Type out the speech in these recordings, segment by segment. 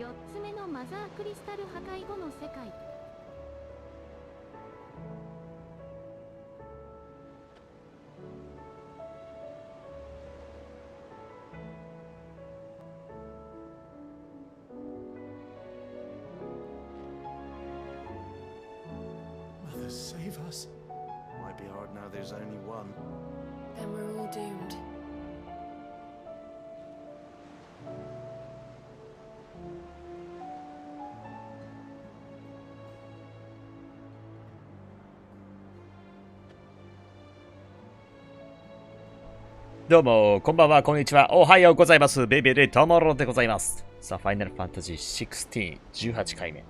4つ目のマザークリスタル破壊後の世界。Mother, save us. Might be hard now there's only one. Then we're all doomed.どうも、こんばんは、こんにちは、おはようございます。ベイベーでトモロでございます。さあ、ファイナルファンタジー16、18回目。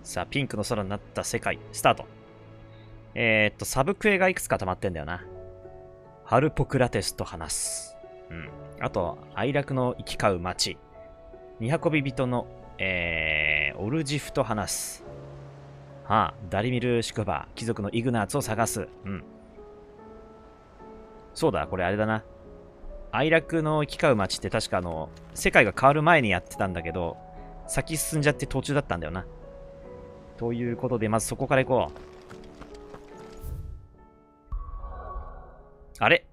さあ、ピンクの空になった世界、スタート。サブクエがいくつか溜まってんだよな。ハルポクラテスと話す。あと、哀楽の行き交う街。二運び人の、オルジフと話す。ダリミル宿場、貴族のイグナーツを探す。そうだ、これあれだな。哀楽の行き交う街って確か世界が変わる前にやってたんだけど、先進んじゃって途中だったんだよな。ということで、まずそこから行こう。あれ？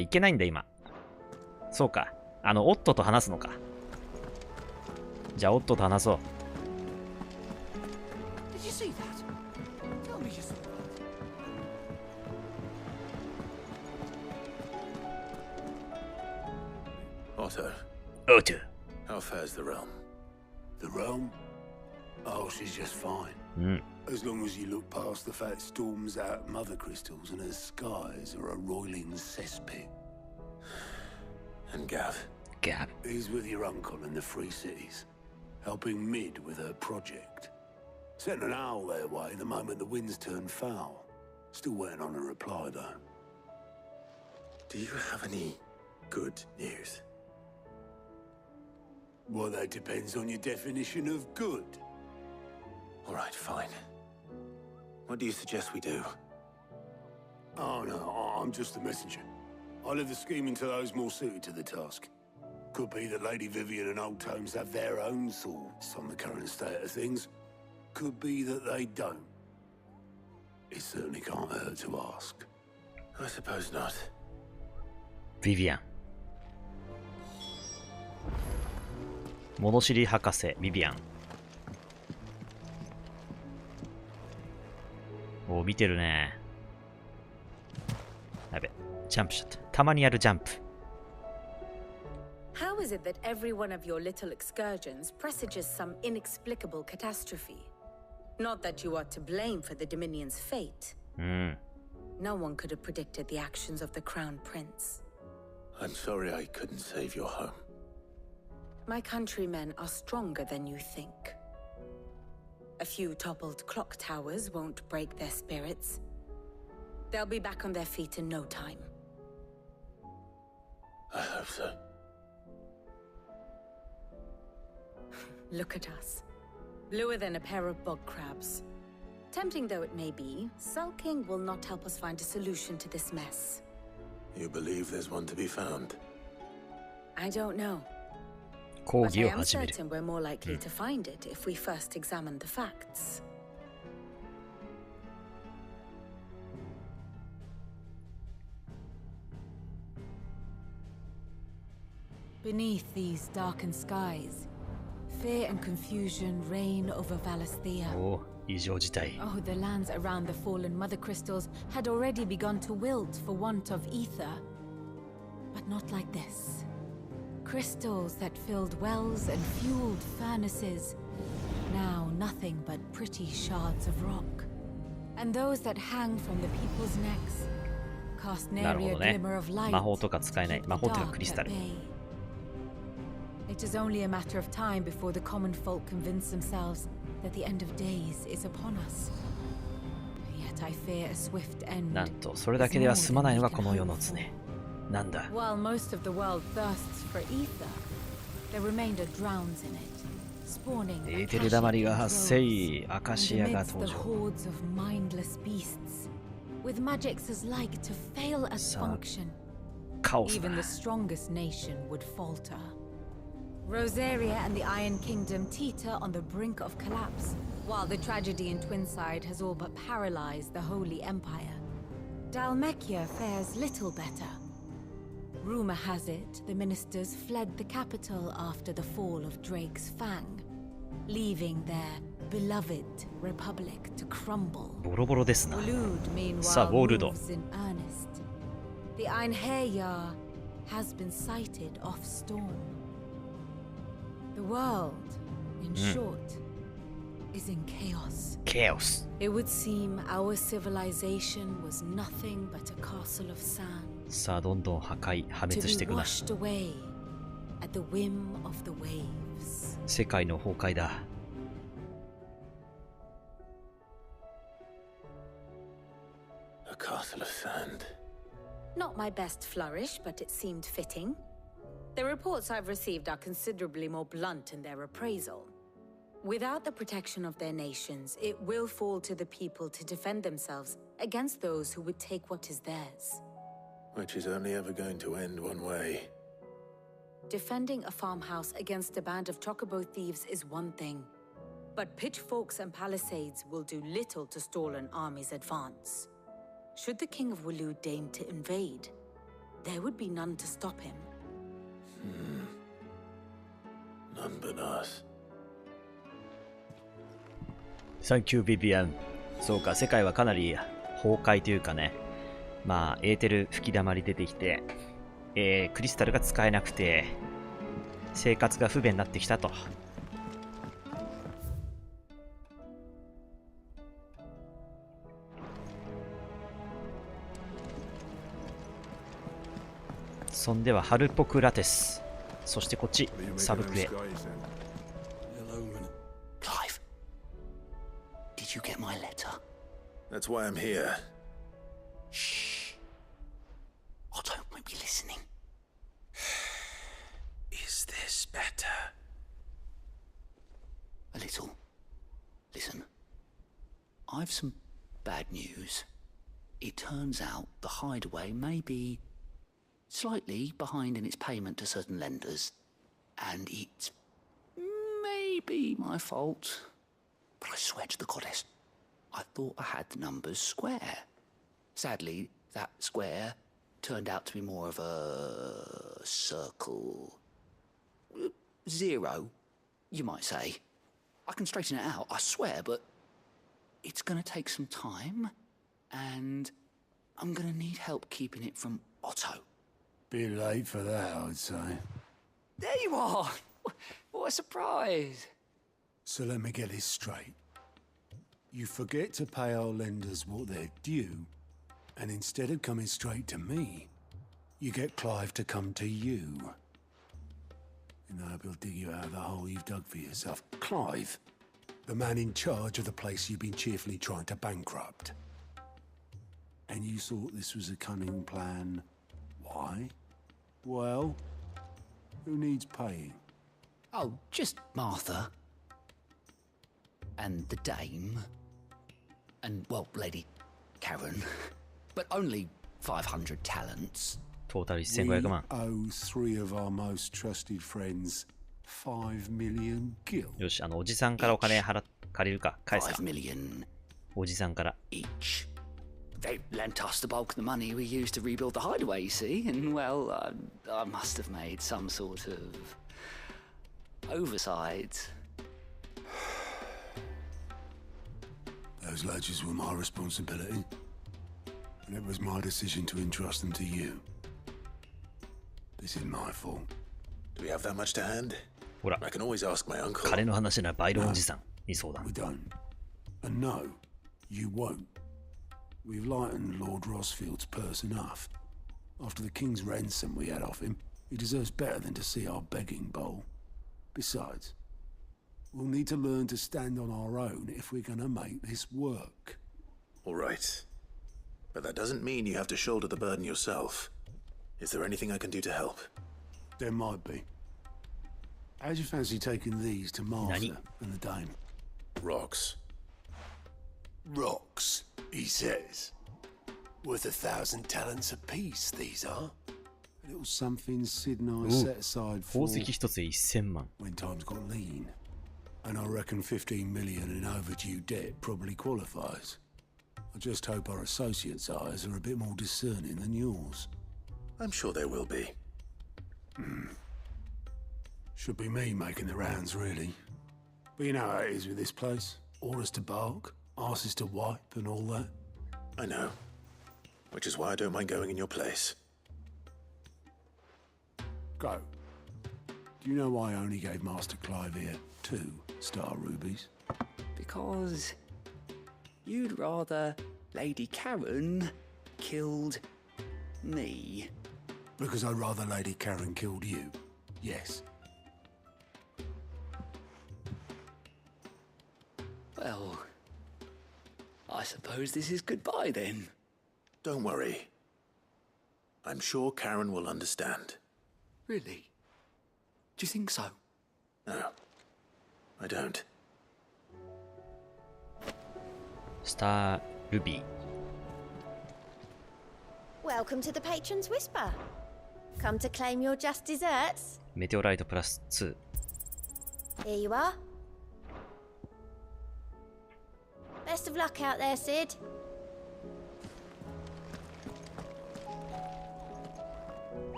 いけないんだ、今。そうか。オットと話すのか。じゃあ、オットと話そう。Otto. How fares the realm? The realm? Oh, she's just fine. As long as you look past the fat storms out mother crystals and her skies are a roiling cesspit. And Gav? Gav. He's with your uncle in the Free Cities, helping Mid with her project. Sent an owl their way the moment the winds turned foul. Still waiting on a reply, though. Do you have any good news? Well, that depends on your definition of good. All right, fine. What do you suggest we do? Oh, no, I'm just a messenger. I'll leave the scheming to those more suited to the task. Could be that Lady Vivian and Old Tomes have their own thoughts on the current state of things. Could be that they don't. It certainly can't hurt to ask. I suppose not. Vivian. 物知り博士ビビアン。お、見てるね。やべ、ジャンプしちゃった。たまにやるジャンプ。How is it that every one of your little excursions presages some inexplicable catastrophe? Not that you are to blame for the Dominion's fate. No one could have predicted the actions of the Crown Prince. I'm sorry I couldn't save your home. My countrymen are stronger than you think. A few toppled clock towers won't break their spirits. They'll be back on their feet in no time. I hope so. Look at us. Bluer than a pair of bog crabs. Tempting though it may be, sulking will not help us find a solution to this mess. You believe there's one to be found? I don't know. But I am certain we're more likely to find it if we first examine the facts. Beneath these darkened skies, fear and confusion reign over Valisthea. Oh, 異常事態。 Oh, the lands around the fallen mother crystals had already begun to wilt for want of ether. But not like this. Crystals that filled wells and fueled furnaces. Now nothing but pretty shards of rock. And those that hang from the people's necks cast nary a glimmer of light. 魔法とか使えない。魔法とかクリスタル。 It is only a matter of time before the common folk convince themselves that the end of days is upon us. Yet I fear a swift end. なんとそれだけでは済まないのがこの世の常。なんだ。 While most of the world thirsts for ether, the remainder drowns in it, spawning エーテルだまりが発生。アカシアが登 the 場。 hordes of mindless beasts, with magics as like to fail as function. カオスだ Even the strongest nation would falter. Rosaria and the Iron Kingdom teeter on the brink of collapse, while the tragedy in Twinside has all but paralyzed the Holy Empire. Dalmekia fares little better. Rumor has it the ministers fled the capital after the fall of Drake's Fang, leaving their beloved republic to crumble. ボロボロですな。 Wulud, meanwhile, さあ、ウォールド。 moves in earnest. The Einherjar has been sighted off storm. The world, in short, is in chaos. Chaos. It would seem our civilization was nothing but a castle of sand, さあ、どんどん破壊、破 to 滅してい be くな。 washed away at the whim of the waves. 世界の崩壊だ。A castle of sand. Not my best flourish, but it seemed fitting. The reports I've received are considerably more blunt in their appraisal. Without the protection of their nations, it will fall to the people to defend themselves against those who would take what is theirs. Which is only ever going to end one way. Defending a farmhouse against a band of chocobo thieves is one thing, but pitchforks and palisades will do little to stall an army's advance. Should the King of Wulud deign to invade, there would be none to stop him. None but us. Thank you, Vivian. そうか、世界はかなり崩壊というかね、まあ、エーテル吹き溜まり出てきて、クリスタルが使えなくて、生活が不便になってきたと。そんではハルポクラテス、そしてこっちサブクエ。 Clive, did you get my letter? That's why I'm here. Shh. Otto might be listening. Is this better? A little. Listen, I've some bad news. It turns out the hideaway may be slightly behind in its payment to certain lenders, and it's maybe my fault. But I swear to the goddess, I thought I had the numbers square. Sadly, that square turned out to be more of a circle. Zero, you might say. I can straighten it out, I swear, but it's gonna take some time, and I'm gonna need help keeping it from Otto. Bit late for that, I'd say. There you are! What a surprise! So let me get this straight. You forget to pay our lenders what they're due, and instead of coming straight to me, you get Clive to come to you. And I hope he'll dig you out of the hole you've dug for yourself. Clive, the man in charge of the place you've been cheerfully trying to bankrupt. And you thought this was a cunning plan. Why? Well, who needs paying? Oh, just Martha. And the dame. And, well, Lady Karen. But only 500 talents. トータル We 1500万。 owe 3 of our most trusted friends 5 million gil. よし、おじさんからお金借りるか、返すか。 5 million おじさんから。 each. They lent us the bulk of the money we used to rebuild the hideaway, you see, and, well, I must have made some sort of oversight. Those ledgers were my responsibility, and it was my decision to entrust them to you. This is my fault. Do we have that much to hand? ほら、 I can always ask my uncle. 金の話ならバイロンおじさんに相談。 We don't. And no, you won't. We've lightened Lord Rosfield's purse enough. After the king's ransom we had off him, he deserves better than to see our begging bowl. Besides, we'll need to learn to stand on our own if we're gonna make this work. All right. But that doesn't mean you have to shoulder the burden yourself. Is there anything I can do to help? There might be. How'd you fancy taking these to Martha Nani? and the dame? Rocks. Rocks, he says. Worth 1,000 talents apiece, these are. A little something Sid and I お set aside 宝 for 石一つで1000万。 when times got lean. And I reckon 15 million in overdue debt probably qualifies. I just hope our associates' eyes are a bit more discerning than yours. I'm sure there will be. Should be me making the rounds, really. But you know how it is with this place. Orders to bark, arses to wipe and all that. I know. Which is why I don't mind going in your place. Go. Do you know why I only gave Master Clive here 2 star rubies? Because you'd rather Lady Karen killed me. Because I'd rather Lady Karen killed you. Yes. Well, I suppose this is goodbye then. Don't worry. I'm sure Karen will understand. Really? Do you think so? No, I don't. スタールビー。 Welcome to the Patron's Whisper. Come to claim your just desserts? メテオライトプラス2。 Here you are. Best of luck out there, Sid.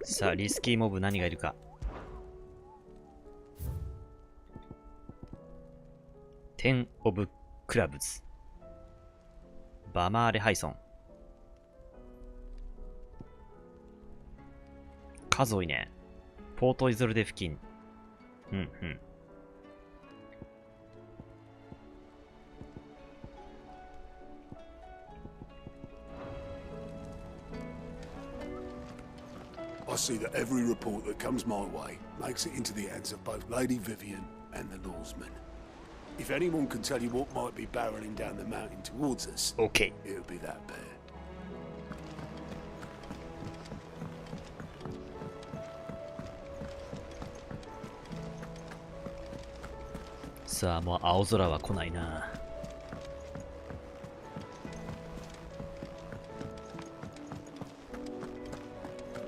さあ、リスキーモブ何がいるか。10オブクラブズ。バマーレ・ハイソン。数多いね。ポートイゾルデ付近。うんうん。I see that every report that comes my way makes it into the hands of both Lady Vivian and the Lawsman. If anyone can tell you what might be barreling down the mountain towards us, OK。 it would be that pair. さあ、もう青空は来ないな。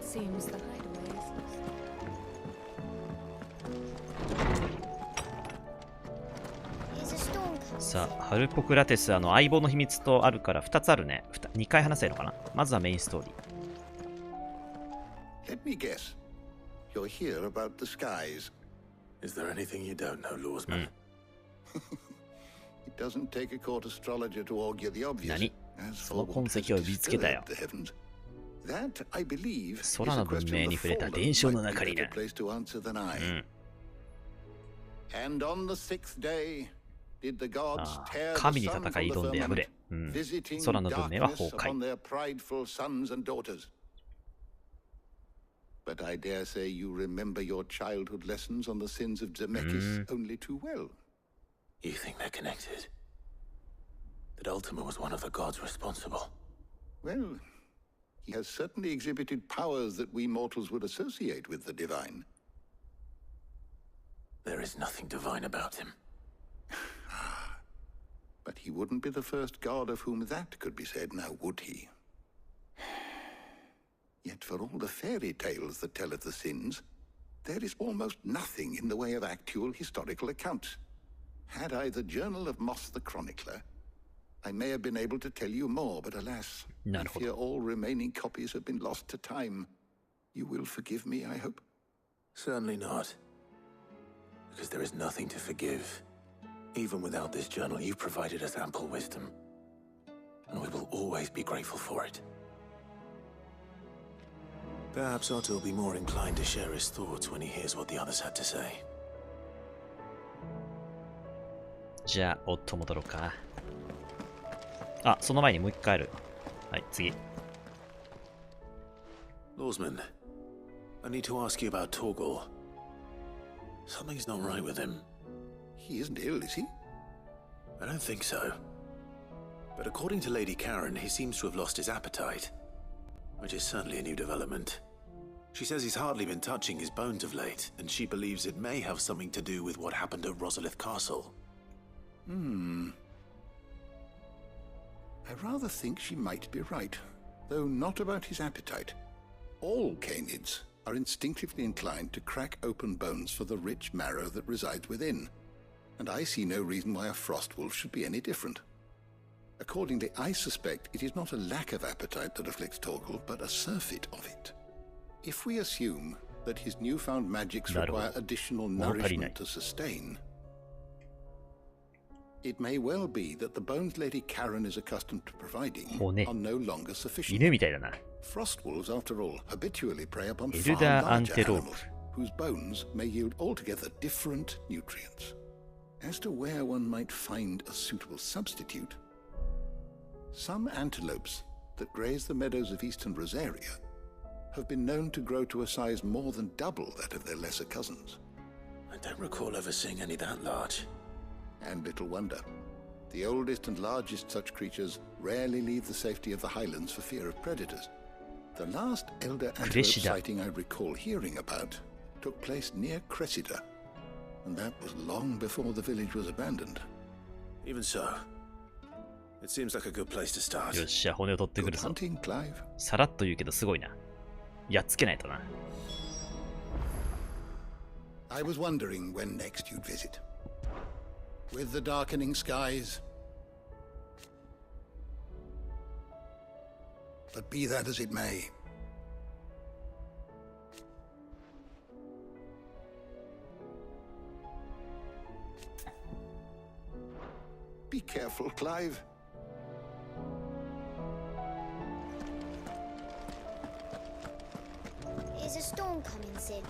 Seems the hideaway is. Here's a storm. さあ、ハルポクラテス、相棒の秘密とあるから2つあるね。2回話せるのかな。まずはメインストーリー。 Let me guess. You're here about the skies. Is there anything you don't know, Lawsman? It doesn't take a court astrologer to augur the obvious. 何 As そ for の痕 what 跡を has 見つけたよ。 disturbed the heavens, that, I believe, is 空 a の文 question 明 the に触れた fallen 伝承の might 中 be に better な。 placed to answer than う I. ん。 And on the 6th day, did the gods ああ tear 神 the に sun 戦 from い the 挑んで敗 firmament, れ。うん。 visiting 空の文明は崩 darkness 壊。 upon their prideful sons and daughters. But I dare say you remember your childhood lessons on the sins of Zemeckis only too well. You think they're connected? That Ultima was one of the gods responsible? Well, he has certainly exhibited powers that we mortals would associate with the divine. There is nothing divine about him. But he wouldn't be the first god of whom that could be said, now would he? Yet for all the fairy tales that tell of the sins, there is almost nothing in the way of actual historical accounts. Had I the journal of Moss the Chronicler, I may have been able to tell you more, but alas, I fear all remaining copies have been lost to time. You will forgive me, I hope? Certainly not. Because there is nothing to forgive. Even without this journal, you've provided us ample wisdom. And we will always be grateful for it. Perhaps Otto will be more inclined to share his thoughts when he hears what the others had to say. じゃあ、おっと戻ろうか。あ、その前にもう一回ある。はい、次。Lawsman, I need to ask you about Torgal. Something's not right with him. He isn't ill, is he? I don't think so. But according to Lady Karen, he seems to have lost his appetite. Which is certainly a new development. She says he's hardly been touching his bones of late, and she believes it may have something to do with what happened at Rosalith Castle. I rather think she might be right, though not about his appetite. All canids are instinctively inclined to crack open bones for the rich marrow that resides within, and I see no reason why a frost wolf should be any different. Accordingly, I suspect it is not a lack of appetite that afflicts Torgal, but a surfeit of it. If we assume that his newfound magics require additional nourishment to sustain, it may well be that the bones Lady Karen is accustomed to providing are no longer sufficient. Frost wolves, after all, habitually prey upon far larger animals, whose bones may yield altogether different nutrients. As to where one might find a suitable substitute, some antelopes that graze the meadows of eastern Rosaria have been known to grow to a size more than double that of their lesser cousins. I don't recall ever seeing any that large. And little wonder. The oldest and largest such creatures rarely leave the safety of the highlands for fear of predators. The last elder antelope sighting I recall hearing about took place near Cressida, and that was long before the village was abandoned. Even so, it seems like a good place to start. よっしゃ、骨を取ってくるぞ。 Hunting, Clive. さらっと言うけどすごいな。やっつけないとな。I was wondering when next you'd visit. With the darkening skies. But be that as it may. Be careful, Clive. Is a storm coming soon?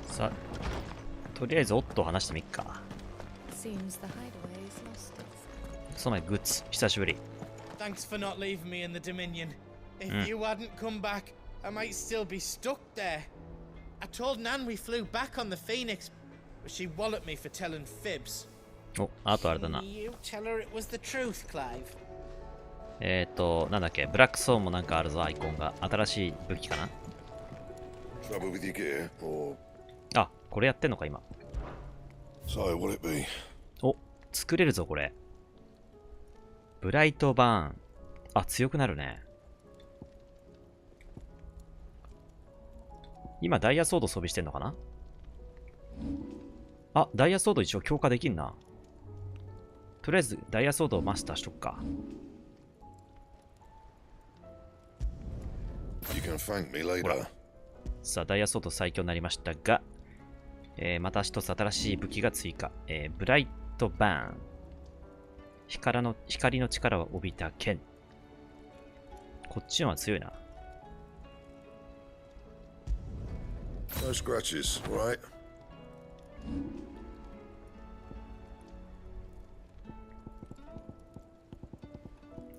さあ、とりあえずオットを話してみっか。その前グッズ、久しぶり。Thanks for not leaving me in the Dominion. If you hadn't come back, I might still be stuck there. I told Nan we flew back on the Phoenix, but she walloped me for telling fibs. お、あとあれだな。You tell her it was the truth, Clive. なんだっけ、ブラックソーンもなんかあるぞ、アイコンが。新しい武器かな。Trouble with your gear, or あ、これやってんのか、今。so will it be? お、作れるぞ、これ。ブライトバーン。あ、強くなるね。今、ダイヤソード装備してんのかな。あ、ダイヤソード一応強化できんな。とりあえず、ダイヤソードをマスターしとくか。You can thank me later. さあ、ダイヤソード最強になりましたが、また一つ新しい武器が追加。ブライトバーン。光の力を帯びた剣。こっちのは強いな。No scratches, right?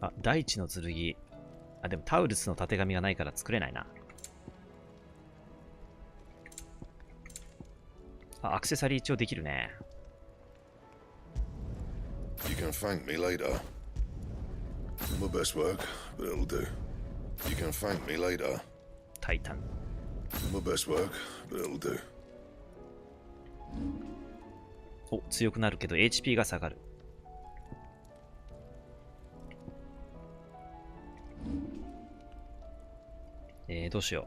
あ、大地の剣。あ、でもタウルスのたてがみがないから作れないな。あ、アクセサリー一応できるね。You can thank me later. My best work, but it'll do. You can thank me later. タイタン。My best work, but it'll do. お、強くなるけど HP が下がる。どうしよう。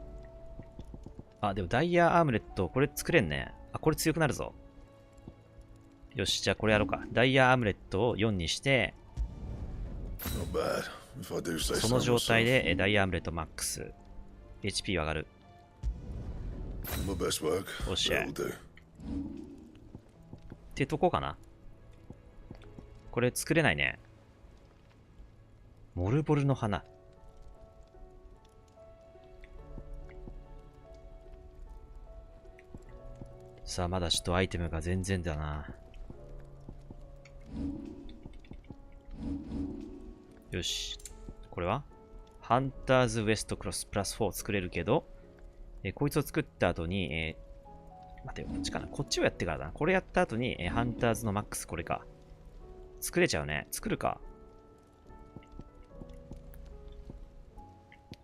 あ、でもダイヤアームレット、これ作れんね。あ、これ強くなるぞ。よし、じゃあこれやろうか。ダイヤアームレットを4にして、その状態でダイヤアームレットマックス。HP 上がる。おっしゃ。ってとこかな。これ作れないね。モルボルの花。さあ、まだちょっとアイテムが全然だな。よし。これはハンターズウエストクロスプラス4作れるけど、こいつを作った後に、待てよ、こっちかな。こっちをやってからだな。これやった後に、ハンターズのマックスこれか。作れちゃうね。作るか。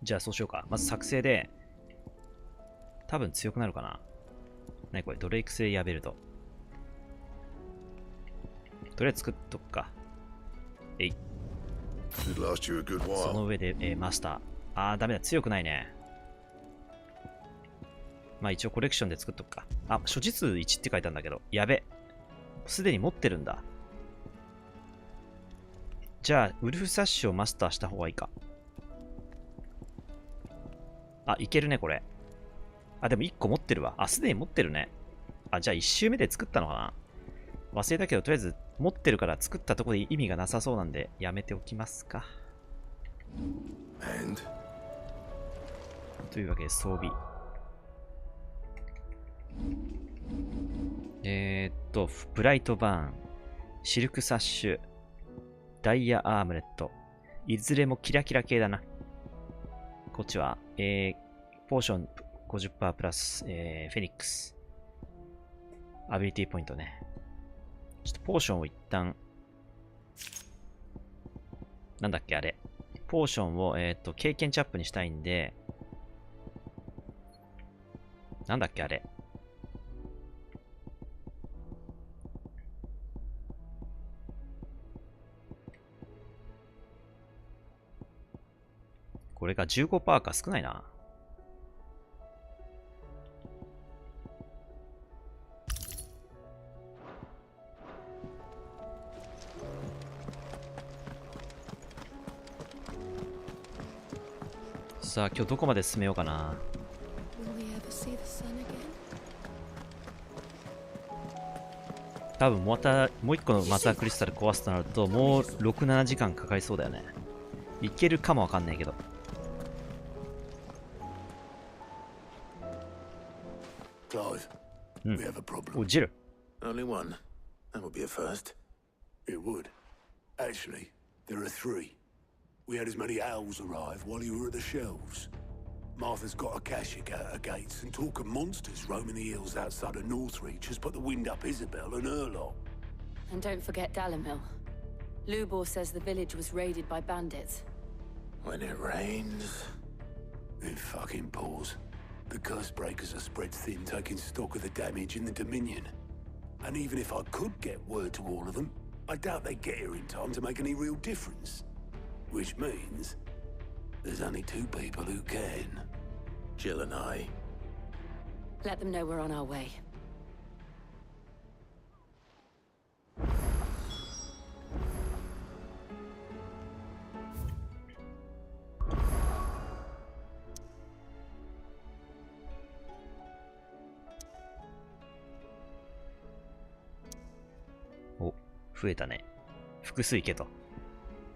じゃあそうしようか。まず作成で、多分強くなるかな。何これ、ドレイク製ヤベルト。とりあえず作っとくか。えい。その上で、マスター。あー、ダメだ。強くないね。まあ一応コレクションで作っとくか。あ、所持数1って書いたんだけど。やべ。すでに持ってるんだ。じゃあ、ウルフサッシュをマスターした方がいいか。あ、いけるね、これ。あ、でも1個持ってるわ。あ、すでに持ってるね。あ、じゃあ1周目で作ったのかな。忘れたけど、とりあえず持ってるから作ったところで意味がなさそうなんで、やめておきますか。というわけで装備。ブライトバーン、シルクサッシュ、ダイヤアームレット。いずれもキラキラ系だな。こっちは、ポーション 50% プラス、フェニックス。アビリティポイントね。ちょっとポーションを一旦、なんだっけあれ。ポーションを、経験値アップにしたいんで、なんだっけあれ。これが 15% か少ないな。さあ、今日どこまで進めようかな。多分またもう一個のマザークリスタル壊すとなると、もう6、7時間かかりそうだよね。いけるかもわかんないけど。Clive, we have a problem. お、ジル。Only one. That would be a first. It would. Actually, there are 3. We had as many owls arrive while you were at the shelves. Martha's got a cashier at her gates, and talk of monsters roaming the hills outside of Northreach has put the wind up Isabel and her lot. And don't forget Dalimil. Lubor says the village was raided by bandits. When it rains... It fucking pours. The curse breakers are spread thin, taking stock of the damage in the Dominion. And even if I could get word to all of them, I doubt they'd get here in time to make any real difference. Which means there's only 2 people who can. Jill and I. Let them know we're on our way. Oh, 増えたね。複数行けと。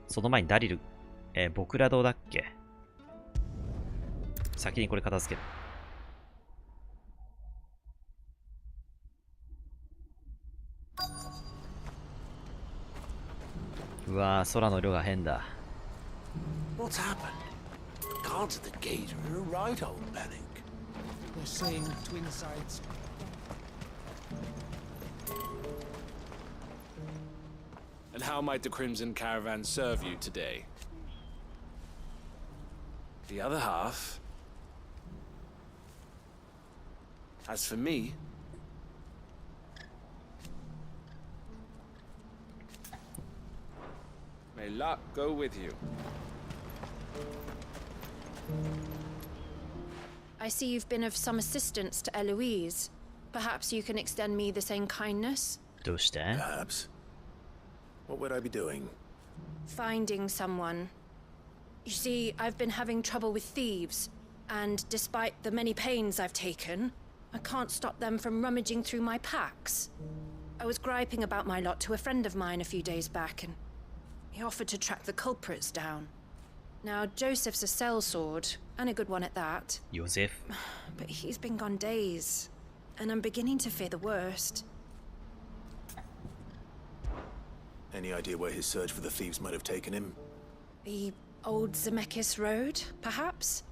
その前にダリル、ボクラ堂だっけ？先にこれ片付ける。うわぁ、空の色が変だ。What's happened? Guards at the gate are in a right old panic. They're saying twin sides. And how might the Crimson Caravan serve you today? The other half... As for me... May luck go with you. I see you've been of some assistance to Eloise. Perhaps you can extend me the same kindness? どうして？ Perhaps. What would I be doing? Finding someone. You see, I've been having trouble with thieves, and despite the many pains I've taken, I can't stop them from rummaging through my packs. I was griping about my lot to a friend of mine a few days back, and he offered to track the culprits down. Now, Joseph's a sellsword, and a good one at that. Joseph? But he's been gone days, and I'm beginning to fear the worst. Any idea where his search for the thieves might have taken him? The old Zemeckis Road, perhaps?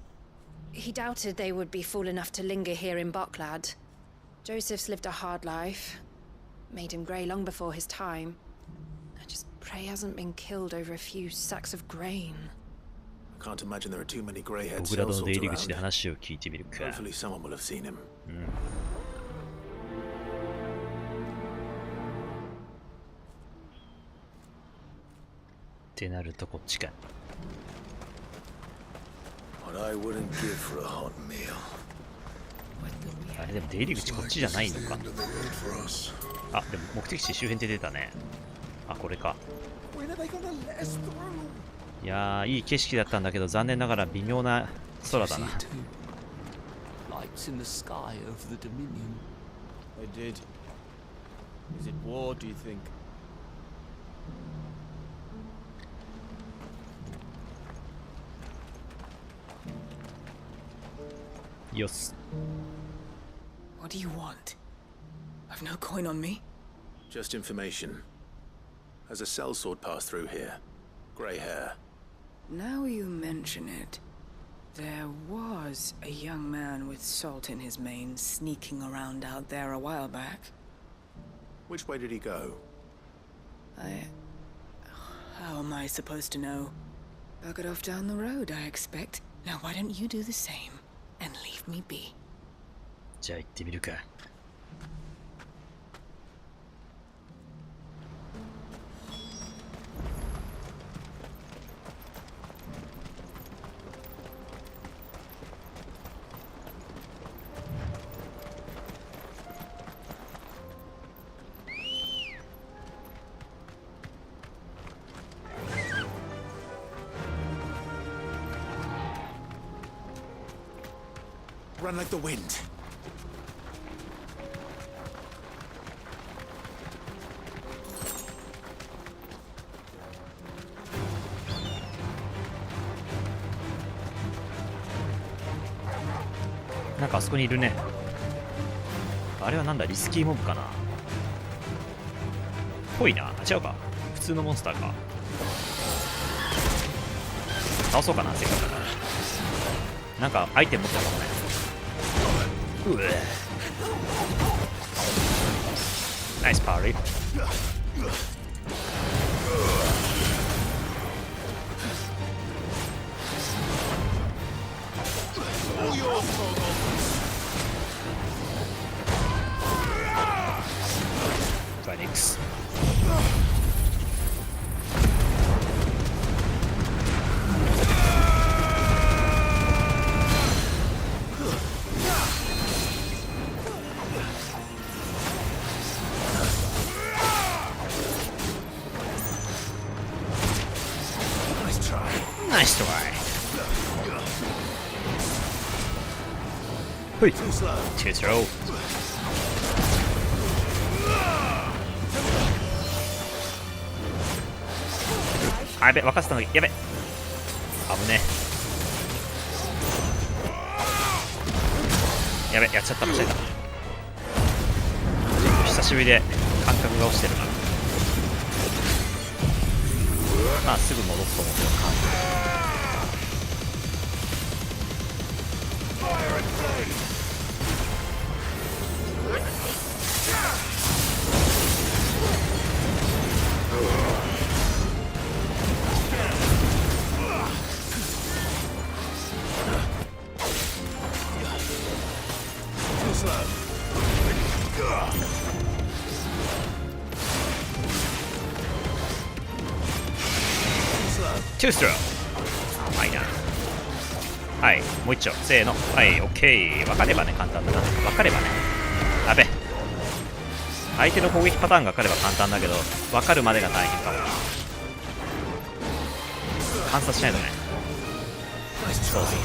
He doubted they would be fool enough to linger here in Boklad. Joseph's lived a hard life. Made him grey long before his time. I just pray he hasn't been killed over a few sacks of grain. I can't imagine there are too many grey-haired 僕らの出 sellswords 入り口で around. 話を聞いてみるか。 Hopefully someone will have seen him. ってなるとこっちか。What I wouldn't give for a hot meal. あれでも出入り口こっちじゃないのか。あ、でも目的地周辺って出たね。あ、これか。いやー、いい景色だったんだけど、残念ながら微妙な空だな。Lights in the sky over the Dominion. I did. Is it war, do you think? Yes. What do you want? I've no coin on me. Just information. Has a sellsword passed through here? Grey hair. Now you mention it. There was a young man with salt in his mane sneaking around out there a while back. Which way did he go? How am I supposed to know? Buggered off down the road, I expect. Now why don't you do the same and leave me be? じゃあ行ってみるか。Run like the wind. なんかあそこにいるね。あれはなんだ、リスキーモブかな。ぽいな。あ、違うか。普通のモンスターか。倒そうかな、せっかくだから。なんかアイテム持ってるかもね。うえ。ナイスパーリー。フェニックス。ナイストライ。ほい。トゥースロー。あ、やべ、分かってたのに、やべ。危ねえ。やべ、やっちゃった、間違えた。久しぶりで感覚が落ちてるな。まあ、すぐ戻すと思うけど。トゥーストロー。はいな。はい、もう一丁。せーの。はい、オッケー。分かればね、簡単だな。分かればね。やべ。相手の攻撃パターンが分かれば簡単だけど、分かるまでが大変かも。観察しないとね。そうそうそう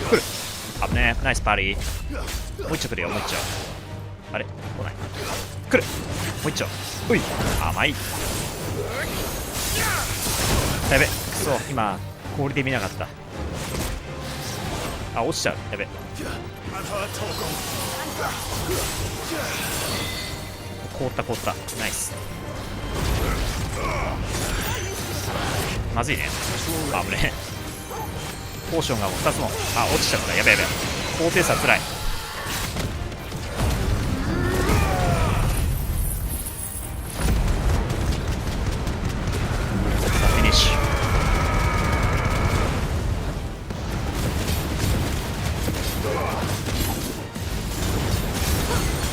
そう。来る。危ねえ。ナイスパーリー。もう一丁来るよ、もう一丁。あれ来ない。来る。もう一丁。ほい。甘い。やべ、くそ、今、氷で見なかった。あ、落ちちゃう。やべ。凍った、凍った。ナイス。まずいね。あ、危ねえ。ポーションが2つも。あ、落ちちゃった。やべやべ。高低差つらい。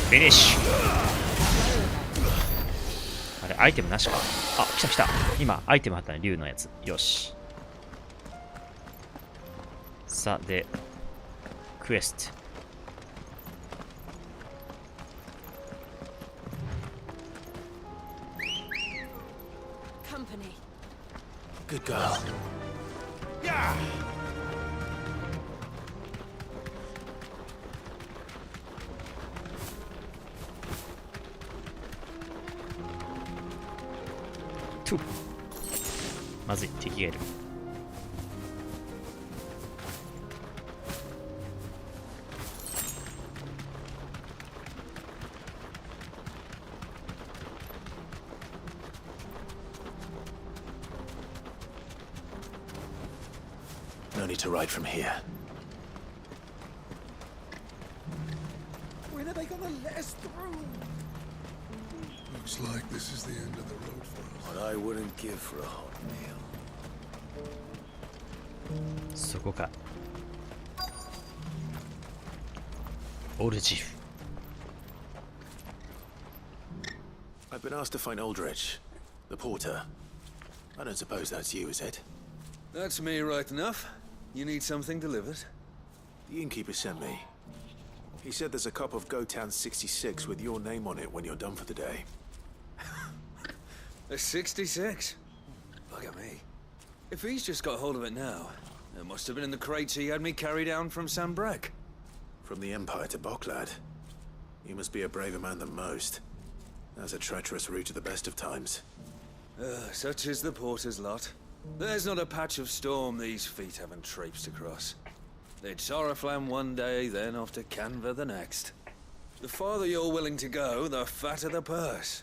フィニッシュ。あれ、アイテムなしか。あ、来た来た。今、アイテムあったね、竜のやつ。よし。さあ、で、クエスト。Company. Good girl. Yeah! Two. まずい、敵がいる。No need to ride from here. When are they gonna let us through? Looks like this is the end of the road for us. What I wouldn't give for a hot meal. そこか。オルジフ。I've been asked to find Aldrich, the porter. I don't suppose that's you, is it? That's me, right enough. You need something delivered? The innkeeper sent me. He said there's a cup of Gotan 66 with your name on it when you're done for the day. A 66? Bugger me. If he's just got hold of it now, it must have been in the crates he had me carry down from Sambrek. From the Empire to Boklad. You must be a braver man than most. That's a treacherous route at the best of times. Such is the porter's lot. There's not a patch of storm these feet haven't traipsed across. It's Oriflamme one day, then off to Canva the next. The farther you're willing to go, the fatter the purse.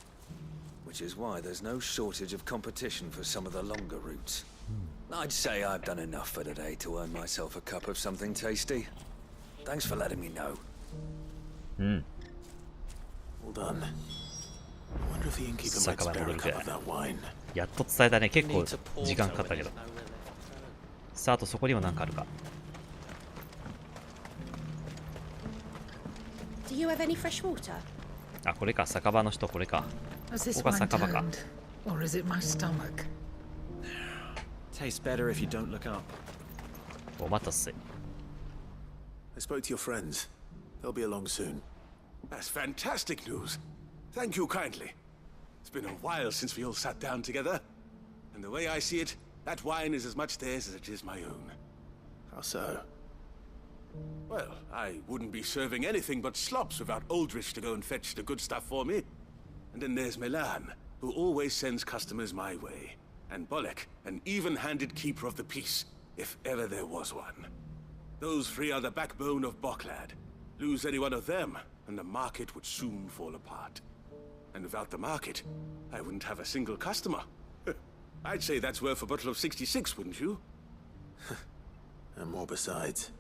Which is why there's no shortage of competition for some of the longer routes. I'd say I've done enough for today to earn myself a cup of something tasty. Thanks for letting me know. Well done. I wonder if the innkeeper might spare a cup of that wine. やっと伝えたね。結構時間かかったけど。さあ、あとそこにも何かあるか。Do you have any fresh water? あ、これか。酒場の人、これか。 Was this ここが one 酒場か。 turned? Or is it my stomach? Tastes better if you don't look up. お待たせ。 I spoke to your friends. They'll be along soon. That's fantastic news. Thank you kindly. It's been a while since we all sat down together. And the way I see it, that wine is as much theirs as it is my own. How so? Well, I wouldn't be serving anything but slops without Aldrich to go and fetch the good stuff for me. And then there's Milan, who always sends customers my way. And Bolek, an even-handed keeper of the peace, if ever there was one. Those three are the backbone of Boklad. Lose any one of them, and the market would soon fall apart. And without the market, I wouldn't have a single customer. I'd say that's worth a bottle of 66, wouldn't you? And more besides.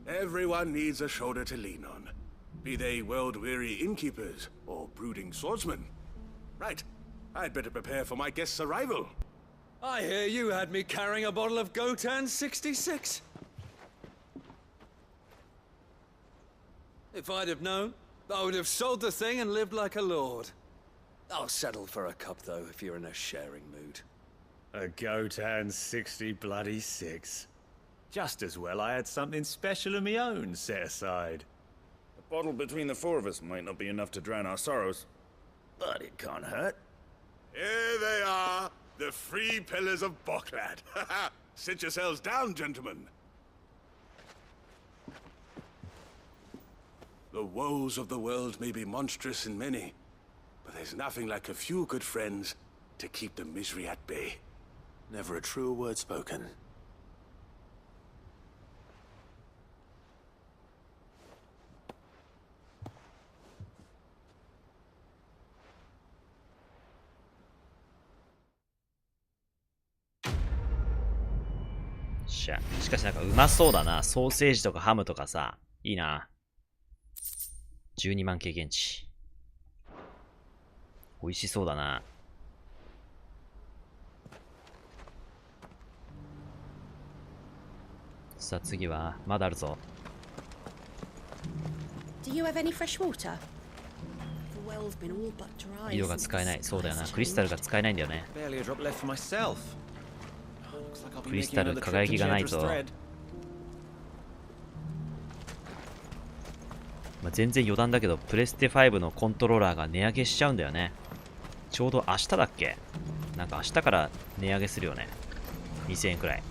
Everyone needs a shoulder to lean on. Be they world-weary innkeepers or brooding swordsmen. Right. I'd better prepare for my guest's arrival. I hear you had me carrying a bottle of Gotan 66. If I'd have known, I would have sold the thing and lived like a lord. I'll settle for a cup, though, if you're in a sharing mood. A Gotan 66. Just as well I had something special of my own set aside. A bottle between the four of us might not be enough to drown our sorrows, but it can't hurt. Here they are, the three pillars of Boklad. Sit yourselves down, gentlemen. The woes of the world may be monstrous in many, but there's nothing like a few good friends to keep the misery at bay. Never a truer word spoken.しかしなんかうまそうだな。ソーセージとかハムとかさ。いいな。12万経験値。美味しそうだな。さあ次はまだあるぞ。Do you have any fresh water? The well's been all but dry. 色が使えない。そうだよな。クリスタルが使えないんだよね。Barely a drop left for myself. クリスタル輝きがないとまあ、全然余談だけど、プレステ5のコントローラーが値上げしちゃうんだよね。ちょうど明日だっけ？なんか明日から値上げするよね。2000円くらい。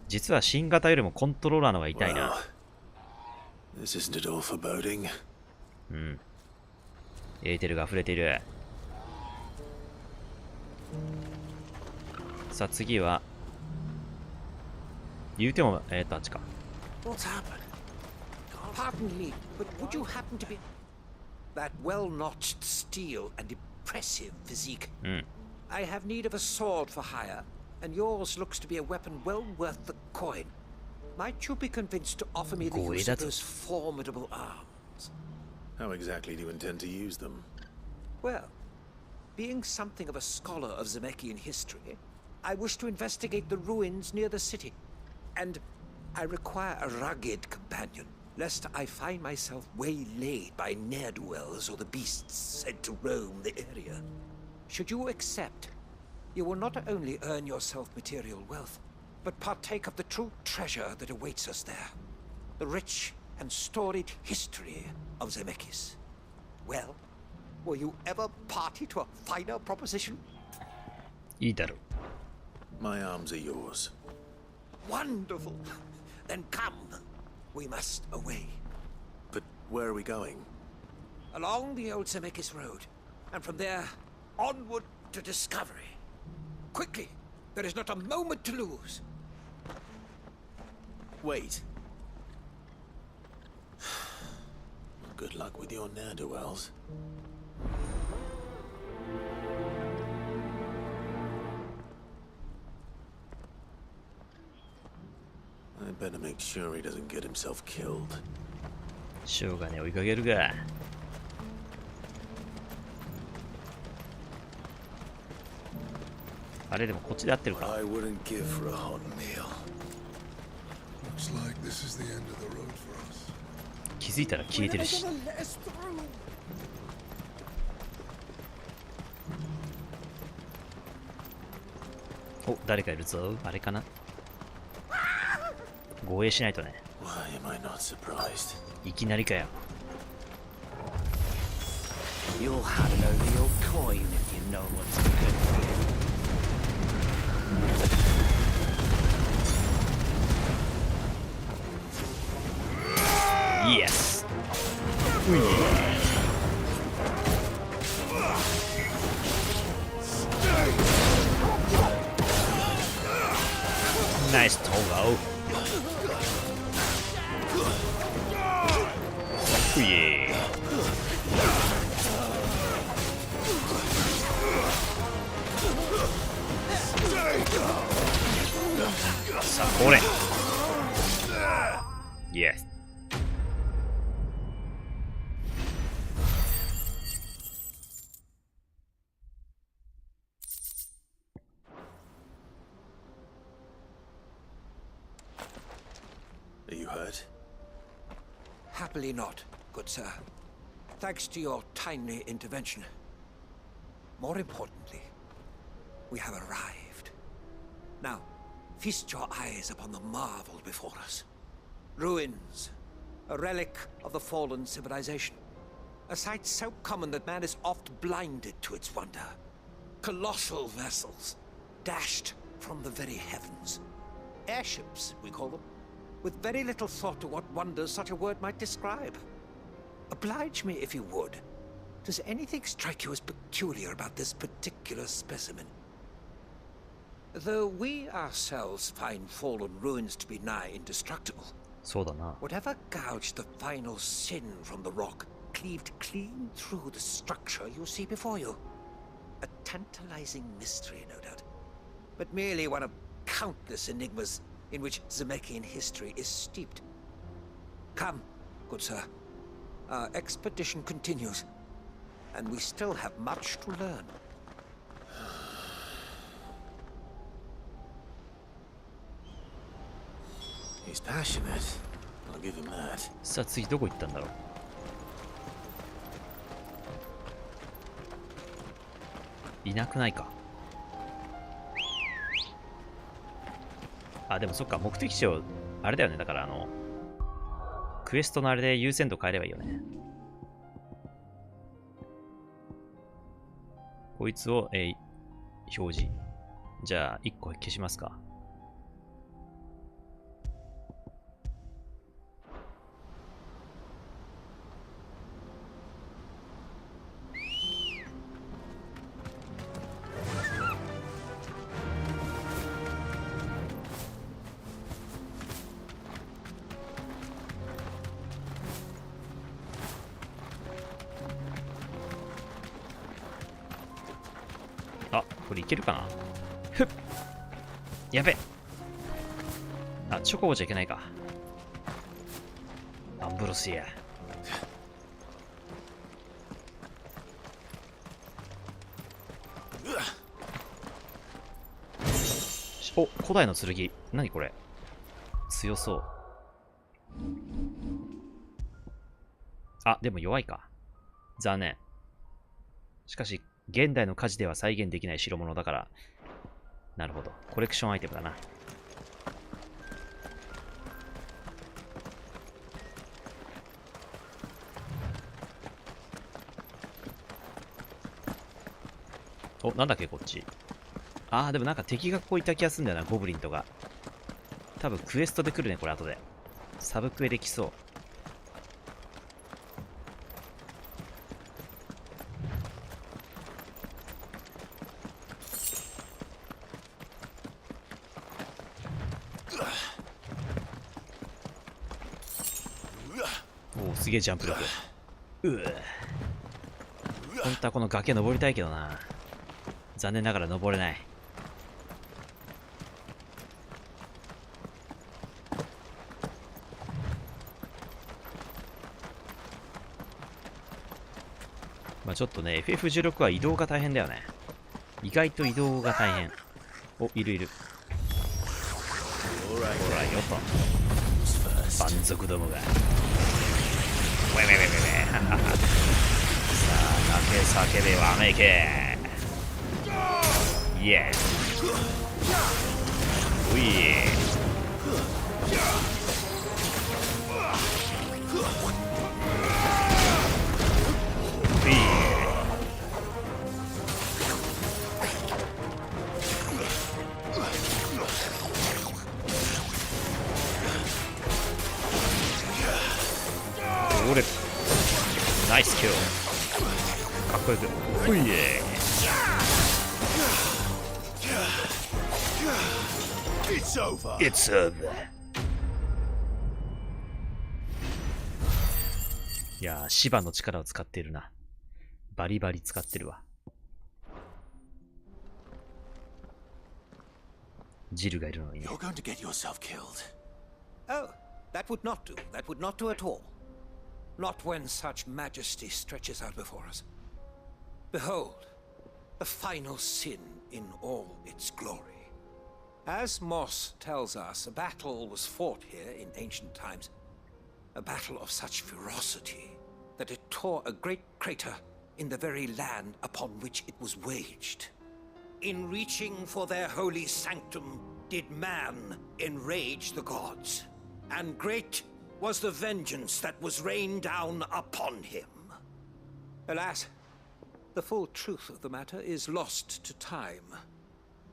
実は新型よりもコントローラーの方が痛いな。This isn't at all foreboding. うん。エーテルが溢れている。さあ次は、言うても、あっちか。What's happened? Pardon me, but would you happen to be that well-notched steel and impressive physique? I have need of a sword for hire, and yours looks to be a weapon well worth the coin. Might you be convinced to offer me the use of those formidable arms? How exactly do you intend to use them? Well, being something of a scholar of Zemeckyan history, I wish to investigate the ruins near the city, and I require a rugged companion, lest I find myself waylaid by ne'er-do-wells or the beasts said to roam the area. Should you accept, you will not only earn yourself material wealth, but partake of the true treasure that awaits us there. The rich and storied history of Zemeckis. Well, will you ever party to a finer proposition? いいだろう。 My arms are yours. Wonderful. Then come. We must away. But where are we going? Along the old Zemeckis Road, and from there, onward to discovery. Quickly! There is not a moment to lose. Wait. Good luck with your ne'er-do-wells. I better make sure he doesn't get himself killed. しょうがね、追いかけるが。あれでもこっちで合ってるか。 I wouldn't give for a hot meal. Looks like this is the end of the road for us. 気づいたら消えてるし。お、誰かいるぞ。あれかな。護衛しないとね。いきなりかよ。You'll have it over your coin if you know what's good for you. Yes. Nice Togo. Yeah. さあ、これ。Yes. Are you hurt? Happily not, good sir. Thanks to your timely intervention. More importantly, we have arrived. Now, feast your eyes upon the marvel before us. Ruins, a relic of the fallen civilization. A sight so common that man is oft blinded to its wonder. Colossal vessels, dashed from the very heavens. Airships, we call them, with very little thought to what wonders such a word might describe. Oblige me if you would. Does anything strike you as peculiar about this particular specimen? Though we ourselves find fallen ruins to be nigh indestructible, そうだな。 whatever gouged the final sin from the rock cleaved clean through the structure you see before you. A tantalizing mystery, no doubt, but merely one of countless enigmas in which Zemeckyan history is steeped. Come, good sir. Our expedition continues, and we still have much to learn. He's passionate. I'll give him that. さあ次どこ行ったんだろう。いなくないか。あ、でもそっか、目的地をあれだよね。だからクエストのあれで優先度変えればいいよね。こいつを、表示。じゃあ、1個消しますか。あ、これいけるかな。ふっ、やべ。あ、チョコボじゃいけないか。アンブロシア。お、古代の剣。何これ。強そう。あ、でも弱いか。残念。しかし、現代の火事では再現できない代物だから。なるほど。コレクションアイテムだな。お、なんだっけ、こっち。あー、でもなんか敵がここいた気がするんだよな、ゴブリンとか。多分クエストで来るね、これ後で。サブクエで来そう。おお、すげえジャンプ力。本当はこの崖登りたいけどな。残念ながら登れない。まあちょっとね、FF16 は移動が大変だよね。意外と移動が大変。お、いるいる。ほらよと。蛮族どもが。ウェウェウェウェウェ。さあ、叫べわめけ。イエス。おい。俺ナイスキル。かっこよく。おいえ。It's over. It's over. いやー、芝の力を使っているな。バリバリ使ってるわ。ジルがいるのにね。You're going to get yourself killed. Oh, that would not do. That would not do at all. Not when such majesty stretches out before us. Behold, the final sin in all its glory. As Moss tells us, a battle was fought here in ancient times. A battle of such ferocity that it tore a great crater in the very land upon which it was waged. In reaching for their holy sanctum, did man enrage the gods, and great was the vengeance that was rained down upon him. Alas, the full truth of the matter is lost to time,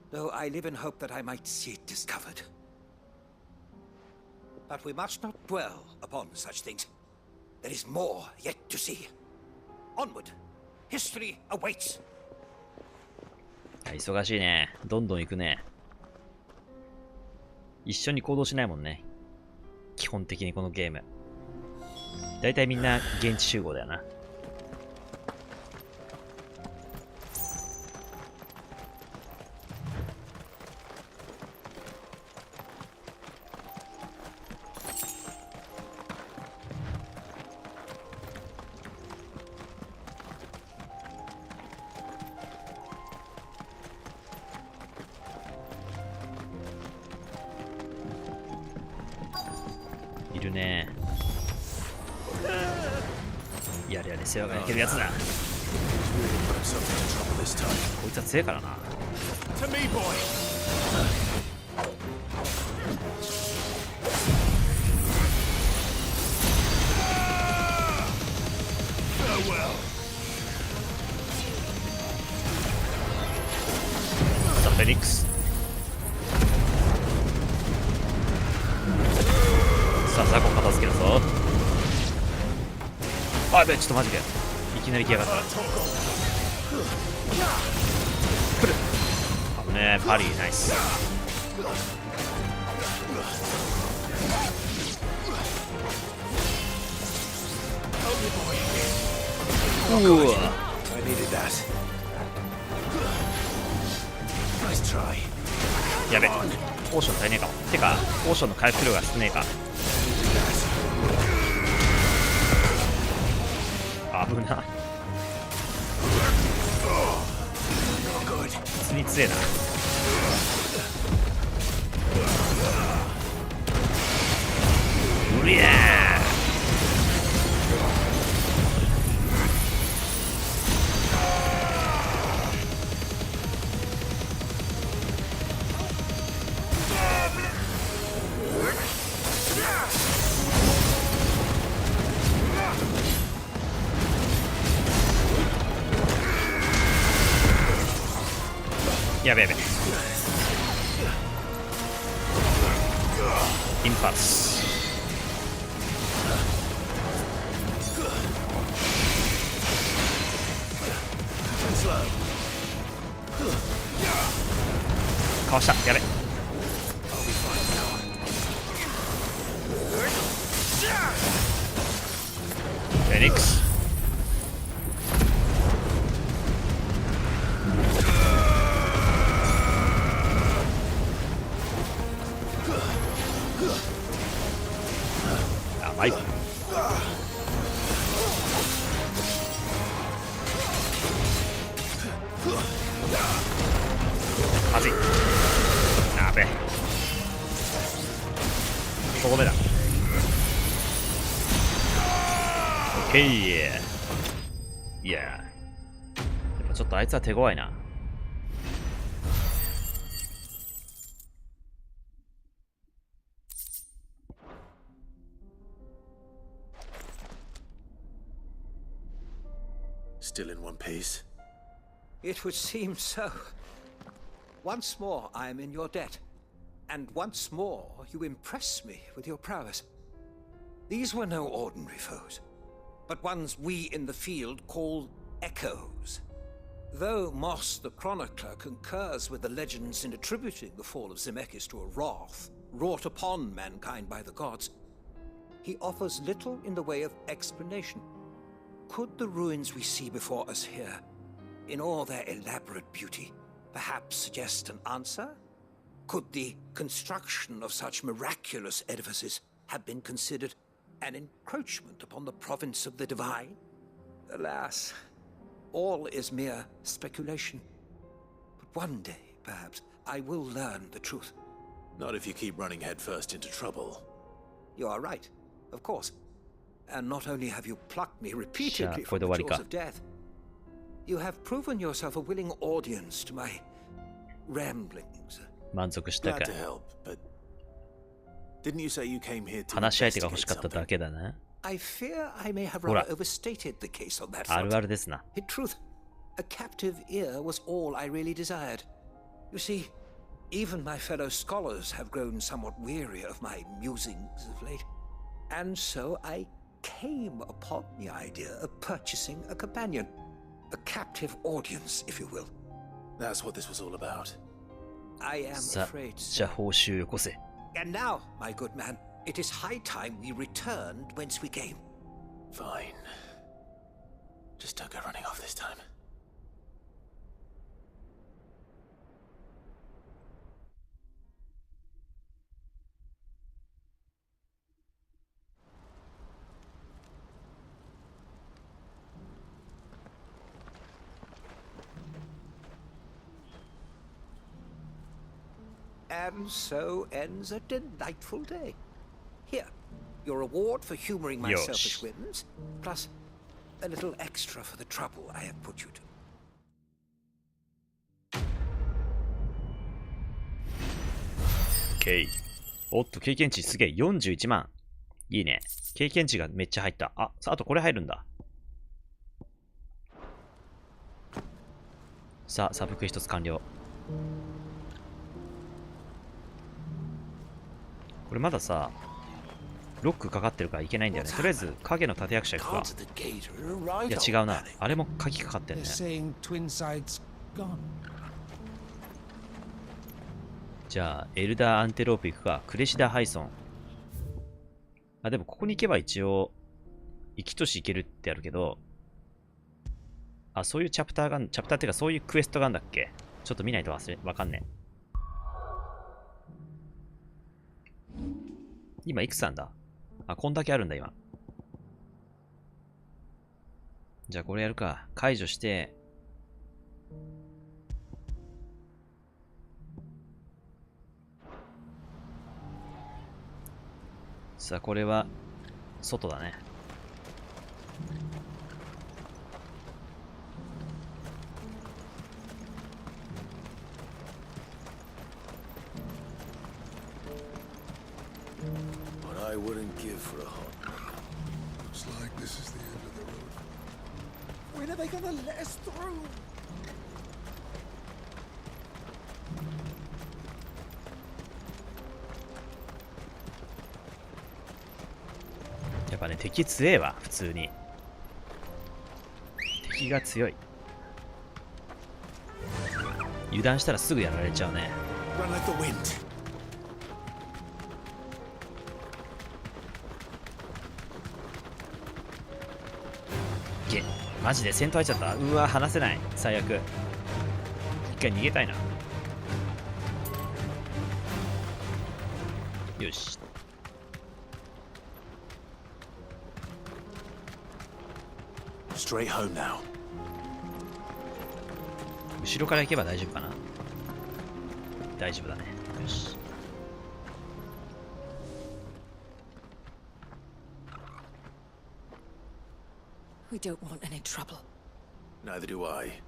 though I live in hope that I might see it discovered. But we must not dwell upon such things. There is more yet to see. Onward, history awaits. 忙しいね。どんどん行くね。一緒に行動しないもんね。基本的にこのゲーム。だいたいみんな現地集合だよな。いるね。やれやれ世話が焼けるやつだ。こいつは強いからな。さあ雑魚片付けるぞ。あ、やべえ、ちょっとマジでいきなり来やがった。来る。危ねえ、パリーナイス。うわ、やべえ、オーション足りねえかも。てかオーションの回復量が少ねえか。危な。普通に強えな。うりゃやべやべ。インパルス。かわした。やべ。フェニックス。はい。まずい。やべえ。そこ目だ。オッケー。いや。やっぱちょっとあいつは手強いな。Still in one piece? It would seem so. Once more I am in your debt, and once more you impress me with your prowess. These were no ordinary foes, but ones we in the field call echoes. Though Moss the Chronicler concurs with the legends in attributing the fall of Zemeckis to a wrath wrought upon mankind by the gods, he offers little in the way of explanation. Could the ruins we see before us here, in all their elaborate beauty, perhaps suggest an answer? Could the construction of such miraculous edifices have been considered an encroachment upon the province of the divine? Alas, all is mere speculation. But one day, perhaps, I will learn the truth. Not if you keep running headfirst into trouble. You are right, of course. And not only have you plucked me repeatedly from the jaws of death, you have proven yourself a willing audience to my ramblings. Glad to help, but didn't you say you came here to investigate something? I fear I may have rather overstated the case on that front. In truth, a captive ear was all I really desired. You see, even my fellow scholars have grown somewhat weary of my musings of late, and so I came upon the idea of purchasing a companion. A captive audience, if you will. That's what this was all about. I am afraid so. And now, my good man, it is high time we returned whence we came. Fine. Just don't go running off this time. And so ends a delightful day. Here, your reward for humoring my selfish whims, plus a little extra for the trouble I have put you to. OK。おっと、経験値すげえ。41万。いいね。経験値がめっちゃ入った。あ、あとこれ入るんだ。さあ、サブクエ一つ完了。これまださ、ロックかかってるからいけないんだよね。とりあえず影の立役者行くか。いや違うな、あれも鍵かかってるね。じゃあエルダーアンテロープ行くか。クレシダハイソン。あ、でもここに行けば一応生きとし行けるってあるけど、あ、そういうチャプターっていうかそういうクエストがあるんだっけ。ちょっと見ないとわかんねえ。今いくつなんだ。あ、こんだけあるんだ今。じゃあこれやるか。解除して、さあこれは外だね。I wouldn't give for a hot meal. Looks like this is the end of the road. When are they gonna let us through? やっぱね、敵強えわ、普通に。敵が強い。油断したらすぐやられちゃうね。Run like the wind. マジで戦闘入っちゃった。うわ、離せない。最悪。一回逃げたいな。よし。Straight home now. 後ろから行けば大丈夫かな。大丈夫だね。よし。We don't want any trouble. Neither do I.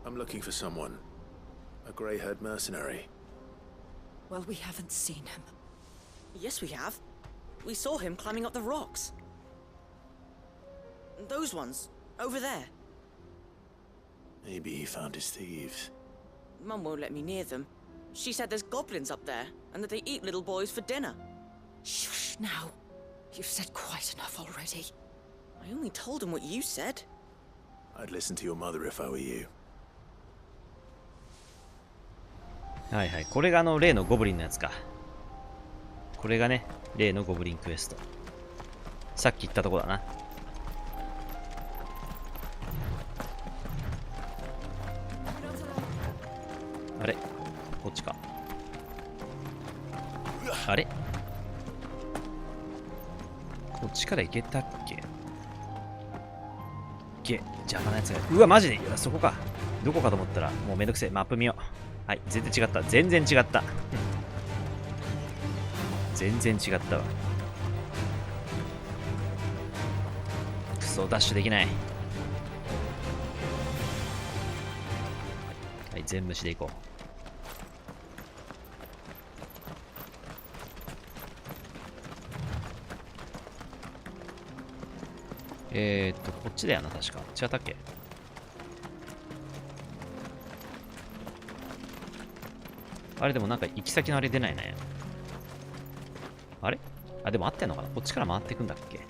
I'm looking for someone. A grey-haired mercenary. Well, we haven't seen him. Yes, we have. We saw him climbing up the rocks. Those ones, over there. Maybe he found his thieves. Mum won't let me near them. She said there's goblins up there, and that they eat little boys for dinner. Shush now. You've said quite enough already. I only told him what you said. I'd listen to your mother if I were you. はいはい。これが例のゴブリンのやつか。これがね、例のゴブリンクエスト。さっき言ったとこだな。あれ？こっちか。あれ？こっちから行けたっけ？邪魔なやつが。うわ、マジで。いや、そこか。どこかと思ったら、もうめんどくせえ。マップ見よう。はい、全然違った。全然違った。全然違ったわ。クソ、ダッシュできない。はい、全無視でいこう。こっちだよな、確か。違ったっけ？あれでもなんか行き先のあれ出ないね。あれ？あ、でも合ってんのかな？こっちから回っていくんだっけ？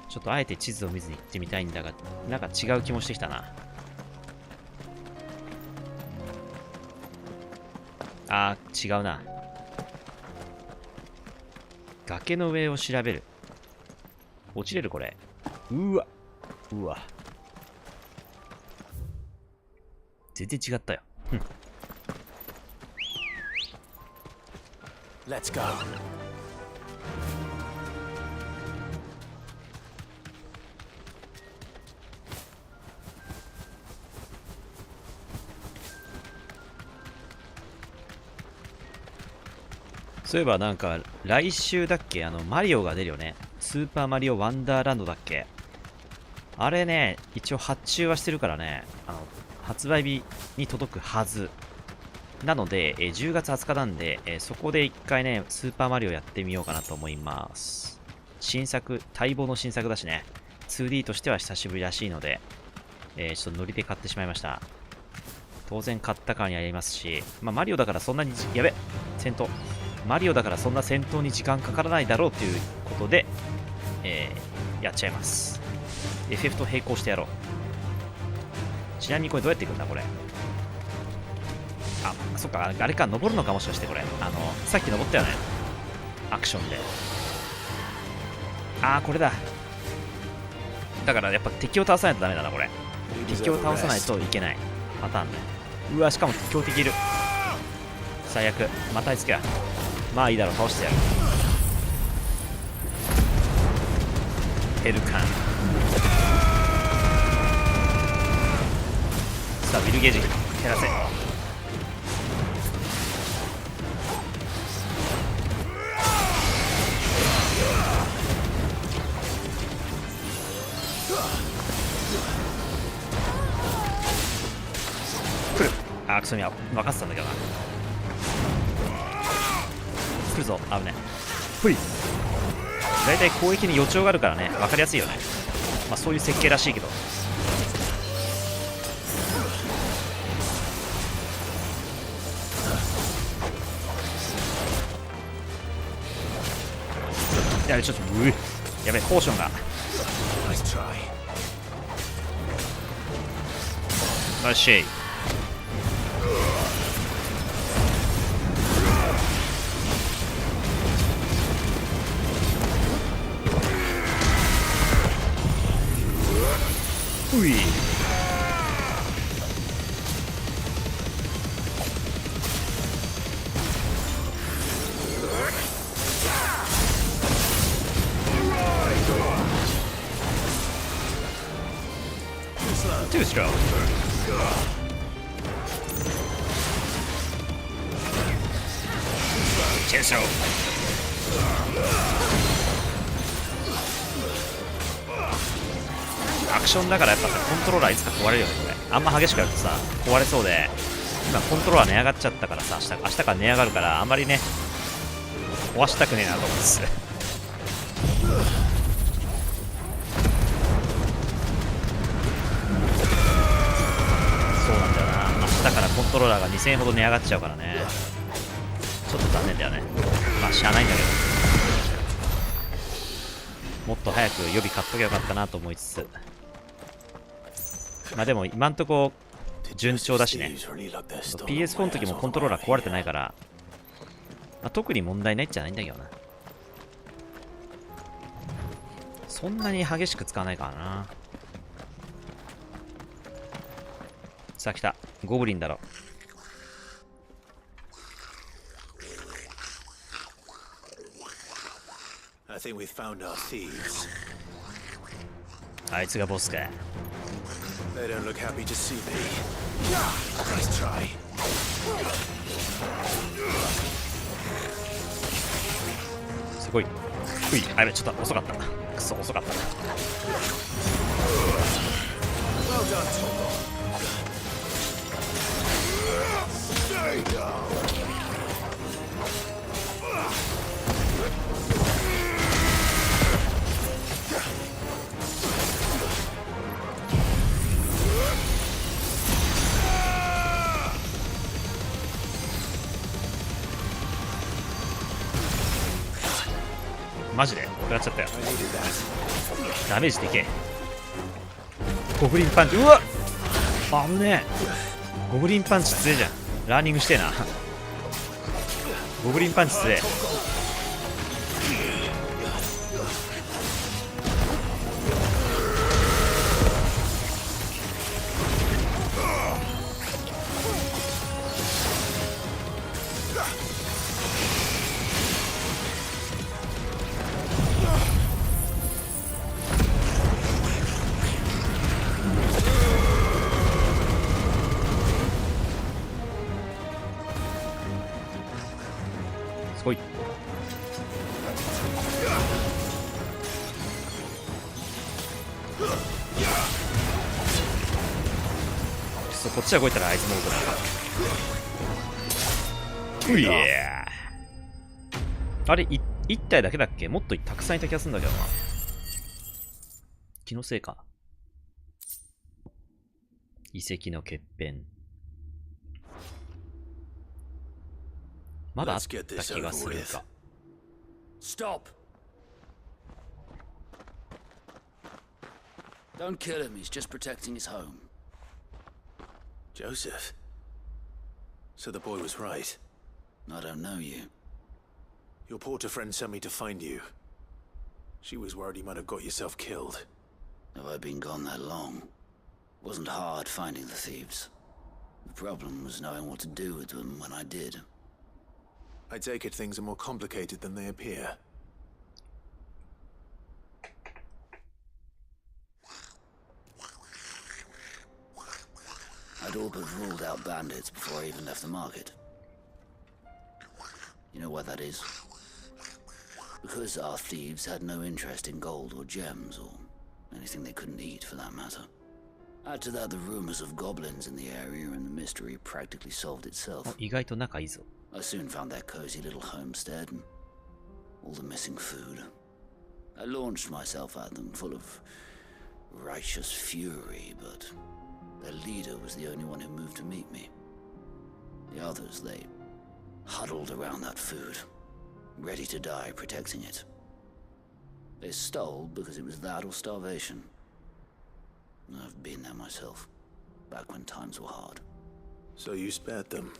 ちょっとあえて地図を見ずに行ってみたいんだが、なんか違う気もしてきたな。あー、違うな。崖の上を調べる。落ちれるこれ。うわ。うわ。全然違ったよ。Let's go. そういえばなんか来週だっけ、マリオが出るよね。スーパーマリオワンダーランドだっけ。あれね、一応発注はしてるからね、発売日に届くはず。なので、10月20日なんで、そこで一回ね、スーパーマリオやってみようかなと思います。新作、待望の新作だしね、2D としては久しぶりらしいので、ちょっとノリで買ってしまいました。当然買ったからにありますし、まあ、マリオだからそんなに、やべ、戦闘。マリオだからそんな戦闘に時間かからないだろうということで、やっちゃいます。FF と並行してやろう。ちなみにこれどうやっていくんだこれ。あ、そっか、あれか、登るのかもしかしてこれ。さっき登ったよね。アクションで。あー、これだ。だからやっぱ敵を倒さないとダメだな、これ。敵を倒さないといけないパターンだよ。うわ、しかも強敵いる。最悪。またあいつか。まあいいだろう、倒してやる。ヘルカン。さあ、ウィルゲージ減らせ。来る。あ、クソみは分かってたんだけどな。来るぞ。危ね。ほい。だいたい攻撃に予兆があるからね、分かりやすいよね。まあそういう設計らしいけど。やべ、ちょっとやべ、ポーションが。よしい。うい。Two stroke. Two stroke. アクションだからやっぱさ、コントローラーいつか壊れるよね、これ。あんま激しくやるとさ、壊れそうで、今コントローラー値上がっちゃったからさ、明日から値上がるから、あんまりね、壊したくねえなと思うんです。そうなんだよな。明日からコントローラーが2000円ほど値上がっちゃうからね。ちょっと残念だよね。まあ、しゃあないんだけど。もっと早く予備買っときゃよかったなと思いつつ。まあでも今んとこ順調だしね。PS4 の時もコントローラー壊れてないから、まあ、特に問題ないっちゃないんだけどな。そんなに激しく使わないからな。さあ来た。ゴブリンだろ。I think we found our thieves. あいつがボスか。They don't look happy to see me. Nice try. すごい。うい、あれちょっと遅かった。くそ遅かった。Well done, Togo. Stay down. マジで食らっちゃったよ。ダメージでけえ。ゴブリンパンチ。うわっ、危ねえ。ゴブリンパンチ強えじゃん。ラーニングしてえな。ゴブリンパンチ強え。ほい。こっちは動いたらあいつも動くな。ういやあれ、1体だけだっけ？もっとたくさんいた気がするんだけどな。気のせいか。遺跡の欠片。まだあった気がするか。 Stop! Don't kill him, he's just protecting his home. Joseph? So the boy was right. I don't know you. Your porter friend sent me to find you. She was worried you might have got yourself killed. Have I been gone that long? Wasn't hard finding the thieves. The problem was knowing what to do with them when I did. I take it things are more complicated than they appear. I'd all but ruled out bandits before I even left the market. You know why that is? Because our thieves had no interest in gold or gems or anything they couldn't eat for that matter. Add to that the rumors of goblins in the area and the mystery practically solved itself. 意外と仲いいぞ。 I soon found their cozy little homestead and all the missing food. I launched myself at them full of righteous fury, but their leader was the only one who moved to meet me. The others, they huddled around that food, ready to die protecting it. They stole because it was that or starvation. I've been there myself, back when times were hard. So you spared them,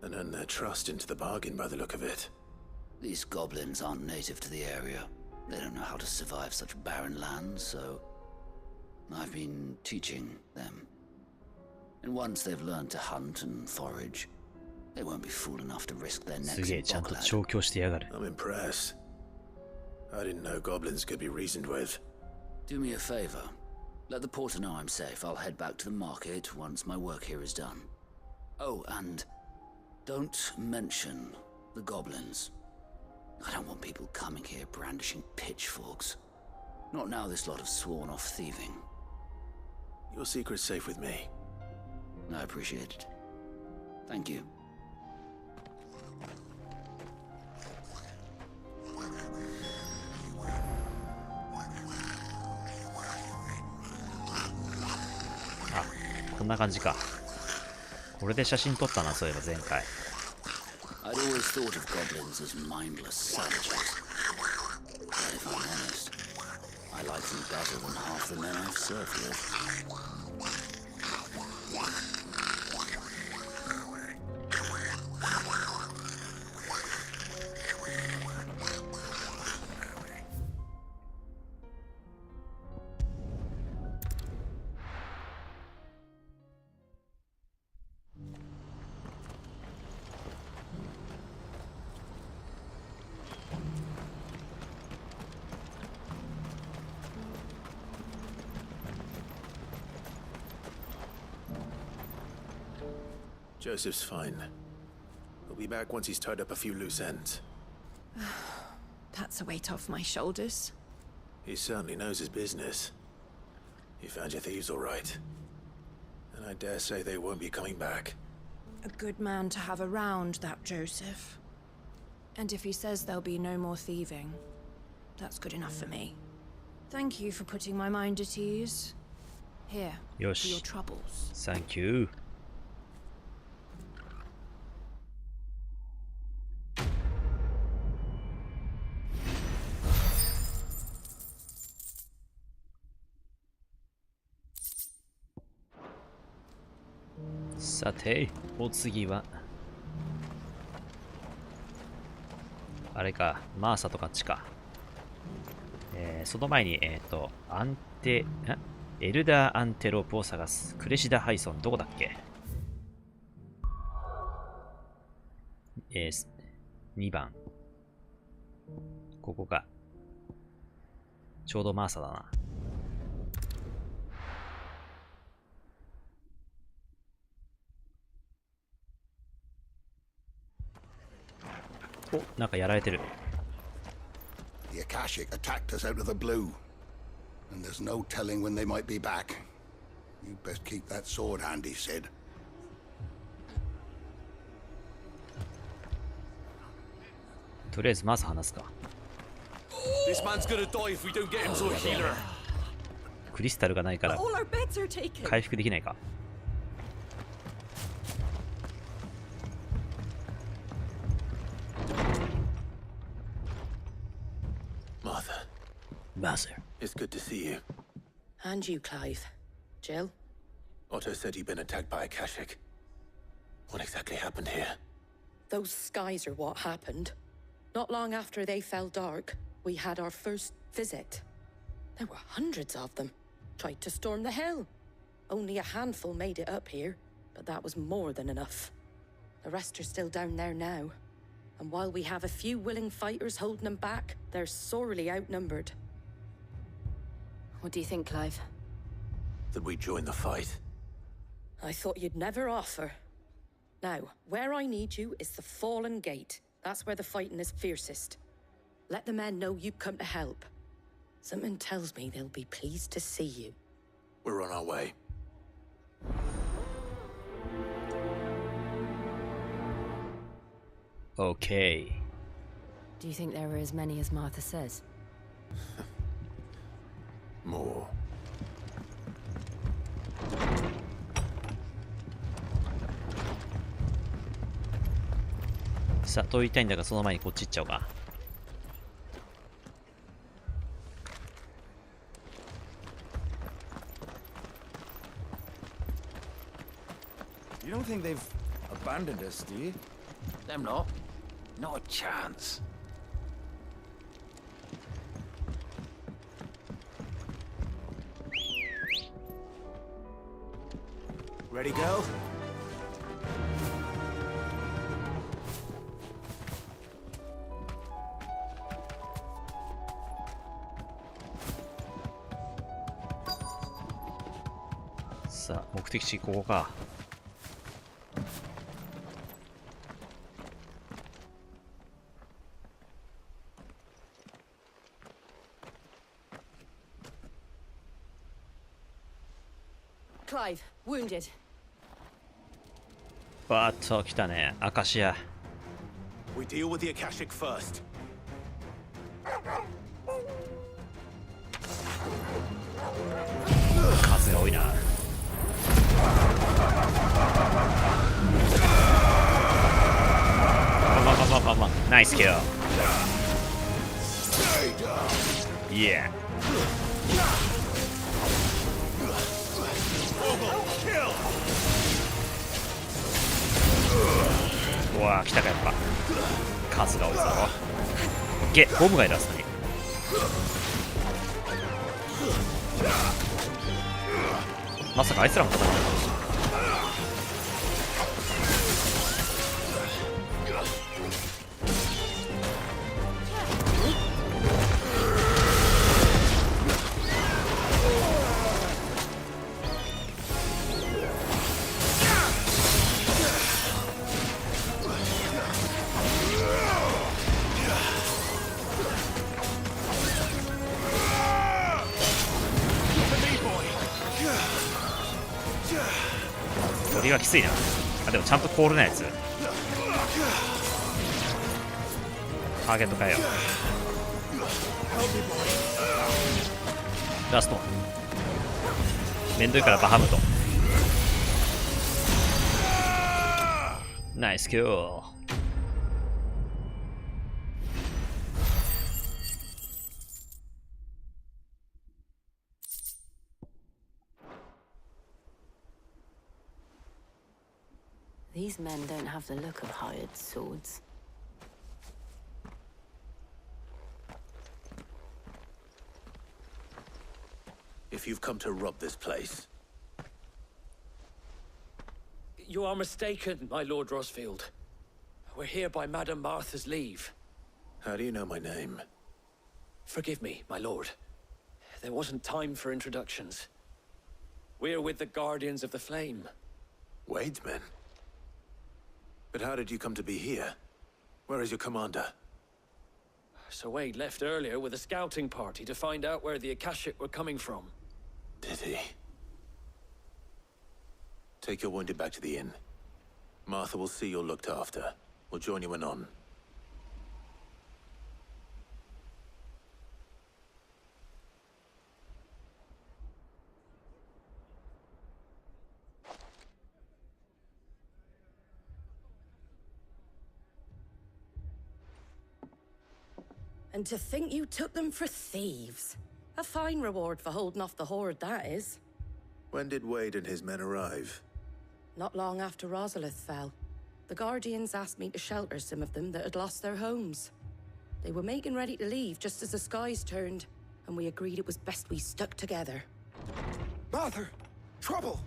and earned their trust into the bargain by the look of it. These goblins aren't native to the area. They don't know how to survive such barren lands, so I've been teaching them. And once they've learned to hunt and forage, they won't be fool enough to risk their necks in Bogland. I'm impressed. I didn't know goblins could be reasoned with. Do me a favor. Let the porter know I'm safe. I'll head back to the market once my work here is done. Oh, and don't mention the goblins. I don't want people coming here brandishing pitchforks. Not now this lot have sworn off thieving. Your secret's safe with me. I appreciate it. Thank you. Ah, こんな感じか。これで写真撮ったな、そういえば前回。 I'd always thought of goblins as mindless savages. But if I'm honest, I like them better than half the men I've served with. Joseph's fine. He'll be back once he's tied up a few loose ends. That's a weight off my shoulders. He certainly knows his business. He found your thieves all right. And I dare say they won't be coming back. A good man to have around, that Joseph. And if he says there'll be no more thieving, that's good enough for me. Thank you for putting my mind at ease. Here, for your troubles. Thank you.さて、お次はあれか、マーサとかっちか。その前に、エルダーアンテロープを探す。クレシダハイソン、どこだっけ？2番。ここか。ちょうどマーサだな。お、なんかやられてる。The Akashic attacked us out of the blue, and there's no telling when they might be back. You'd best keep that sword handy, Sid. とりあえずまず話すか。This man's gonna die if we don't get him to a healer. クリスタルがないから回復できないか。Martha. Mother. It's good to see you. And you, Clive. Jill? Otto said you'd been attacked by a Akashic. What exactly happened here? Those skies are what happened. Not long after they fell dark, we had our first visit. There were hundreds of them. Tried to storm the hill. Only a handful made it up here, but that was more than enough. The rest are still down there now. And while we have a few willing fighters holding them back, they're sorely outnumbered. What do you think, Clive? That we join the fight. I thought you'd never offer. Now, where I need you is the Fallen Gate. That's where the fighting is fiercest. Let the men know you've come to help. Something tells me they'll be pleased to see you. We're on our way. Okay. Do you think there were as many as Martha says? More. さあ、通りたいんだが、その前にこっち行っちゃおうか。You don't think they've abandoned us, do you? Them not. Not a chance. Ready, go?さあ、目的地ここか。Clive, wounded. わーっと来たね、アカシア。We deal with the Akashic first. 数が多いな。まあナイスキル。Yeah。うわあ来たかやっぱ。数が多いぞ。ゲボムがいるはずだね。まさかあいつらも戦うのか。鳥はきついな。あ、でもちゃんとコールなやつ。ターゲット変えよう。ラストめんどいからバハムト。ナイスキル。These men don't have the look of hired swords. If you've come to rob this place. You are mistaken, my Lord Rosfield. We're here by Madame Martha's leave. How do you know my name? Forgive me, my lord. There wasn't time for introductions. We're with the Guardians of the Flame. Wade's men? But how did you come to be here? Where is your commander? Sir Wade left earlier with a scouting party to find out where the Akashic were coming from. Did he? Take your wounded back to the inn. Martha will see you're looked after. We'll join you anon. And to think you took them for thieves. A fine reward for holding off the horde, that is. When did Wade and his men arrive? Not long after Rosalith fell. The Guardians asked me to shelter some of them that had lost their homes. They were making ready to leave just as the skies turned, and we agreed it was best we stuck together. Martha! Trouble!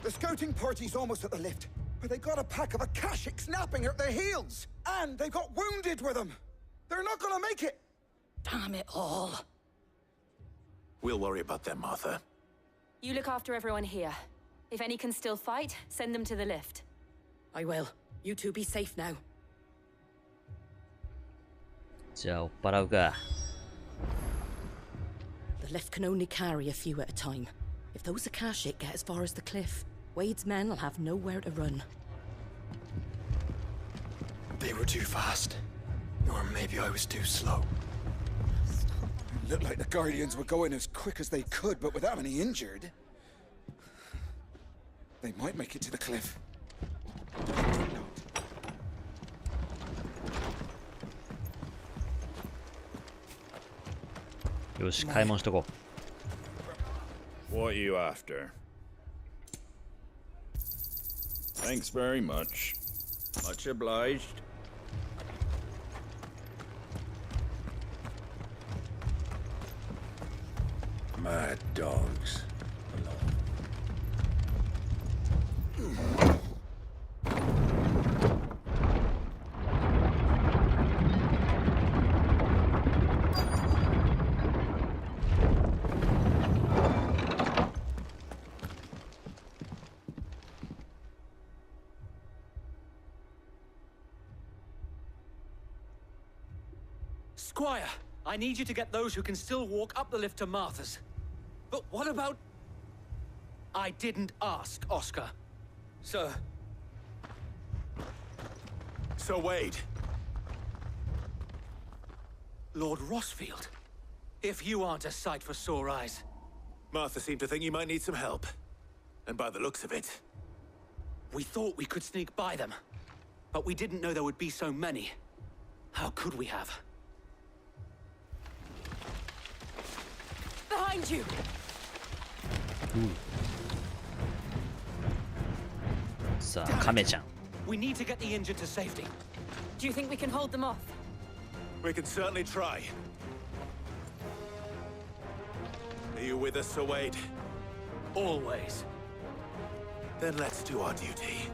The scouting party's almost at the lift, but they got a pack of Akashics napping at their heels! And they got wounded with them! They're not gonna make it! Damn it all. We'll worry about them, Martha. You look after everyone here. If any can still fight, send them to the lift. I will. You two be safe now. じゃあ追っ払うか。 The lift can only carry a few at a time. If those Akashic get as far as the cliff, Wade's men will have nowhere to run. They were too fast. Or maybe I was too slow. It looked like the Guardians were going as quick as they could, but without any injured. They might make it to the cliff. Yoし、買い物しとこう。 What are you after? Thanks very much. Much obliged. Mad dogs. Squire, I need you to get those who can still walk up the lift to Martha's. But what about... I didn't ask, Oscar. Sir. Sir Wade. Lord Rossfield. If you aren't a sight for sore eyes. Martha seemed to think you might need some help. And by the looks of it... We thought we could sneak by them. But we didn't know there would be so many. How could we have? Behind you! Saあ、カメちゃん。 We need to get the injured to safety. Do you think we can hold them off? We can certainly try. Are you with us, Sir Wade? Always. Then let's do our duty.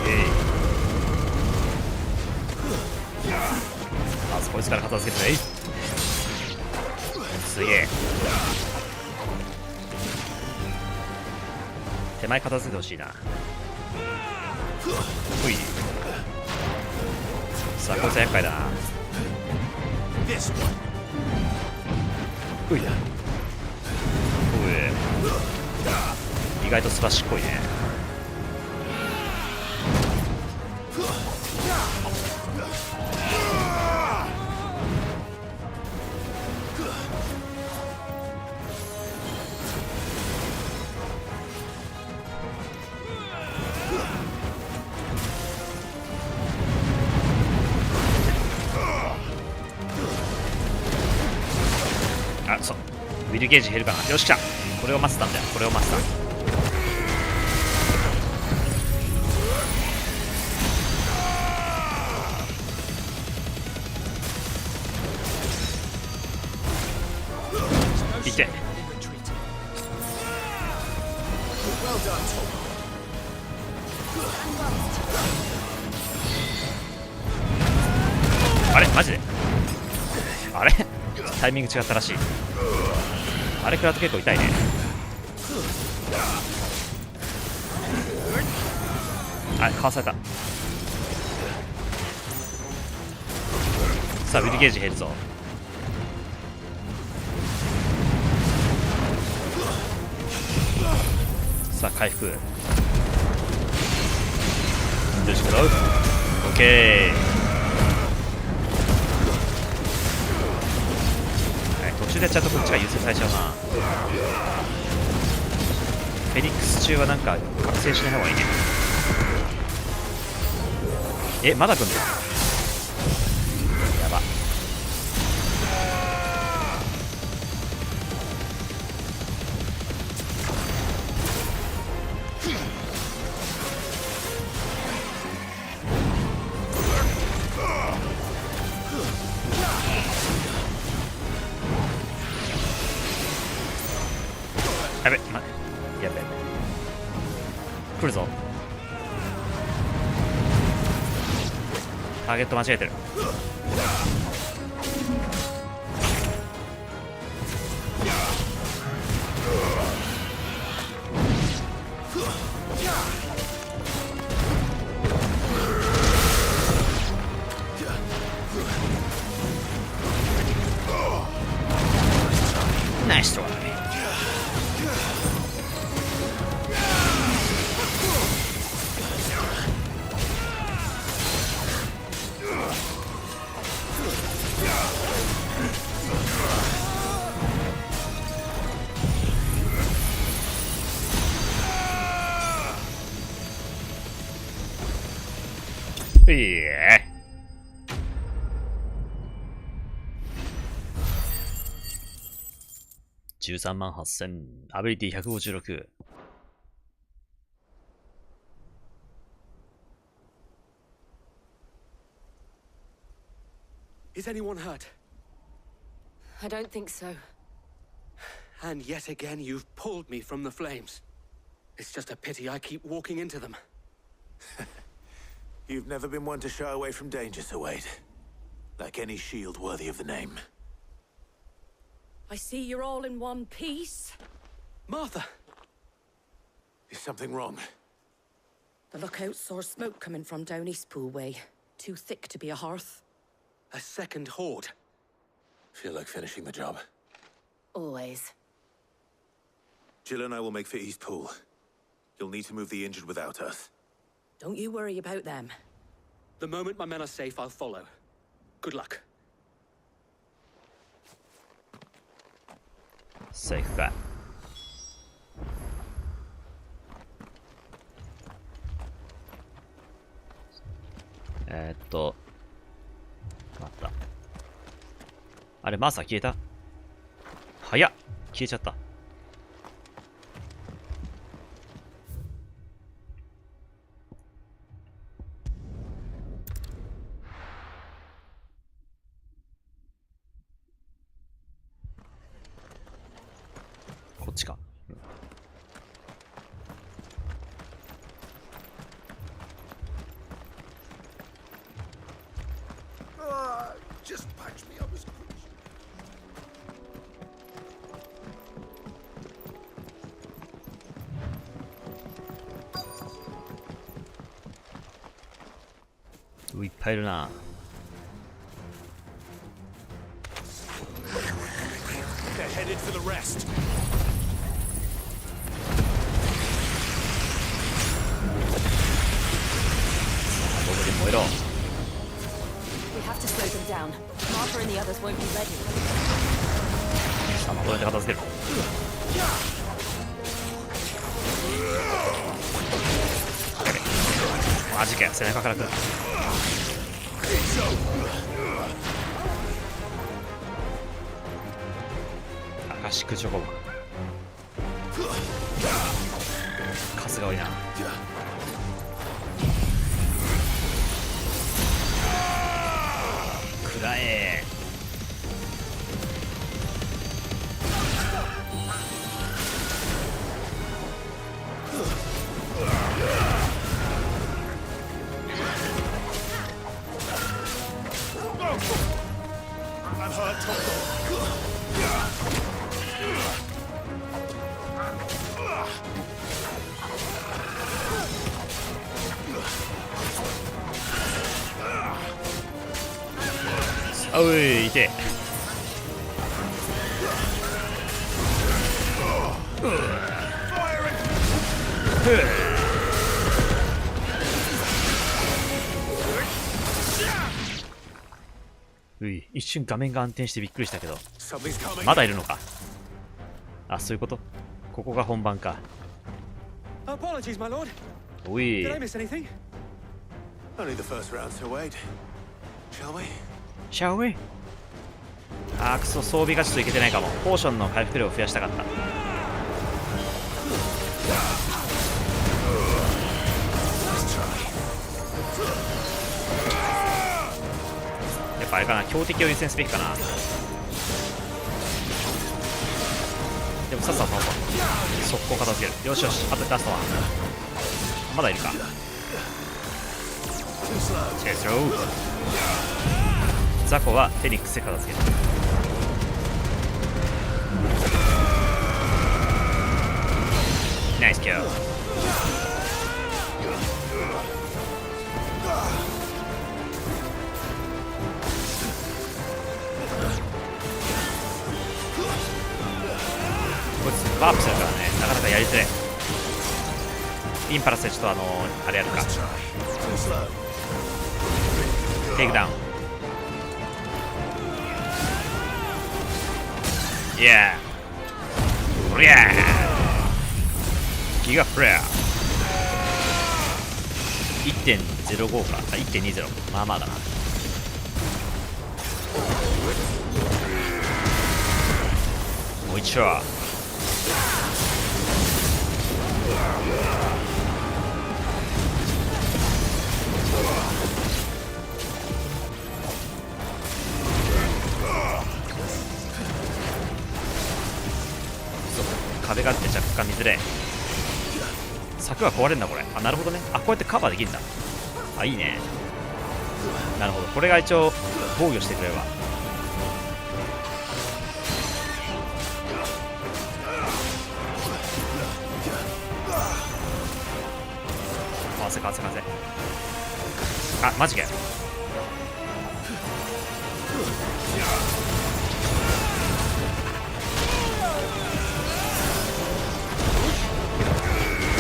Hey. まずこいつから片付けてね。すげえ。手前片付けてほしいな。ほい。さあこいつ厄介だな。ほいだ。ほい。意外とすばしっこいね。あ、そう。ウィルゲージ減るかな。よし、来た。これを待ってたんだよ。これを待ってた。いて。あれマジであれタイミング違ったらしい。あれ食らうと結構痛いね。あ、かわされた。さあウィルゲージ減るぞ。さあ回復。よし食らう。オッケー。途中中でやっちゃうとこっちが優先されちゃうな。フェニックス中はなんか覚醒しない方がいいね。え、まだ来んの？やば。やべ、やべ。来るぞ。ターゲット間違えてる。ナイストライ。いいえ。138000、アビリティ156。Is anyone hurt? I don't think so. And yet again, you've pulled me from the flames. It's just a pity I keep walking into them. You've never been one to shy away from danger, Sir Wade. Like any shield worthy of the name. I see you're all in one piece. Martha! Is something wrong? The lookout saw smoke coming from down Eastpool way. Too thick to be a hearth. A second horde. Feel like finishing the job? Always. Jill and I will make for Eastpool. You'll need to move the injured without us. Don't you worry about them. The moment my men are safe, I'll follow. Good luck. セーフか。待った。あれ、マーサー消えた？早っ！消えちゃった。こっちか。Just patch me up as quick as you. いっぱいいるな。They're headed for the rest. We have to slow them down. Martha and the others won't be ready. さあ、どうやって片付ける？マジかよ、背中から来る。アカシックチョコボ。数が多いな。食らえ。おい、いて。うい、一瞬画面が暗転してびっくりしたけど。まだいるのか。あ、そういうこと。ここが本番か。Apologies, my lord. おい。 Did I miss anything? Only the first round, so wait. Shall we? Shall we? あーくそ、装備がちょっといけてないかも。ポーションの回復量を増やしたかった。やっぱあれかな、強敵を優先すべきかな。でもさっさと速攻片付ける。よしよし、あとラストはまだいるか。チェスローザコはフェニックスで片付ける。ナイスキル。こいつワープするからね、なかなかやりづらい。インパラスでちょっとあれやるか。テイクダウン。イエーおりゃーギガフレア 1.05 か。あ、1.20。まあまあだな。もう一丁。壁があって若干見づれい。柵が壊れるんだこれ。あ、なるほどね。あ、こうやってカバーできるんだ。あ、いいね。なるほど。これが一応防御してくれるわ。風風風。あ、マジかよ。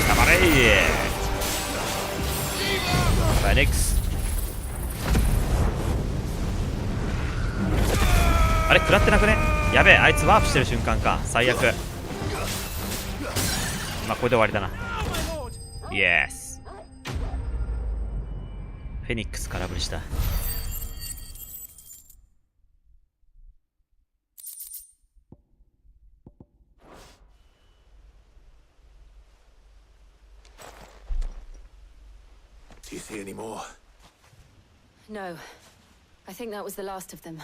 頑張れー。フェニックス。あれ食らってなくね。やべえ、あいつワープしてる瞬間か。最悪。まあこれで終わりだな。イエス。フェニックス空振りした。Do you see any more? No. I think that was the last of them.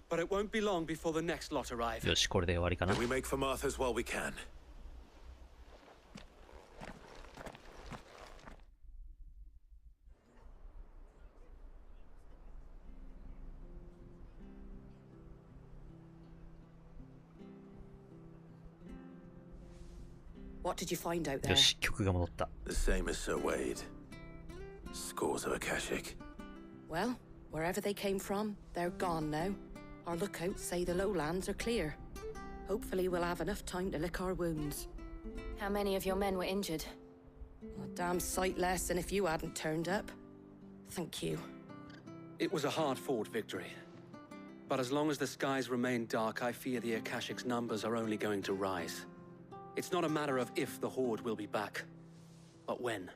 But it won't be long before the next lot arrive. よし、これで終わりかな。We make for Martha's while we can. What did you find out there? よし、曲が戻った。The same as Sir Wade. Scores of Akashic. Well, wherever they came from, they're gone now. Our lookouts say the lowlands are clear. Hopefully we'll have enough time to lick our wounds. How many of your men were injured? A damn sight less than if you hadn't turned up. Thank you. It was a hard-fought victory. But as long as the skies remain dark, I fear the Akashic's numbers are only going to rise. It's not a matter of if the Horde will be back, but when.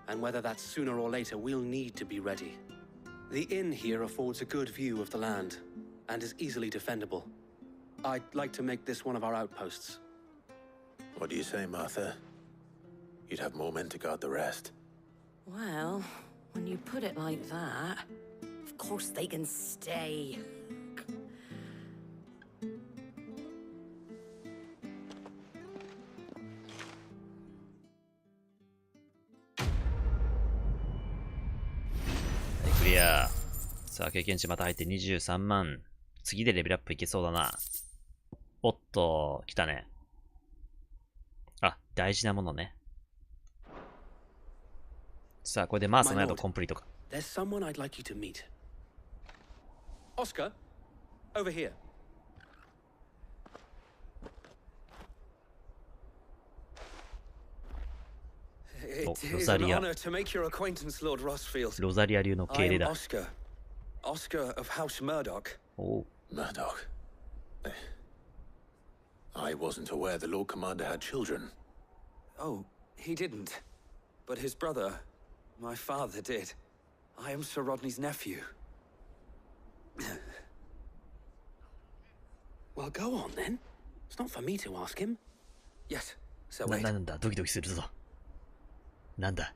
And whether that's sooner or later, we'll need to be ready. The inn here affords a good view of the land, and is easily defendable. I'd like to make this one of our outposts. What do you say, Martha? You'd have more men to guard the rest. Well, when you put it like that, of course they can stay.さあ、経験値また入って23万。次でレベルアップいけそうだな。おっと、来たね。あ、大事なものね。さあ、これでマーサの宿コンプリートか。There's someone I'd like you to meet. Oscar, over here. It is an honor to make your acquaintance, Lord Rossfield. ロザリア流の敬礼だ。I am Oscar, Oscar of House Murdoch. Oh. Murdoch. I wasn't aware the Lord Commander had children. Oh, he didn't. But his brother, my father, did. I am Sir Rodney's nephew. Well, go on then. It's not for me to ask him. Yes, so wait. なんだ、ドキドキするぞ。なんだ。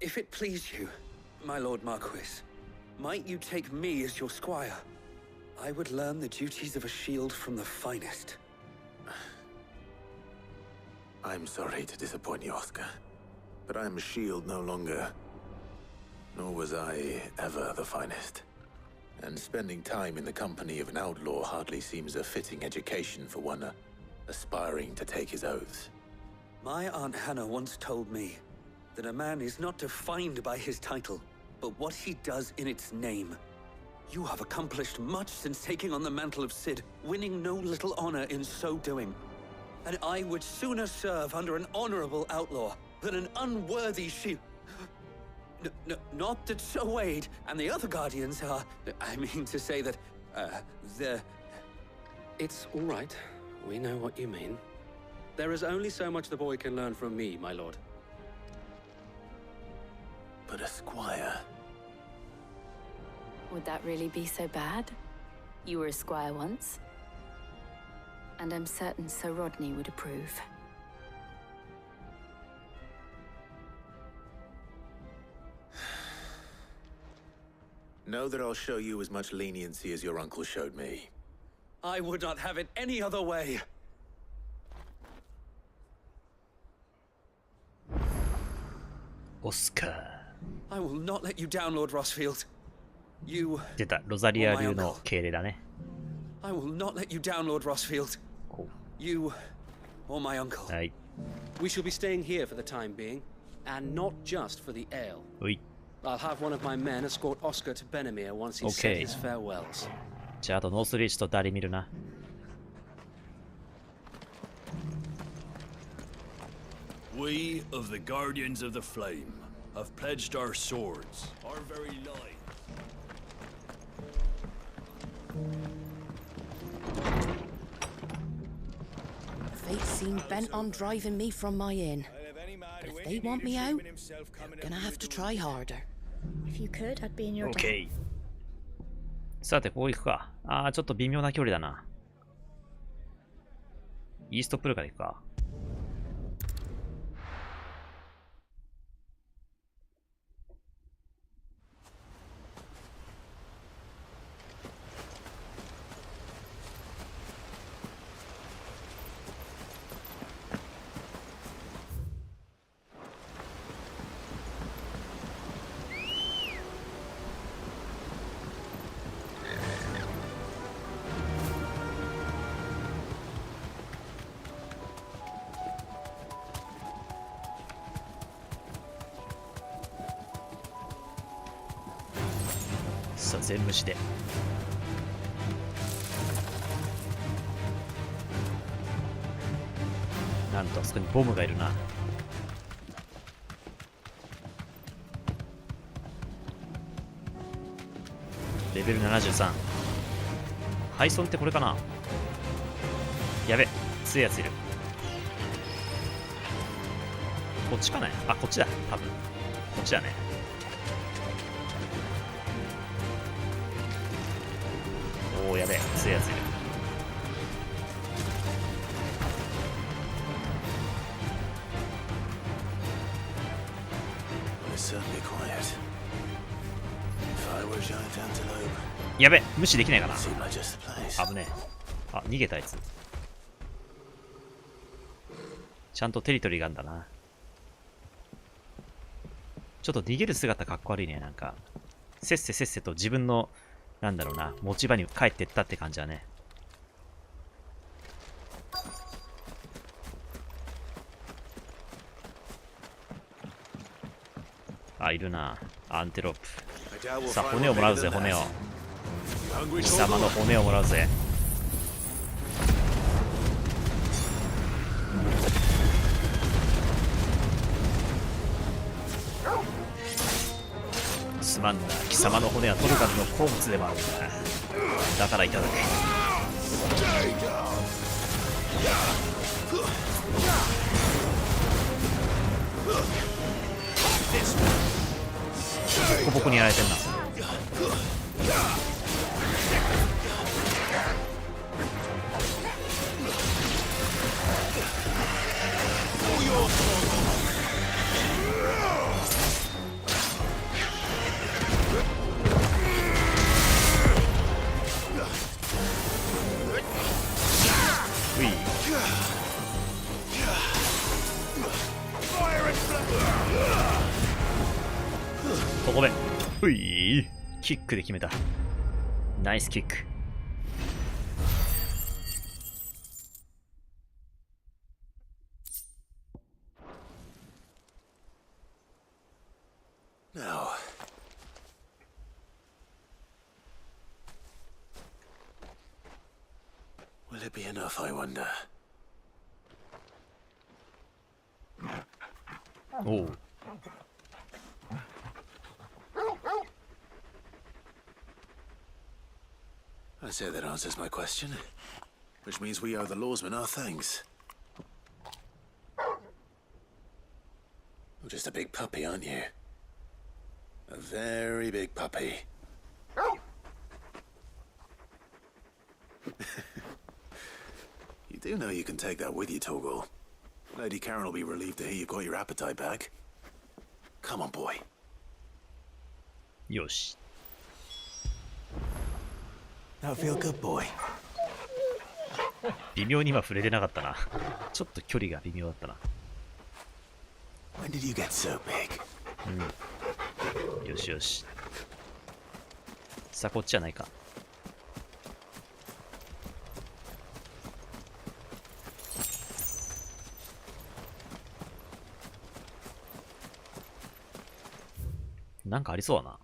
If it please you, my Lord Marquis, might you take me as your squire? I would learn the duties of a shield from the finest. I'm sorry to disappoint you, Oscar, but I am a shield no longer. Nor was I ever the finest. And spending time in the company of an outlaw hardly seems a fitting education for one aspiring to take his oaths. My Aunt Hannah once told me that a man is not defined by his title, but what he does in its name. You have accomplished much since taking on the mantle of Cid, winning no little honor in so doing. And I would sooner serve under an honorable outlaw than an unworthy shield. Not that Sir Wade and the other Guardians are... I mean to say that, they're... It's all right. We know what you mean. There is only so much the boy can learn from me, my lord. But a squire... Would that really be so bad? You were a squire once. And I'm certain Sir Rodney would approve. Know that I'll show you as much leniency as your uncle showed me. I would not have it any other way. Oscar. I will not let you down, Lord Rossfield. You... 出た、ロザリア流の敬礼だね。I will not let you down, Lord Rossfield. You or my uncle. はい。 We shall be staying here for the time being, and not just for the ale. うい。I'll have one of my men escort Oscar to Benimir once he's said his farewells. じゃあ、あとノースリーチとダリ見るな。We of the Guardians of the Flame have pledged our swords, our very lives. Fate seem bent on driving me from my inn. But if they want me out, they're gonna have to try harder. If you could, I'd be in your debt. さて、ここ行くか。あー、ちょっと微妙な距離だな。イーストプールから行くか。さあ、全無視で。なんとあそこにボムがいるな。レベル73。配送ってこれかな。やべ、強いやついる。こっちかね。あ、こっちだ。多分こっちだね。おお、やべえ、強いやついる。やべえ、無視できないかな。危ねえ。あ、逃げたやつ。ちゃんとテリトリーがあるんだな。ちょっと逃げる姿かっこ悪いね。なんかせっせせっせと自分のなんだろうな、持ち場に帰ってったって感じだね。あ、いるな。アンテロープ。さあ、骨をもらうぜ、骨を。貴様の骨をもらうぜ。すまんな、貴様の骨はトルガルの好物でもあるんだ。だからいただく。ボコボコにやられてんな。ここでうい、キックで決めた。ナイスキック。Now, will it be enough, I wonder? Oh. I say that answers my question, which means we owe the lawsman our thanks. You're just a big puppy, aren't you? A very big puppy. You do know you can take that with you, Torgal. Lady Karen will be relieved to hear you've got your appetite back. Come on, boy. よし。Now feel good, boy. 微妙に今触れてなかったな。ちょっと距離が微妙だったな。When did you get so big? うん。よしよし。さあ、こっちじゃないか。なんかありそうだな。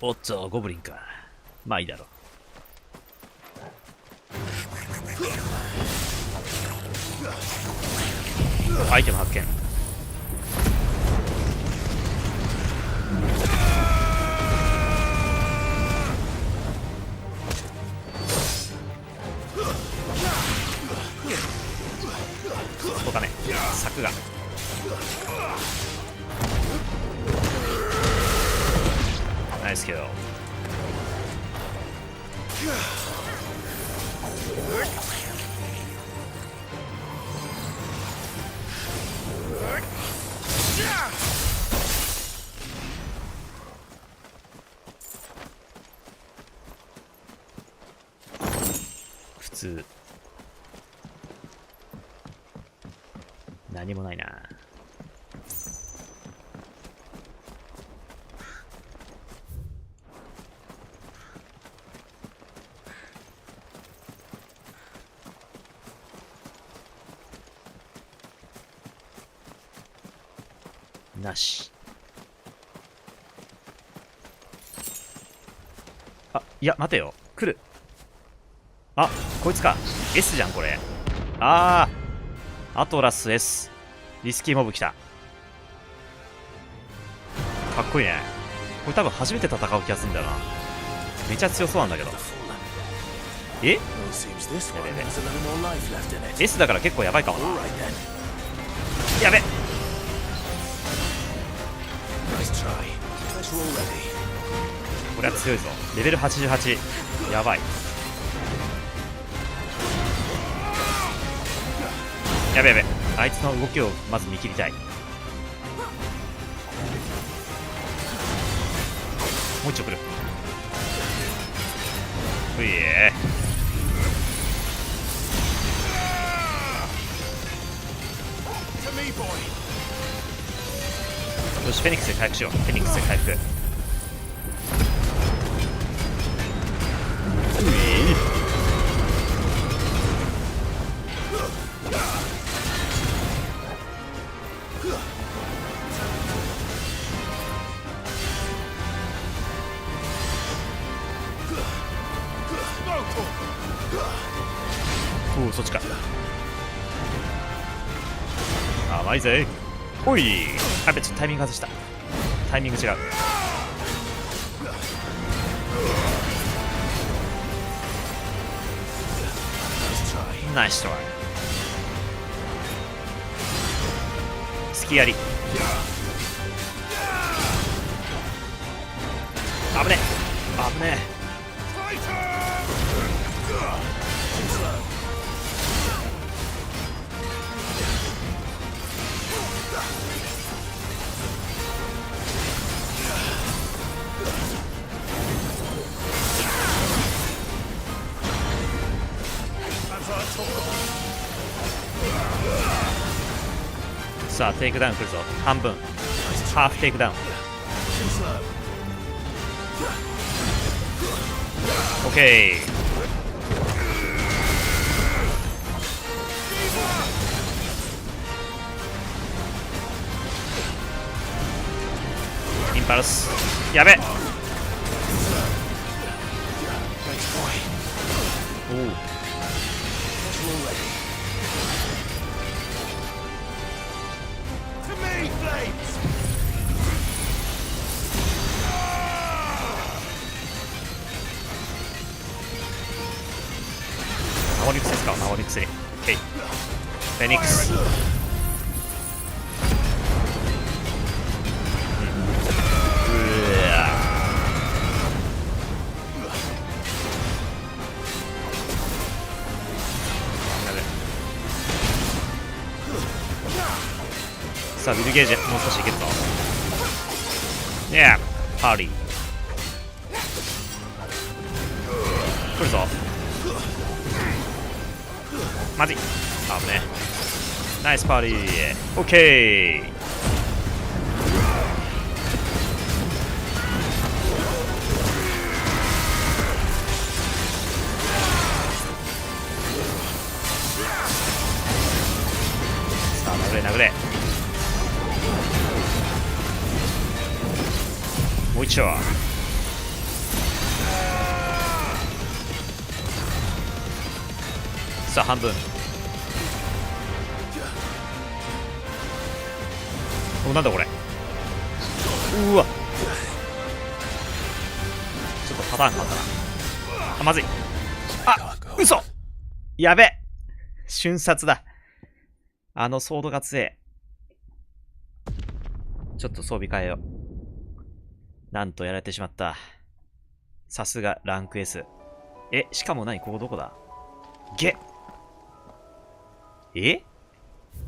おっと、ゴブリンか。まあいいだろう。アイテム発見。そうかね、柵が。ナイスけど。普通。何もないな。なし。あ、いや、待てよ。来る。あ、こいつか。S じゃん、これ。あー。アトラス S。リスキーモブ来た。かっこいいね。これ多分初めて戦う気がするんだよな。めちゃ強そうなんだけど。え？やべやべ。S だから結構やばいかもな。やべ。これは強いぞ。レベル88。やばい。やべやべ。あいつの動きをまず見切りたい。もう一丁来る。ういえ。よし、フェニックスで回復しよう。フェニックスで回復。おお、そっちか。甘いぜ。おい。あべ、ちょっとタイミング外した。タイミング違う。ナイストライ。隙あり。危ねえ。危ねえ。さあテイクダウン来るぞ。半分ハーフテイクダウン。オッケー。インパルスやべ。おお。魔法に薬ですか。魔法に薬。ヘイフェニックス。さあビルゲージもう少しいけるぞ。いやパーリー来るぞ。まずい。あぶね。ナイスパーリー。オッケー。さあ殴れ殴れ。もう一丁。さあ半分。お、なんだこれ。うわ、ちょっとパターン変わったな。あ、まずい。あ、嘘。やべ、瞬殺だ。あのソードが強え。ちょっと装備変えよう。なんとやられてしまった。さすがランク S。え、しかも何、ここどこだ。ゲ。え、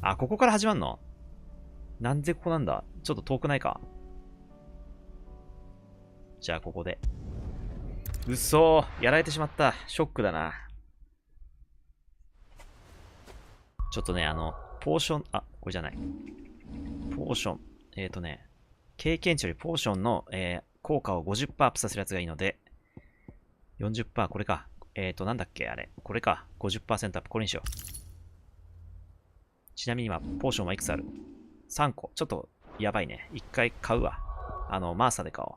あ、ここから始まんの。なんでここなんだ。ちょっと遠くないか。じゃあここで。うそー、やられてしまった。ショックだな。ちょっとね、ポーション、あ、これじゃない。ポーション。経験値よりポーションの、効果を 50% アップさせるやつがいいので、40%、これか。なんだっけあれ。これか。50% アップ。これにしよう。ちなみに今、ポーションはいくつある？ 3 個。ちょっと、やばいね。1回買うわ。マーサで買おう。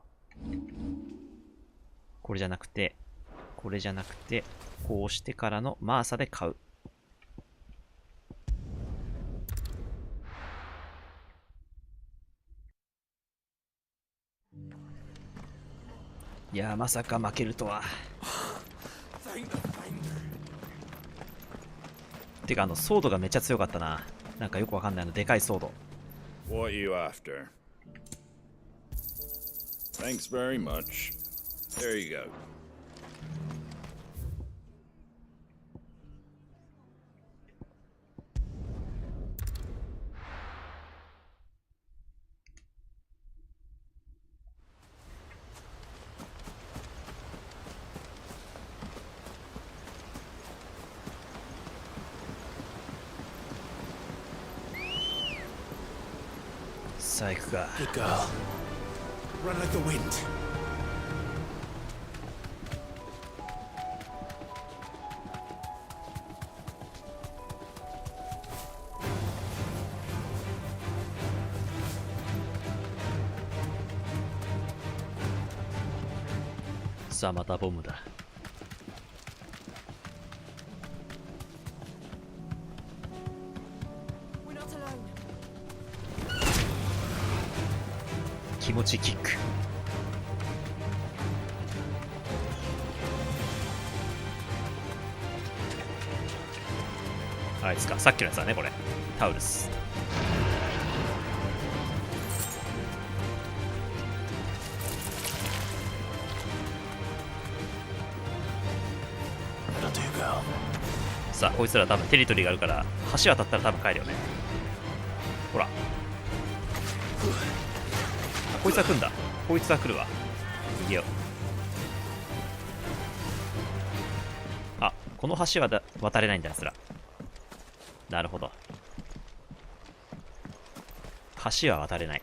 これじゃなくて、これじゃなくて、こうしてからのマーサで買う。いやー、まさか負けるとは。てか、ソードがめっちゃ強かったな。なんかよくわかんないでかいソード。What you after? Thanks very much. There you go. Good girl. Run like the wind. Sa mata bomu da. 気持ちキック。あいつか、さっきのやつだね、これ。タウルス。さあ、こいつら多分テリトリーがあるから、橋渡ったら多分帰るよね。ほら。あ、こいつは来んだ。こいつは来るわ。逃げよう。あ、この橋は渡れないんだ、やつら。なるほど。橋は渡れない。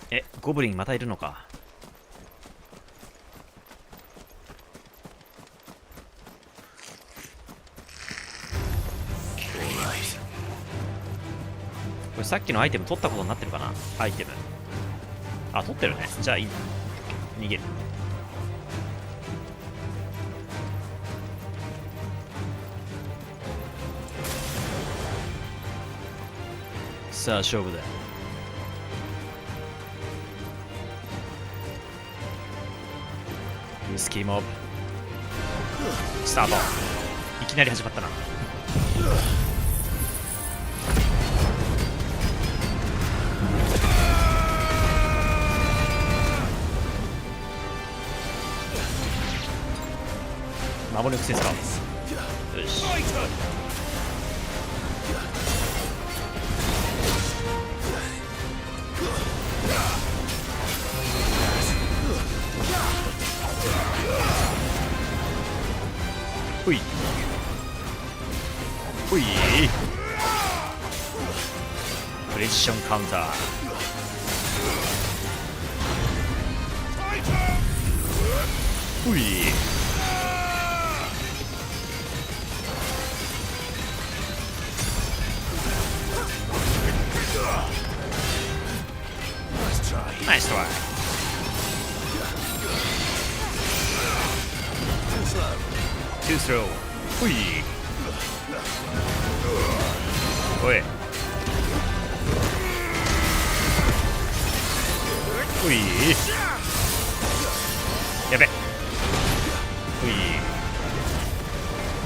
え、ゴブリンまたいるのか。これさっきのアイテム取ったことになってるかな。アイテム。あ、取ってるね。じゃあいい。逃げる。さあ、勝負だ。ウイスキーモブスタート。いきなり始まったな。守りの癖使う。よし。ほいほい。プレッションカウンター。ほい。ナイストライ。トゥースロー。ほいほいほい。やべ。ほい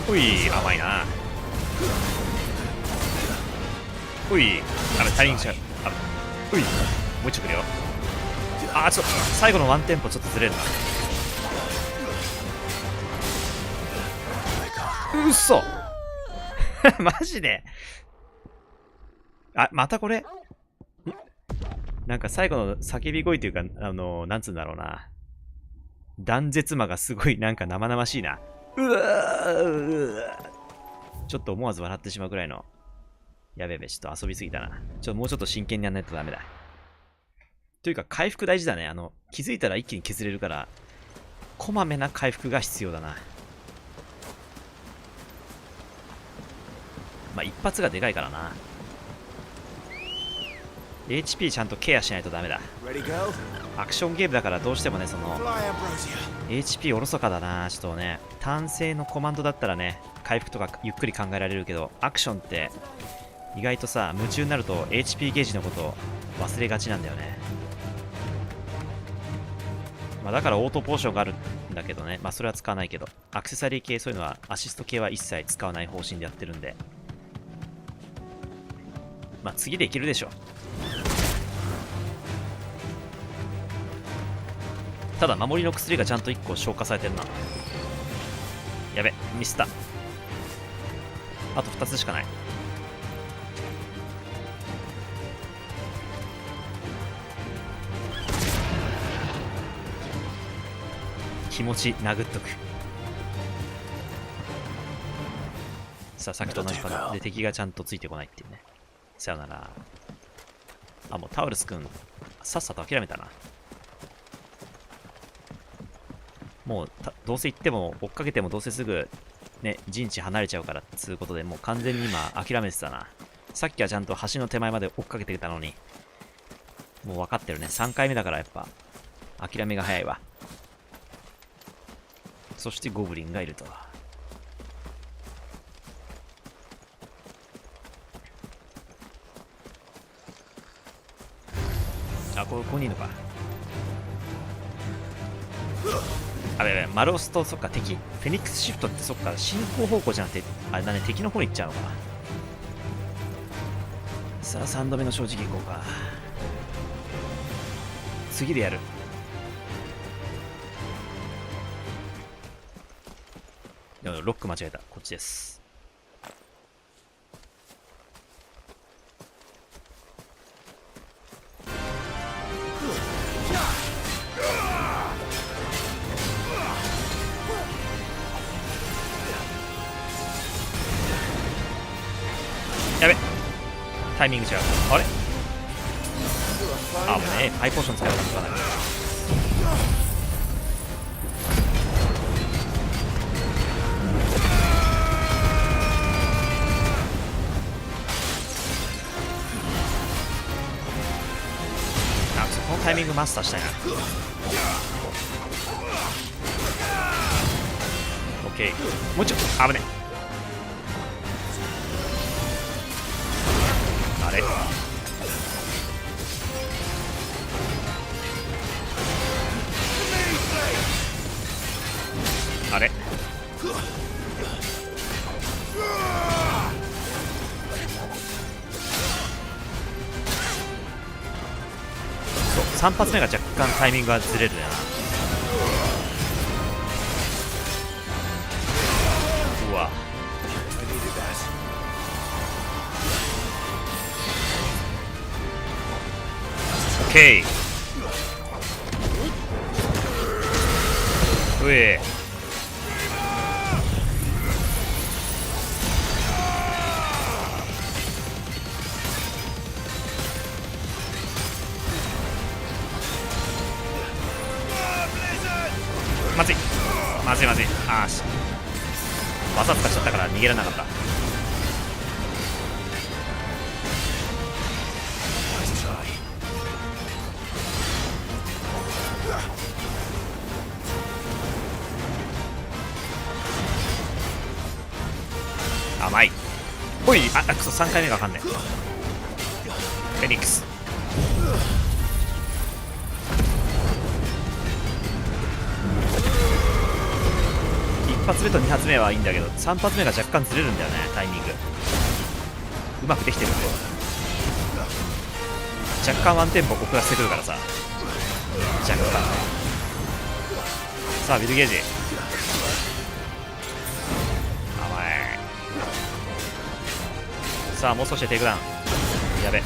ほい。甘いな。ほい。あれタイミング違う。あれほい。もう一丁くるよ。あー、ちょっと最後のワンテンポちょっとずれるな。うそマジで。あ、またこれなんか最後の叫び声というか、なんつうんだろうな。断絶魔がすごいなんか生々しいな。うわー、ちょっと思わず笑ってしまうくらいの。やべえべ、ちょっと遊びすぎたな。もうちょっと真剣にやんないとダメだ。というか回復大事だね。気づいたら一気に削れるから、こまめな回復が必要だな。まあ一発がでかいからな。HP ちゃんとケアしないとダメだ。アクションゲームだからどうしてもね、HP おろそかだな。ちょっとね、単性のコマンドだったらね、回復とかゆっくり考えられるけど、アクションって意外とさ、夢中になると HP ゲージのことを忘れがちなんだよね。まあだからオートポーションがあるんだけどね、まあそれは使わないけど、アクセサリー系、そういうのはアシスト系は一切使わない方針でやってるんで、まあ次でいけるでしょ。ただ守りの薬がちゃんと1個消化されてるな。やべ、ミスった。あと2つしかない。気持ち殴っとく。さあ、さっきと同じパターンで敵がちゃんとついてこないっていうね。さよなら。あ、もうタウルスくんさっさと諦めたな。もうどうせ行っても追っかけてもどうせすぐね陣地離れちゃうからっつうことで、もう完全に今諦めてたな。さっきはちゃんと橋の手前まで追っかけてたのに、もう分かってるね。3回目だからやっぱ諦めが早いわ。そしてゴブリンがいると。あ、ここにいるのか。あれ、丸押すと、そっか、敵、フェニックスシフトって、そっか、進行方向じゃなくて、あれだね、敵の方に行っちゃうのかな。さあ、3度目の正直行こうか。次でやる。でもロック間違えた。こっちです。やべ、タイミング違う。あれ、あ、もうね、ハイポーション使えばなんとかなる。あ、このタイミングマスターしたいな。オッケー、もうちょっと危ねえ。あれ、あれ、そう、3発目が若干タイミングがずれるね。うわ、オッケー、うえ、まずいまずいまずい、あーし、技使っちゃったから逃げられなかった。甘い。おい、あ、くそ、3回目がわかんない。フェニックス、1発目と2発目はいいんだけど、3発目が若干ずれるんだよね、タイミング。うまくできてるんで、若干ワンテンポ遅らせてくるからさ、若干。さあ、ビルゲージ、甘い。さあ、もう少しでテイクダウン。やべ、よ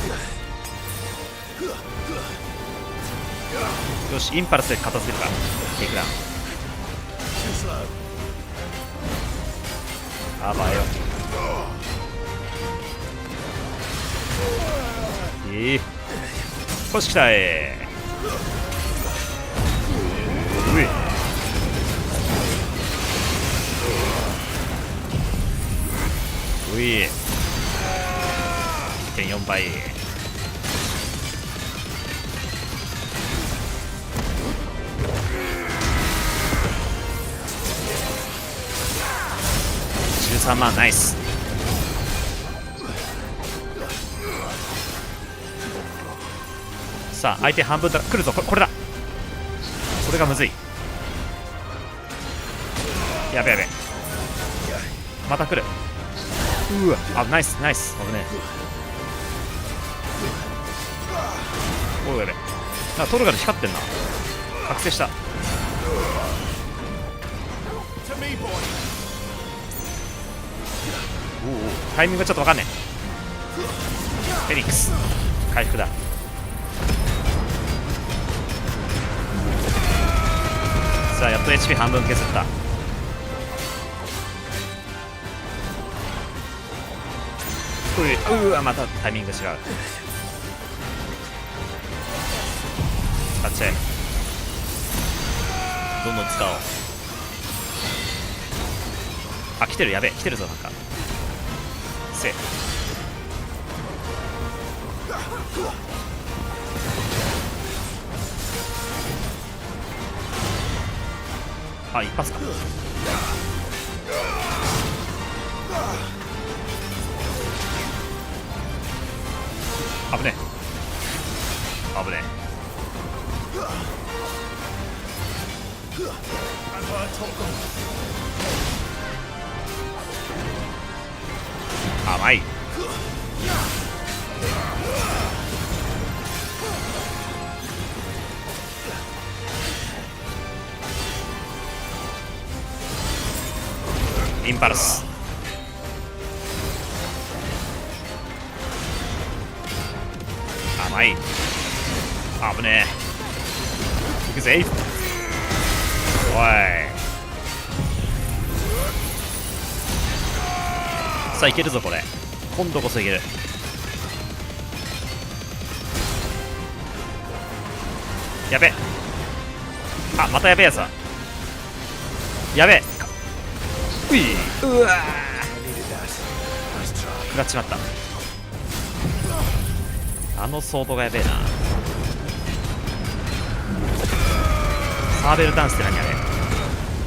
し、インパルスで片付けるか。テイクダウン、あばよ。少し来たい。うい、うい、 1.4 倍。13万、ナイス。さあ、相手半分だ、来るぞ。これだ。これがむずい。やべやべ、また来る。うわ、あ、ナイスナイス、危ねえ。おい、やべ、なんかトルガル光ってんな。覚醒した。おお、タイミングがちょっと分かんねえ。フェニックス回復だ。さあ、やっと HP 半分削った。うわ、またタイミング違う。使っちゃえ。どんどん使おう。あ、来てる、やべえ、来てるぞ、なんか。せえ。あ、一発か。危ねえ。危ねえ。甘い。インパルス。甘い。危ねえ。いくぜ。おい。さあいけるぞこれ。今度こそいける。やべ。あ、またやべえやつだ。やべえ。うわー、食らっちまった。あのソードがやべえな。サーベルダンスって何あ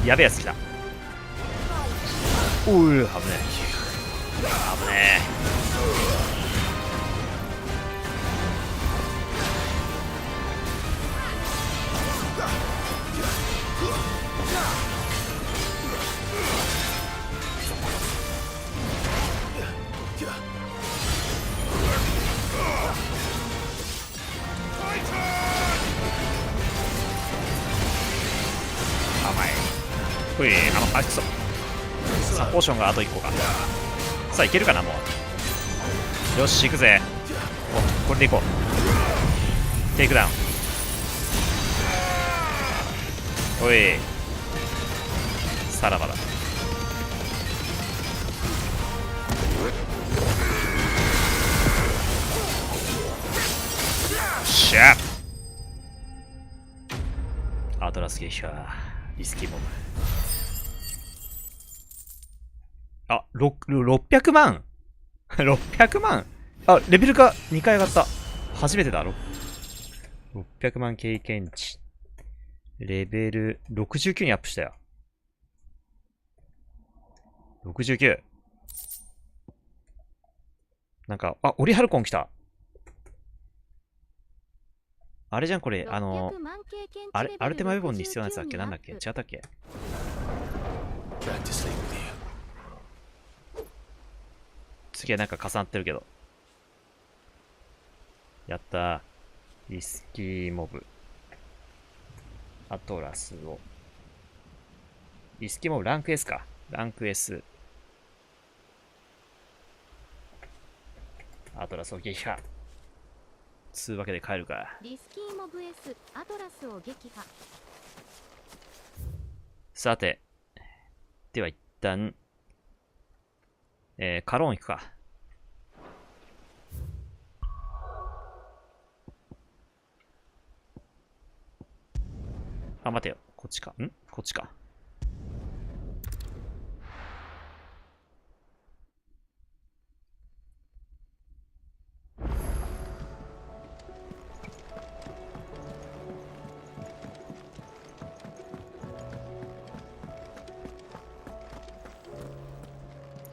れ。やべえやつ来た。おう、危ねえ。危ねえ。ほい、あ、くそ。さあ、ポーションがあと1個か。さあ、いけるかな、もう。よし、行くぜ。お、これでいこう。テイクダウン。おい。さらばだ。しゃあ。アトラスゲーシャー。リスキーモブ。あ、600万600万。あ、レベルが2回上がった。初めてだろ。600万経験値。レベル69にアップしたよ。69。なんか、あ、オリハルコン来た。あれじゃん、これ、あれ、アルテマウェポンに必要なやつだっけ。なんだっけ。違ったっけ。次はなんか重なってるけど。やったー。リスキーモブ。アトラスを。リスキーモブランク S か。ランク S。アトラスを撃破。つうわけで帰るか。リスキーモブ S アトラスを撃破。さて。では一旦。カローン行くか。あ、待てよ。こっちか。こっちか。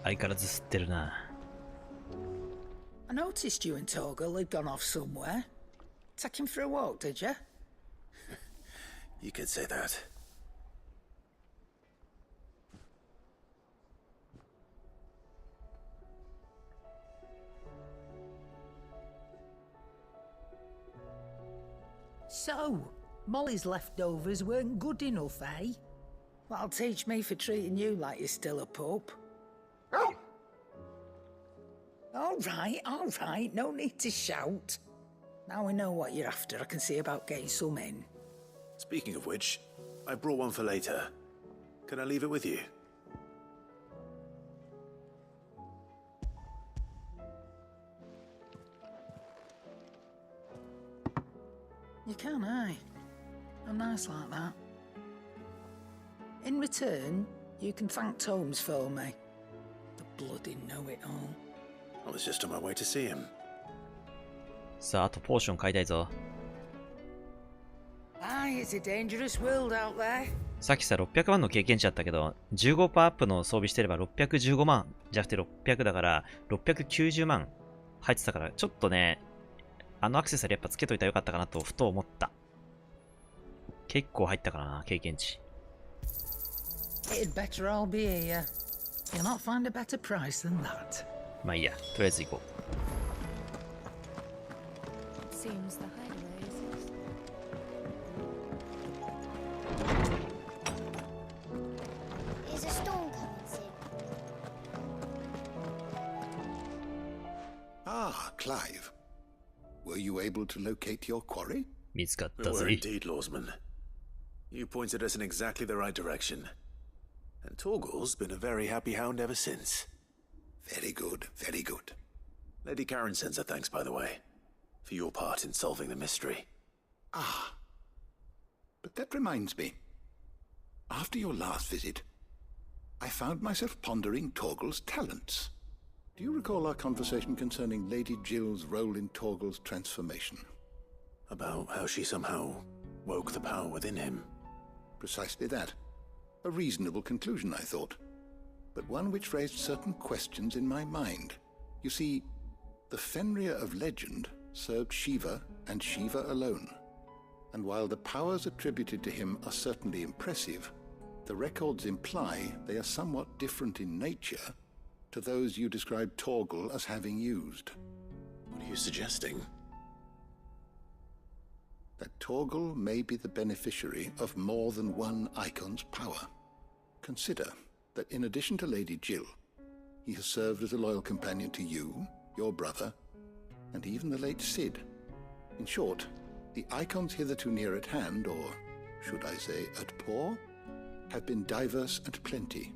相変わらず吸ってるな。I noticed you and Torgal had gone off somewhere. Take him for a walk, did you? You could say that. So, Molly's leftovers weren't good enough, eh? That'll teach me for treating you like you're still a pup. All right, no need to shout. Now we know what you're after, I can see about getting some in. Speaking of which, I brought one for later. Can I leave it with you? You can, aye. I'm nice like that. In return, you can thank Tomes for me. The bloody know-it-all. I was just on my way to see him. さあ、あとポーション買いたいぞ。Aye, it's a dangerous world out there. さっきさ、600万の経験値あったけど、15% アップの装備してれば615万じゃなくて600だから、690万入ってたから、ちょっとね、あのアクセサリーやっぱつけといたらよかったかなと、ふと思った。結構入ったからな、経験値。It'd better all be here. You'll not find a better price than that. まあいいや、とりあえず行こう。Seems the hideaway is. Is a storm coming soon? Ah, Clive. Were you able to locate your quarry? 見つかっ We た were ぜ。 indeed, Lawsman. You pointed us in exactly the right direction. And Torgal's been a very happy hound ever since. Very good, very good. Lady Karen sends her thanks, by the way, for your part in solving the mystery. Ah. But that reminds me. After your last visit, I found myself pondering Torgal's talents. Do you recall our conversation concerning Lady Jill's role in Torgal's transformation? About how she somehow woke the power within him. Precisely that. A reasonable conclusion, I thought, but one which raised certain questions in my mind. You see, the Fenrir of legend served Shiva and Shiva alone, and while the powers attributed to him are certainly impressive, the records imply they are somewhat different in nature to those you described Torgal as having used. What are you suggesting? That Torgal may be the beneficiary of more than one icon's power. Consider that in addition to Lady Jill, he has served as a loyal companion to you, your brother, and even the late Cid. In short, the icons hitherto near at hand, or should I say at paw, have been diverse and plenty,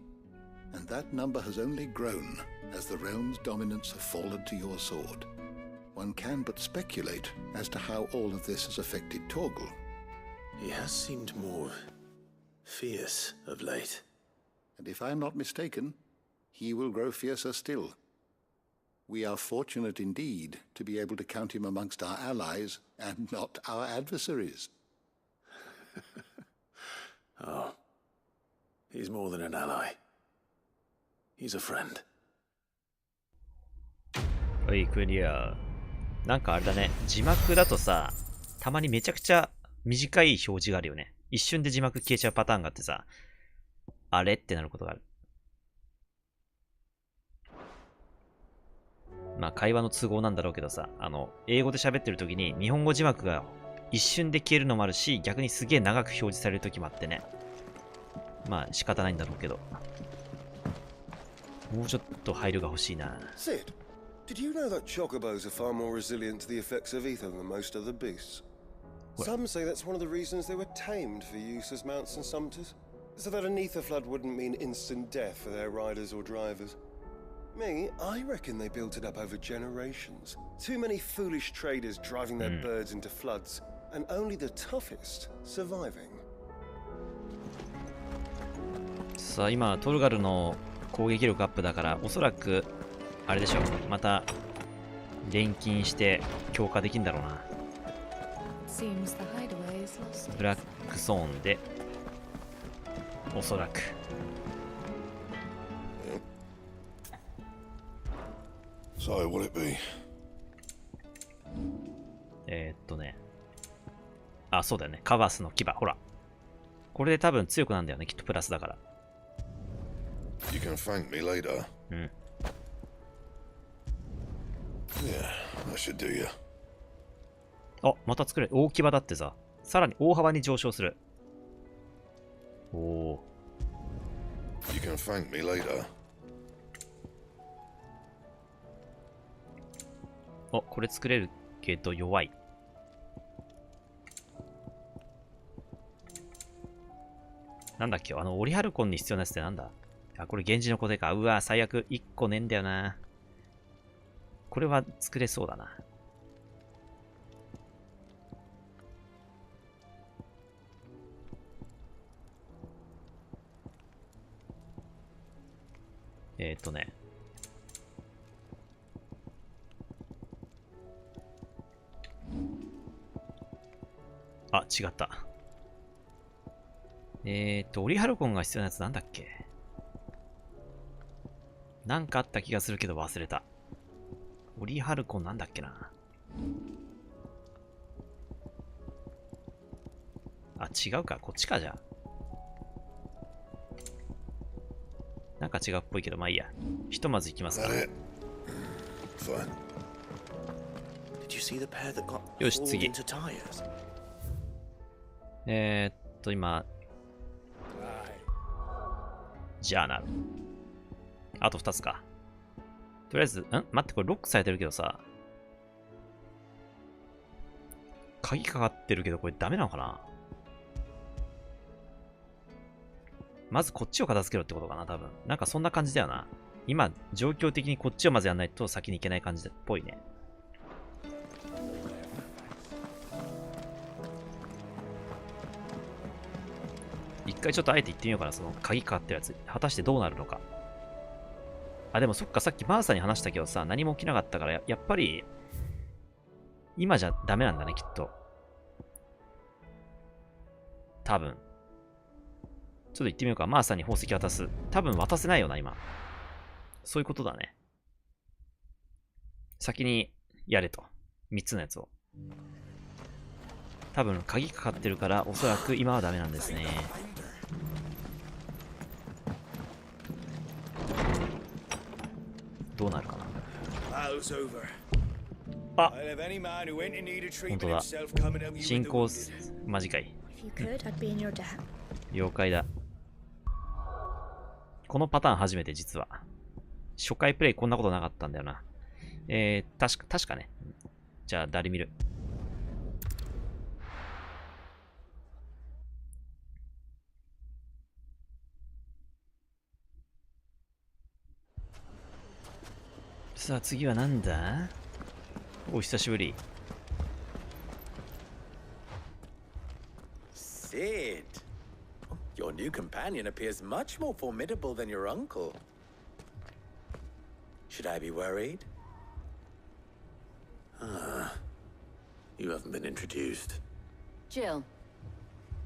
and that number has only grown as the realm's dominance have fallen to your sword. One can but speculate as to how all of this has affected Torgal. He has seemed more fierce of late. And if I am not mistaken, he will grow fiercer still. We are fortunate indeed to be able to count him amongst our allies and not our adversaries. Oh, he's more than an ally. He's a friend. はい、クリア。なんかあれだね、字幕だとさ、たまにめちゃくちゃ短い表示があるよね。一瞬で字幕消えちゃうパターンがあってさ、あれってなることがある。まあ会話の都合なんだろうけどさ、英語で喋ってる時に日本語字幕が一瞬で消えるのもあるし、逆にすげえ長く表示される時もあってね。まあ仕方ないんだろうけど。もうちょっと配慮が欲しいな。Sid, did you know that chocobos are far more resilient to the effects of ether than most other beasts? What? Some say that's one of the reasons they were tamed for use as mounts and sumpters, so that an ether flood wouldn't mean instant death for their riders or drivers. Me, I reckon they built it up over generations. Too many foolish traders driving their birds into floods, and only the toughest surviving. さあ今トルガルの攻撃力アップだから、おそらくあれでしょう、また錬金して強化できるんだろうな。ブラックソーンでおそらく。So, will it be? ね。あ、そうだよね。カバスの牙。ほら。これで多分強くなんだよね。きっとプラスだから。You can thank me later. うん。Yeah, that should do you. あ、また作れる。大牙だってさ。さらに大幅に上昇する。おお。You can thank me later. あ、これ作れるけど弱い。なんだっけ、オリハルコンに必要なやつってなんだ。あ、これ源氏の答えか。うわ、最悪。1個ねえんだよな。これは作れそうだな。ね。あ、違った。オリハルコンが必要なやつなんだっけ？なんかあった気がするけど忘れた。オリハルコンなんだっけな。あ、違うか。こっちか、じゃあ。なんか違うっぽいけど、まあいいや。ひとまず行きますか。よし、次。今。ジャーナル。あと2つか。とりあえず、待って、これロックされてるけどさ。鍵かかってるけど、これダメなのかな？まずこっちを片付けろってことかな、多分。なんかそんな感じだよな。今、状況的にこっちをまずやんないと先に行けない感じっぽいね。一回ちょっとあえて行ってみようかな、その鍵かかってるやつ。果たしてどうなるのか。あ、でもそっか、さっきマーサに話したけどさ、何も起きなかったから、やっぱり、今じゃダメなんだね、きっと。多分。ちょっと行ってみようか。マーサに宝石渡す。多分渡せないよな、今。そういうことだね。先にやれと。3つのやつを。多分、鍵かかってるから、おそらく今はダメなんですね。どうなるかな。あ、本当だ。進行間近い。了解だ。このパターン初めて、実は。初回プレイこんなことなかったんだよな。確かね。じゃあ、誰見る？さあ、次はなんだ？お久しぶり。Sid, your new companion appears much more formidable than your uncle. Should I be worried? You haven't been introduced. Jill,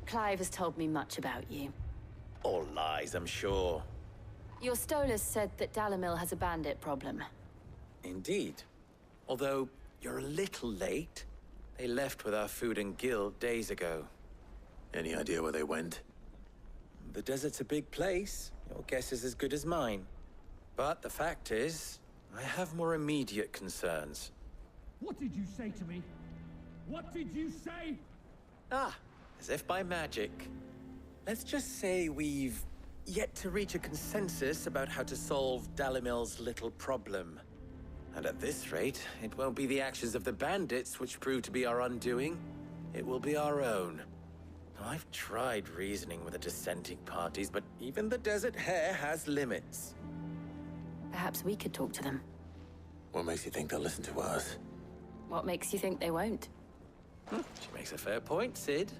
Clive has told me much about you. All lies, I'm sure. Your Stolas said that Dalamil has a bandit problem. Indeed. Although you're a little late. They left with our food and guild days ago. Any idea where they went? The desert's a big place. Your guess is as good as mine. But the fact is, I have more immediate concerns. What did you say to me? What did you say? Ah, as if by magic. Let's just say we've yet to reach a consensus about how to solve Dalimil's little problem. And at this rate, it won't be the actions of the bandits which prove to be our undoing. It will be our own. I've tried reasoning with the dissenting parties, but even the Desert Hare has limits. Perhaps we could talk to them. What makes you think they'll listen to us? What makes you think they won't? She makes a fair point, Sid.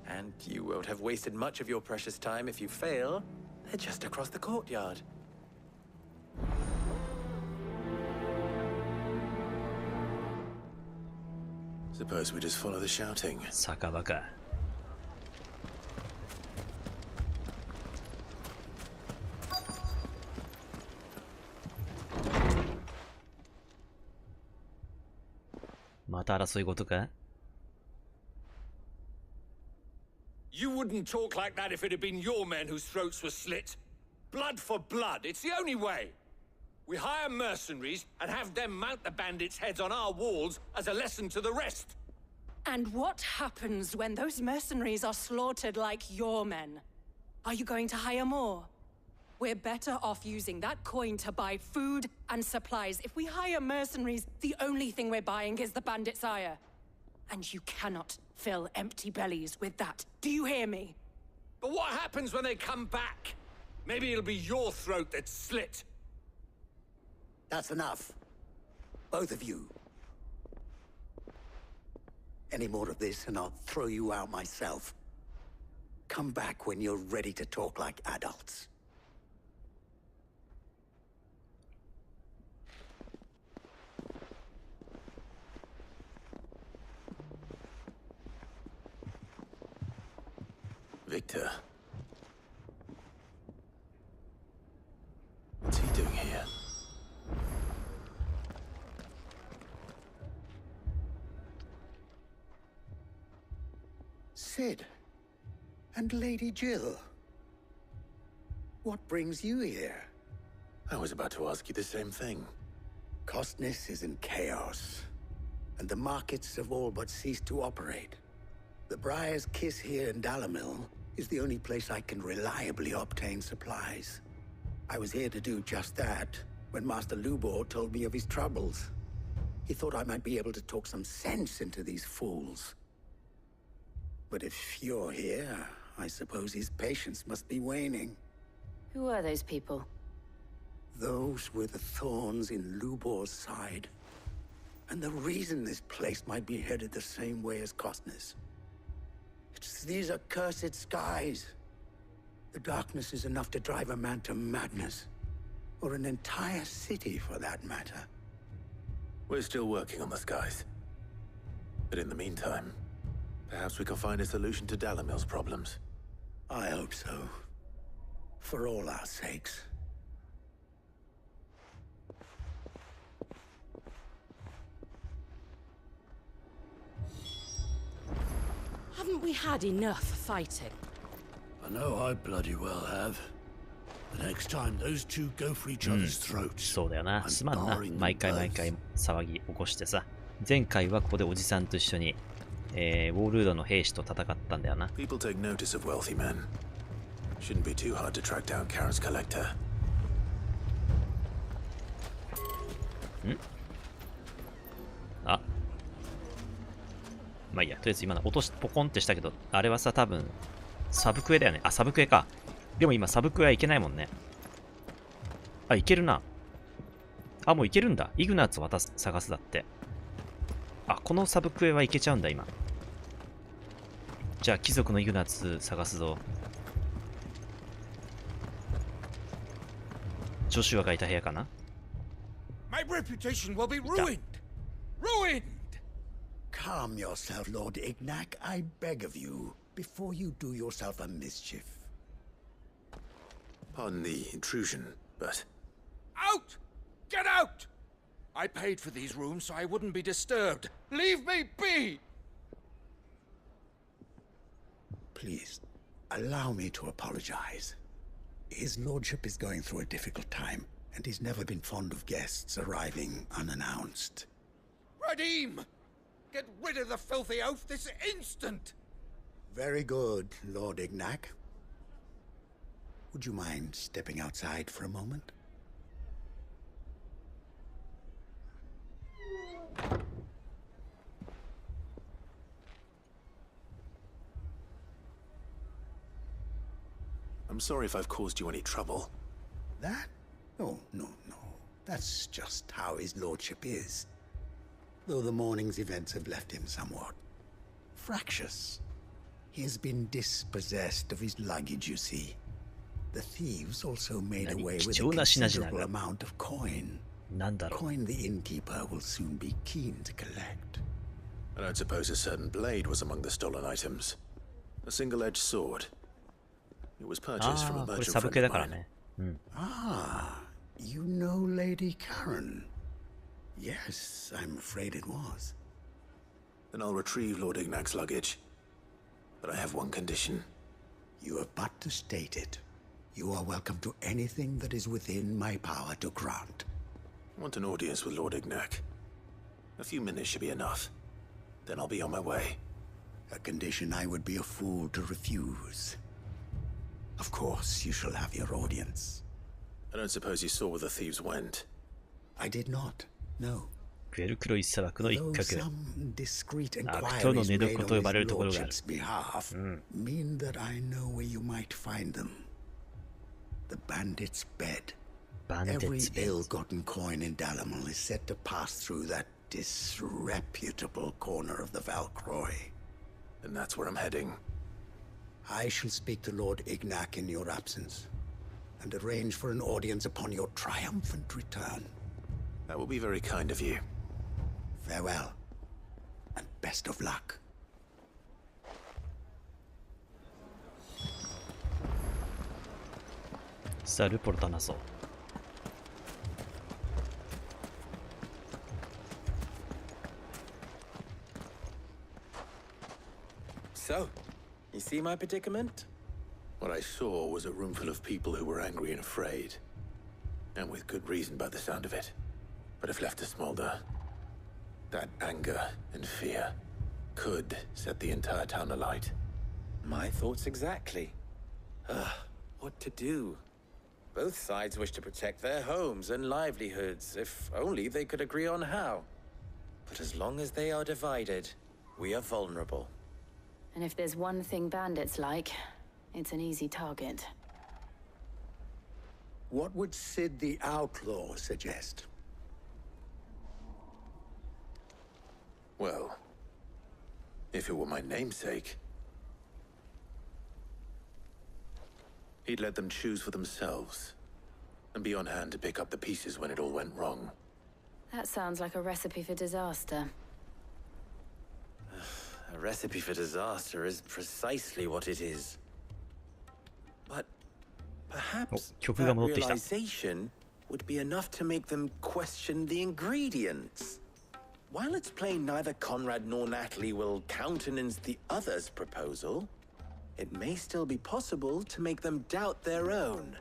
And you won't have wasted much of your precious time if you fail. They're just across the courtyard. Suppose we just follow the shouting. Sakabaka. You wouldn't talk like that if it had been your men whose throats were slit. Blood for blood, it's the only way. We hire mercenaries and have them mount the bandits' heads on our walls as a lesson to the rest. And what happens when those mercenaries are slaughtered like your men? Are you going to hire more? We're better off using that coin to buy food and supplies. If we hire mercenaries, the only thing we're buying is the bandit's ire. And you cannot fill empty bellies with that. Do you hear me? But what happens when they come back? Maybe it'll be your throat that's slit. That's enough. Both of you. Any more of this and I'll throw you out myself. Come back when you're ready to talk like adults. Victor, Cid. And Lady Jill. What brings you here? I was about to ask you the same thing. Costness is in chaos, and the markets have all but ceased to operate. The Briar's Kiss here in Dalamil is the only place I can reliably obtain supplies. I was here to do just that when Master Lubor told me of his troubles. He thought I might be able to talk some sense into these fools. But if you're here, I suppose his patience must be waning. Who are those people? Those were the thorns in Lubor's side. And the reason this place might be headed the same way as Costness. It's these accursed skies. The darkness is enough to drive a man to madness. Or an entire city, for that matter. We're still working on the skies. But in the meantime, perhaps we can find a solution to Dalamil's problems. I hope so. For all our sakes. Haven't we had enough fighting? I know I bloody well have. The next time those two go for each other's throats. そうだよな。すまんな。毎回騒ぎ起こしてさ。前回はここでおじさんと一緒に、ウォールードの兵士と戦ったんだよな。People take notice of wealthy men. Shouldn't be too hard to track down Karen's collector. あ。まあいいや、とりあえず今の落としポコンってしたけど、あれはさ、多分サブクエだよね。あ、サブクエか。でも今サブクエはいけないもんね。あ、いけるな。あ、もういけるんだ。イグナーツを探すだって。あ、このサブクエはいけちゃうんだ、今。じゃあ、貴族のイグナーツ探すぞ。ジョシュアがいた部屋かな。My reputation will be ruined! Ruined! Calm yourself, Lord Ignac, I beg of you, before you do yourself a mischief. Pardon the intrusion, but... Out! Get out! I paid for these rooms so I wouldn't be disturbed. Leave me be! Please, allow me to apologize. His lordship is going through a difficult time, and he's never been fond of guests arriving unannounced. Radeem! Get rid of the filthy oaf this instant! Very good, Lord Ignac. Would you mind stepping outside for a moment? I'm sorry if I've caused you any trouble. That? Oh, no. That's just how his lordship is. Though the morning's events have left him somewhat fractious. He has been dispossessed of his luggage, you see. The thieves also made away with a considerable amount of coin. Coin the innkeeper will soon be keen to collect. I don't suppose a certain blade was among the stolen items. A single-edged sword. It was purchased from a merchant friend of mine. Ah, you know Lady Karen. Yes, I'm afraid it was. Then I'll retrieve Lord Ignac's luggage. But I have one condition. You have but to state it. You are welcome to anything that is within my power to grant. I want an audience with Lord Ignac. A few minutes should be enough. Then I'll be on my way. A condition I would be a fool to refuse. Of course, you shall have your audience. I don't suppose you saw where the thieves went. I did not, no. グエル黒い砂漠の一角。 Some discreet 悪 inquiries 党の寝 made 床と on 呼ばれる his ところがある。 lordship's behalf mean that I know where you might find them. The bandit's bed. Every ill-gotten coin in Dalamil is said to pass through that disreputable corner of the Valcroy. And that's where I'm heading. I shall speak to Lord Ignac in your absence, and arrange for an audience upon your triumphant return. That will be very kind of you. Farewell, and best of luck. Saルポルト話そう。So, You see my predicament? What I saw was a room full of people who were angry and afraid. And with good reason by the sound of it. But if left to smolder, that anger and fear could set the entire town alight. My thoughts exactly. What to do? Both sides wish to protect their homes and livelihoods, if only they could agree on how. But as long as they are divided, we are vulnerable. And if there's one thing bandits like, it's an easy target. What would Sid the Outlaw suggest? Well, if it were my namesake, he'd let them choose for themselves, and be on hand to pick up the pieces when it all went wrong. That sounds like a recipe for disaster. A recipe for disaster is precisely what it is. But perhaps that realization would be enough to make them question the ingredients. While it's plain neither Conrad nor Natalie will countenance the other's proposal, it may still be possible to make them doubt their own.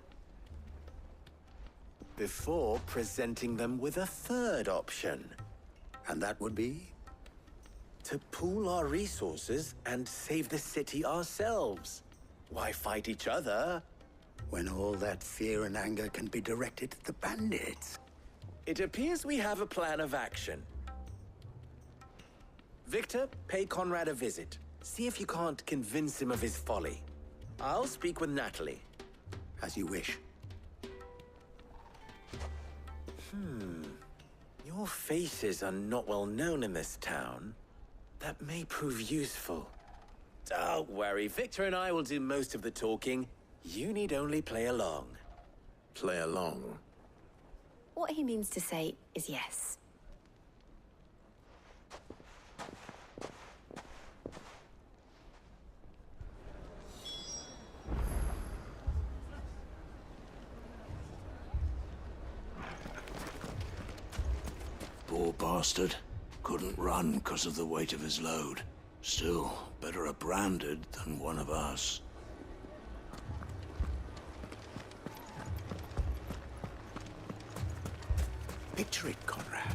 Before presenting them with a third option. And that would be? To pool our resources and save the city ourselves. Why fight each other? When all that fear and anger can be directed at the bandits. It appears we have a plan of action. Victor, pay Conrad a visit. See if you can't convince him of his folly. I'll speak with Natalie. As you wish. Your faces are not well known in this town. That may prove useful. Don't worry, Victor and I will do most of the talking. You need only play along. Play along? What he means to say is yes. Poor bastard. Couldn't run because of the weight of his load. Still, better a branded than one of us. Picture it, Conrad.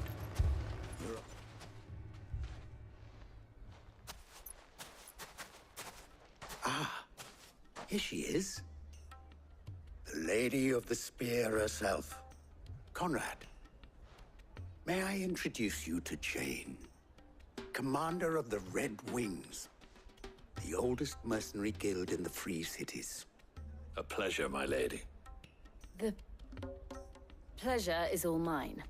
Here she is. The Lady of the Spear herself. Conrad. May I introduce you to Jane, commander of the Red Wings, the oldest mercenary guild in the Free Cities. A pleasure, my lady. The pleasure is all mine.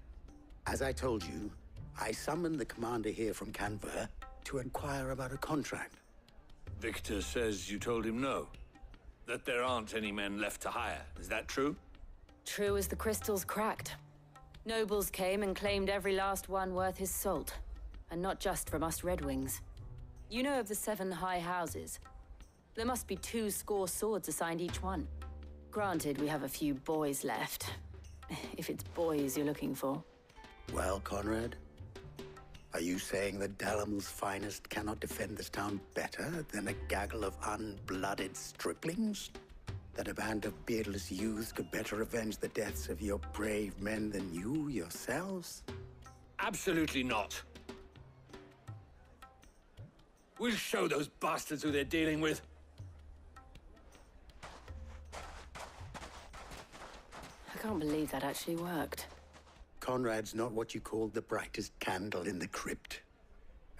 As I told you, I summoned the commander here from Canver to inquire about a contract. Victor says you told him no. That there aren't any men left to hire. Is that true? True as the crystals cracked. Nobles came and claimed every last one worth his salt. And not just from us Red Wings. You know of the 7 high houses. There must be 2 score swords assigned each one. Granted, we have a few boys left. If it's boys you're looking for. Well, Conrad, are you saying that Dalamul's finest cannot defend this town better than a gaggle of unblooded striplings? That a band of beardless youths could better avenge the deaths of your brave men than you yourselves? Absolutely not. We'll show those bastards who they're dealing with. I can't believe that actually worked. Conrad's not what you called the brightest candle in the crypt.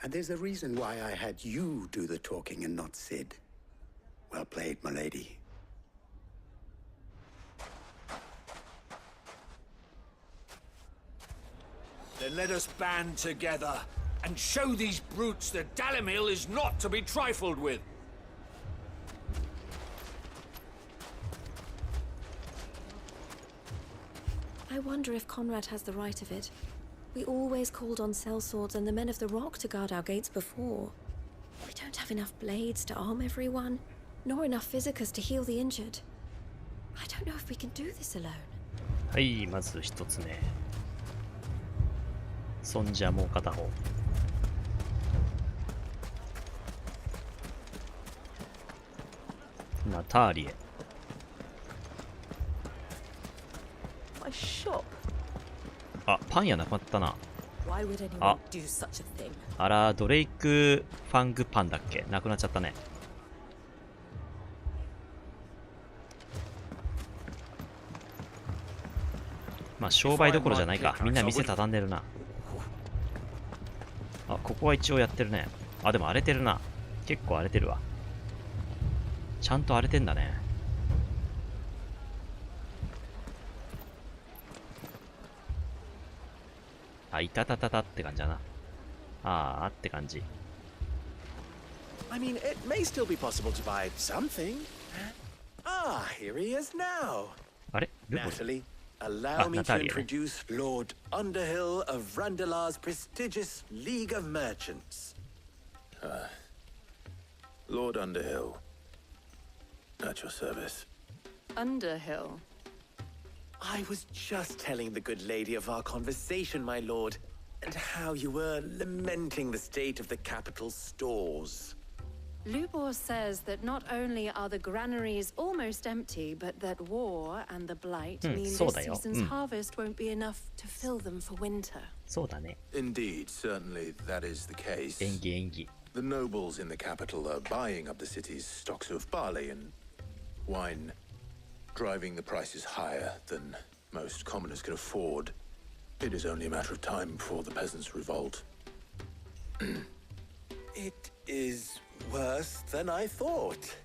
And there's a reason why I had you do the talking and not Sid. Well played, my lady. Then let us band together and show these brutes that Dalamil is not to be trifled with. I wonder if Conrad has the right of it. We always called on sellswords and the men of the Rock to guard our gates before. We don't have enough blades to arm everyone, nor enough physicers to heal the injured. I don't know if we can do this alone. はい、まず一つ目。そんじゃもう片方。ナターリエ。My shop. あ、パン屋なくなったな。 Why would anyone あ do such a thing? あら、ドレイクファングパンだっけ、なくなっちゃったね。まあ商売どころじゃないか。みんな店畳んでるな。あ、ここは一応やってるね。あ、でも荒れてるな。結構荒れてるわ。ちゃんと荒れてんだね。あ、いたたたたって感じだな。あーって感じ。I mean, it may still be possible to buy something. Ah, here he is now. あれNatalie, allow me to introduce Lord Underhill of Randalar's prestigious League of Merchants. Lord Underhill. At your service. Underhill? I was just telling the good lady of our conversation, my lord, and how you were lamenting the state of the capital's stores. Lubor says that not only are the granaries almost empty, but that war and the blight mean this season's harvest won't be enough to fill them for winter. そうだね。 Indeed, certainly that is the case. 演技演技。 The nobles in the capital are buying up the city's stocks of barley and wine, driving the prices higher than most commoners can afford. It is only a matter of time before the peasants revolt. It is worse than I thought.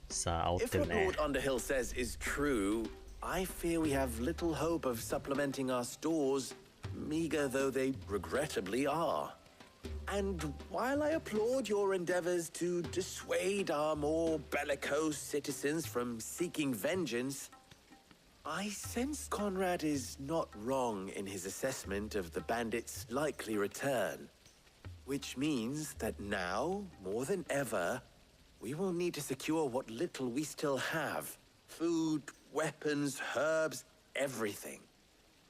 さあ、煽っ If てる what ね。 Lord Underhill says is true, I fear we have little hope of supplementing our stores, meager though they regrettably are. And while I applaud your endeavors to dissuade our more bellicose citizens from seeking vengeance, I sense Conrad is not wrong in his assessment of the bandits' likely return. Which means that now, more than ever, we will need to secure what little we still have. Food, weapons, herbs, everything.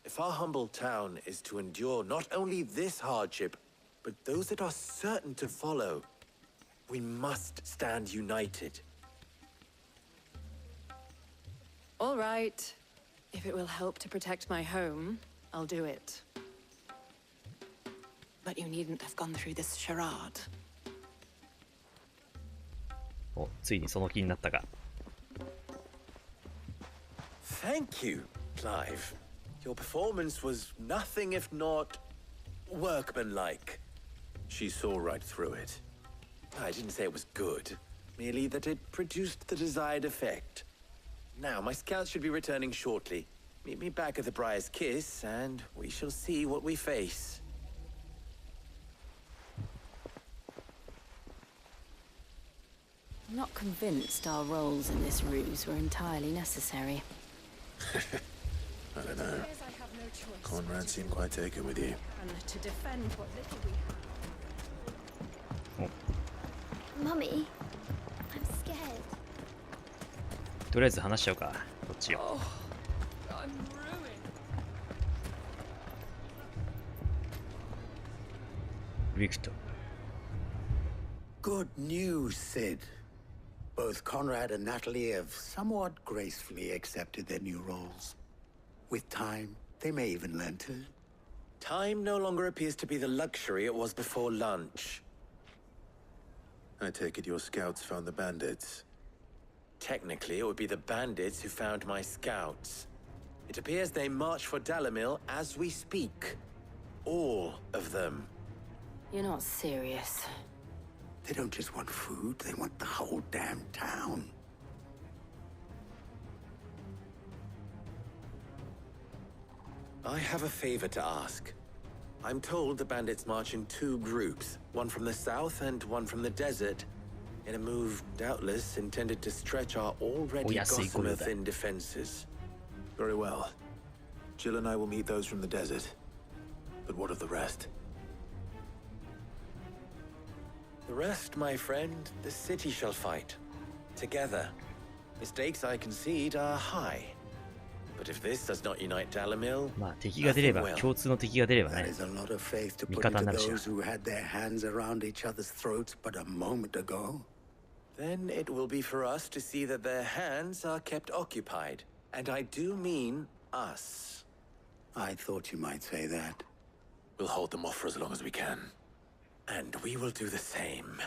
If our humble town is to endure not only this hardship, but those that are certain to follow, we must stand united. All right. If it will help to protect my home, I'll do it. But you needn't have gone through this charade. お、ついにその気になったか。 Thank you, Clive. Your performance was nothing if not workmanlike. She saw right through it. I didn't say it was good, merely that it produced the desired effect. Now, my scouts should be returning shortly. Meet me back at the Briar's Kiss, and we shall see what we face. I'm not convinced our roles in this ruse were entirely necessary. I don't know. Conrad seemed quite taken with you. And to defend what little we have. Mummy, I'm scared. とりあえず話しちゃうか。こっちよ。 I'm ruined. Victor. Good news, Sid. Both Conrad and Natalie have somewhat gracefully accepted their new roles. With time, they may even learn to. Time no longer appears to be the luxury it was before lunch. I take it your scouts found the bandits. Technically, it would be the bandits who found my scouts. It appears they march for Dalamil as we speak. All of them. You're not serious. They don't just want food, they want the whole damn town. I have a favor to ask. I'm told the bandits march in two groups, one from the south and one from the desert, in a move doubtless intended to stretch our already gossamer-thin defenses. Very well. Jill and I will meet those from the desert. But what of the rest? The rest, my friend, the city shall fight. Together. Mistakes, I concede, are high. But if this does not unite Dalamil, まあ敵が出れば、共通の敵が出ればね、 That is a lot of faith to 味 put 方に into なるしな。 those who had their hands around each other's throats but a moment ago. Then it will be for us to see that their hands are kept occupied. And I do mean us. I thought you might say that. We'll hold them off for as long as we can. And we will do the same.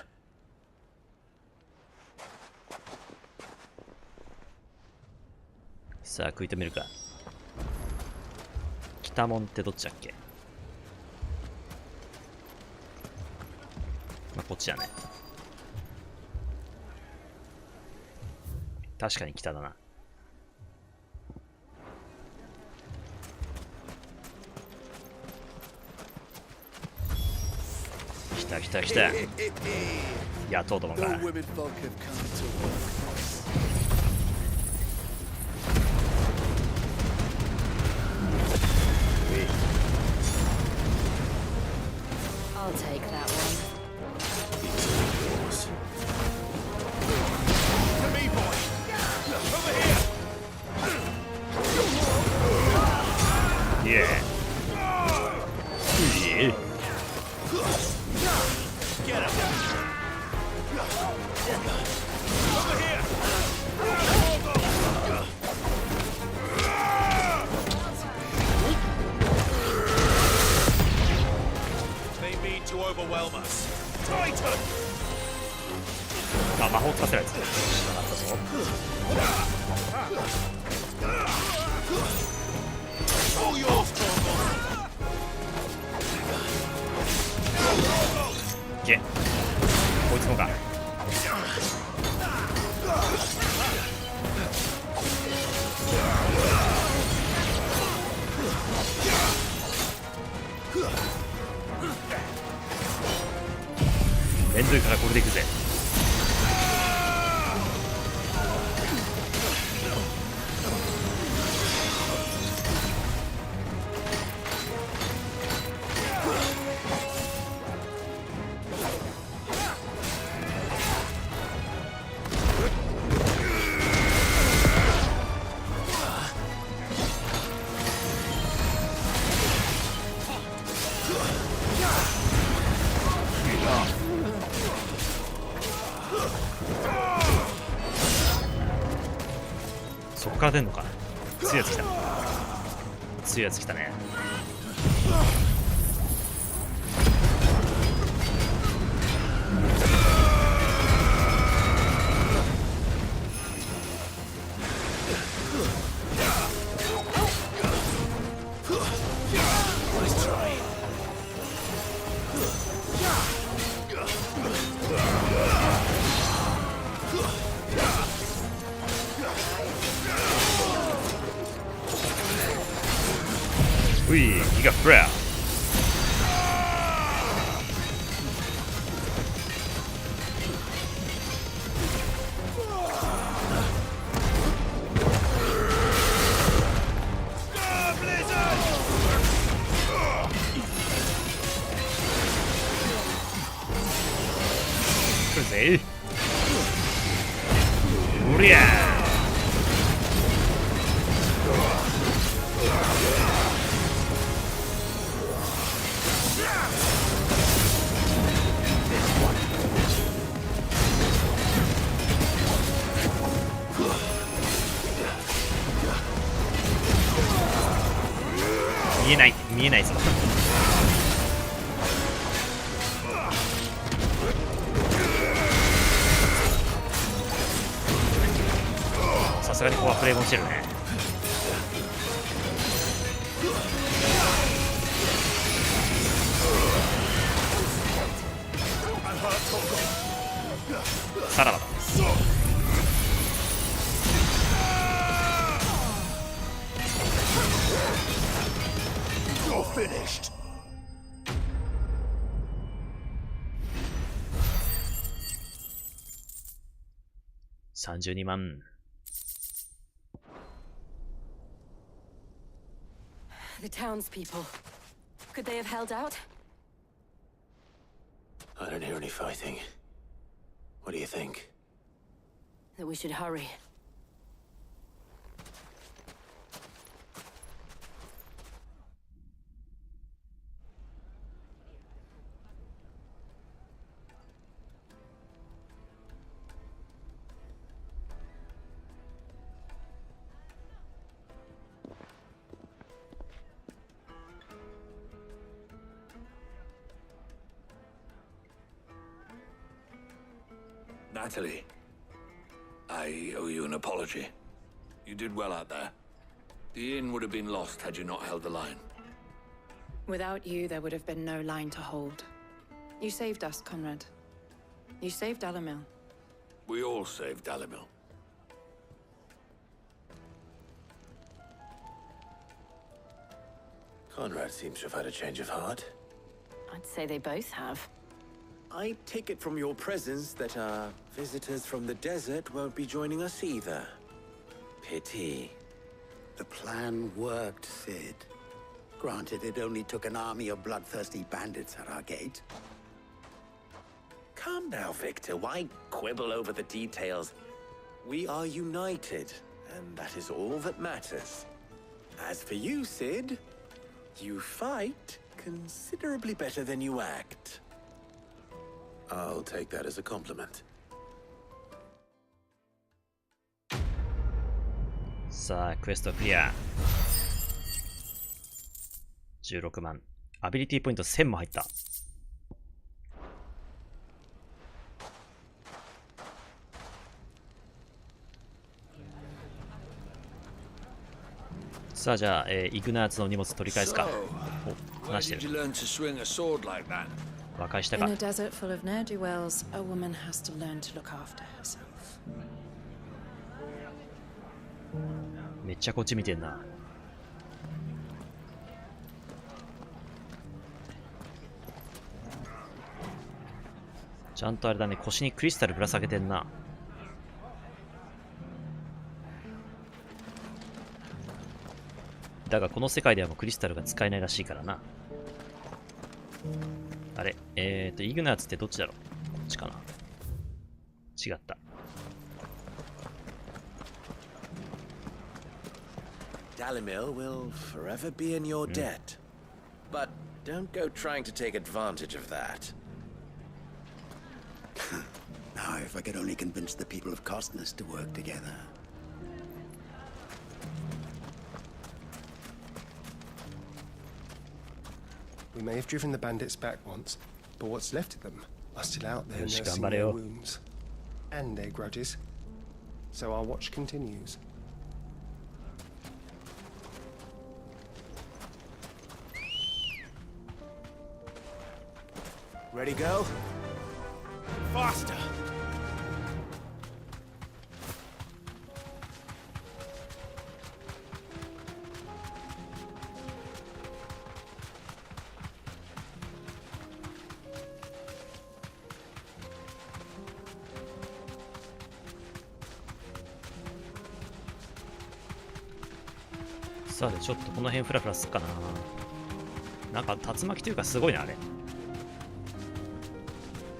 さあ食い止めるか。北門ってどっちだっけ？まあ、こっちだね。確かに北だな。来た来た来た。やっとうともか。I'll take that one. To me, boy! Over here! Yeah. Yeah. Get him! Over here! They mean to overwhelm us. Titan! あ、魔法使ってるやつ。なかったぞ。All yours, Corvo! いけ。こいつのか。面倒いからこれでいくぜ。そこから出んのか。強いやつ来た。強いやつ来たね。うい、ギガフレア。来るぜ。おりゃー。見えない、見えないぞ。さすがにここはフレーム落ちるね。さらばだ。Finished. 32万。The townspeople. Could they have held out? I don't hear any fighting. What do you think? That we should hurry. Natalie, I owe you an apology. You did well out there. The inn would have been lost had you not held the line. Without you, there would have been no line to hold. You saved us, Conrad. You saved Alamil. We all saved Alamil. Conrad seems to have had a change of heart. I'd say they both have. I take it from your presence that our visitors from the desert won't be joining us either. Pity. The plan worked, Sid. Granted, it only took an army of bloodthirsty bandits at our gate. Come now, Victor. Why quibble over the details? We are united, and that is all that matters. As for you, Sid, you fight considerably better than you act. I'll take that as a compliment. さあ、クエストクリア。16万。アビリティポイント1000も入った。さあ、じゃあ、イグナーツの荷物取り返すか。お、話してる。和解したか。 In a desert full of ne'er-do-wells, a woman has to learn to look after herself. めっちゃこっち見てんな。ちゃんとあれだね、腰にクリスタルぶら下げてんな。だがこの世界ではもうクリスタルが使えないらしいからな。あれ、イグナーツってどっちだろう。こっちかな。違った。Dalimil will forever be in your debt. But don't go trying to take advantage of that. Now, if I could only convince the people of Costness to work together. We may have driven the bandits back once, but what's left of them are still out there nursing頑張れtheir よ。 wounds and their grudges. So our watch continues. Ready, go? Faster! さあ、でちょっとこの辺フラフラすっかな。なんか竜巻というかすごいな、あれ。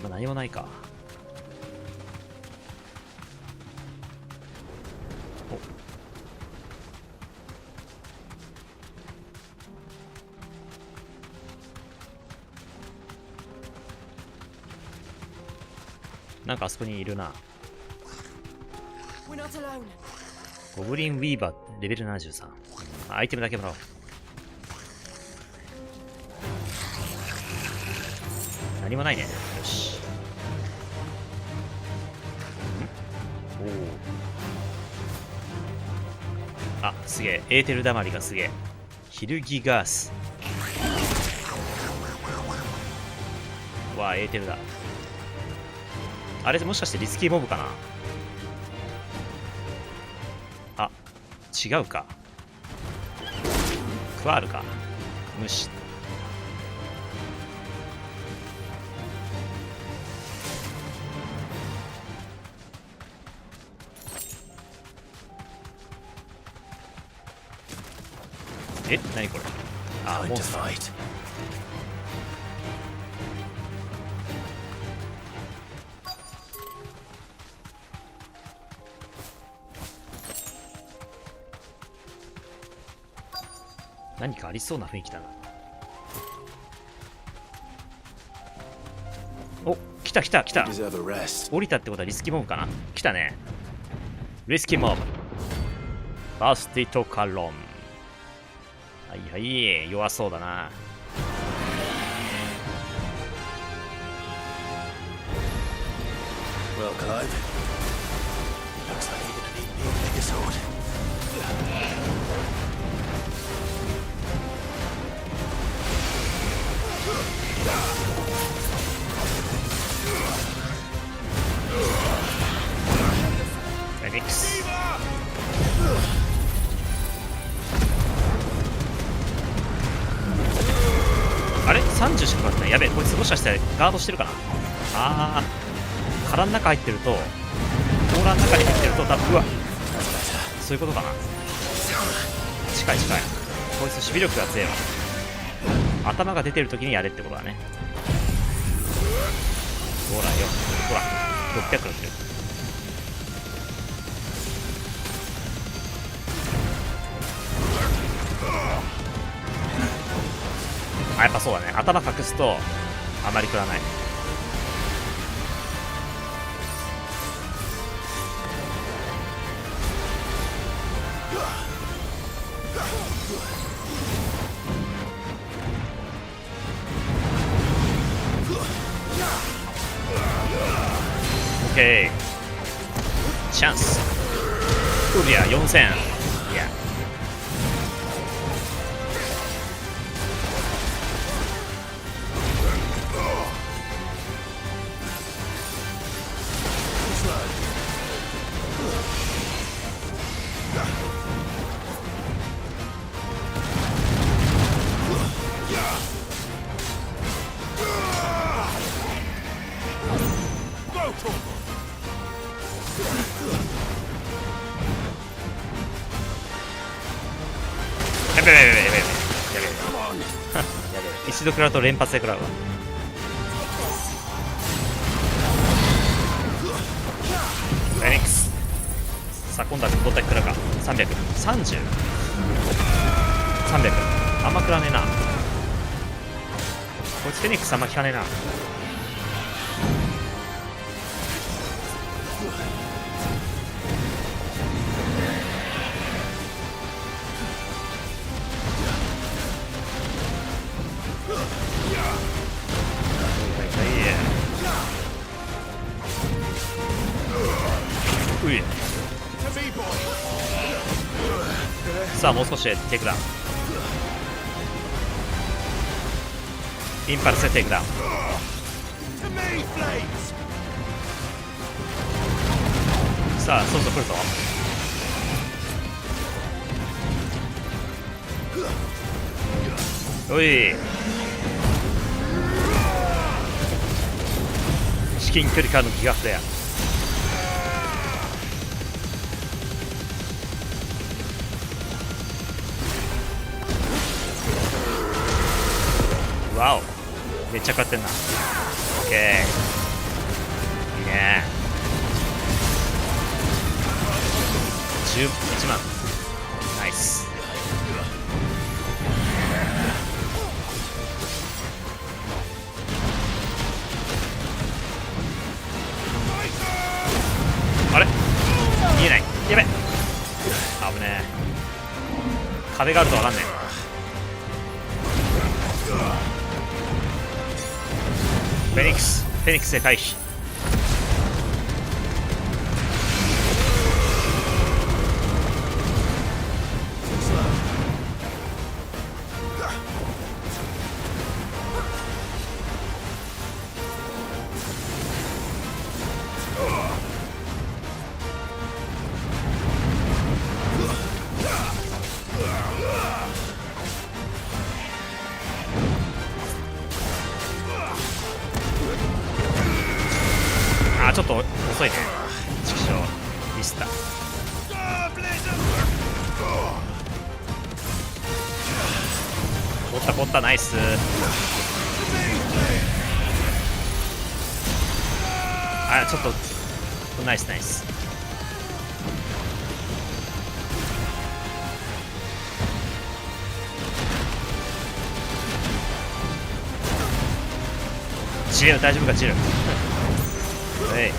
まあ、何もないか。お、なんかあそこにいるな。ゴブリンウィーバーレベル73。アイテムだけもらおう。何もないね。よし。おお。あ、すげえ。エーテルダマリがすげえ。ヒルギガース。わあ、エーテルだ。あれもしかしてリスキーモブかな。あ、違うか。クワールか。虫。え、何これ。あ、モンスター。何かありそうな雰囲気だな。お、来た来た来た。降りたってことはリスキーモブかな。来たね。リスキーモブ。バースティトカロン。はいはい、弱そうだな。Well, Clive, looks like you're gonna need me to take a sword. Phoenix. あれ30しかかかってない。やべえ、こいつもしかしてガードしてるかな。あー、殻の中入ってると、甲羅の中に入ってると多分、うわ、そういうことかな。近い近い。こいつ守備力が強いわ。頭が出てる時にやれってことだね。ほらよ、ほら600くらってる。あ、やっぱそうだね。頭隠すとあまり食らない。オッケー。チャンス。ウリア4000。いや。一度食らうと連発で食らうわ。フェニックス。さあ今度はどんだけ食らうか。300、30、300。あんま食らねえな。こいつフェニックスあんま効かねえな。さあもう少しでテイクダウン。インパルスでテイクダウン。さあそろそろ来るぞ。おい、至近距離からのギガフレア。わお、めっちゃ勝ってんな。オッケー、いいね。11万、ナイス。あれ見えない。やべ、危ねえ。壁があると分かんねえ。フェニックスで回避。ちょっと遅いね。畜生、ミスった。取った、ナイス。あ、ちょっとナイス。チル、大丈夫かチル。はい、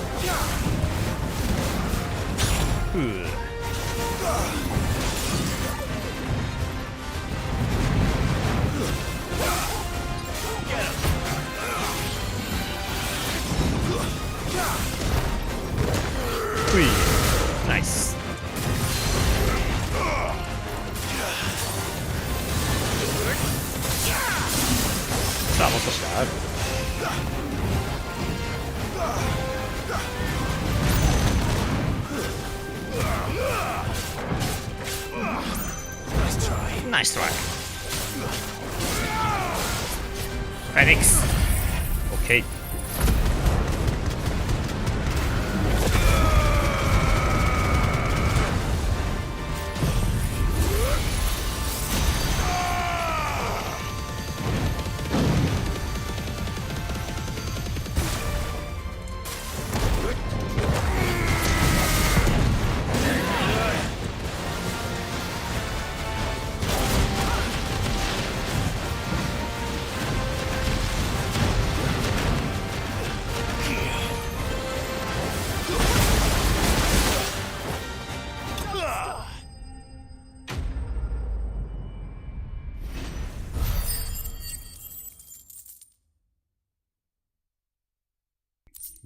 もう少しだ。ナイストライ。フェニックス。オッケー。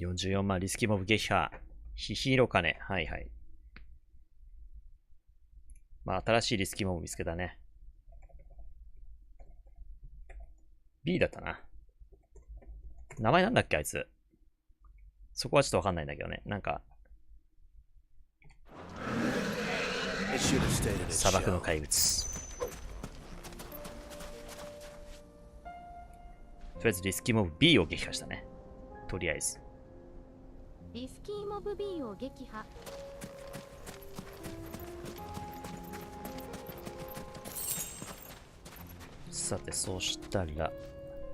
44万リスキーモブ撃破。ヒヒロカネ。はいはい。まあ、新しいリスキーモブ見つけたね。B だったな。名前なんだっけあいつ。そこはちょっとわかんないんだけどね。なんか。砂漠の怪物。とりあえずリスキーモブ B を撃破したね。とりあえず。リスキーモブ B を撃破。さて、そうしたら、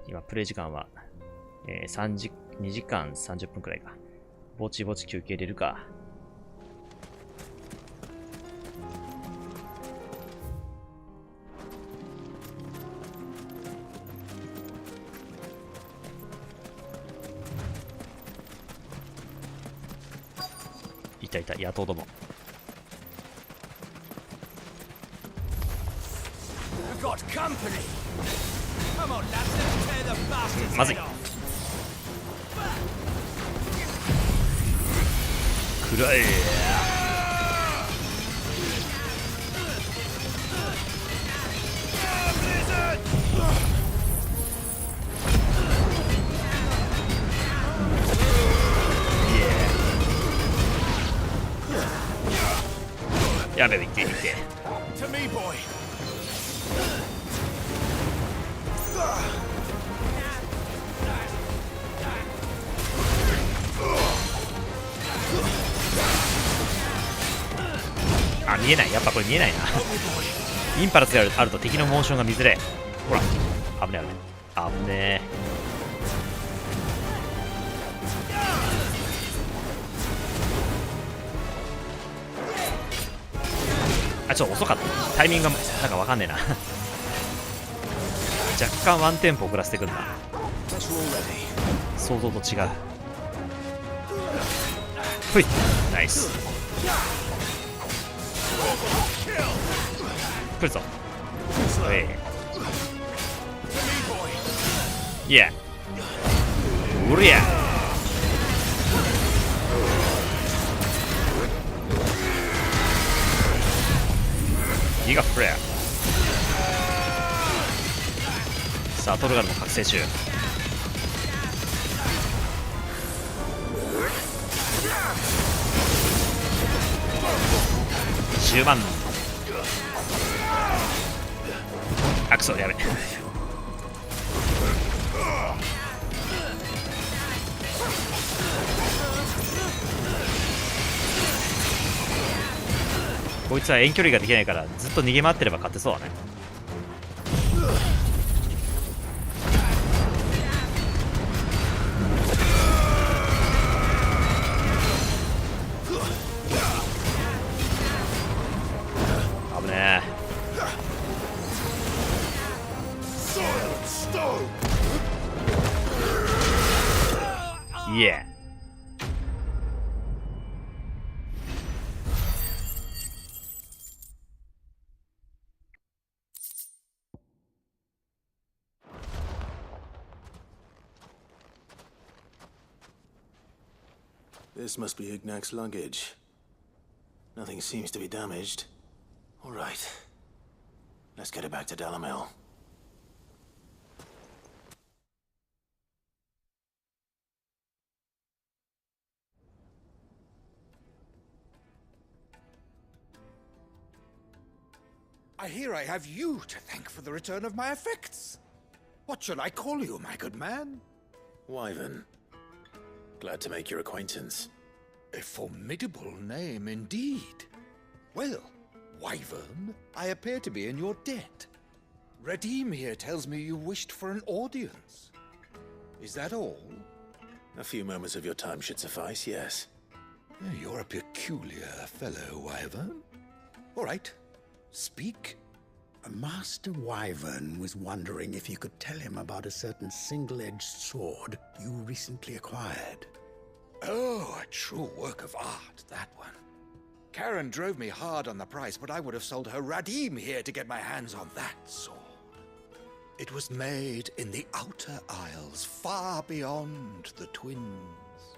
今、プレイ時間は、2時間30分くらいか。ぼちぼち休憩入れるか。いたいた、野党ども。まずい。くらえ。やべえ、いっていって。あ、見えない。やっぱこれ見えないな。インパルスがあると敵のモーションが見づれ。ほら、危ねえ危ねえ。危ねえ。あ、ちょっと遅かった。タイミングがなんかわかんねえな。若干ワンテンポ遅らせてくるな。想像と違う。ふい、ナイス。来るぞ。いや。うりゃ。ギガフレア。さあ、トルガルの覚醒中。10万。アクソ、やべ。こいつは遠距離ができないからずっと逃げ回ってれば勝てそうだね。危ねえ。いえ。This must be Ignac's luggage. Nothing seems to be damaged. All right. Let's get it back to Delamel. I hear I have you to thank for the return of my effects. What shall I call you, my good man? Wyvern. Glad to make your acquaintance. A formidable name indeed. Well, Wyvern, I appear to be in your debt. Radeon here tells me you wished for an audience. Is that all? A few moments of your time should suffice, yes. You're a peculiar fellow, Wyvern. All right, speak. Master Wyvern was wondering if you could tell him about a certain single-edged sword you recently acquired. Oh, a true work of art, that one. Karen drove me hard on the price, but I would have sold her Radeon here to get my hands on that sword. It was made in the Outer Isles, far beyond the Twins,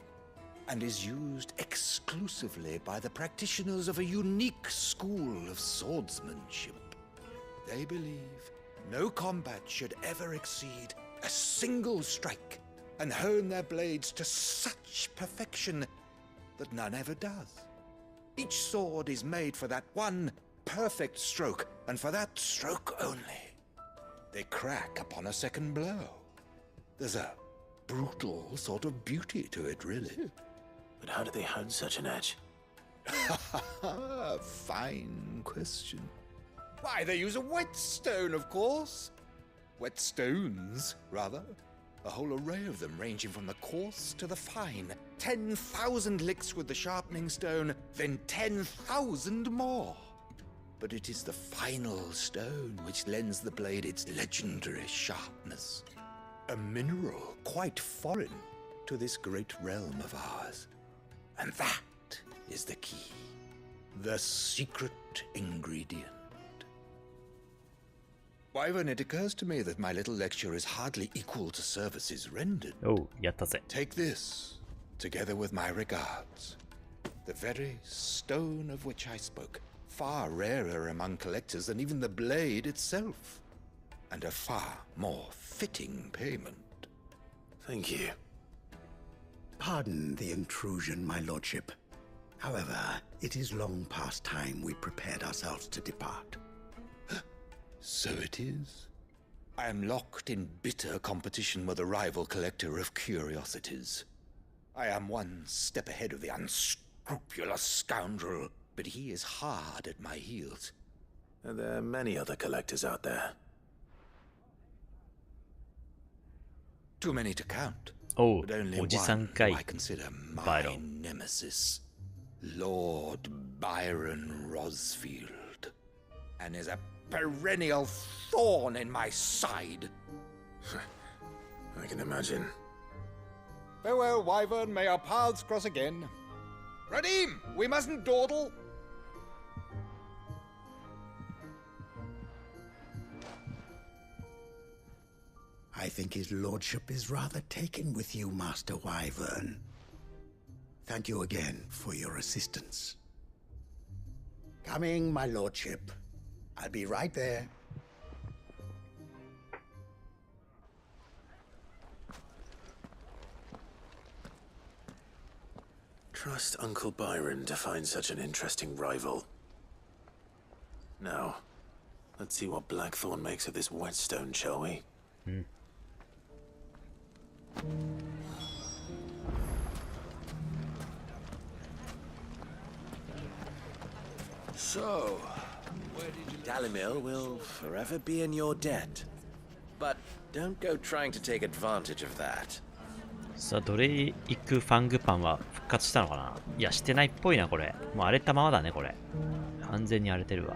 and is used exclusively by the practitioners of a unique school of swordsmanship. They believe no combat should ever exceed a single strike, and hone their blades to such perfection that none ever does. Each sword is made for that one perfect stroke, and for that stroke only. They crack upon a second blow. There's a brutal sort of beauty to it, really. But how do they hone such an edge? Fine question. Why, they use a whetstone, of course. Whetstones, rather. A whole array of them, ranging from the coarse to the fine. 10,000 licks with the sharpening stone, then 10,000 more. But it is the final stone which lends the blade its legendary sharpness. A mineral quite foreign to this great realm of ours. And that is the key. The secret ingredient. Wyvern, it occurs to me that my little lecture is hardly equal to services rendered. Oh, やったぜ。 Take this, together with my regards. The very stone of which I spoke. Far rarer among collectors than even the blade itself. And a far more fitting payment. Thank you. Pardon the intrusion, my lordship. However, it is long past time we prepared ourselves to depart. So it is. I am locked in bitter competition with a rival collector of curiosities. I am one step ahead of the unscrupulous scoundrel, but he is hard at my heels. Are there many other collectors out there? Too many to count. Oh, but only one who I consider my nemesis, Lord Byron Rosfield, and is a perennial thorn in my side. I can imagine. Farewell, Wyvern. May our paths cross again. Radeon, we mustn't dawdle. I think his lordship is rather taken with you, Master Wyvern. Thank you again for your assistance. Coming, my lordship. I'll be right there. Trust Uncle Byron to find such an interesting rival. Now, let's see what Blackthorn makes of this whetstone, shall we? So, Dalimil will forever be in your debt. But don't go trying to take advantage of that. さあ、ドレイク・ファングパンは復活したのかな。いや、してないっぽいな、これ。もう荒れたままだね、これ。完全に荒れてるわ。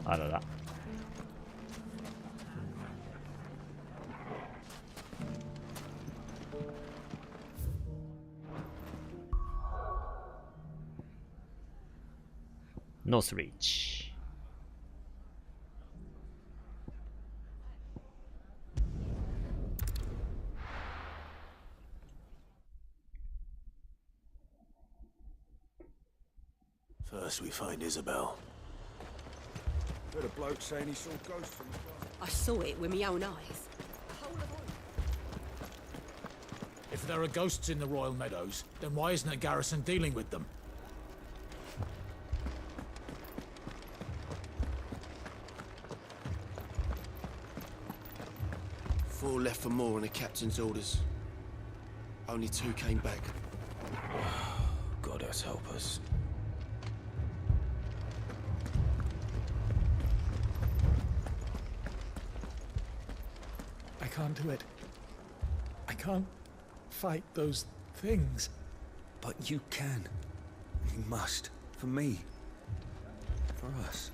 あらら。North Reach. First we find Isabel. Heard a bloke saying he saw ghosts from the I saw it with my own eyes. The whole If there are ghosts in the Royal Meadows, then why isn't a garrison dealing with them? Four left for more on the captain's orders. Only 2 came back. God help us. I can't do it. I can't fight those things. But you can. You must. For me. For us.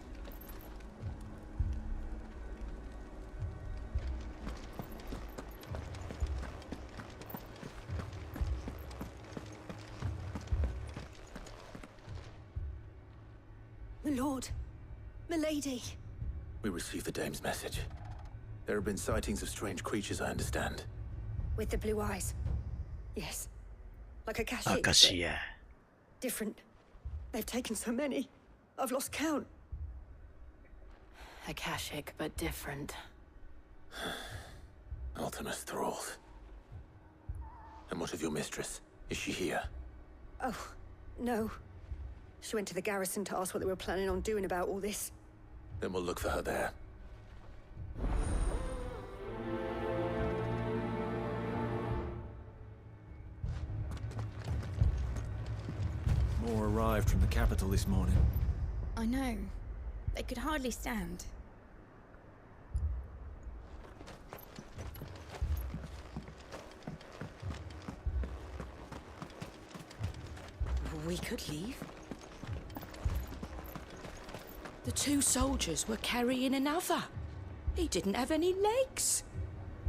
My lord. Milady. We received the dame's message. There have been sightings of strange creatures, I understand. With the blue eyes. Yes. Like a Kashyyyk. Akashia. Different. They've taken so many. I've lost count. A Kashyyyk, but different. Ultimus thralls. And what of your mistress? Is she here? Oh, no. She went to the garrison to ask what they were planning on doing about all this. Then we'll look for her there. More arrived from the capital this morning. I know. They could hardly stand. We could leave. The 2 soldiers were carrying another. He didn't have any legs.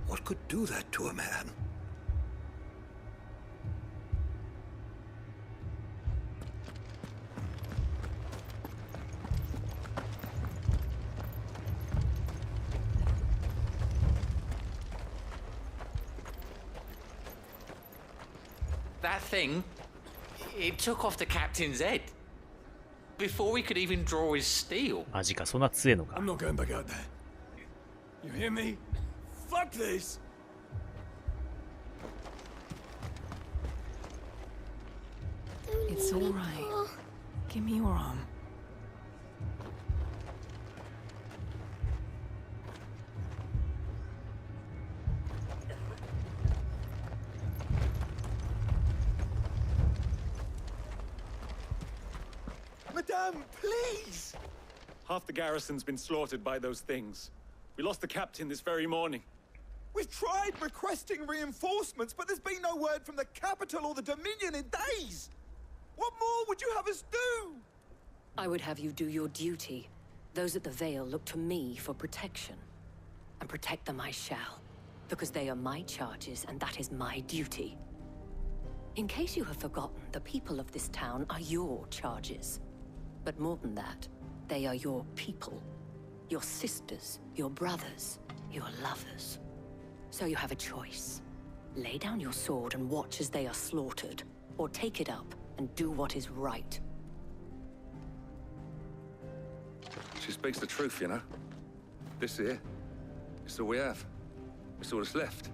What could do that to a man? That thing, it took off the captain's head. Before we could even draw his steel. マジか、そんな強えのか。 I'm not going back out there. You hear me? Fuck this! It's all right. Give me your arm. Madame, please! Half the garrison's been slaughtered by those things. We lost the captain this very morning. We've tried requesting reinforcements, but there's been no word from the capital or the Dominion in days. What more would you have us do? I would have you do your duty. Those at the Vale look to me for protection. And protect them I shall. Because they are my charges, and that is my duty. In case you have forgotten, the people of this town are your charges. But more than that, they are your people. Your sisters, your brothers, your lovers. So you have a choice. Lay down your sword and watch as they are slaughtered, or take it up and do what is right. She speaks the truth, you know. This here, it's all we have. It's all that's left.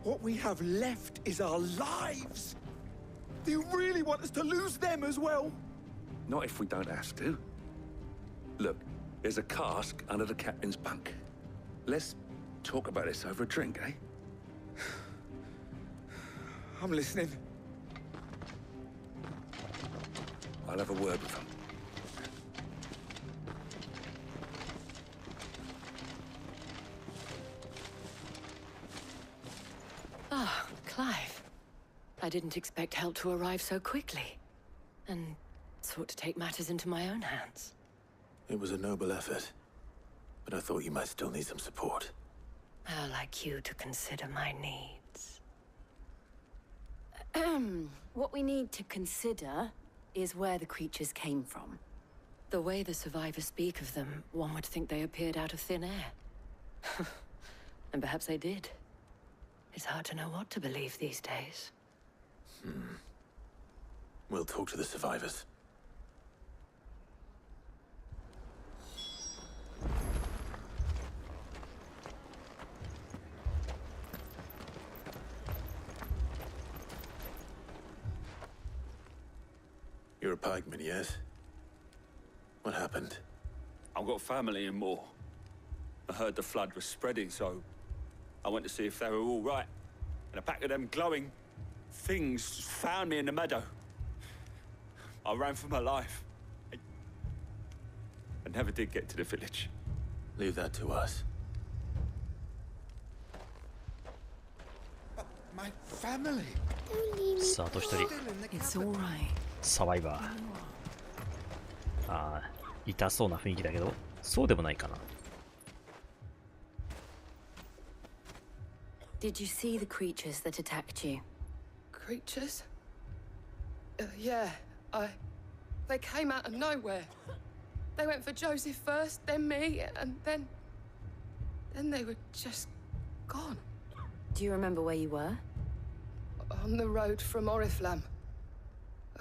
What we have left is our lives. Do you really want us to lose them as well? Not if we don't have to. Look, there's a cask under the captain's bunk. Let's talk about this over a drink, eh? I'm listening. I'll have a word with them. Ah, Clive. I didn't expect help to arrive so quickly. And sought to take matters into my own hands. It was a noble effort, but I thought you might still need some support. How like you to consider my needs. What we need to consider is where the creatures came from. The way the survivors speak of them, one would think they appeared out of thin air. And perhaps they did. It's hard to know what to believe these days. We'll talk to the survivors. You're a pikeman, yes? What happened? I've got family in Moor. I heard the flood was spreading, so I went to see if they were all right. And a pack of them glowing things found me in the meadow. I ran for my life. I never did get to the village. Leave that to us. My family. さあ、あと一人。 It's all right. サバイバー。ああ、痛そうな雰囲気だけど、そうでもないかな。Did you see the creatures that attacked you? Creatures? Yeah, They came out of nowhere. They went for Joseph first, then me, and then they were just gone. Do you remember where you were? On the road from Oriflamme.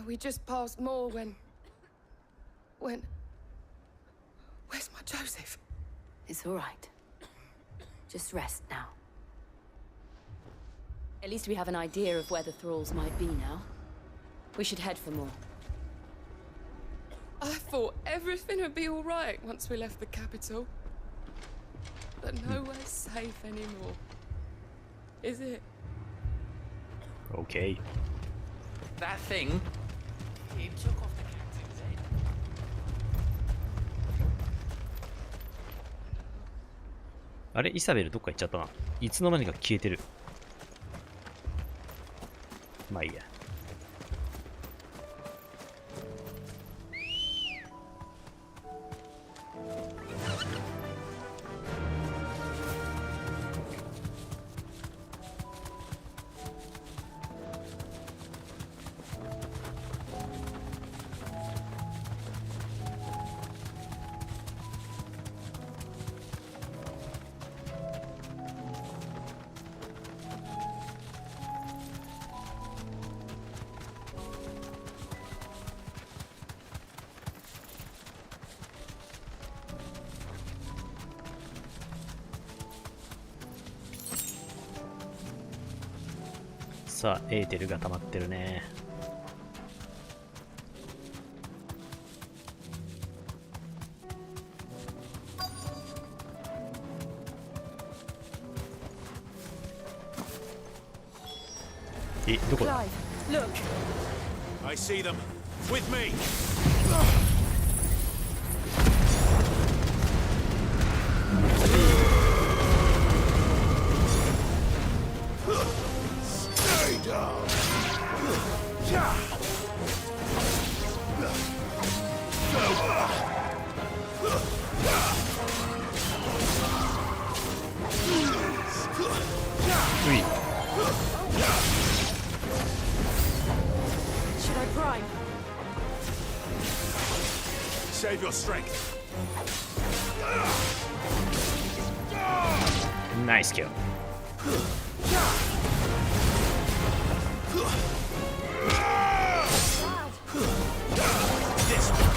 We just passed Moor when... Where's my Joseph? It's all right. Just rest now. At least we have an idea of where the thralls might be now. We should head for more. I thought everything would be all right once we left the capital. But nowhere's safe anymore. Is it? Okay. That thing, it took off the captain's head. あれ、イサベルどっか行っちゃったな。いつの間にか消えてる。まあいいや。さあ、エーテルが溜まってるね。え、どこだ？ Look. I see them. With me. Should I prime? Save your strength. Nice kill. This one.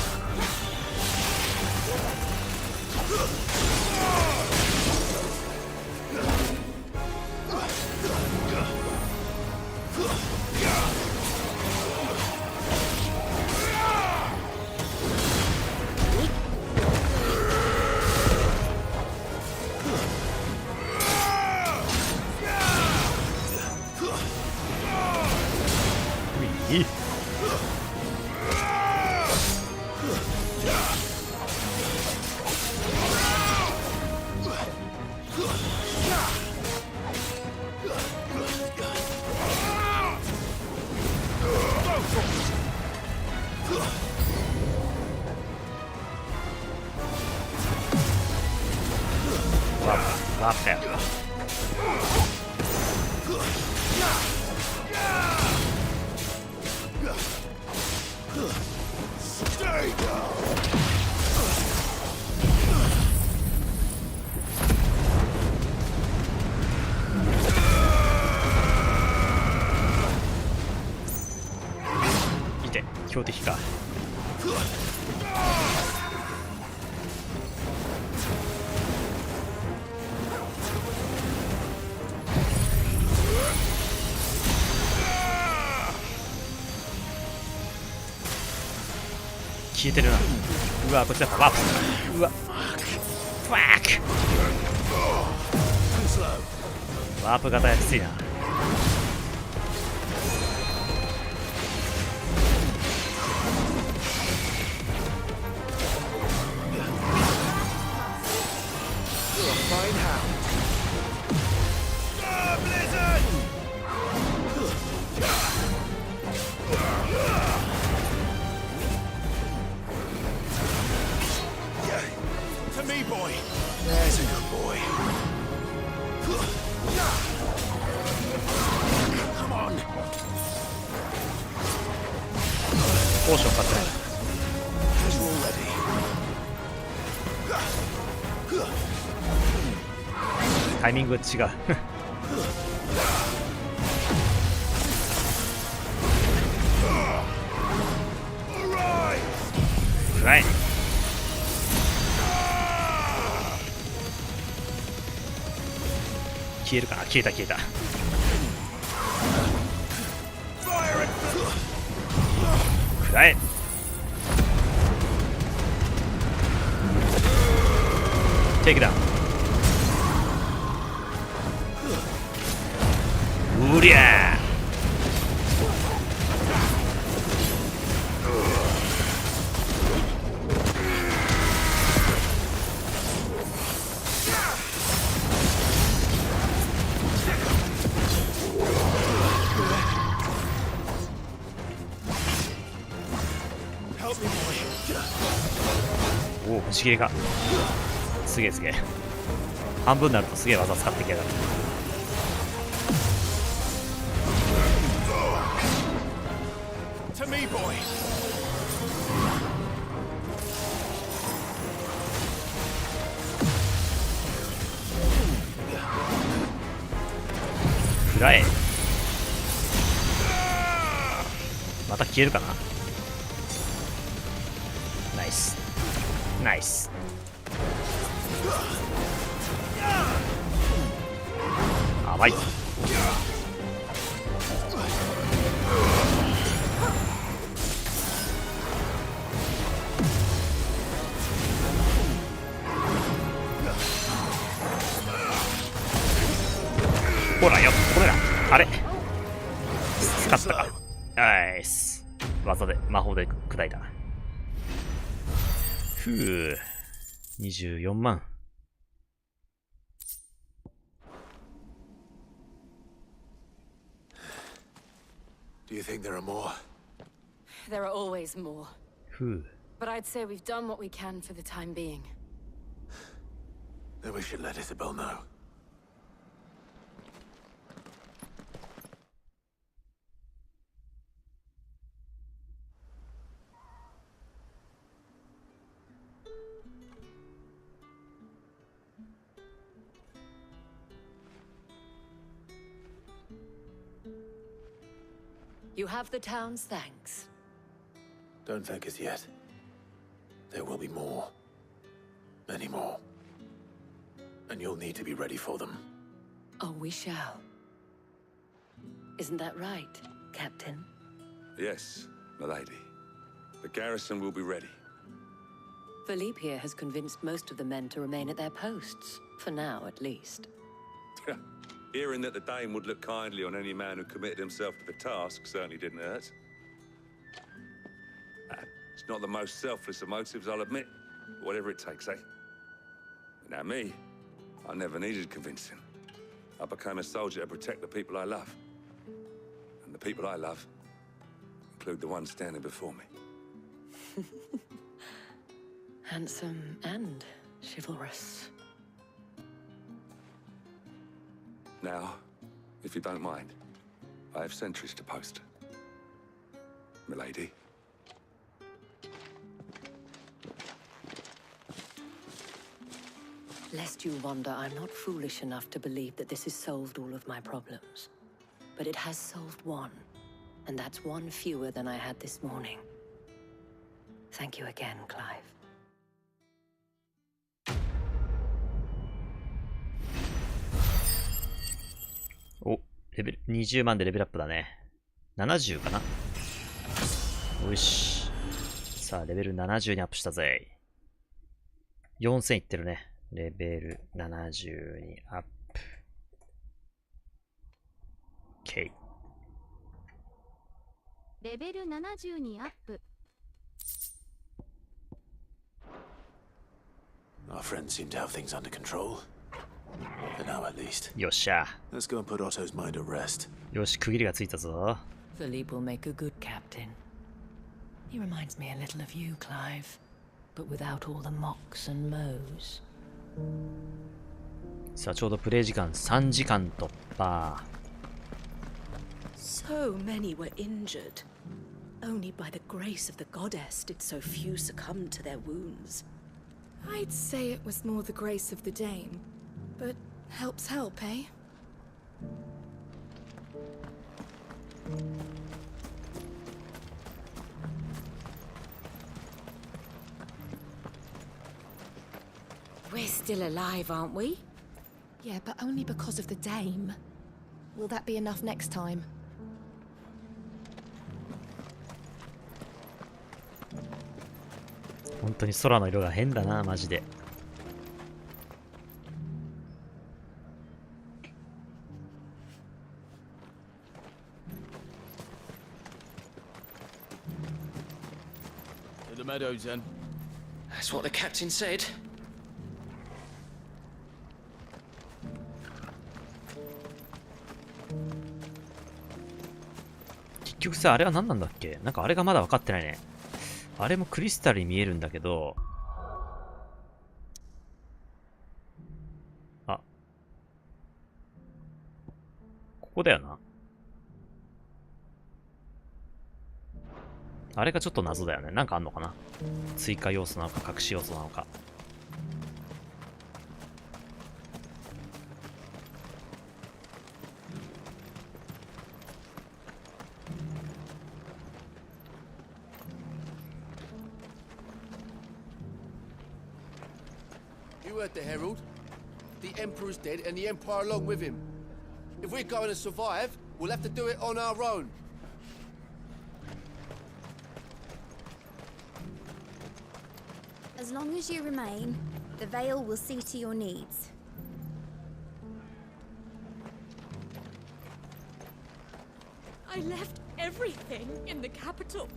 強敵か。消えてるな。うわ、こっちだった。ワープ。うわ。ファック。ワープ型きついな。To me, boy. There's a good boy. Come on. ポーション買ってない。タイミングが違う。はい。消えるかな。消えた消えた。くらえ。テイクダウン。うりゃー。おお、虫切れか。すげえすげえ。半分になるとすげえ技使ってきやがる。To me, boy. くらえ。また消えるかな。ナイスナイス。甘い。ほらよ、これだ。あれ使ったか。ナイス。技で魔法で砕いた。ふぅ、24万。Do you think there are more? There are always more. ふぅ。 But I'd say we've done what we can for the time being. Then we should let Isabel know. You have the town's thanks. Don't thank us yet. There will be more. Many more. And you'll need to be ready for them. Oh, we shall. Isn't that right, Captain? Yes, my lady. The garrison will be ready. Philippe here has convinced most of the men to remain at their posts. For now, at least. Hearing that the Dane would look kindly on any man who committed himself to the task certainly didn't hurt. It's not the most selfless of motives, I'll admit. But whatever it takes, eh? Now me, I never needed convincing. I became a soldier to protect the people I love. And the people I love include the ones standing before me. Handsome and chivalrous. Now, if you don't mind, I have sentries to post. Milady. Lest you wonder, I'm not foolish enough to believe that this has solved all of my problems. But it has solved one, and that's one fewer than I had this morning. Thank you again, Clive. お、レベル、20万でレベルアップだね。70かな。よし。さあ、レベル70にアップしたぜ。4000いってるね。レベル70にアップ。OK。レベル70にアップ。Our friends seem to have things under control. For now, at least. よっしゃ。 Let's go and put Otto's mind at rest. よし、区切りがついたぞ。Philippe will make a good captain. He reminds me a little of you, Clive, but without all the mocks and mows. さあ、ちょうどプレイ時間3時間突破。So many were injured. Only by the grace of the goddess did so few succumb to their wounds. I'd say it was more the grace of the dame, but help's help, eh? We're still alive, aren't we? Yeah, but only because of the dame. Will that be enough next time? 本当に空の色が変だな、マジで。To the meadows, then. That's what the captain said. 結局さ、あれは何なんだっけ？なんかあれがまだ分かってないね。あれもクリスタルに見えるんだけど、あ、ここだよな。あれがちょっと謎だよね。なんかあんのかな？追加要素なのか隠し要素なのか。You heard the herald. The Emperor's dead and the Empire along with him. If we're going to survive, we'll have to do it on our own. As long as you remain, the Veil will see to your needs. I left everything in the capital.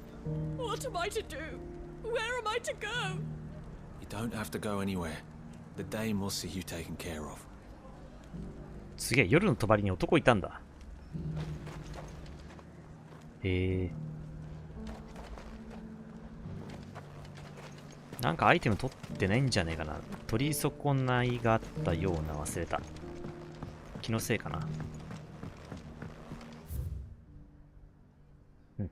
What am I to do? Where am I to go? You don't have to go anywhere. The dame will see you taken care of. すげえ、夜の帳に男いたんだ。へえ。なんかアイテム取ってないんじゃねえかな。取り損ないがあったような、忘れた。気のせいかな。うん。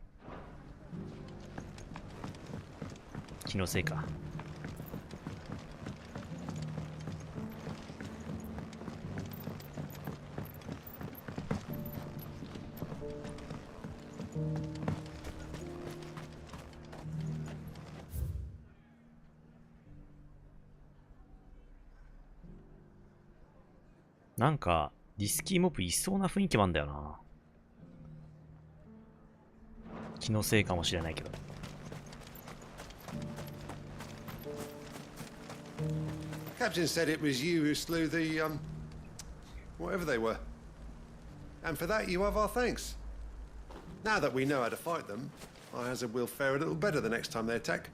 気のせいか。なんか、リスキーモブいそうな雰囲気もあんだよな。気のせいかもしれないけど。Captain said it was you who slew the, whatever they were. And for that you have our thanks. Now that we know how to fight them, I hazard we'll fare a little better the next time they attack.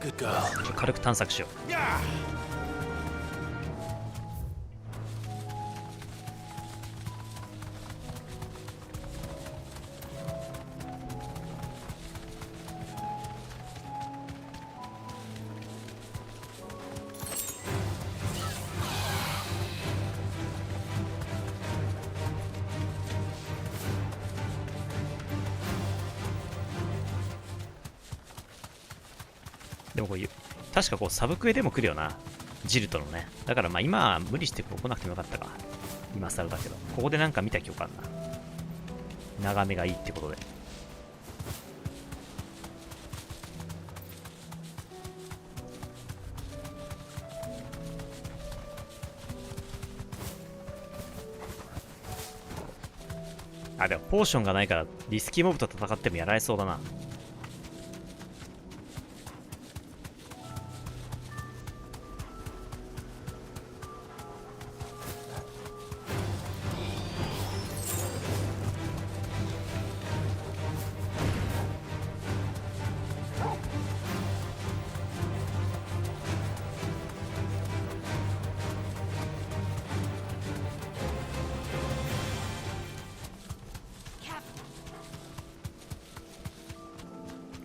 Good girl. 軽く探索しよう。でもこういう、確かこうサブクエでも来るよな。ジルトのね。だからまあ今は無理してこう来なくてもよかったか。今更だけど。ここでなんか見た記憶あるな。眺めがいいってことで。あ、でもポーションがないからリスキーモブと戦ってもやられそうだな。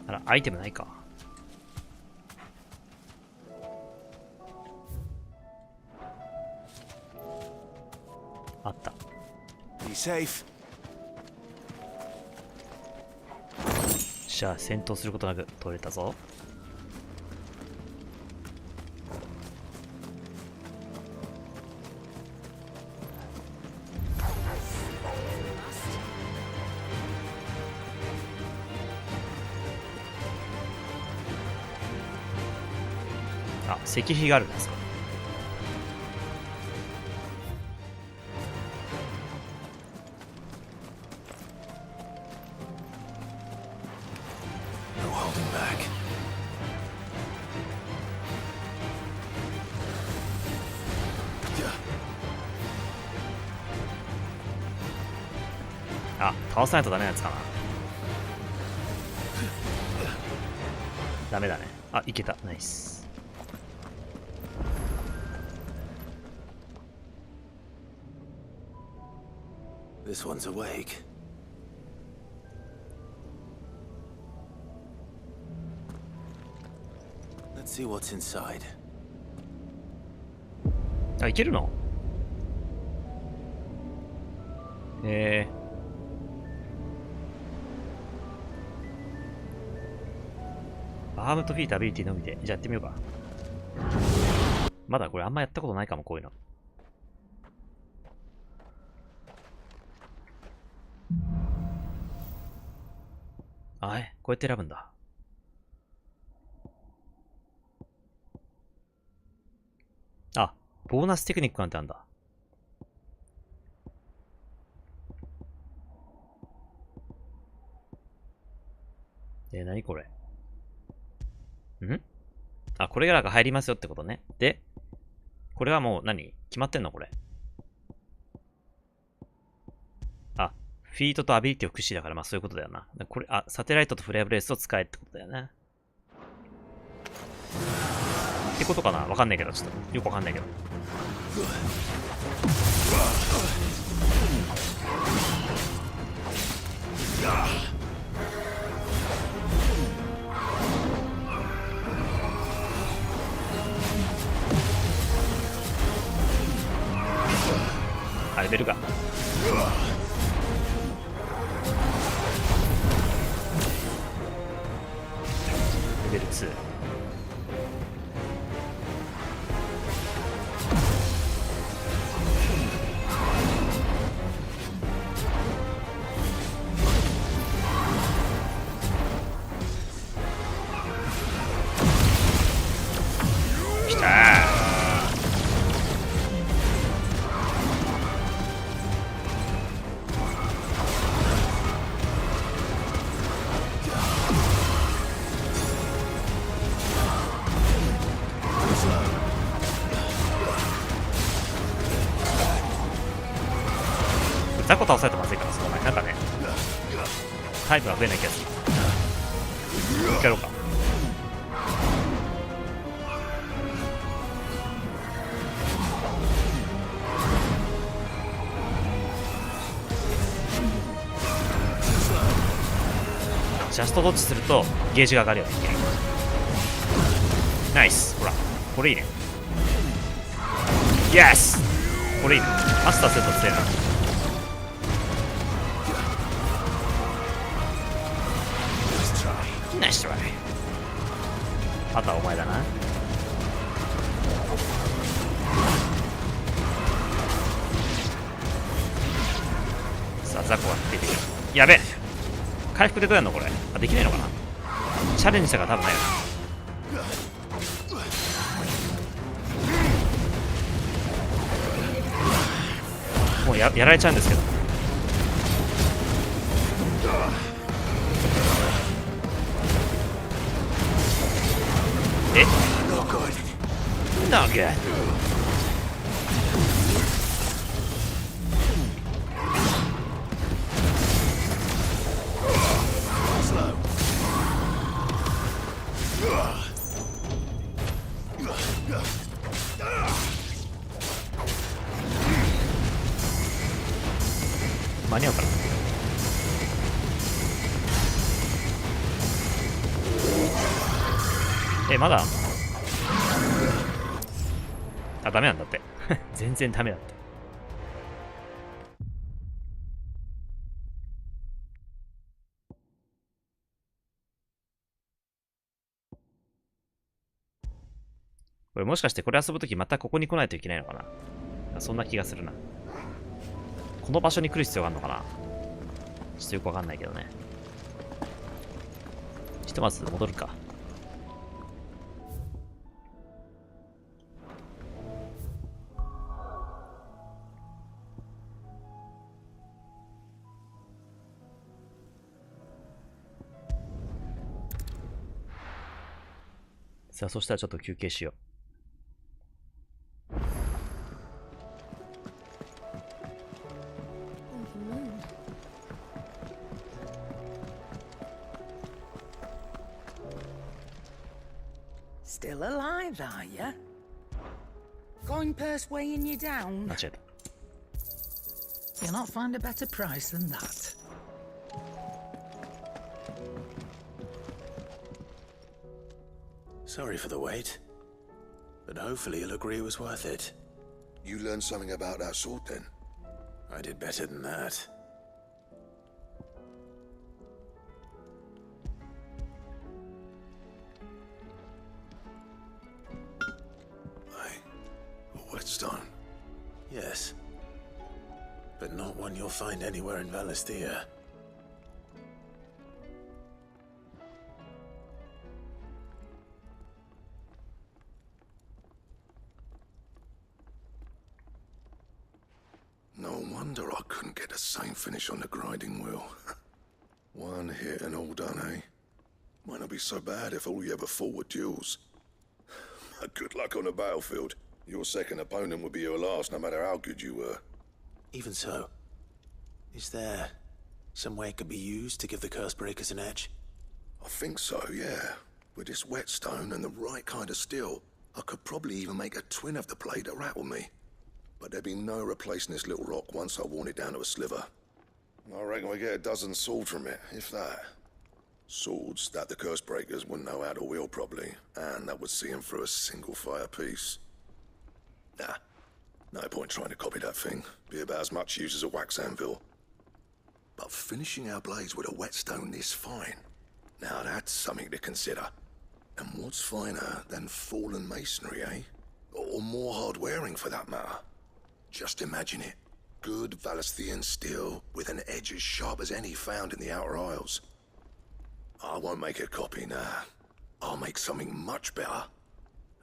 あら、アイテムないか。あった。じゃあ戦闘することなく取れたぞ。あ、石碑があるんですか。あ、倒さないとダメなやつかな。ダメだね。あ、いけた。ナイス。This one's awake. Let's see what's inside. あ、いけるの？アームとフィートアビリティのみで。じゃあやってみようか。まだこれあんまやったことないかも、こういうの。あ、こうやって選ぶんだ。あ、ボーナステクニックなんてあんだ。何これ。ん？あ、これがなんか入りますよってことね。で、これはもう何？決まってんのこれ。あ、フィートとアビリティを駆使だから、まあそういうことだよな。これ、あ、サテライトとフレアブレースを使えってことだよね。ってことかな？わかんないけど、ちょっと。よくわかんないけど。あ、レベルが。レベル2。きたー。ザコ倒されたらまずいからさ、お前なんかね、タイプが増えない気がする。一回やろうか。ジャストドッジするとゲージが上がるよね。ナイス。ほら、これいいね。イエス。これいいね。マスターすると強いな。ナイストライ。あとはお前だな。さあ、ザコが出てくる。やべえ。回復でどうやんのこれ。あ、できないのかな。チャレンジしたから多分ないよな。もうやられちゃうんですけど。が。間に合うかな。まだダメなんだって。全然ダメだって。これもしかしてこれ遊ぶときまたここに来ないといけないのかな。そんな気がするな。この場所に来る必要があるのかな。ちょっとよくわかんないけどね。ひとまず戻るか。さあ、そしたらちょっと休憩しよう。Still alive, are you? Going purse weighing you down? 間違えた。 You'll not find a better price than that. Sorry for the wait, but hopefully you'll agree it was worth it. You learned something about that sword then? I did better than that. A whetstone? Yes, but not one you'll find anywhere in Valisthea. No wonder I couldn't get the same finish on the grinding wheel. One hit and all done, eh? Might not be so bad if all you ever fought were duels. Good luck on the battlefield. Your second opponent would be your last, no matter how good you were. Even so, is there some way it could be used to give the curse breakers an edge? I think so, yeah. With this whetstone and the right kind of steel, I could probably even make a twin of the blade to rattle me. But there'd be no replacing this little rock once I worn it down to a sliver. I reckon we get a dozen swords from it, if that. Swords that the curse breakers wouldn't know how to wield properly, and that would see them through a single fire piece. Nah, no point trying to copy that thing. Be about as much use as a wax anvil. But finishing our blades with a whetstone this fine, now that's something to consider. And what's finer than fallen masonry, eh? Or more hard-wearing for that matter. Just imagine it. Good Valisthian steel with an edge as sharp as any found in the Outer Isles. I won't make a copy, nah. I'll make something much better.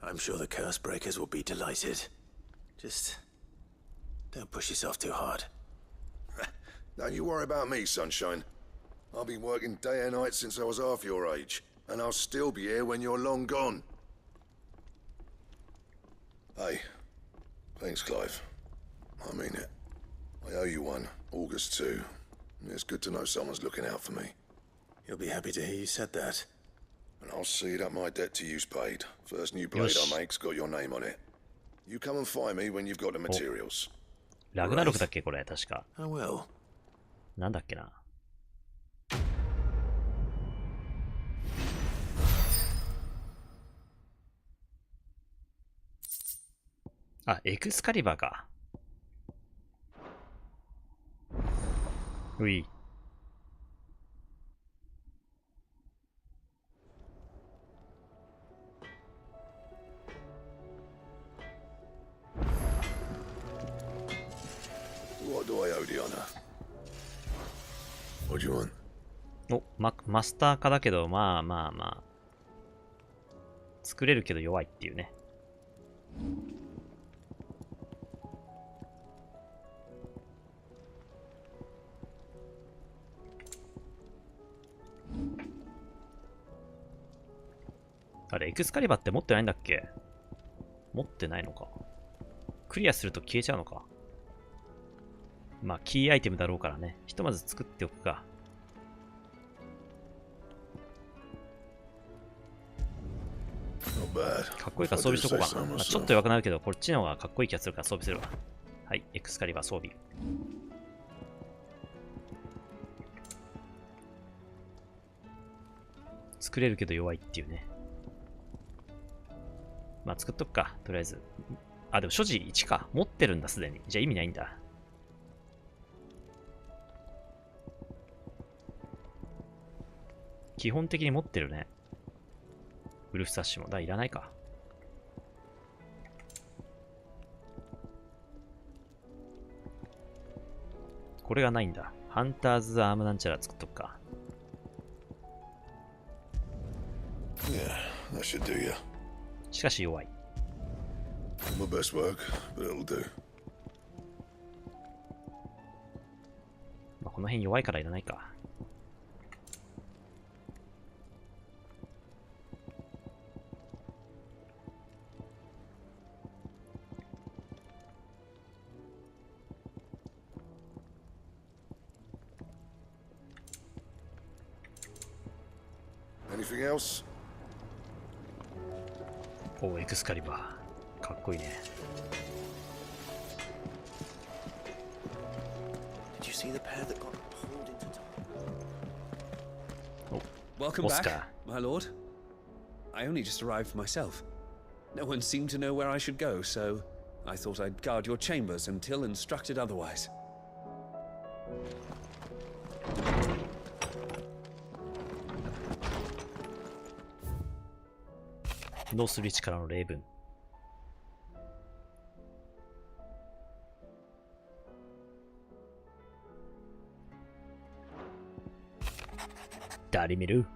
I'm sure the curse breakers will be delighted. Just don't push yourself too hard. Don't you worry about me, sunshine. I've been working day and night since I was half your age, and I'll still be here when you're long gone. Hey, thanks, Clive. I mean it. I owe you one, August 2. It's good to know someone's looking out for me. You'll be happy to hear you said that. And I'll see that my debt to you's paid. First new blade I make's got your name on it. You come and find me when you've got the materials. ラグナロクだっけこれ確か。I will. なんだっけな。あ、エクスカリバーか。うい。What do I owe the honor? What do you want? お、マスター化だけど、まあ。作れるけど弱いっていうね。あれ、エクスカリバーって持ってないんだっけ？持ってないのか。クリアすると消えちゃうのか。まあ、キーアイテムだろうからね。ひとまず作っておくか。かっこいいから装備しとこうかな。まあ、ちょっと弱くなるけど、こっちの方がかっこいい気がするから装備するわ。はい、エクスカリバー装備。作れるけど弱いっていうね。まあ作っとくか、とりあえず。あ、でも所持1か。持ってるんだ、すでに。じゃあ意味ないんだ。基本的に持ってるね。ウルフサッシュも。だ、いらないか。これがないんだ。ハンターズアームなんちゃら作っとくか。Yeah, that should do you. しかし弱い。My best work, but it'll do. まあ、この辺弱いからいらないか。Anything else? お、エクスカリバー。かっこいいね。Did you see the pair that got pulled into time? Welcome back, my lord. I only just arrived myself. No one seemed to know where I should go, so I thought I'd guard your chambers until instructed otherwise. ノースリッチからの例文。誰見る？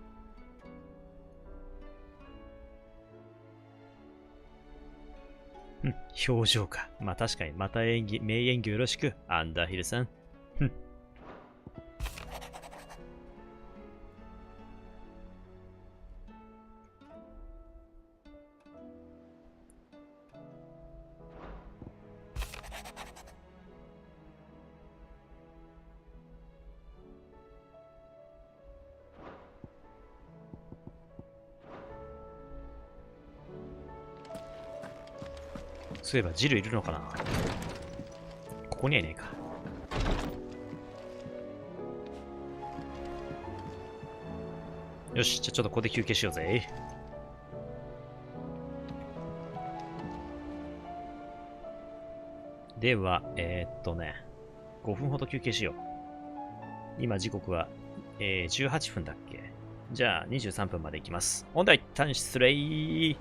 表情か。まあ確かに、また名演技よろしく、アンダーヒルさん。そういえばジルいるのかな。ここにはいねえか。よし、じゃあちょっとここで休憩しようぜ。では、5分ほど休憩しよう。今時刻は、18分だっけ。じゃあ23分まで行きます。本題一旦失礼。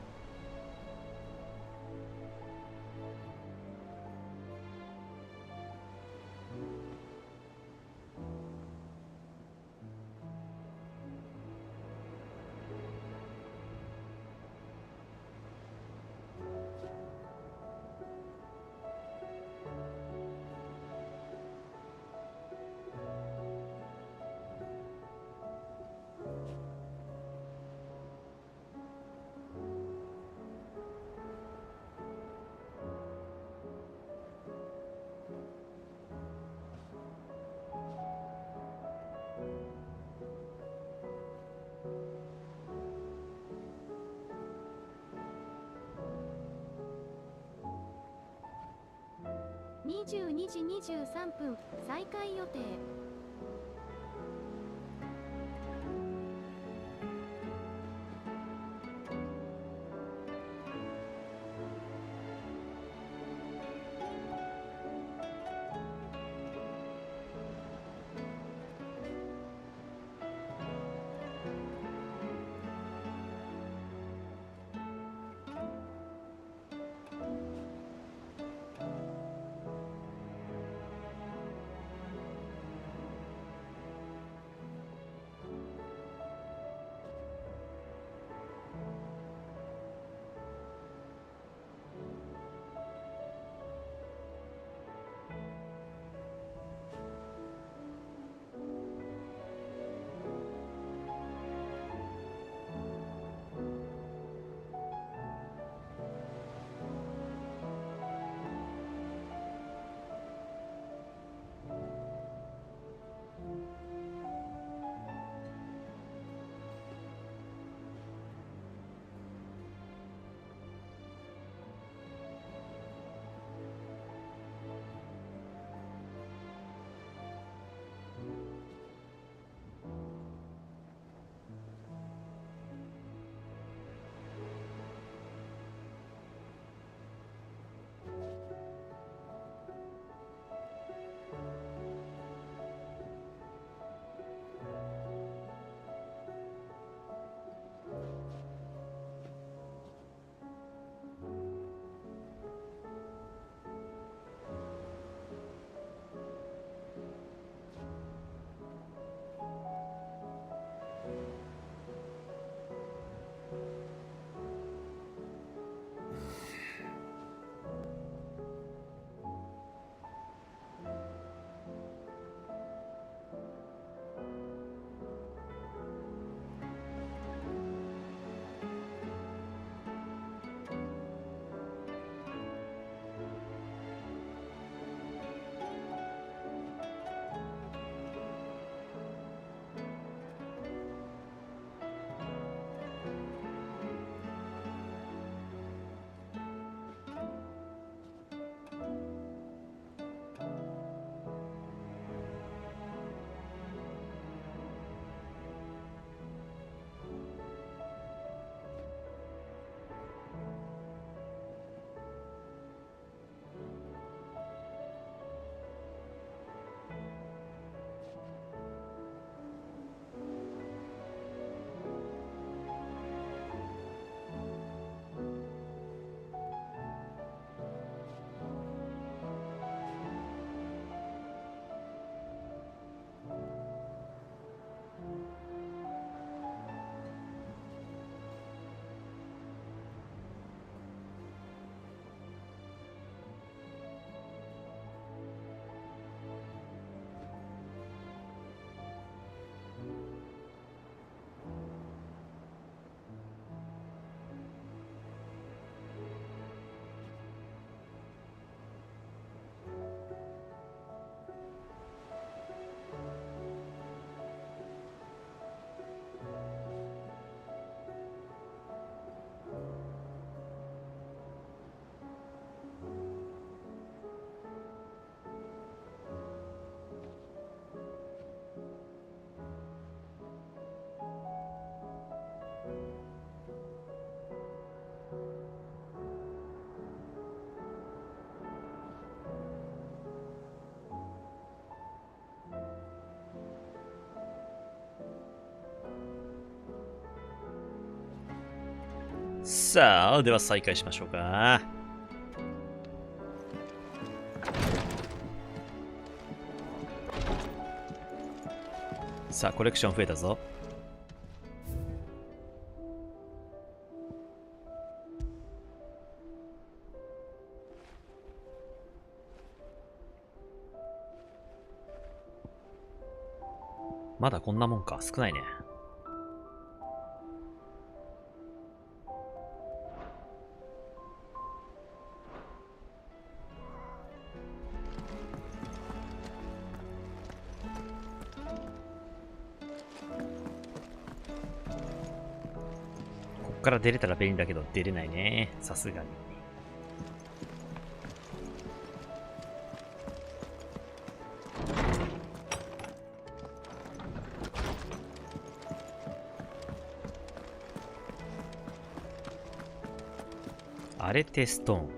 22時23分再開予定。さあ、では再開しましょうか。さあ、コレクション増えたぞ。まだこんなもんか。少ないね。こっから出れたら便利だけど出れないね。さすがに。アレテストーン。こ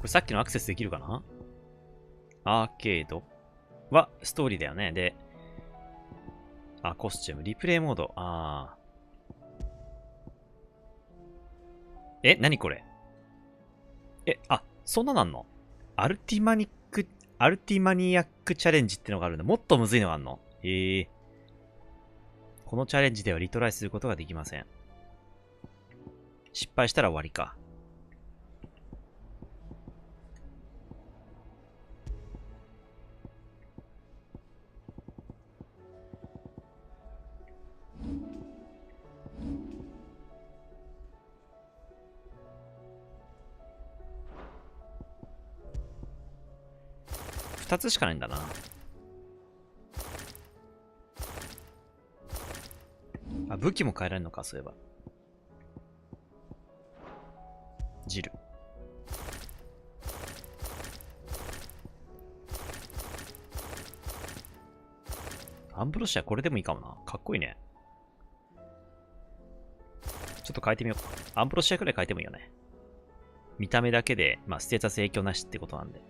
れさっきのアクセスできるかな？アーケードはストーリーだよね。で、コスチューム、リプレイモード。何これ？そんななんの？アルティマニアックチャレンジってのがあるんだ。もっとむずいのがあるの？このチャレンジではリトライすることができません。失敗したら終わりか。2つしかないんだな。武器も変えられるのか、そういえば。汁。アンブロシアこれでもいいかもな。かっこいいね。ちょっと変えてみようか。アンブロシアくらい変えてもいいよね。見た目だけで、ステータス影響なしってことなんで。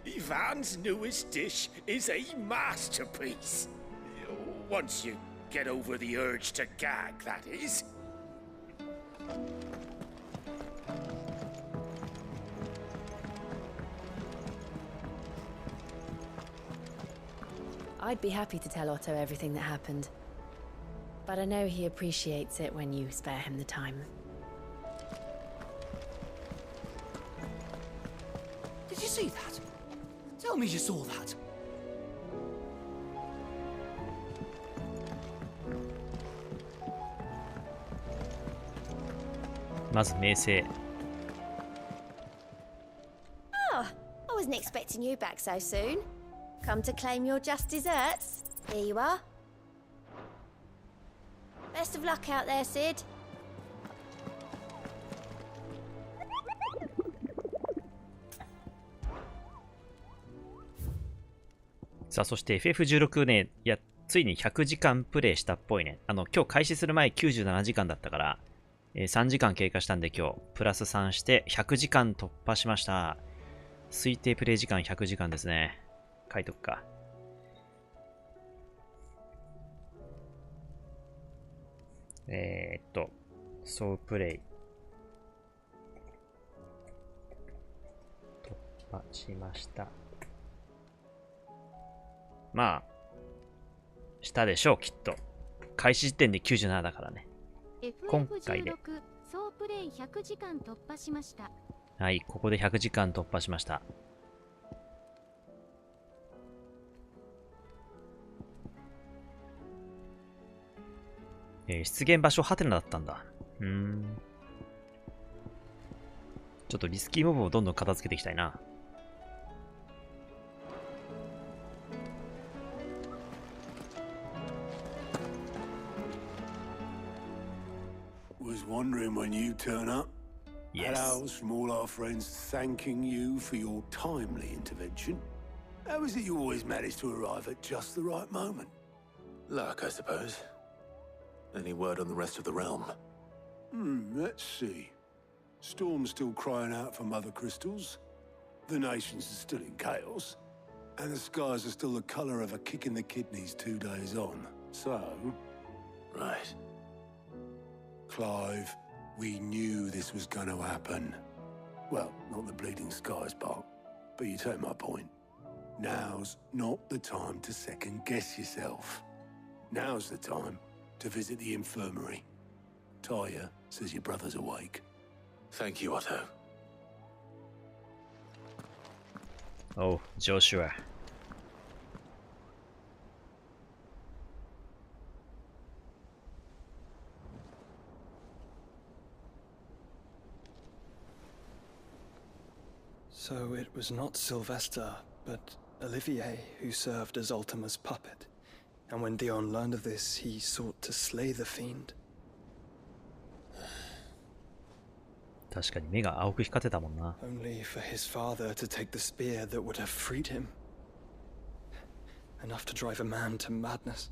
Ivan's newest dish is a masterpiece. Once you get over the urge to gag, that is. I'd be happy to tell Otto everything that happened. But I know he appreciates it when you spare him the time. Did you see that? Tell me you saw that. Oh, I wasn't expecting you back so soon. Come to claim your just desserts? Here you are. Best of luck out there, Sid. さあ、そして FF16 ね、ついに100時間プレイしたっぽいね。今日開始する前97時間だったから、3時間経過したんで今日、プラス3して100時間突破しました。推定プレイ時間100時間ですね。書いとくか。総プレイ。突破しました。したでしょう、きっと。開始時点で97だからね。今回で。総プレイ100時間突破しました。はい、ここで100時間突破しました。出現場所ハテナだったんだ。ちょっとリスキーモブをどんどん片付けていきたいな。Was wondering when you turn up. Yes. Hellos from all our friends thanking you for your timely intervention. How is it you always manage to arrive at just the right moment? Luck, I suppose. Any word on the rest of the realm? Let's see. Storm's still crying out for mother crystals. The nations are still in chaos. And the skies are still the colour of a kick in the kidneys 2 days on. So... Right. Clive, we knew this was going to happen. Well, not the bleeding skies part, but you take my point. Now's not the time to second-guess yourself. Now's the time to visit the infirmary. Talia says your brother's awake. Thank you, Otto. Oh, Joshua. So it was not Sylvester, but Olivier who served as Ultima's puppet. And when Dion learned of this, he sought to slay the fiend. 確かに目が青く光ってたもんな。 Only for his father to take the spear that would have freed him. Enough to drive a man to madness.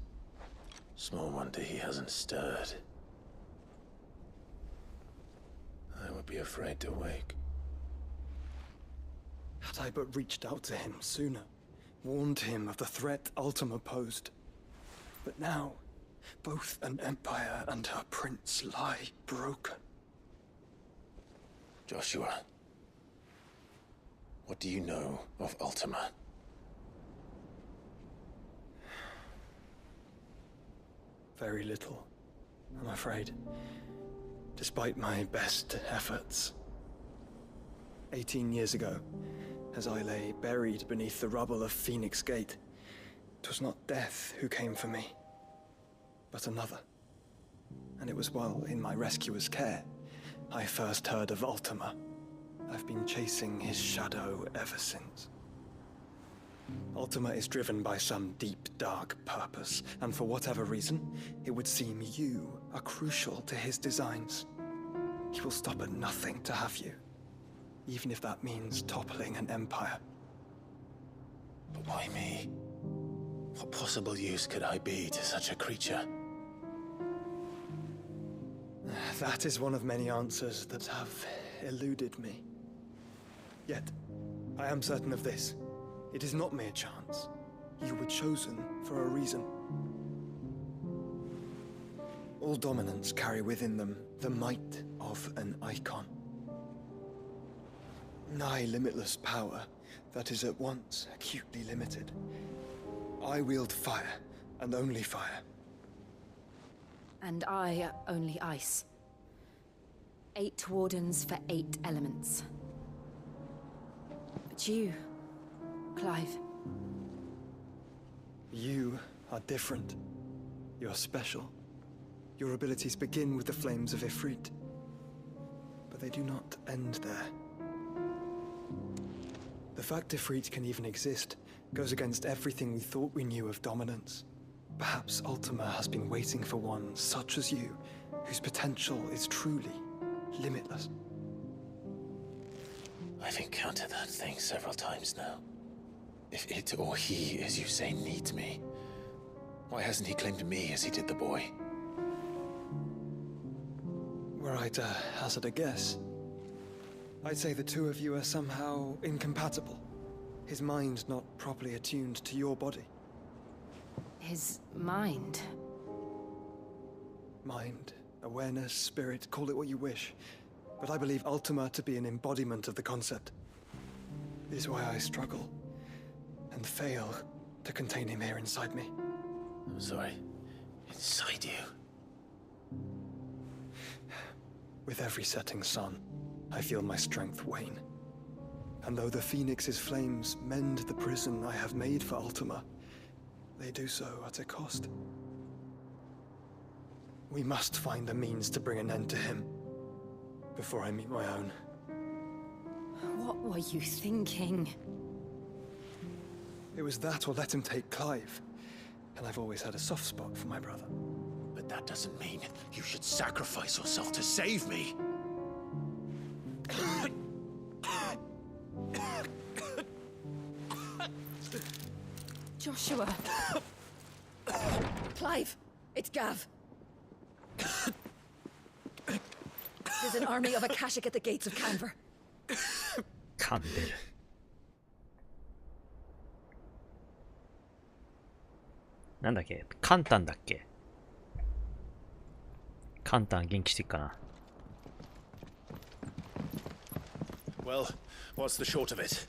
Small wonder he hasn't stirred. I would be afraid to wake. Had I but reached out to him sooner, warned him of the threat Ultima posed. But now, both an empire and her prince lie broken. Joshua, what do you know of Ultima? Very little, I'm afraid. Despite my best efforts. 18 years ago, as I lay buried beneath the rubble of Phoenix Gate, 'twas not death who came for me, but another. And it was while in my rescuer's care I first heard of Ultima. I've been chasing his shadow ever since. Ultima is driven by some deep, dark purpose, and for whatever reason, it would seem you are crucial to his designs. He will stop at nothing to have you, even if that means toppling an empire. But why me? What possible use could I be to such a creature? That is one of many answers that have eluded me. Yet, I am certain of this. It is not mere chance. You were chosen for a reason. All dominants carry within them the might of an icon. Nigh limitless power that is at once acutely limited. I wield fire, and only fire. And I only ice. 8 wardens for 8 elements. But you, Clive. You are different. You're special. Your abilities begin with the flames of Ifrit. But they do not end there. The fact Ifrit can even exist goes against everything we thought we knew of dominance. Perhaps Ultima has been waiting for one such as you, whose potential is truly limitless. I've encountered that thing several times now. If it or he, as you say, needs me, why hasn't he claimed me as he did the boy? Were I to hazard a guess, I'd say the two of you are somehow incompatible. His mind not properly attuned to your body. His mind? Mind, awareness, spirit, call it what you wish. But I believe Ultima to be an embodiment of the concept. This is why I struggle and fail to contain him here inside me. I'm sorry. Inside you? With every setting sun, I feel my strength wane. And though the Phoenix's flames mend the prison I have made for Ultima, they do so at a cost. We must find a means to bring an end to him before I meet my own. What were you thinking? It was that or let him take Clive. And I've always had a soft spot for my brother. But that doesn't mean you should sacrifice yourself to save me. Joshua. Clive, it's Gav. His There's an army of Akashic at the gates of Canver. 噛んでる。なんだっけ、カンタンだっけ。カンタン元気してっかな。Well, what's the short of it?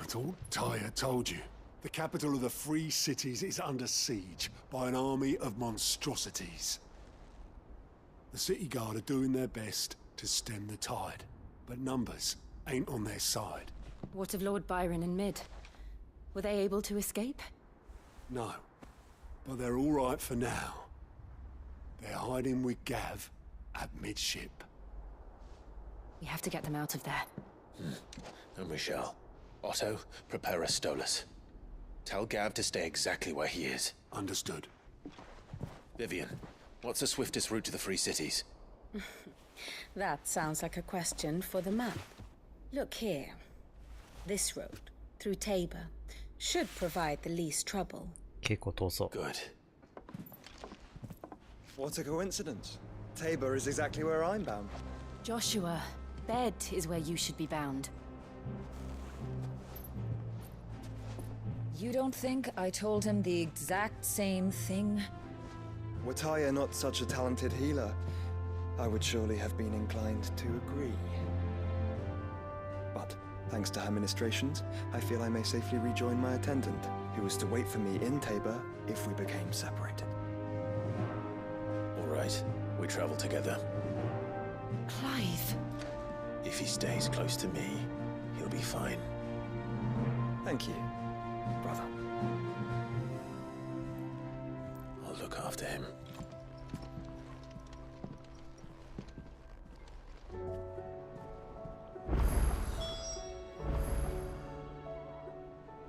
It's all Tyre told you. The capital of the Free Cities is under siege by an army of monstrosities. The city guard are doing their best to stem the tide, but numbers ain't on their side. What of Lord Byron and Mid? Were they able to escape? No, but they're all right for now. They're hiding with Gav at midship. We have to get them out of there. And we shall. Otto, prepare a Stolas. Tell Gav to stay exactly where he is. Understood. Vivian, what's the swiftest route to the Free Cities? That sounds like a question for the map. Look here. This road, through Tabor, should provide the least trouble. 結構遠そう。 Good. What a coincidence. Tabor is exactly where I'm bound. Joshua, bed is where you should be bound. You don't think I told him the exact same thing? Were Tyre not such a talented healer, I would surely have been inclined to agree. But, thanks to her ministrations, I feel I may safely rejoin my attendant, who was to wait for me in Tabor if we became separated. All right, we travel together. Clive. If he stays close to me, he'll be fine. Thank you, brother. I'll look after him.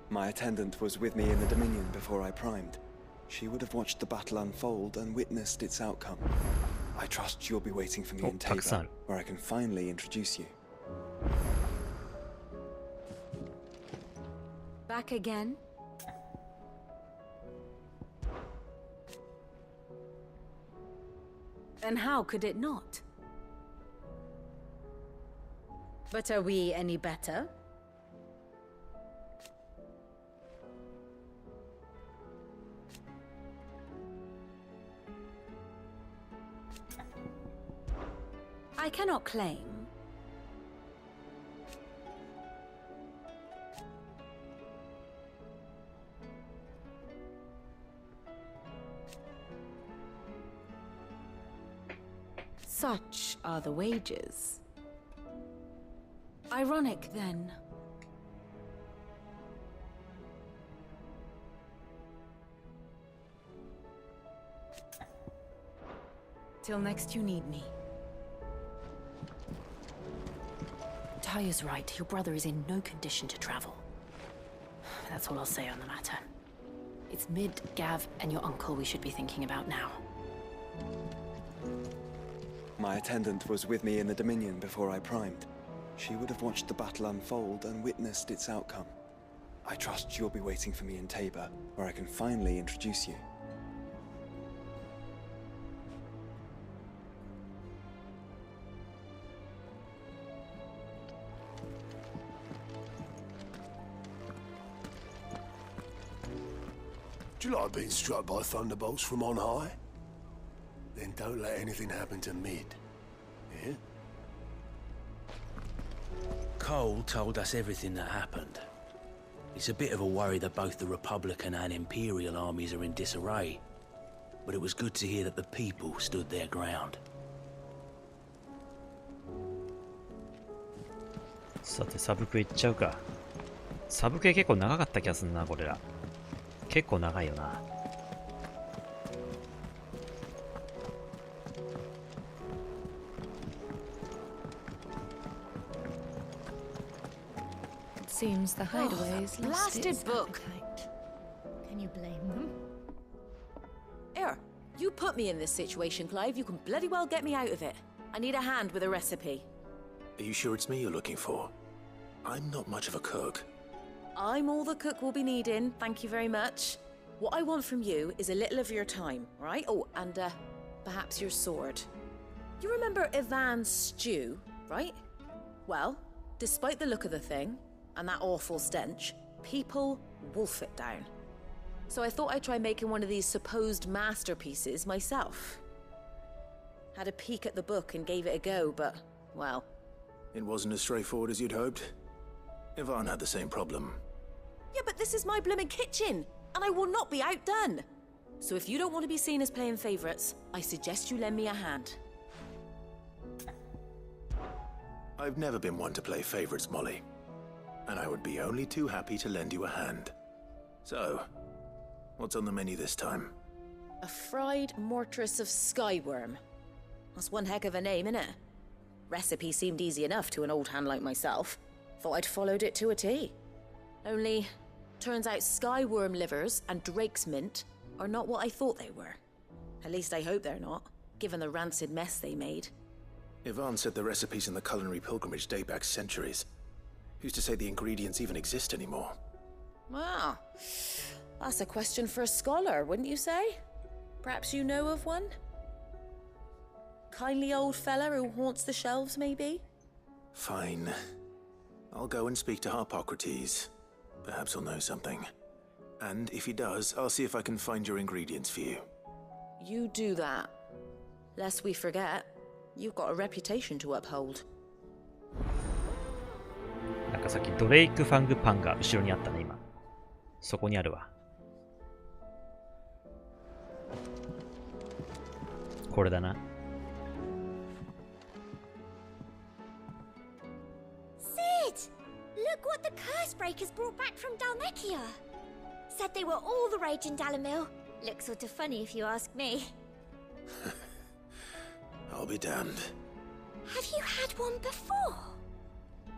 My attendant was with me in the Dominion before I primed. She would have watched the battle unfold and witnessed its outcome. I trust you'll be waiting for me in Tabor, where I can finally introduce you. Back again? And how could it not? But are we any better? I cannot claim. Such are the wages. Ironic, then. Till next you need me. Tyre's right. Your brother is in no condition to travel. That's all I'll say on the matter. It's Mid, Gav, and your uncle we should be thinking about now. My attendant was with me in the Dominion before I primed. She would have watched the battle unfold and witnessed its outcome. I trust you'll be waiting for me in Tabor, where I can finally introduce you. Do you like being struck by thunderbolts from on high? Then don't let anything happen to Mid. Yeah? Cole told us everything that happened. It's a bit of a worry that both the Republican and Imperial armies are in disarray. But it was good to hear that the people stood their ground. さてサブクエ行っちゃうか。サブクエ結構長かった気がするな、これら。結構長いよな。Seems the hideaways lost its book. appetite. Can you blame them? Here, you put me in this situation, Clive. You can bloody well get me out of it. I need a hand with a recipe. Are you sure it's me you're looking for? I'm not much of a cook. I'm all the cook will be needing, thank you very much. What I want from you is a little of your time, right? Oh, and perhaps your sword. You remember Ivan's stew, right? Well, despite the look of the thing, and that awful stench, people wolf it down. So I thought I'd try making one of these supposed masterpieces myself. Had a peek at the book and gave it a go, but, well... It wasn't as straightforward as you'd hoped. Ivan had the same problem. Yeah, but this is my blimmin' kitchen, and I will not be outdone. So if you don't want to be seen as playing favourites, I suggest you lend me a hand. I've never been one to play favourites, Molly. And I would be only too happy to lend you a hand. So, what's on the menu this time? A fried mortress of skyworm. That's one heck of a name, innit? Recipe seemed easy enough to an old hand like myself. Thought I'd followed it to a T. Only, turns out skyworm livers and drake's mint are not what I thought they were. At least I hope they're not, given the rancid mess they made. Ivan said the recipes in the culinary pilgrimage date back centuries. Who's to say the ingredients even exist anymore? Well, that's a question for a scholar, wouldn't you say? Perhaps you know of one? Kindly old fella who haunts the shelves, maybe? Fine. I'll go and speak to Harpocrates. Perhaps he'll know something. And if he does, I'll see if I can find your ingredients for you. You do that. Lest we forget, you've got a reputation to uphold. なんかさっきドレイクファングパンが後ろにあったね、今。そこにあるわ。これだな。Sid! Look what the Cursebreakers brought back from Dalmekia. Said they were all the rage in Dalamil. Looks sort of funny if you ask me. I'll be damned. Have you had one before?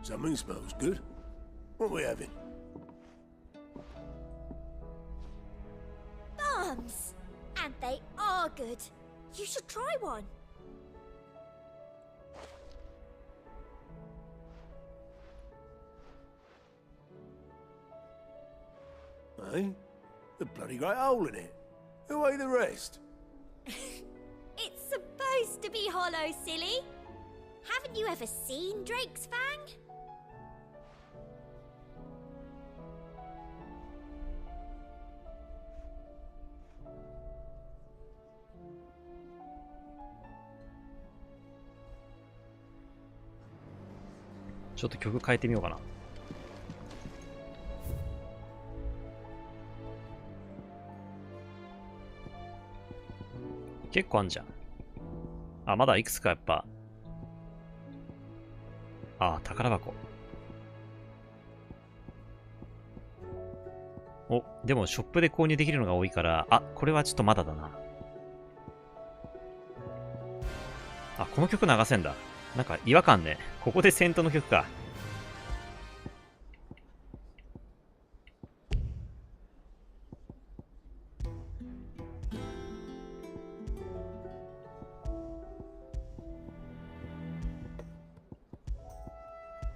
Something smells good. What are we having? Bombs! And they are good. You should try one. Eh? The bloody great hole in it. Who ate the rest? It's supposed to be hollow, silly. Haven't you ever seen Drake's Fang?ちょっと曲変えてみようかな。結構あんじゃん。あ、まだいくつかやっぱ。あ、宝箱。お、でもショップで購入できるのが多いから、あ、これはちょっとまだだな。あ、この曲流せんだ。なんか違和感ね。ここで戦闘の曲か。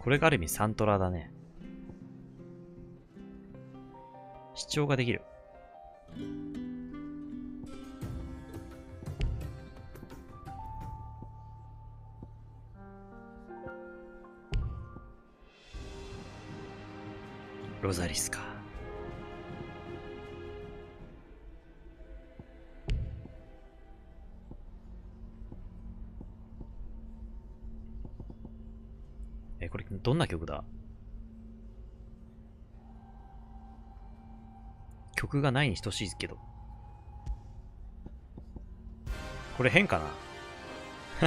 これがある意味サントラだね。視聴ができる。ロザリスか。これどんな曲だ？曲がないに等しいけど。これ変か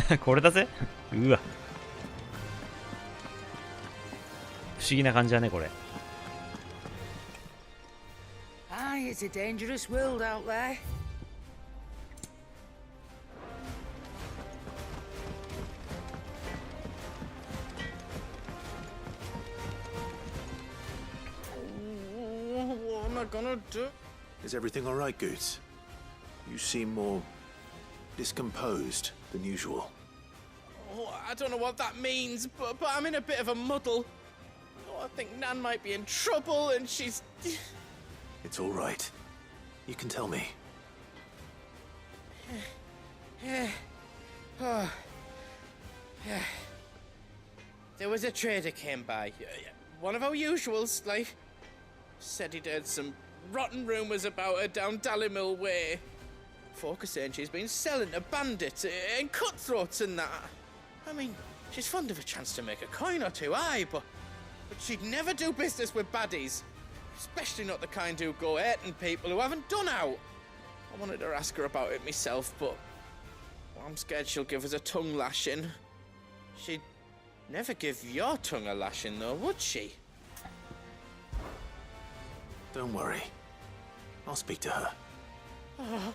なこれだぜうわ。不思議な感じだね、これ。Aye, it's a dangerous world out there. What am I gonna do? Is everything all right, Goots? You seem more discomposed than usual. Oh, I don't know what that means, but I'm in a bit of a muddle. Oh, I think Nan might be in trouble, and she's... It's all right. You can tell me. There was a trader came by. One of our usuals, like. Said he'd heard some rotten rumours about her down Dallimil Way. Folk are saying she's been selling to bandits and cutthroats and that. I mean, she's fond of a chance to make a coin or two, aye, but she'd never do business with baddies. Especially not the kind who go hurting people who haven't done out. I wanted to ask her about it myself, but I'm scared she'll give us a tongue lashing. She'd never give your tongue a lashing, though, would she? Don't worry. I'll speak to her. Oh,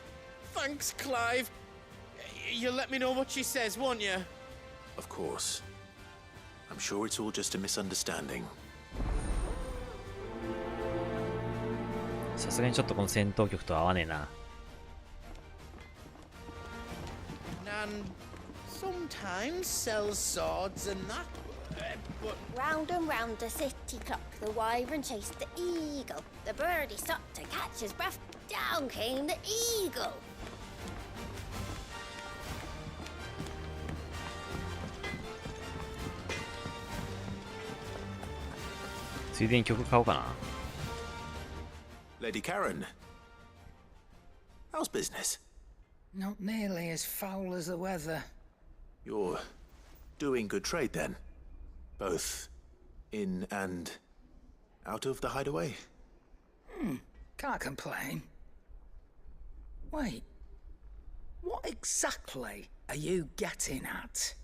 thanks, Clive. You'll let me know what she says, won't you? Of course. I'm sure it's all just a misunderstanding. さすがにちょっとこの戦闘曲と合わねえな。And sometimes sells swords and that, but... Round and round the city clock, the wyvern chased the eagle. The birdie stopped to catch his breath. Down came the eagle. Lady Karen, how's business? Not nearly as foul as the weather. You're doing good trade then? Both in and out of the hideaway? Can't complain. Wait, what exactly are you getting at?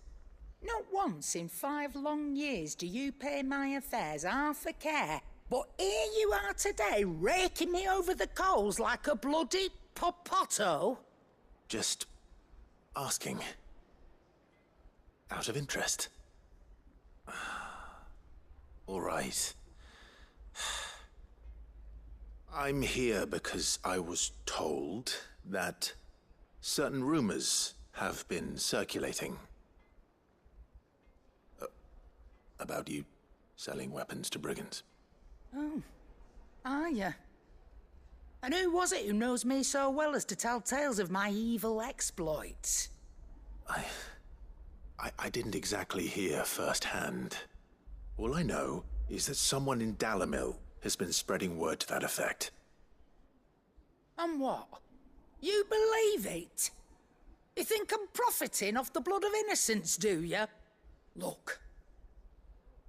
Not once in 5 long years do you pay my affairs half a care, but here you are today, raking me over the coals like a bloody popoto? Just asking. Out of interest. All right. I'm here because I was told that certain rumors have been circulating. About you selling weapons to brigands. Oh, are you? And who was it who knows me so well as to tell tales of my evil exploits? I didn't exactly hear firsthand. All I know is that someone in Dallimil has been spreading word to that effect. And what? You believe it? You think I'm profiting off the blood of innocents, do you? Look,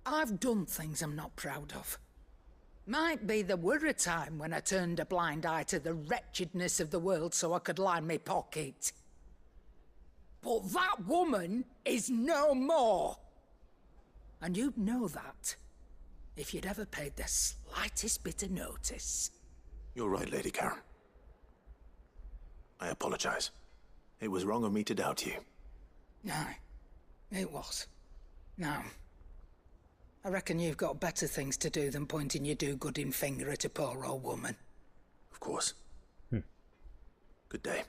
I've done things I'm not proud of. Might be there were a time when I turned a blind eye to the wretchedness of the world so I could line my pocket. But that woman is no more. And you'd know that if you'd ever paid the slightest bit of notice. You're right, Lady Karen. I apologize. It was wrong of me to doubt you. Aye, it was. Now, I reckon you've got better things to do than pointing your do-gooding finger at a poor old woman. Of course. Good day.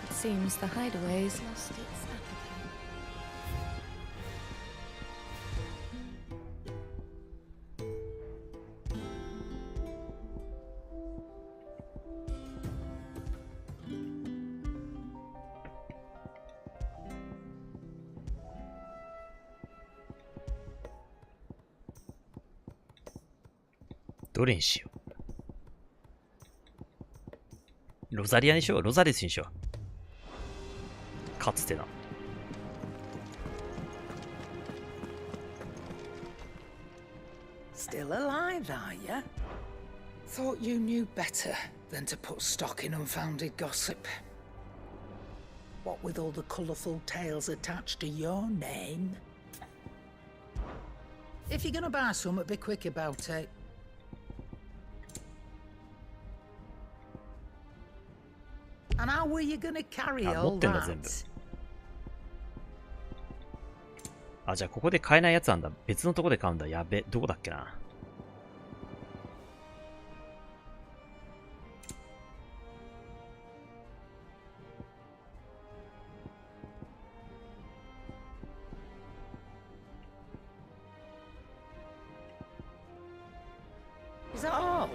It seems the hideaway's lost its appetite.どれにしよう。ロザリアにしよう。ロザリスにしよう。かつてな。Still alive, are ya? Thought you knew better than to put stock in unfounded gossip. What with all the colourful tales attached to your name? If you're gonna buy some, be quick about it. And how were you gonna carry all that? あ、じゃあここで買えないやつなんだ。別のとこで買うんだ。やべ。どこだっけな。Is that all?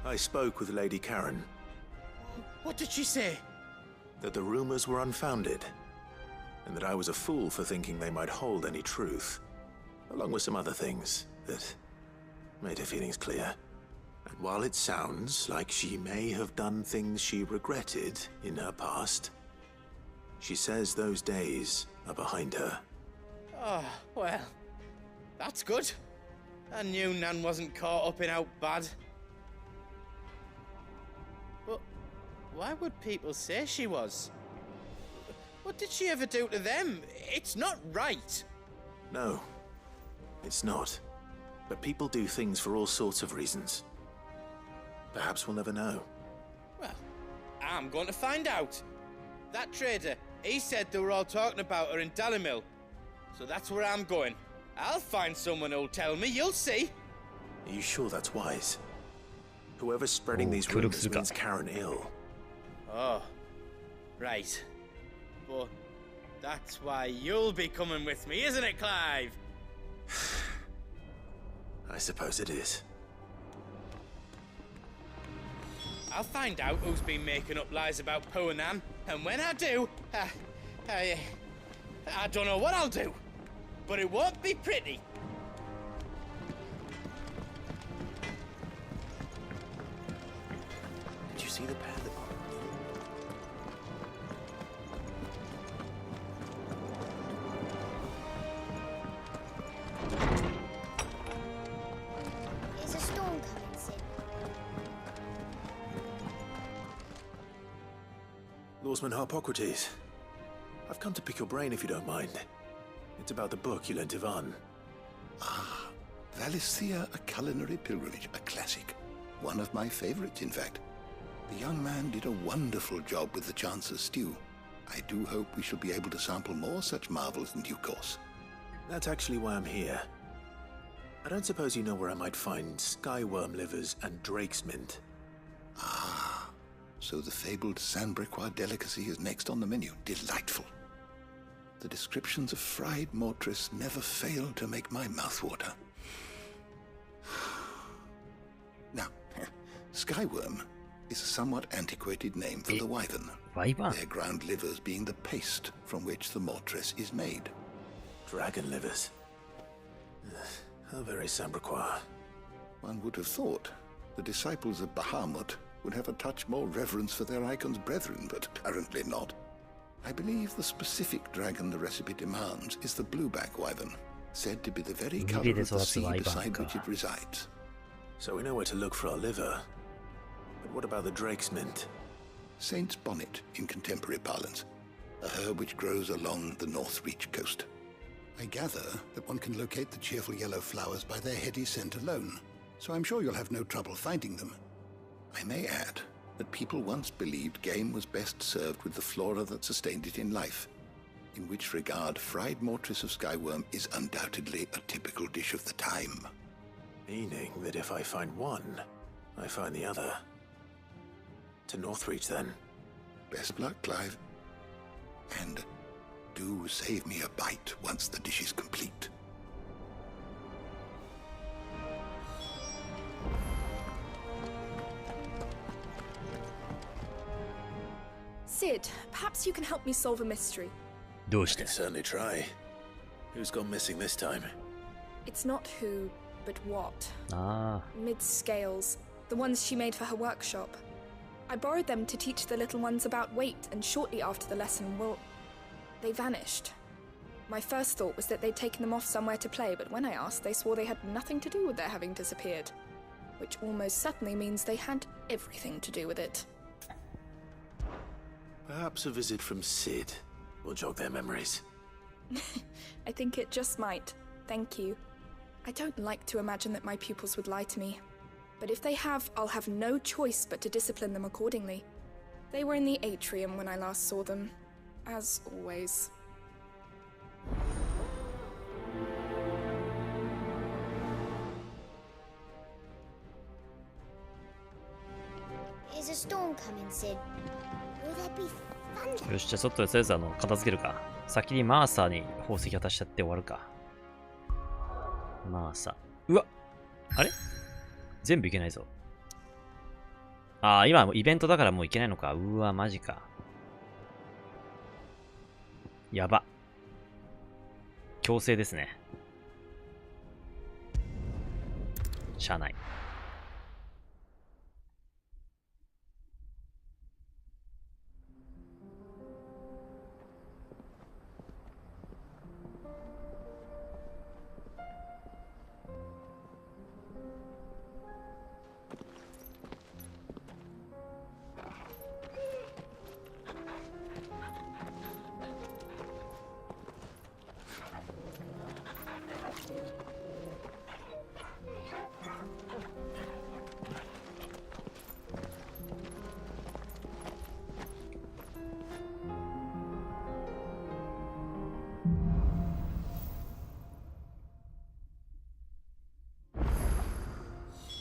I spoke with Lady Karen. What did she say? That the rumors were unfounded, and that I was a fool for thinking they might hold any truth, along with some other things that made her feelings clear. And while it sounds like she may have done things she regretted in her past, she says those days are behind her. Oh, well, that's good. I knew Nan wasn't caught up in out bad. But why would people say she was? What did she ever do to them? It's not right. No, it's not. But people do things for all sorts of reasons. Perhaps we'll never know. Well, I'm going to find out. That trader, he said they were all talking about her in Dalimil. So that's where I'm going. I'll find someone who'll tell me, you'll see. Are you sure that's wise? Whoever's spreading these rumors means Karen ill. Oh, right. But that's why you'll be coming with me, isn't it, Clive? I suppose it is. I'll find out who's been making up lies about Poe and Nan, and when I do, I don't know what I'll do, but it won't be pretty. Did you see the pair that... There's a storm coming, Sid. Lawsman Harpocrates. I've come to pick your brain if you don't mind. It's about the book you lent Ivan. Ah, Valisthea, A Culinary Pilgrimage, a classic. One of my favorites, in fact. The young man did a wonderful job with the Chance's stew. I do hope we shall be able to sample more such marvels in due course. That's actually why I'm here. I don't suppose you know where I might find skyworm livers and drake's mint. Ah, so the fabled Sanbriquois delicacy is next on the menu. Delightful. The descriptions of fried mortress never fail to make my mouth water. Now, skyworm is a somewhat antiquated name for the wyvern. Their ground livers being the paste from which the mortress is made. Dragon livers. How very Sambriquois. One would have thought the disciples of Bahamut would have a touch more reverence for their icon's brethren, but apparently not. I believe the specific dragon the recipe demands is the blueback wyvern, said to be the very color of the sea beside which it resides. So we know where to look for our liver. But what about the drake's mint? Saint's bonnet in contemporary parlance, a herb which grows along the North Reach coast. I gather that one can locate the cheerful yellow flowers by their heady scent alone, so I'm sure you'll have no trouble finding them. I may add that people once believed game was best served with the flora that sustained it in life, in which regard fried mortress of skyworm is undoubtedly a typical dish of the time. Meaning that if I find one, I find the other. To Northreach, then. Best luck, Clive. And do save me a bite once the dish is complete. Sid, perhaps you can help me solve a mystery. I can certainly try. Who's gone missing this time? It's not who, but what. Ah. Mid-scales, the ones she made for her workshop. I borrowed them to teach the little ones about weight, and shortly after the lesson, well, they vanished. My first thought was that they'd taken them off somewhere to play, but when I asked, they swore they had nothing to do with their having disappeared. Which almost certainly means they had everything to do with it. Perhaps a visit from Sid will jog their memories. I think it just might. Thank you. I don't like to imagine that my pupils would lie to me. But if they have, I'll have no choice but to discipline them accordingly. They were in the atrium when I last saw them. As always. Is a storm coming, Sid? Will there be thunder? よし、じゃあちょっととりあえず片付けるか。先にマーサーに宝石渡しちゃって終わるか。マーサー。うわあれ全部いけないぞ。ああ、今イベントだからもう行けないのか。うわ、マジか。やば。強制ですね。車内。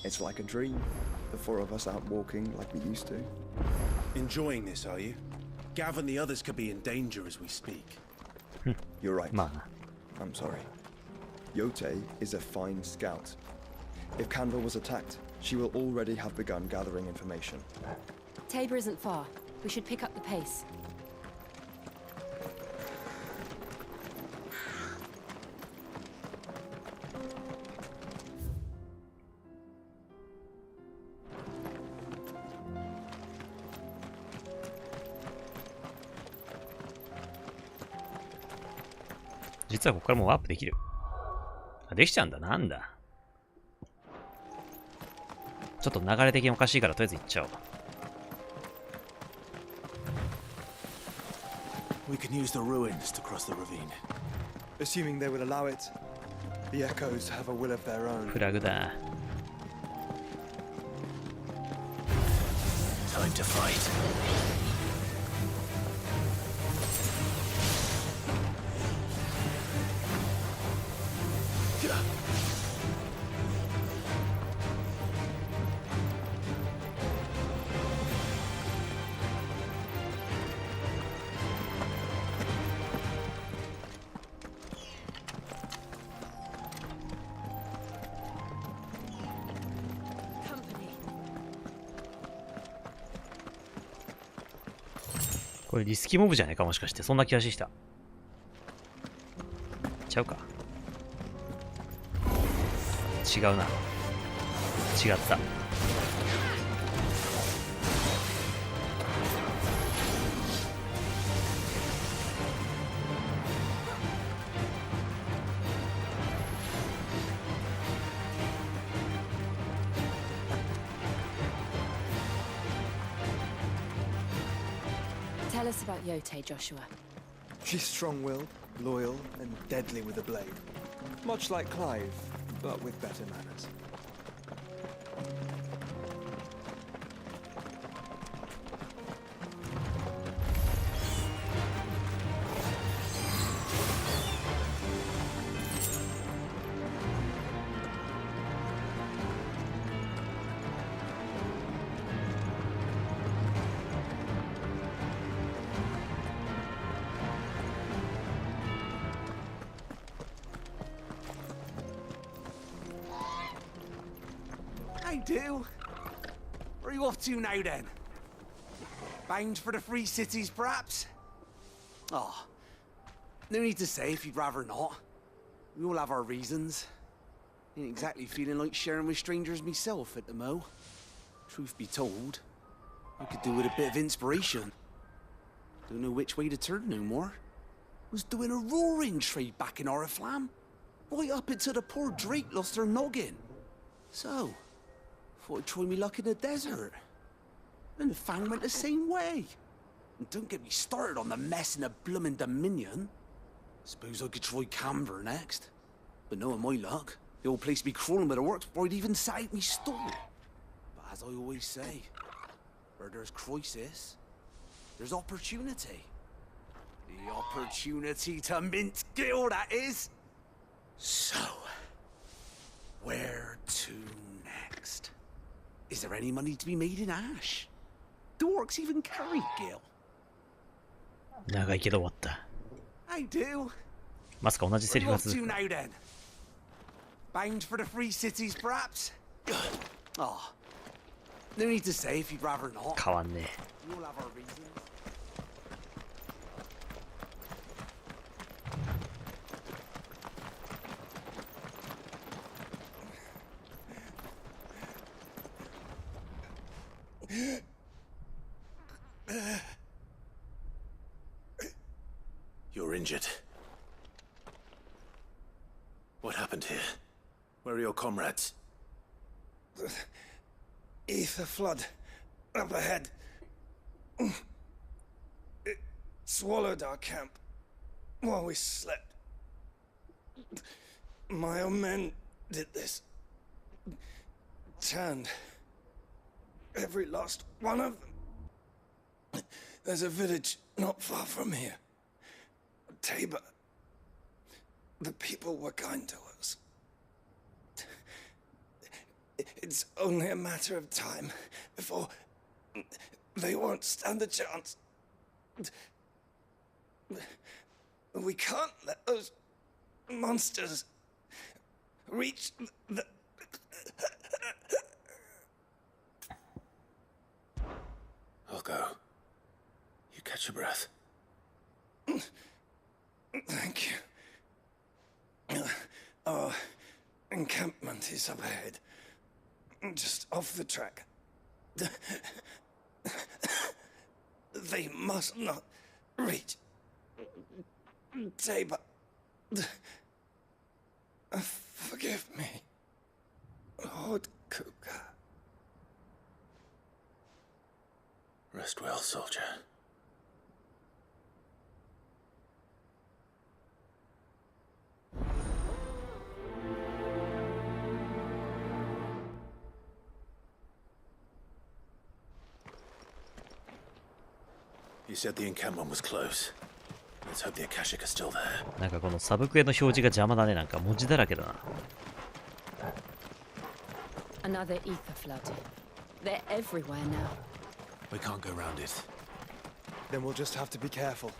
It's like a dream. The four of us out walking like we used to. Enjoying this, are you? Gav and the others could be in danger as we speak. You're right. I'm sorry. Yote is a fine scout. If Canville was attacked, she will already have begun gathering information. Tabor isn't far. We should pick up the pace.実はここからもうワープできる。あ、できちゃうんだ。なんだ。ちょっと流れ的におかしいからとりあえず行っちゃおう。We can use the ruins to cross the ravine. Assuming they will allow it. The echoes have a will of their own. フラグだ。Time to fight.これリスキーモブじゃねえか、もしかして。そんな気がしてきた。ちゃうか。違うな。違った。Tell us about Yote, Joshua. She's strong-willed, loyal, and deadly with a blade. Much like Clive, but with better manners. I do. Where are you off to now, then? Bound for the Free Cities, perhaps? Oh, no need to say if you'd rather not. We all have our reasons. Ain't exactly feeling like sharing with strangers myself at the mo. Truth be told, I could do with a bit of inspiration. Don't know which way to turn no more. Was doing a roaring trade back in Oriflamme. Right up until the poor Drake lost her noggin. So, thought I'd try me luck in the desert. And the Fang went the same way. And don't get me started on the mess in the bloomin' Dominion. Suppose I could try Canberra next. But knowing my luck, the old place be crawling with the works before I'd even set out me store. But as I always say, where there's crisis, there's opportunity. The opportunity to mint skill, that is. So, where to next? Is there any money to be made in Ash? Do orcs even carry gil? 長いけど終わった。I do. まさか同じセリフが What 続 to く。 now then? Bound for the Free Cities, perhaps? Oh, No need to say if you'd rather not. 変わんね We all have our reasons. You're injured. What happened here? Where are your comrades? The ether flood up ahead. It swallowed our camp while we slept. My own men did this. Turned every last one of them. There's a village not far from here. Tabor. The people were kind to us. It's only a matter of time before they won't stand a chance. We can't let those monsters reach the... I'll go. You catch your breath. Thank you. Our encampment is up ahead. Just off the track. They must not reach Tabor. Forgive me, Lord Kuka. Rest well, soldier. You said the encampment was close. Let's hope the Akashic are still there. なんかこのサブクエの表示が邪魔だね。なんか文字だらけだな。Another ether flood. They're everywhere now. We can't go round it. Then we'll just have to be careful.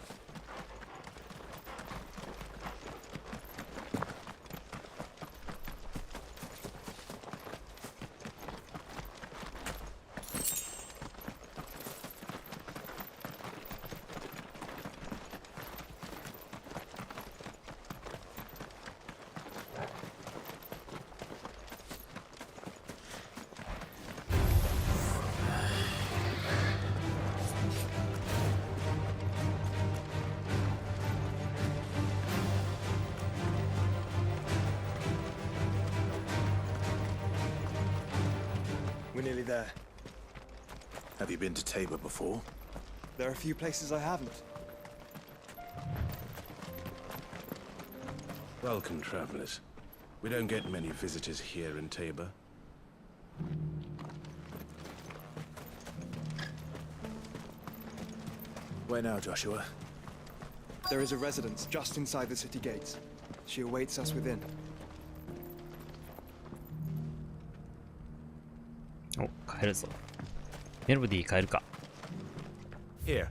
We're nearly there. Have you been to Tabor before? There are a few places I haven't. Welcome, travelers. We don't get many visitors here in Tabor. Where now, Joshua? There is a residence just inside the city gates. She awaits us within. お、帰るぞ。メロディー変えるか。Here,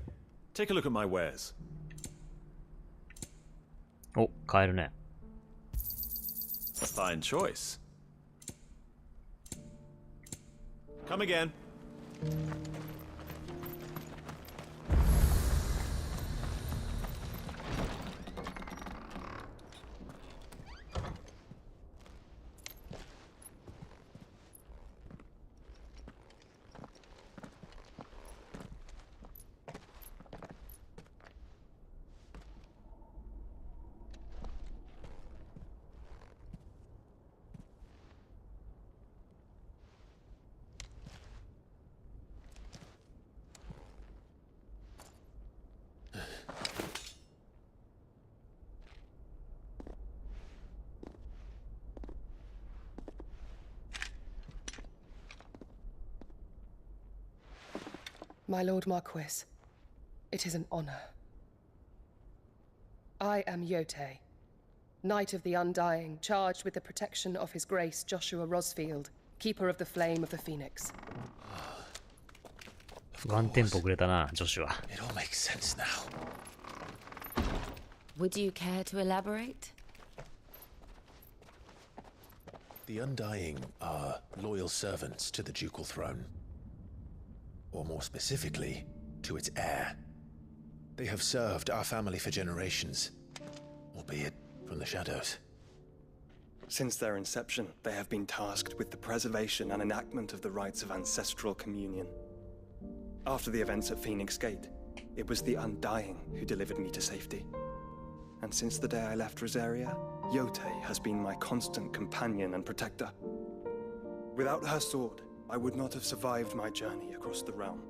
take a look at my wares. お、変えるね。Fine choice. Come again. My Lord Marquis, it is an honor. I am Yote, Knight of the Undying, charged with the protection of His Grace Joshua Rosfield, Keeper of the Flame of the Phoenix. ワンテンポくれたな、ジョシュは。It all makes sense now. Would you care to elaborate? The Undying are loyal servants to the ducal throne. or more specifically, to its heir. They have served our family for generations, albeit from the shadows. Since their inception, they have been tasked with the preservation and enactment of the rites of ancestral communion. After the events at Phoenix Gate, it was the Undying who delivered me to safety. And since the day I left Rosaria, Yotei has been my constant companion and protector. Without her sword, I would not have survived my journey across the realm.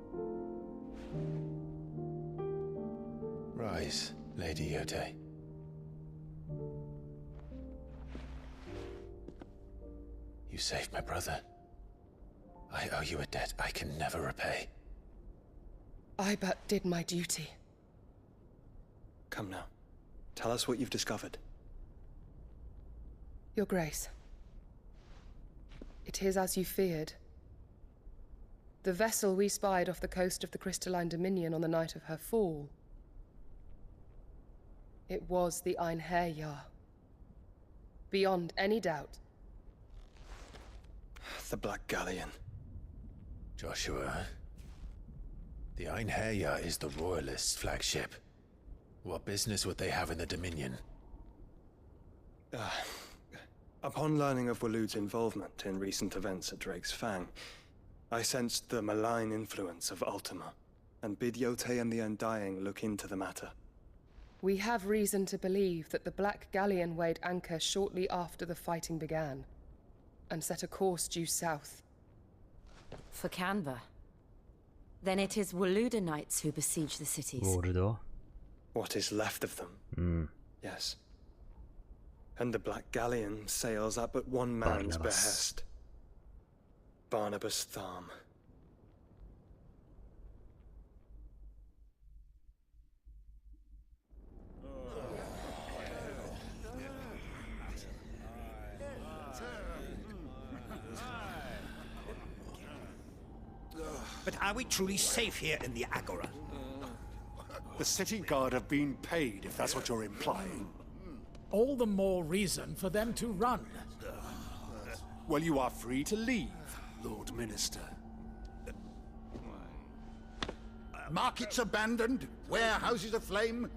Rise, Lady Yotei. You saved my brother. I owe you a debt I can never repay. I but did my duty. Come now. Tell us what you've discovered. Your Grace. It is as you feared. The vessel we spied off the coast of the Crystalline Dominion on the night of her fall. It was the Einherjar. Beyond any doubt. The Black Galleon. Joshua, the Einherjar is the Royalists' flagship. What business would they have in the Dominion? Upon learning of Waloed's involvement in recent events at Drake's Fang, I sensed the malign influence of Ultima, and bid Yotei and the Undying look into the matter. We have reason to believe that the Black Galleon weighed anchor shortly after the fighting began, and set a course due south. For Canva. Then it is Waloed knights who besiege the cities. Ordo. What is left of them? Yes. And the Black Galleon sails at but one man's behest. Barnabas Tharm. But are we truly safe here in the Agora? The city guard have been paid, if that's what you're implying. All the more reason for them to run. Well, you are free to leave, Lord Minister. Markets abandoned, warehouses aflame,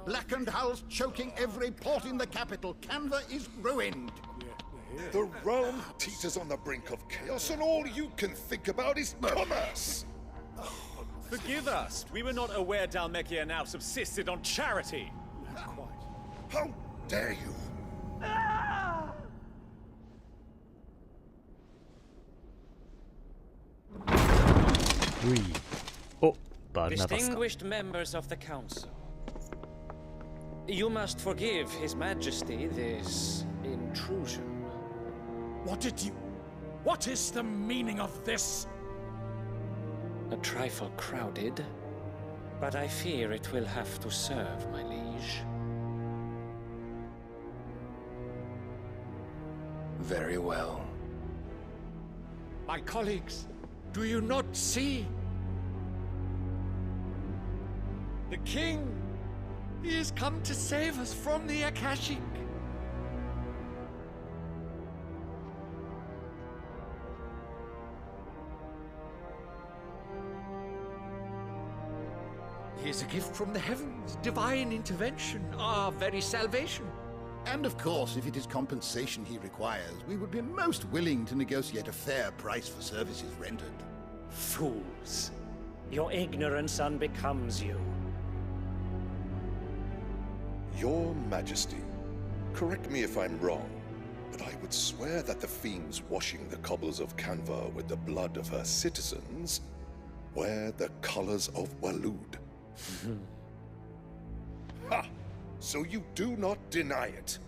blackened hulls choking every port in the capital. Canva is ruined. The realm teeters on the brink of chaos, and all you can think about is commerce! Forgive us. We were not aware Dhalmekia now subsisted on charity. How dare you? Oh, Barnabas. Distinguished members of the council, you must forgive His Majesty this intrusion. What is the meaning of this? A trifle crowded, but I fear it will have to serve, my liege. Very well. My colleagues, do you not see? The king! He has come to save us from the Akashic! He is a gift from the heavens, divine intervention, our very salvation. And of course, if it is compensation he requires, we would be most willing to negotiate a fair price for services rendered. Fools. Your ignorance unbecomes you. Your Majesty, correct me if I'm wrong, but I would swear that the fiends washing the cobbles of Canva with the blood of her citizens wear the colors of Waloed. Ha! So you do not deny it.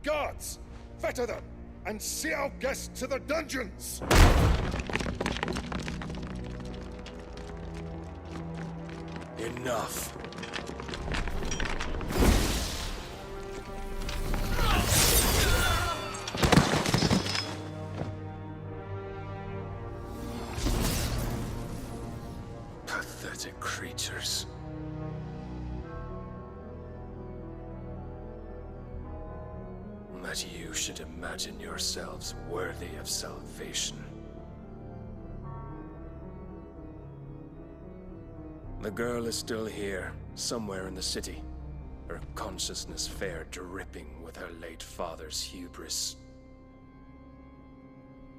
Guards, fetter them, and see our guests to the dungeons! Enough. Pathetic creatures. That you should imagine yourselves worthy of salvation. The girl is still here, somewhere in the city. Her consciousness fair dripping with her late father's hubris.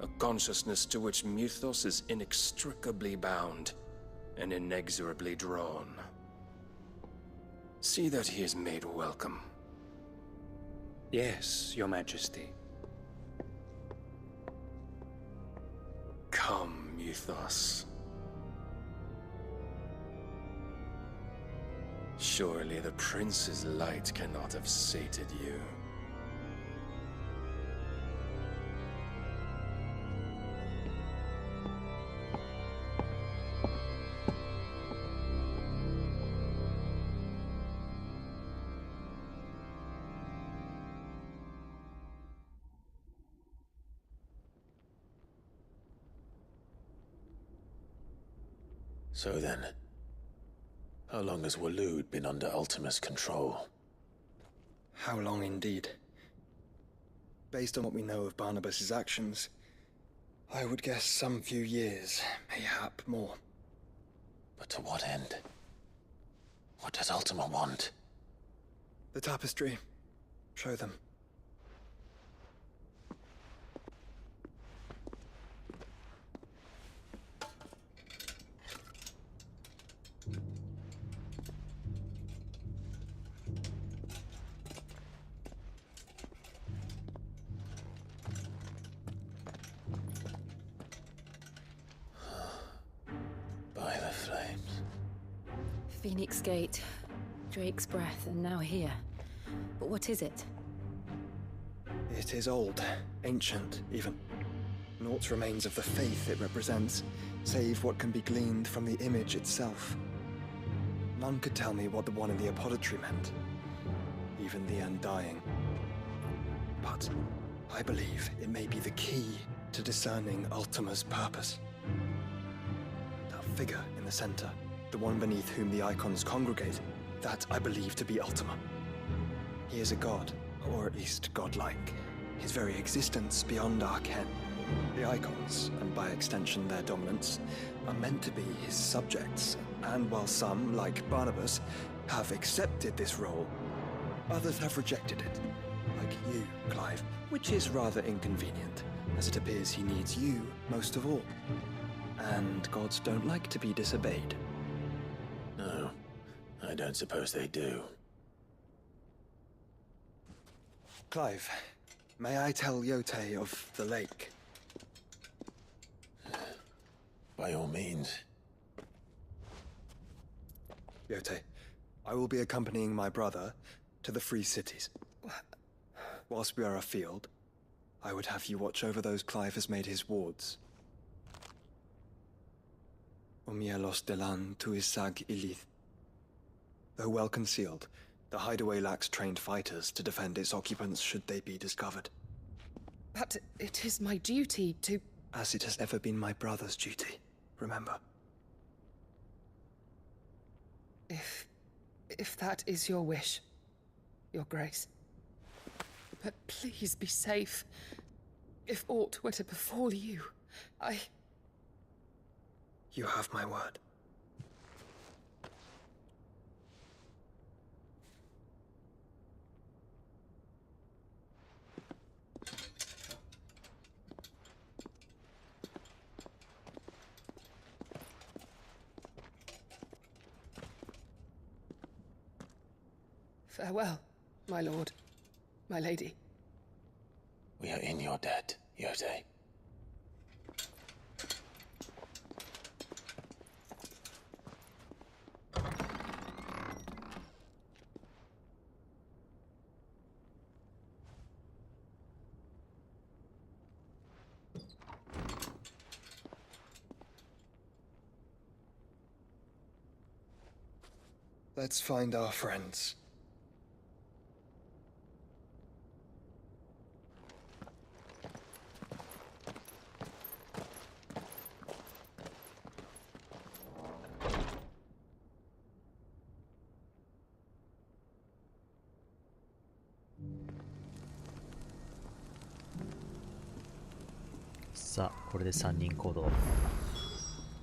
A consciousness to which Mythos is inextricably bound and inexorably drawn. See that he is made welcome. Yes, Your Majesty. Come, Mythos. Surely the prince's light cannot have sated you. So then, how long has Waloed been under Ultima's control? How long indeed? Based on what we know of Barnabas's actions, I would guess some few years, mayhap more. But to what end? What does Ultima want? The tapestry. Show them. Phoenix Gate, Drake's Breath, and now here. But what is it? It is old, ancient, even. Naught remains of the faith it represents, save what can be gleaned from the image itself. None could tell me what the one in the apothecary meant, even the Undying. But I believe it may be the key to discerning Ultima's purpose. That figure in the center, the one beneath whom the icons congregate, that I believe to be Ultima. He is a god, or at least godlike, his very existence beyond our ken. The icons, and by extension their dominance, are meant to be his subjects, and while some, like Barnabas, have accepted this role, others have rejected it, like you, Clive, which is rather inconvenient, as it appears he needs you most of all. And gods don't like to be disobeyed. No, I don't suppose they do. Clive, may I tell Yote of the lake? By all means. Yote, I will be accompanying my brother to the Free Cities. Whilst we are afield, I would have you watch over those Clive has made his wards. Umielos delan tuisag ilith. Though well concealed, the hideaway lacks trained fighters to defend its occupants should they be discovered. But it is my duty to... As it has ever been my brother's duty, remember. If that is your wish, Your Grace. But please be safe. If aught were to befall you, You have my word. Farewell, my lord, my lady. We are in your debt, Yote. Let's find our friends.さあ、これで3人行動。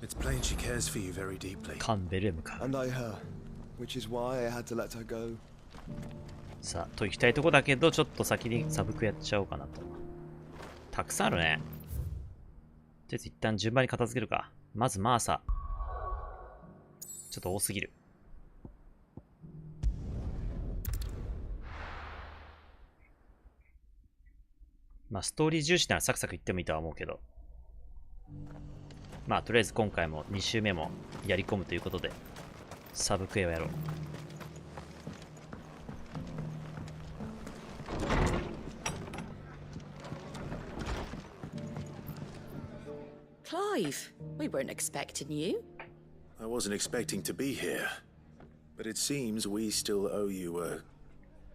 It's plain she cares for you very deeply. カンベルムか。 And I her, which is why I had to let her go. さあ、と行きたいとこだけど、ちょっと先にサブクやっちゃおうかなと。たくさんあるね。とりあえず一旦順番に片付けるか。まずマーサ。ちょっと多すぎる。まあ、ストーリー重視ならサクサクいってもいいとは思うけど。まあ、とりあえず今回も2周目もやり込むということで、サブクエをやろう。Clive, we weren't expecting you. I wasn't expecting to be here, but it seems we still owe you a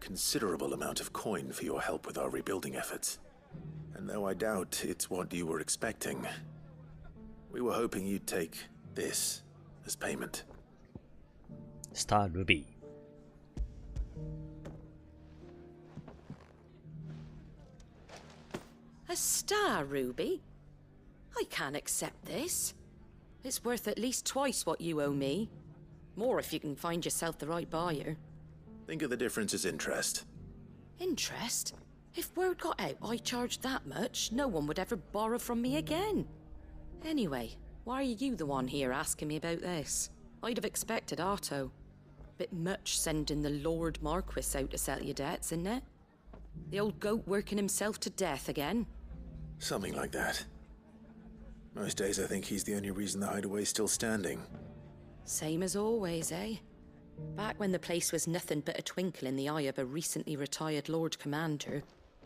considerable amount of coin for your help with our rebuilding efforts. And though I doubt it's what you were expecting, we were hoping you'd take this as payment. Star Ruby. A star ruby? I can't accept this. It's worth at least twice what you owe me. More if you can find yourself the right buyer. Think of the difference as interest. Interest? If word got out I charged that much, no one would ever borrow from me again. Anyway, why are you the one here asking me about this? I'd have expected Otto. Bit much sending the Lord Marquis out to settle your debts, isn't it? The old goat working himself to death again. Something like that. Most days I think he's the only reason the hideaway's still standing. Same as always, eh? Back when the place was nothing but a twinkle in the eye of a recently retired Lord Commander,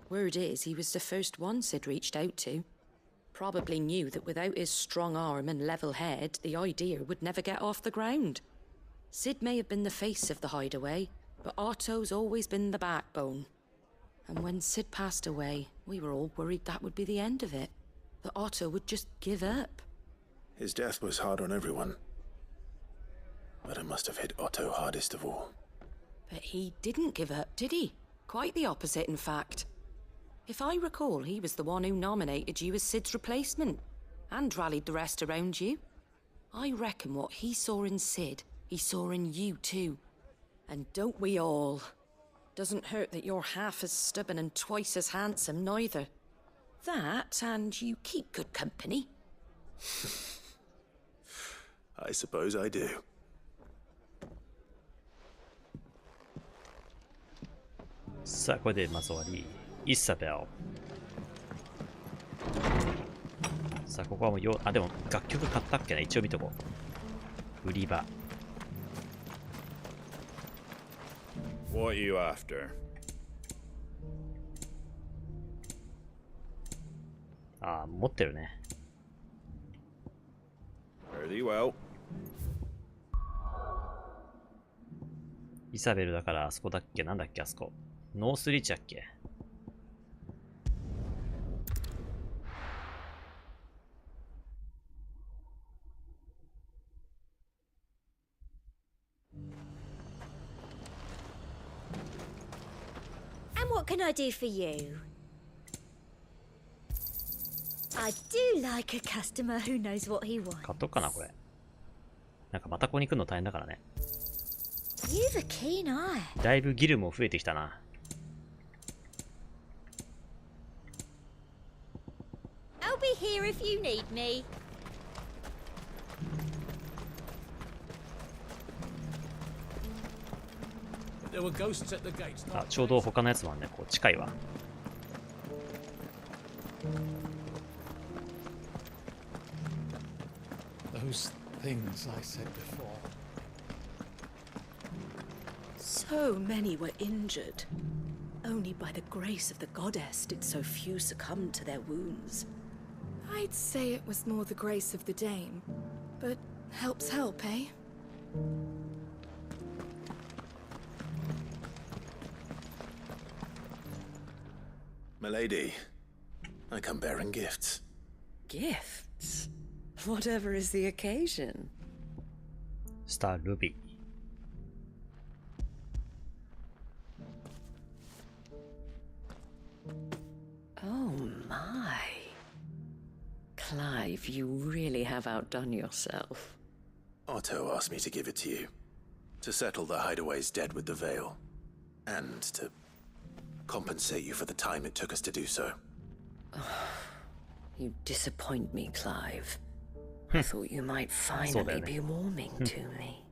word is he was the first one Sid reached out to. Probably knew that without his strong arm and level head, the idea would never get off the ground. Sid may have been the face of the hideaway, but Otto's always been the backbone. And when Sid passed away, we were all worried that would be the end of it. That Otto would just give up. His death was hard on everyone. But it must have hit Otto hardest of all. But he didn't give up, did he? Quite the opposite, in fact. If I recall, he was the one who nominated you as Sid's replacement, and rallied the rest around you. I reckon what he saw in Sid, he saw in you too. And don't we all? Doesn't hurt that you're half as stubborn and twice as handsome, neither. That, and you keep good company. I suppose I do. さあ、これでまず終わり。イサベル。さあ、ここはもうあ、でも楽曲買ったっけな、一応見とこう。売り場。What are you after? ああ、持ってるね。Very well. イサベルだからあそこだっけ、なんだっけあそこ。ノースリーチだっけ。And what can I do for you? I do like a customer who knows what he wants. 買っとくかな、これ。なんかまたここに来るの大変だからね。You've a keen eye. だいぶギルも増えてきたな。I'll be here if you need me. あ、ちょうど他のやつもあるね。こう近いわ。Those things I said before. So many were injured. Only by the grace of the goddess did so few succumb to their wounds. I'd say it was more the grace of the dame. But help's help, eh? Milady, I come bearing gifts. Gifts? Whatever is the occasion. Star Ruby. Oh my. Clive, you really have outdone yourself. Otto asked me to give it to you. To settle the hideaway's debt with the Veil. And to compensate you for the time it took us to do so. You disappoint me, Clive. I thought you might finally be warming to me.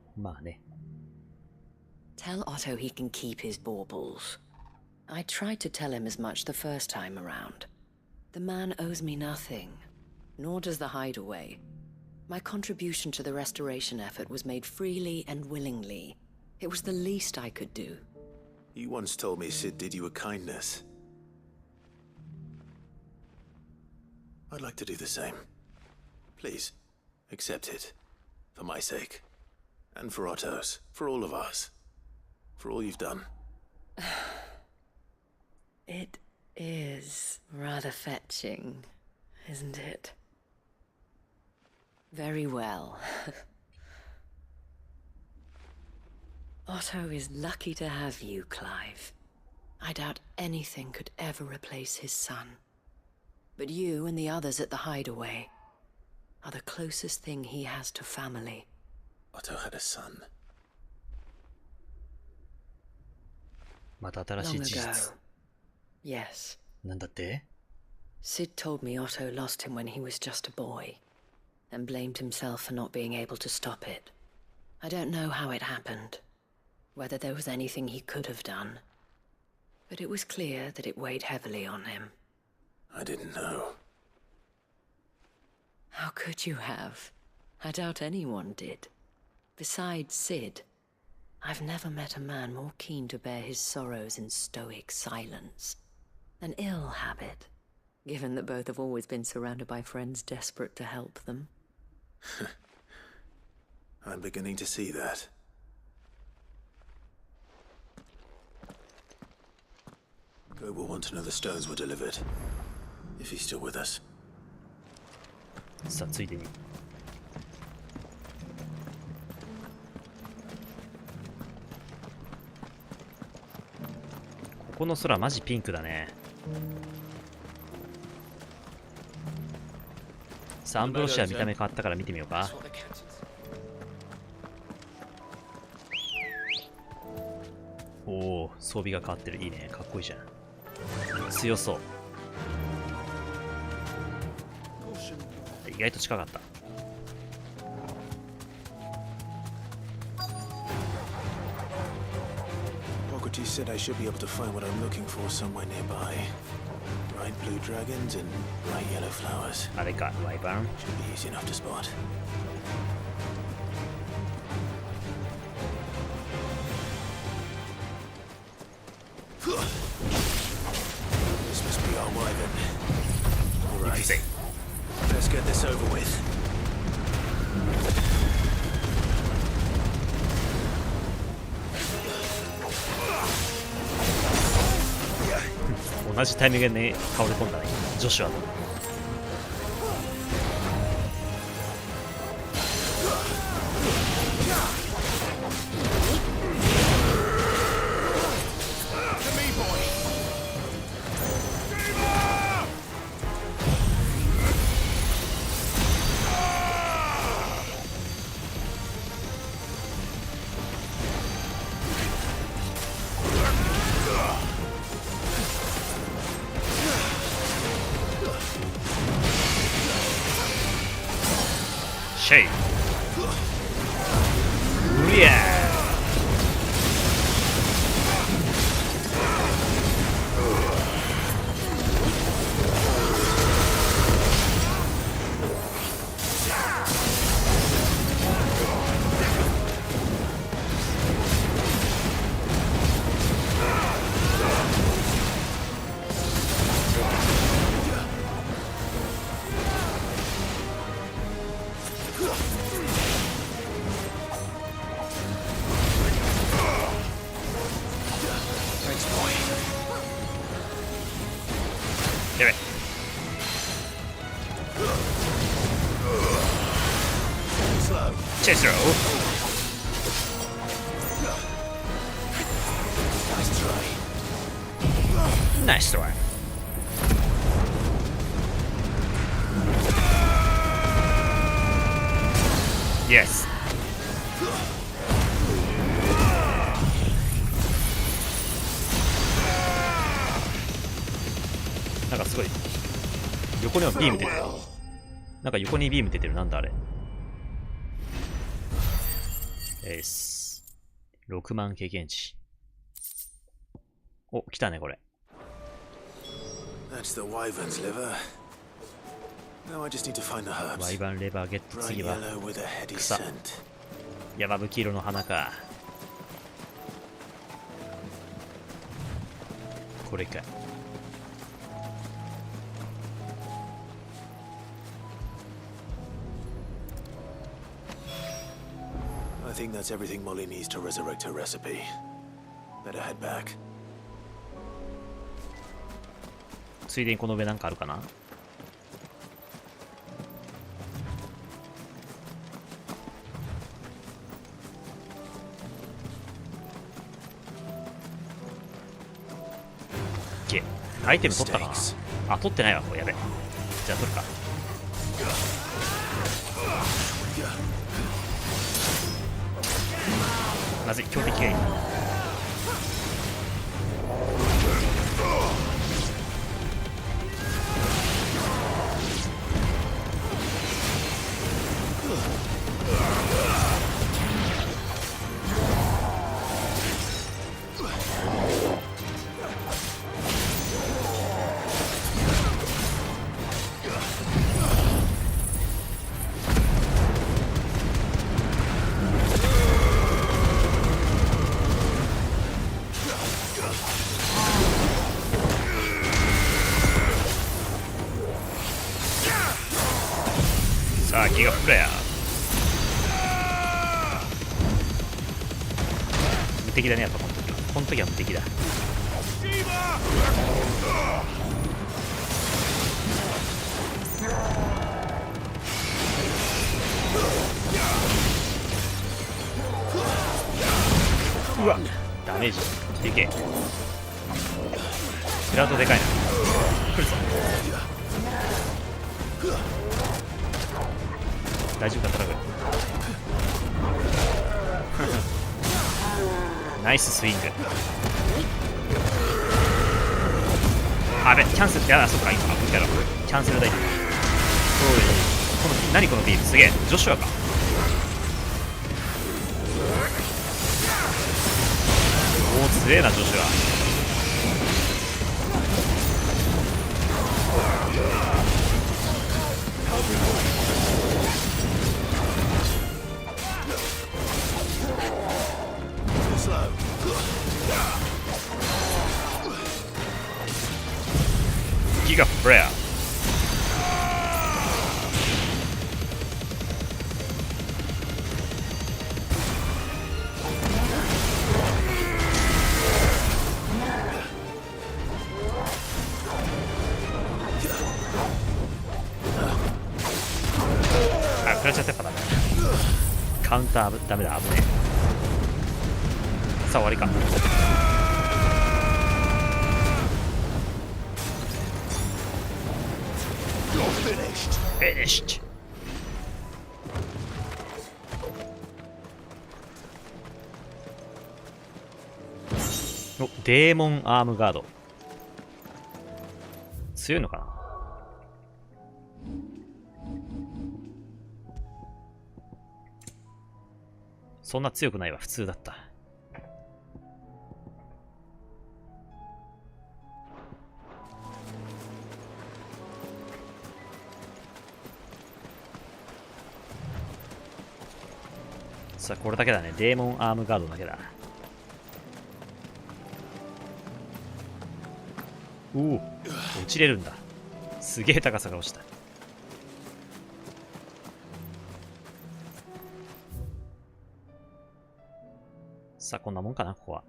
Tell Otto he can keep his baubles. I tried to tell him as much the first time around. The man owes me nothing, nor does the hideaway. My contribution to the restoration effort was made freely and willingly. It was the least I could do. You once told me Sid did you a kindness. I'd like to do the same. Please, accept it. For my sake. And for Otto's. For all of us. For all you've done. It is rather fetching, isn't it? Very well. Otto is lucky to have you, Clive. I doubt anything could ever replace his son. But you and the others at the hideaway are the closest thing he has to family. Otto had a son. また新しい事 Long ago. 実。 Yes. なんだって Sid told me Otto lost him when he was just a boy, and blamed himself for not being able to stop it. I don't know how it happened, whether there was anything he could have done, but it was clear that it weighed heavily on him. I didn't know. How could you have? I doubt anyone did. Besides Sid, I've never met a man more keen to bear his sorrows in stoic silence. An ill habit, given that both have always been surrounded by friends desperate to help them. I'm beginning to see that. Gobe will want to know the stones were delivered. If he's still with us. さあついでにここの空マジピンクだね。さあアンブロシア見た目変わったから見てみようか。おお装備が変わってる。いいね、かっこいいじゃん。強そう。意外と近かった。Socrates said I should be able to find what I'm looking for somewhere nearby. Bright blue dragons and bright yellow flowers. あれか、ワイバーン。 Should be easy enough to spot. This must be our wyvern. All right. Let's get this over with. 同じタイミングでね、倒れ込んだね、ジョシュアと。シェイ。うりゃやべ。チェイスロー。ナイストライ。イエス。なんかすごい横にはビーム出てる。なんか横にビーム出てる。なんだあれ。6万経験値。お、来たねこれ。That's the wyvern's liver. Now I just need to find the herbs. ワイバンレバーゲット。次 Bright は yellow with a heady 草。 scent. 山吹色の花か。これか。I think that's everything Molly needs to resurrect her recipe. Better head back. ついでにこの上なんかあるかな。アイテム取ったかな。あ、取ってないわ。これやべ。じゃあ取るか。まずい、強敵がいる。さあ、ギガフレア。無敵だね、やっぱこの時は。この時は無敵だ。うわ、ダメージでけえ。クラウドでかいな。来るぞ。大丈夫かトラブル。ナイススイング。あべ、キャンセル。いや、そっか、今やろう。キャンセルだ。おい、何このビーム、すげえ。ジョシュアか。おお、強えなジョシュア。ギガフレア。あ、食らっちゃったからね。カウンターダメだ、危ねえ。さあ終わりか。Finished. お、デーモンアームガード。強いのかな。そんな強くないわ、普通だった。さあ、これだけだね。デーモンアームガードだけだ。おお、落ちれるんだ。すげえ高さが落ちた。さあ、こんなもんかな、ここは。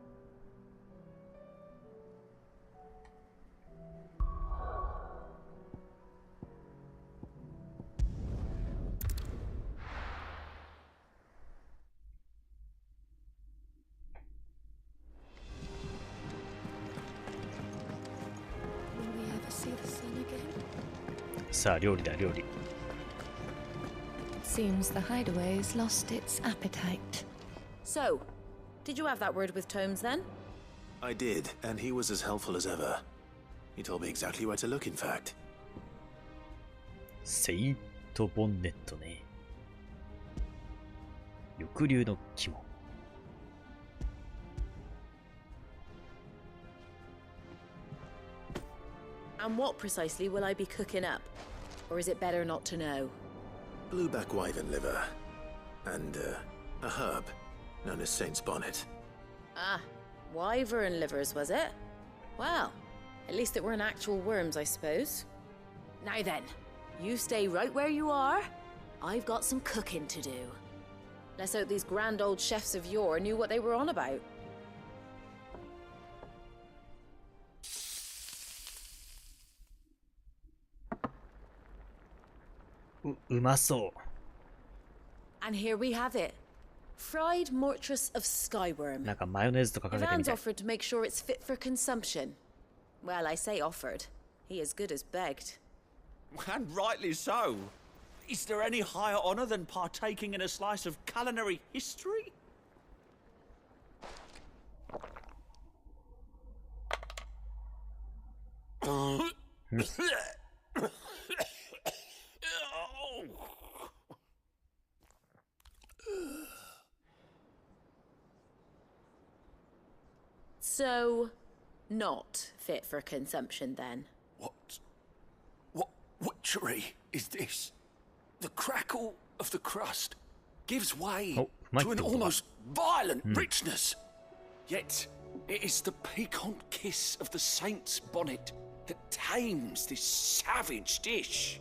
さあ、料理だ、料理。Seems the hideaway's lost its appetite. So, did you have that word with Tomes then? I did, and he was as helpful as ever. He told me exactly where to look, in fact. セイントボンネットね。翼竜の肝。And what precisely will I be cooking up? Or is it better not to know? Blueback wyvern liver. And, a herb known as Saint's Bonnet. Ah, wyvern livers, was it? Well, at least it weren't actual worms, I suppose. Now then, you stay right where you are. I've got some cooking to do. Let's hope these grand old chefs of yore knew what they were on about. うまそう。 And here we have it. Fried mortress of skyworm. なんかマヨネーズとかかけてみ Ivan's たい。 offered to make sure it's fit for consumption. Well, I say offered. He as good as begged. And rightly so. Is there any higher honor than partaking in a slice of culinary history? So, not fit for consumption then. What witchery is this? The crackle of the crust gives way to an almost violent richness. Yet it is the piquant kiss of the saint's bonnet that tames this savage dish.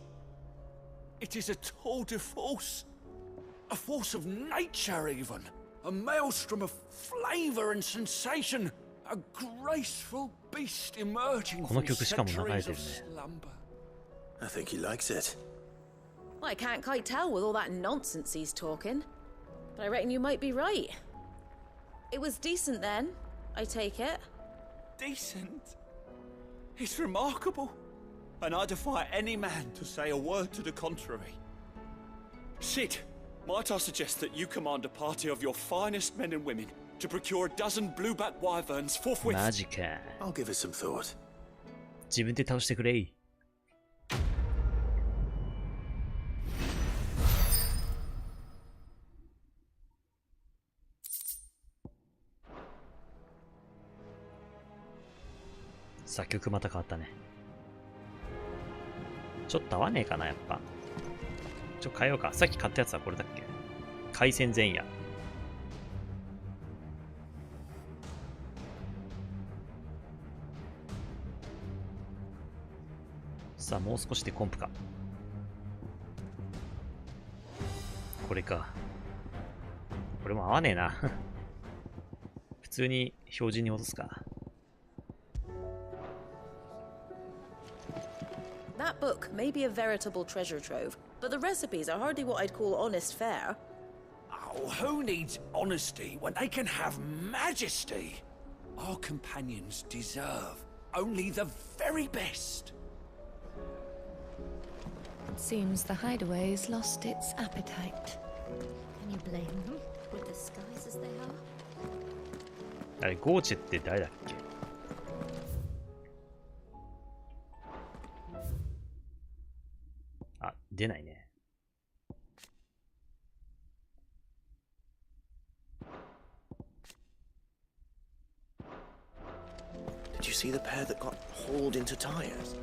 It is a tour de force, a force of nature even, a maelstrom of flavour and sensation, a graceful beast emerging from centuries of slumber. I think he likes it. Well, I can't quite tell with all that nonsense he's talking. But I reckon you might be right. It was decent then, I take it. Decent? It's remarkable. And I defy any man to say a word to the contrary. Sid, might I suggest that you command a party of your finest men and women to procure a dozen blueback wyverns forthwith? マジか。 I'll give it some thought. 自分で倒してくれ。作曲また変わったね。ちょっと合わねえかな、やっぱ。変えようか。さっき買ったやつはこれだっけ？海鮮前夜。さあ、もう少しでコンプか。これか。これも合わねえな。普通に標準に落とすか。That book may be a veritable treasure trove, but the recipes are hardly what I'd call honest fare. Oh, who needs honesty when they can have majesty? Our companions deserve only the very best. It seems the hideaway's lost its appetite. Can you blame them, with the skies as they are? あれ、ゴーチェって誰だっけ？あ、出ないね。Did you see the pair that got hauled into tires?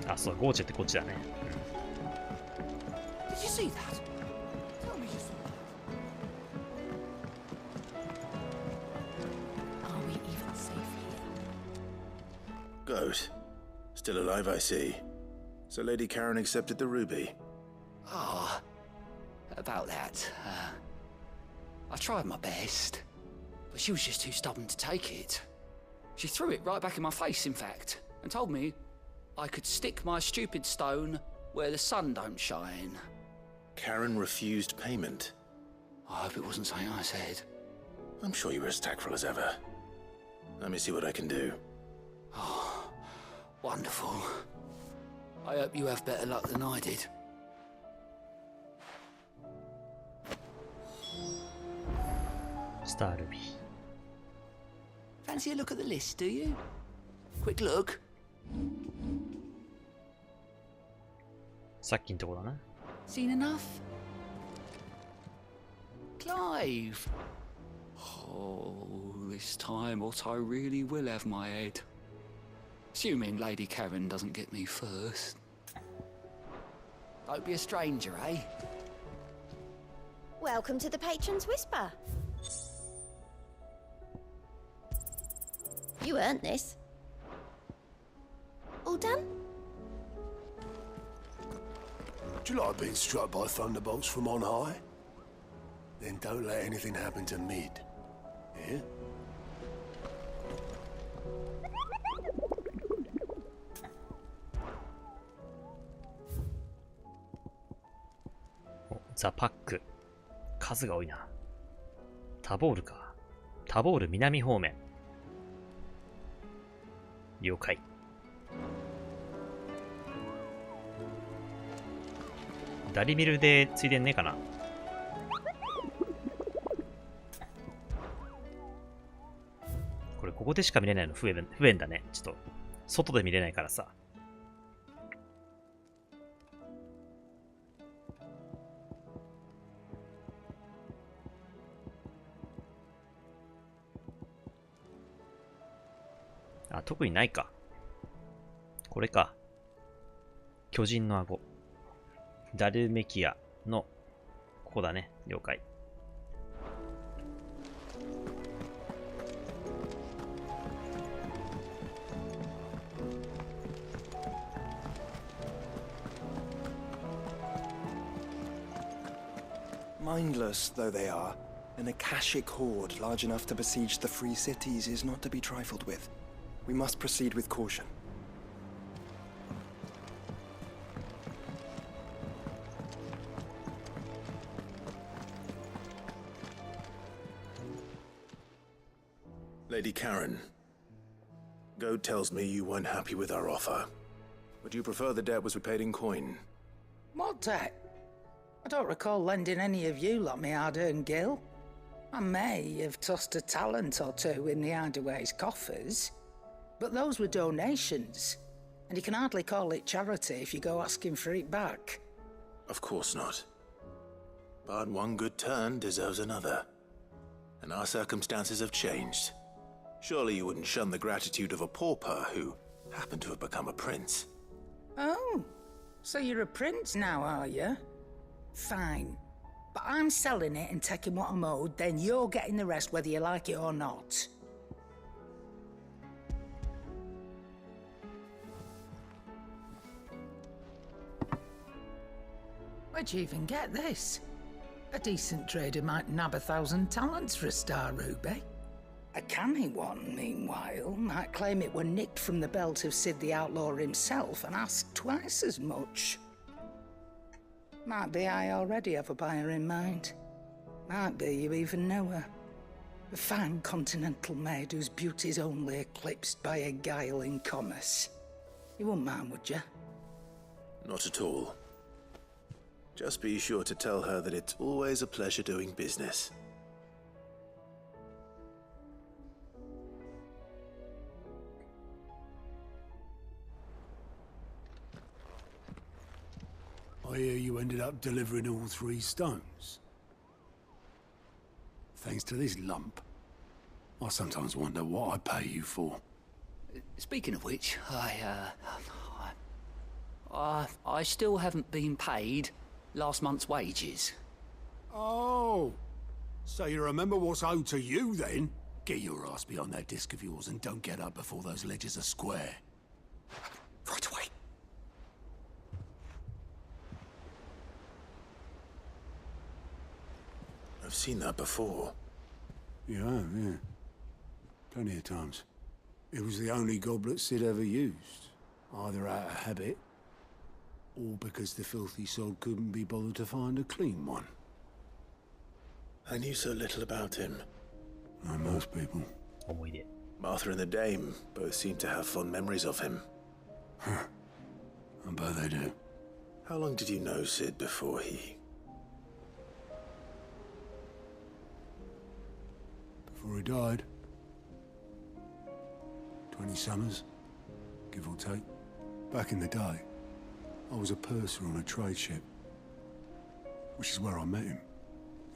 あ、そう、ゴーチェってこっちだね。Did you see that? Tell me you saw that. Are we even safe here? Goat. Still alive, I see. So Lady Karen accepted the ruby. Ah, about that. I tried my best, but she was just too stubborn to take it. She threw it right back in my face, in fact, and told me I could stick my stupid stone where the sun don't shine. Karen refused payment. I hope it wasn't something I said. I'm sure you were as tactful as ever. Let me see what I can do. Oh, wonderful. I hope you have better luck than I did. Star Ruby. Fancy a look at the list, do you? Quick look. さっきのとこだな。 Seen enough? Clive! Oh, this time Otto really will have my head. Assuming Lady Karen doesn't get me first. Don't be a stranger, eh? Welcome to the Patron's Whisper. You earned this. All done? Do you like being struck by thunderbolts from on high? Then don't let anything happen to Mid. Yeah?ザ・パック。数が多いな。タボールか。タボール南方面。了解。ダリミルでついでんねえかな。これここでしか見れないの不便だね。ちょっと外で見れないからさ。あ、特にないか。これか。巨人の顎。ダルメキアの、ここだね。了解。Mindless though they are, an Akashic horde large enough to besiege the free cities is not to be trifled with. We must proceed with caution. Lady Karen, Goad tells me you weren't happy with our offer. Would you prefer the debt was repaid in coin? What debt? I don't recall lending any of you like me hard-earned gil. I may have tossed a talent or two in the Hideaway's coffers, but those were donations, and you can hardly call it charity if you go asking for it back. Of course not. But one good turn deserves another. And our circumstances have changed. Surely you wouldn't shun the gratitude of a pauper who happened to have become a prince. Oh, so you're a prince now, are you? Fine. But I'm selling it and taking what I'm owed, then you're getting the rest whether you like it or not. Where'd you even get this? A decent trader might nab 1,000 talents for a star ruby. A canny one, meanwhile, might claim it were nicked from the belt of Sid the Outlaw himself and ask twice as much. Might be I already have a buyer in mind. Might be you even know her. A fine continental maid whose beauty's only eclipsed by a guile in commerce. You wouldn't mind, would you? Not at all. Just be sure to tell her that it's always a pleasure doing business. I hear you ended up delivering all 3 stones. Thanks to this lump. I sometimes wonder what I pay you for. Speaking of which, I still haven't been paid last month's wages. Oh, so you remember what's owed to you then? Get your ass behind that disc of yours and don't get up before those ledgers are square. Right away. I've seen that before. You have, yeah. Plenty of times. It was the only goblet Sid ever used. Either out of habit, or because the filthy sod couldn't be bothered to find a clean one. I knew so little about him. Like most people. Martha and the Dame both seem to have fond memories of him. Huh. I bet they do. How long did you know Sid before he... Before he died? 20 summers, give or take. Back in the day, I was a purser on a trade ship, which is where I met him.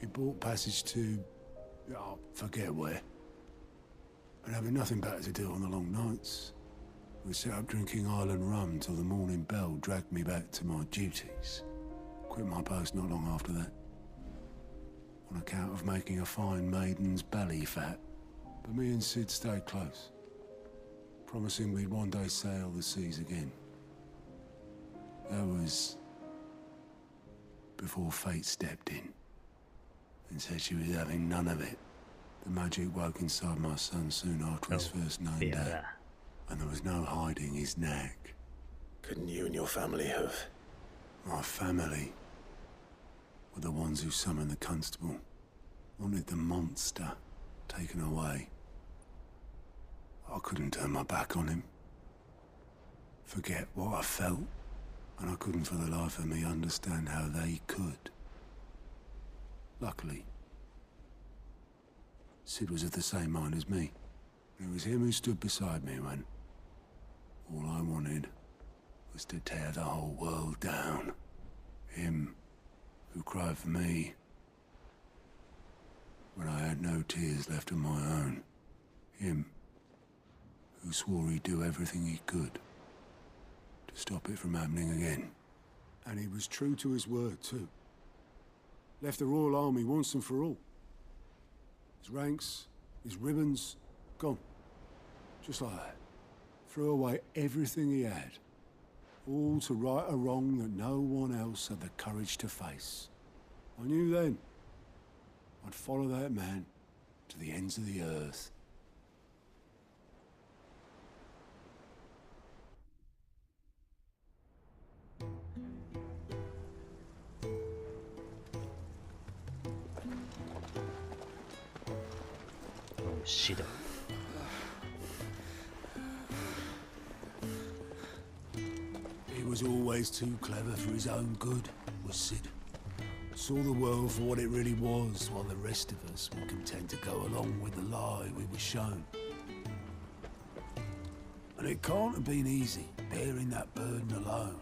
He bought passage to... oh, forget where. And having nothing better to do on the long nights, we sat up drinking island rum till the morning bell dragged me back to my duties. Quit my post not long after that, on account of making a fine maiden's belly fat. But me and Sid stayed close, promising we'd one day sail the seas again. That was before fate stepped in and said she was having none of it. The magic woke inside my son soon after his first known day, and there was no hiding his knack. Couldn't you and your family have... My family were the ones who summoned the constable, wanted the monster taken away. I couldn't turn my back on him, forget what I felt, and I couldn't for the life of me understand how they could. Luckily, Sid was of the same mind as me. It was him who stood beside me when all I wanted was to tear the whole world down. Him who cried for me when I had no tears left of my own. Him who swore he'd do everything he could to stop it from happening again. And he was true to his word, too. Left the Royal Army once and for all. His ranks, his ribbons, gone. Just like that. Threw away everything he had. All to right a wrong that no one else had the courage to face. I knew then I'd follow that man to the ends of the earth. Shit. He was always too clever for his own good, was Sid. Saw the world for what it really was, while the rest of us were content to go along with the lie we were shown. And it can't have been easy, bearing that burden alone.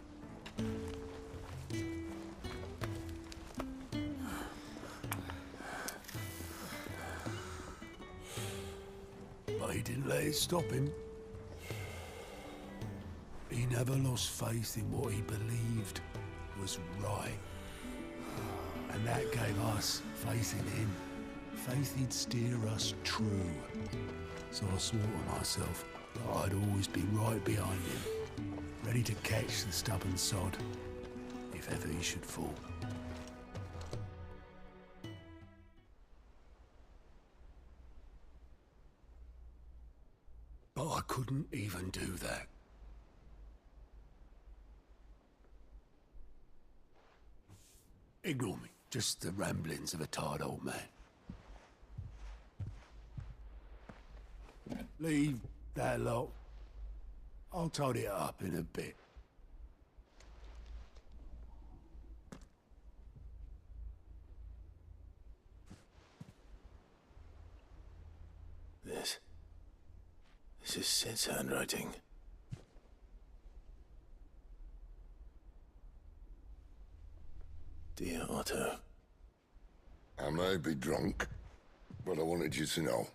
But he didn't let it stop him. He never lost faith in what he believed was right. And that gave us faith in him. Faith he'd steer us true. So I swore to myself that I'd always be right behind him, ready to catch the stubborn sod, if ever he should fall. But I couldn't even do that. Ignore me. Just the ramblings of a tired old man. Leave that lot. I'll tidy it up in a bit. This is Sid's handwriting. Dear Otto. I may be drunk, but I wanted you to know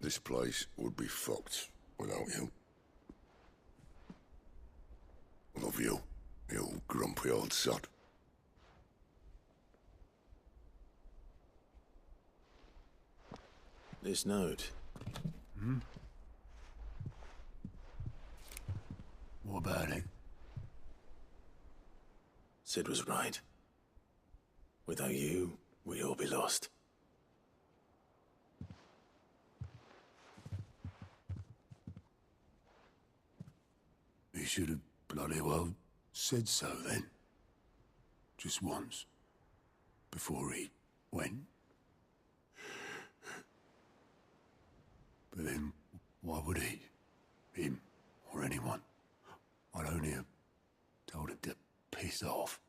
this place would be fucked without you. Love you, you grumpy old sod. This note. Hmm? What about it? Sid was right. Without you, we'd all be lost. He should have bloody well said so then. Just once. Before he went. But then, why would he? Him or anyone. I'd only have told him to piss off.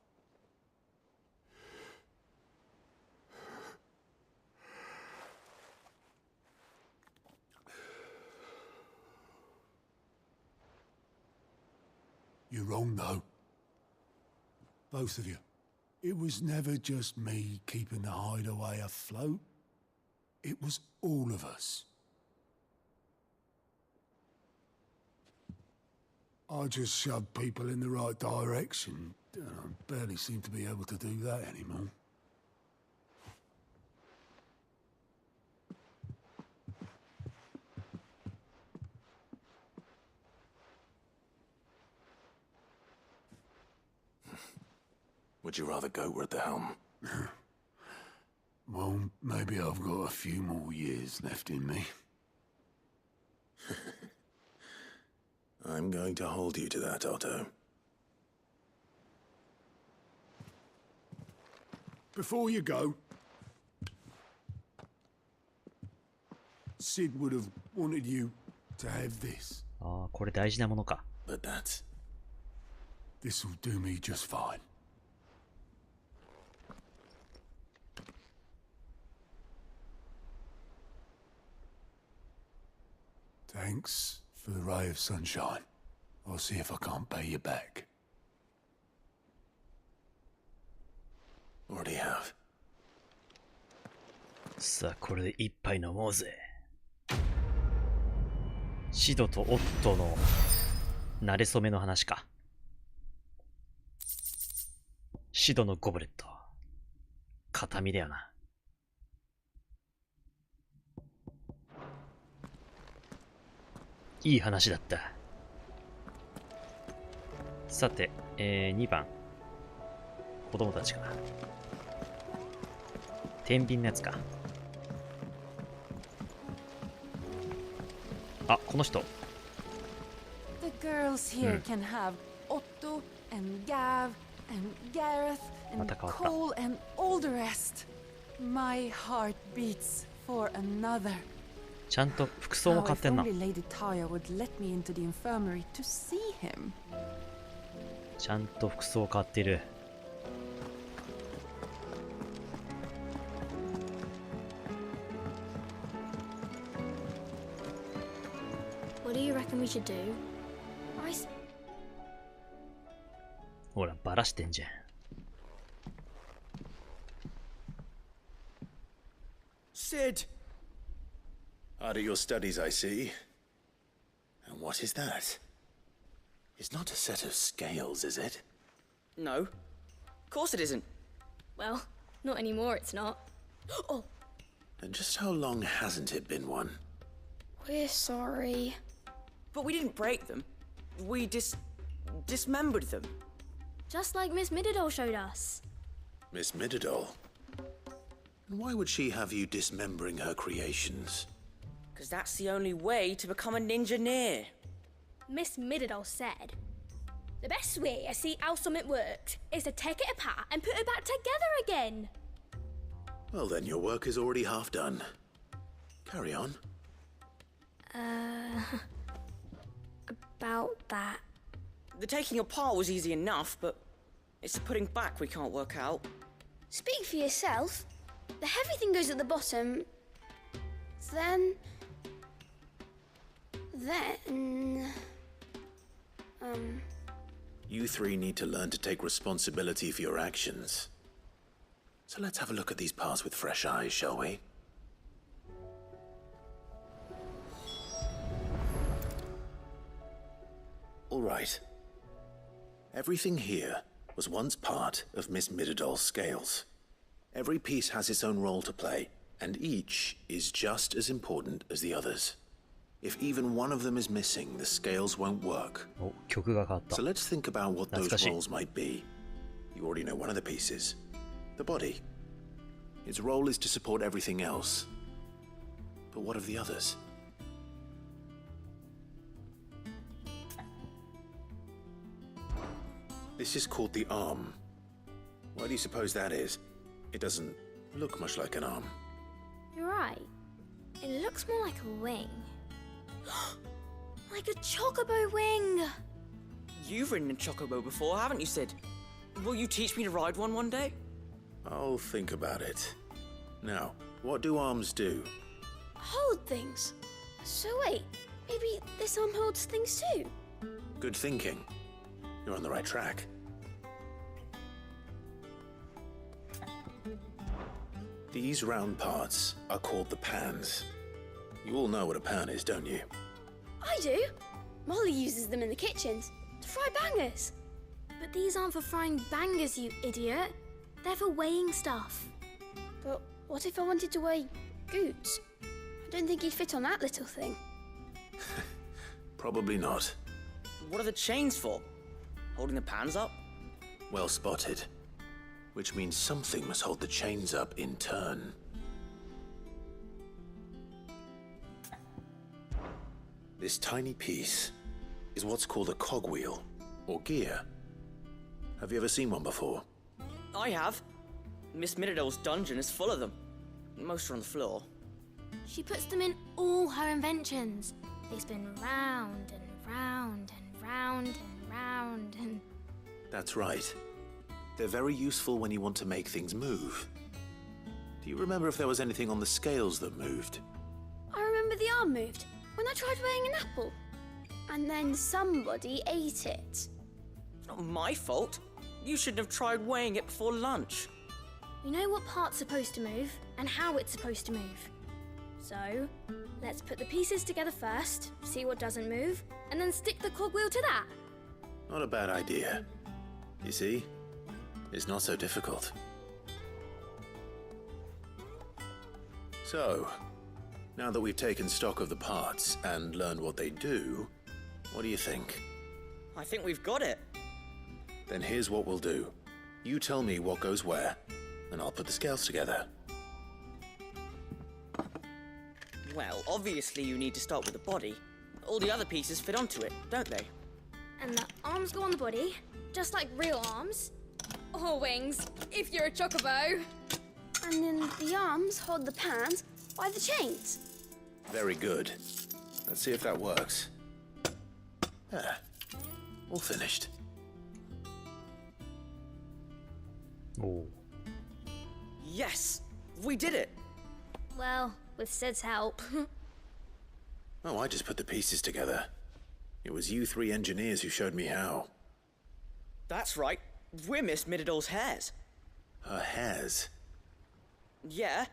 You're wrong, though. Both of you. It was never just me keeping the hideaway afloat. It was all of us. I just shoved people in the right direction, and I barely seem to be able to do that anymore. Would you rather goat were at the helm? Well, maybe I've got a few more years left in me. I'm going to hold you to that, Otto. Before you go, Sid would have wanted you to have this. ああ、これ大事なものか。But that's... This'll do me just fine. Thanks for the ray of sunshine. I'll see if I can't pay you back. Already have. さあ、これで一杯飲もうぜ。シドとオットの馴れ初めの話か。シドのゴブレット。形見だよな。いい話だった。さて、2番。子供たちかな。天秤のやつか。あ、この人。The girls here can have Otto and Gav and Gareth and Cole and all the rest. My heart beats for another. ちゃんと服装も買ってんな。ちゃんと服装買ってる。What do you reckon we should do? ほら、バラしてんじゃん。Sid! Hard at your studies, I see. And what is that? It's not a set of scales, is it? No. Of course it isn't. Well, not anymore, it's not. Oh! And just how long hasn't it been one? We're sorry. But we didn't break them. We dismembered them. Just like Miss Mididol showed us. Miss Mididol? And why would she have you dismembering her creations? Because that's the only way to become a ninja-neer. Miss Mididol said, the best way to see how something works is to take it apart and put it back together again. Well then, your work is already half done. Carry on. About that. The taking apart was easy enough, but it's the putting back we can't work out. Speak for yourself. The heavy thing goes at the bottom. Then... You three need to learn to take responsibility for your actions. So let's have a look at these parts with fresh eyes, shall we? All right. Everything here was once part of Miss Mididol's scales. Every piece has its own role to play, and each is just as important as the others. If even one of them is missing, the scales won't work. So let's think about what those roles might be. You already know one of the pieces. The body. Its role is to support everything else. But what of the others? This is called the arm. Why do you suppose that is? It doesn't look much like an arm. You're right. It looks more like a wing. Like a chocobo wing! You've ridden a chocobo before, haven't you, Sid? Will you teach me to ride one day? I'll think about it. Now, what do arms do? Hold things. So wait, maybe this arm holds things too? Good thinking. You're on the right track. These round parts are called the pans. You all know what a pan is, don't you? I do. Molly uses them in the kitchens to fry bangers. But these aren't for frying bangers, you idiot. They're for weighing stuff. But what if I wanted to weigh Goots? I don't think he'd fit on that little thing. Probably not. What are the chains for? Holding the pans up? Well spotted. Which means something must hold the chains up in turn. This tiny piece is what's called a cogwheel, or gear. Have you ever seen one before? I have. Miss Miradol's dungeon is full of them. Most are on the floor. She puts them in all her inventions. They spin round and round and round and round and... That's right. They're very useful when you want to make things move. Do you remember if there was anything on the scales that moved? I remember the arm moved when I tried weighing an apple. And then somebody ate it. It's not my fault. You shouldn't have tried weighing it before lunch. We know what part's supposed to move and how it's supposed to move. So, let's put the pieces together first, see what doesn't move, and then stick the cogwheel to that. Not a bad idea. You see? It's not so difficult. So, now that we've taken stock of the parts and learned what they do, what do you think? I think we've got it. Then here's what we'll do. You tell me what goes where, and I'll put the scales together. Well, obviously you need to start with the body. All the other pieces fit onto it, don't they? And the arms go on the body, just like real arms. Or wings, if you're a chocobo. And then the arms hold the pans by the chains. Very good. Let's see if that works. There. All finished. Oh. Yes! We did it! Well, with Sid's help. Oh, I just put the pieces together. It was you three engineers who showed me how. That's right. We're Miss Miradol's hairs. Her hairs? Yeah,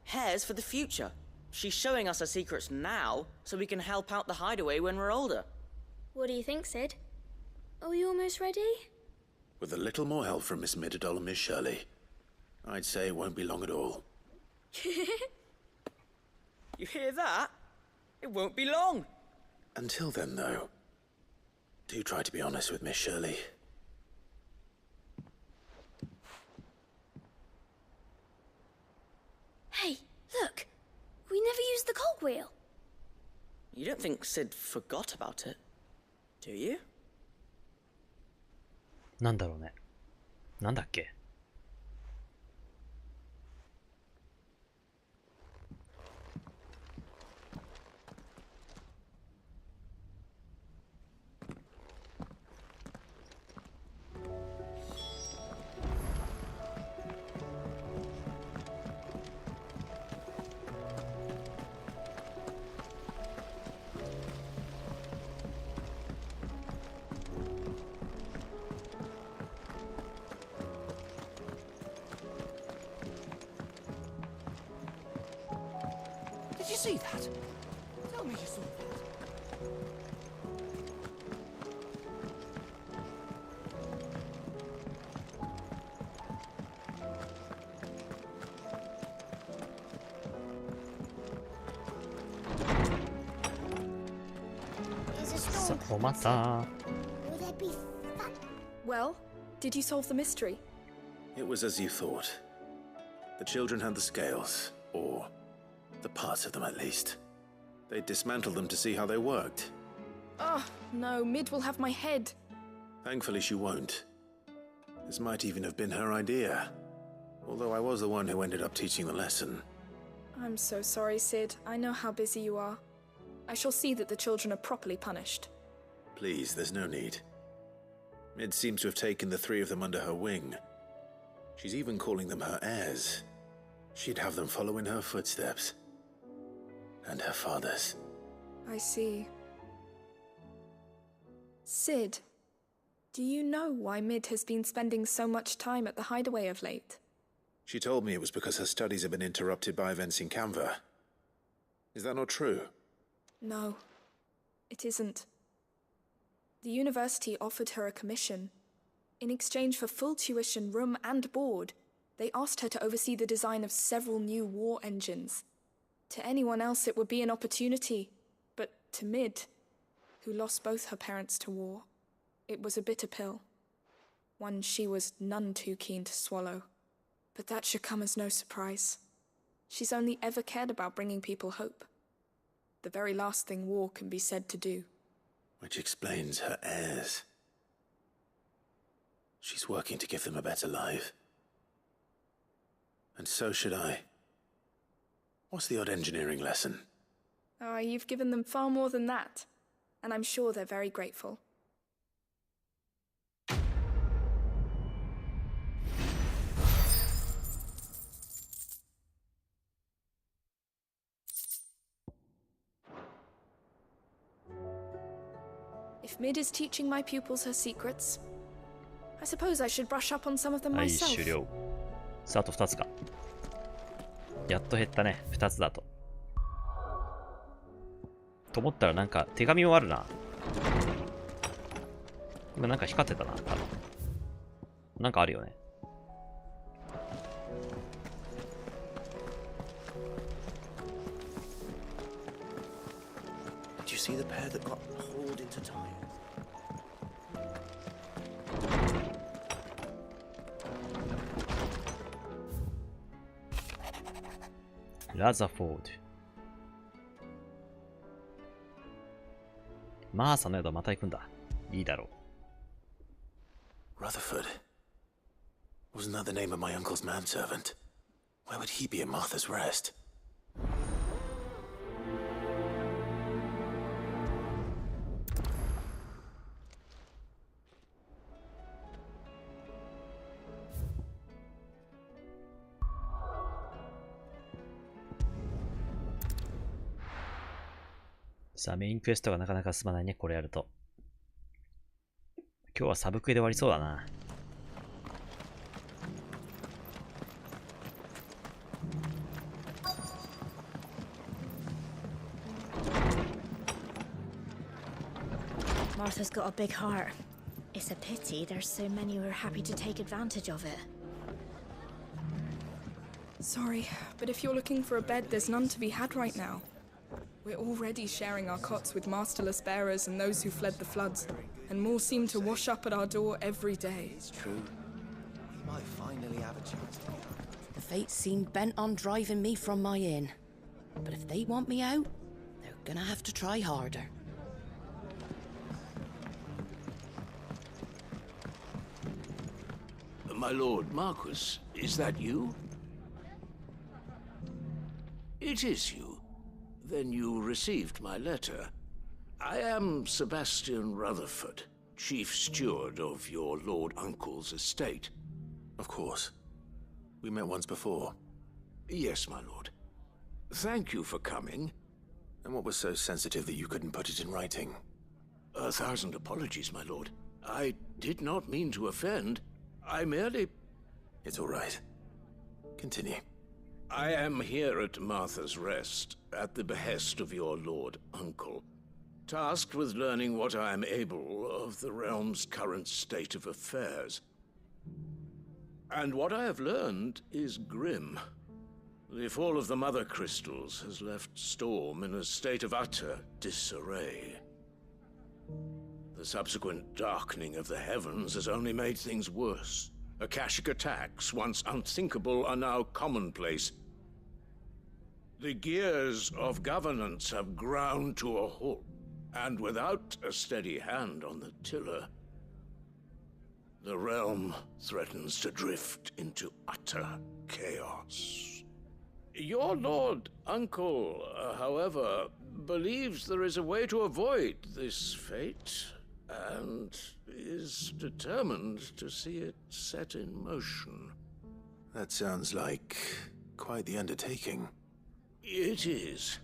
hairs for the future. She's showing us her secrets now, so we can help out the hideaway when we're older. What do you think, Sid? Are we almost ready? With a little more help from Miss Miradol and Miss Shirley, I'd say it won't be long at all. You hear that? It won't be long. Until then, though, do try to be honest with Miss Shirley. Hey, look! We never used the cogwheel. You don't think Sid forgot about it, do you? なんだろうね。なんだっけ? Did you see that? Tell me you saw that. There's a storm. おまた。 Will there be fun? Well, did you solve the mystery? It was as you thought. The children had the scales, or the parts of them at least. They dismantled them to see how they worked. Oh, no, Mid will have my head. Thankfully she won't. This might even have been her idea. Although I was the one who ended up teaching the lesson. I'm so sorry, Sid. I know how busy you are. I shall see that the children are properly punished. Please, there's no need. Mid seems to have taken the three of them under her wing. She's even calling them her heirs. She'd have them follow in her footsteps. And her father's. I see. Sid, do you know why Mid has been spending so much time at the hideaway of late? She told me it was because her studies have been interrupted by events in Canva. Is that not true? No, it isn't. The university offered her a commission. In exchange for full tuition, room and board, they asked her to oversee the design of several new war engines. To anyone else it would be an opportunity, but to Mid, who lost both her parents to war, it was a bitter pill. One she was none too keen to swallow. But that should come as no surprise. She's only ever cared about bringing people hope. The very last thing war can be said to do. Which explains her heirs. She's working to give them a better life. And so should I. What's the odd engineering lesson? Oh, you've given them far more than that. And I'm sure they're very grateful. If Mid is teaching my pupils her secrets, I suppose I should brush up on some of them はい、 myself. 終了。さあ、あと2つか。やっと減ったね、2つだと。と思ったらなんか手紙もあるな。今なんか光ってたな、多分。なんかあるよね。Did you see the pair that got hauled into time? Rutherford。マーサの宿また行くんだ。いいだろう。Rutherford? Wasn't that the name of my uncle's manservant? Why would he be at Martha's Rest? .さあ、メインクエストがなかなか進まないね、これやると。今日はサブクエで終わりそうだな。Martha's got a big heart. It's a pity there's so many who are happy to take advantage of it. Sorry, but if you're looking for a bed, there's none to be had right now. We're already sharing our cots with masterless bearers and those who fled the floods, and more seem to wash up at our door every day. It's true. We might finally have a chance to get out. The fates seem bent on driving me from my inn. But if they want me out, they're gonna have to try harder. My lord Marquis, is that you? It is you. Then you received my letter. I am Sebastian Rutherford, chief steward of your lord uncle's estate. Of course. We met once before. Yes, my lord. Thank you for coming. And what was so sensitive that you couldn't put it in writing? 1,000 apologies, my lord. I did not mean to offend. I merely... It's all right. Continue. I am here at Martha's Rest, at the behest of your lord uncle, tasked with learning what I am able of the realm's current state of affairs. And what I have learned is grim. The fall of the Mother Crystals has left Storm in a state of utter disarray. The subsequent darkening of the heavens has only made things worse. Akashic attacks, once unthinkable, are now commonplace. The gears of governance have ground to a halt, and without a steady hand on the tiller, the realm threatens to drift into utter chaos. Your lord uncle, however, believes there is a way to avoid this fate, and is determined to see it set in motion. That sounds like quite the undertaking. It is.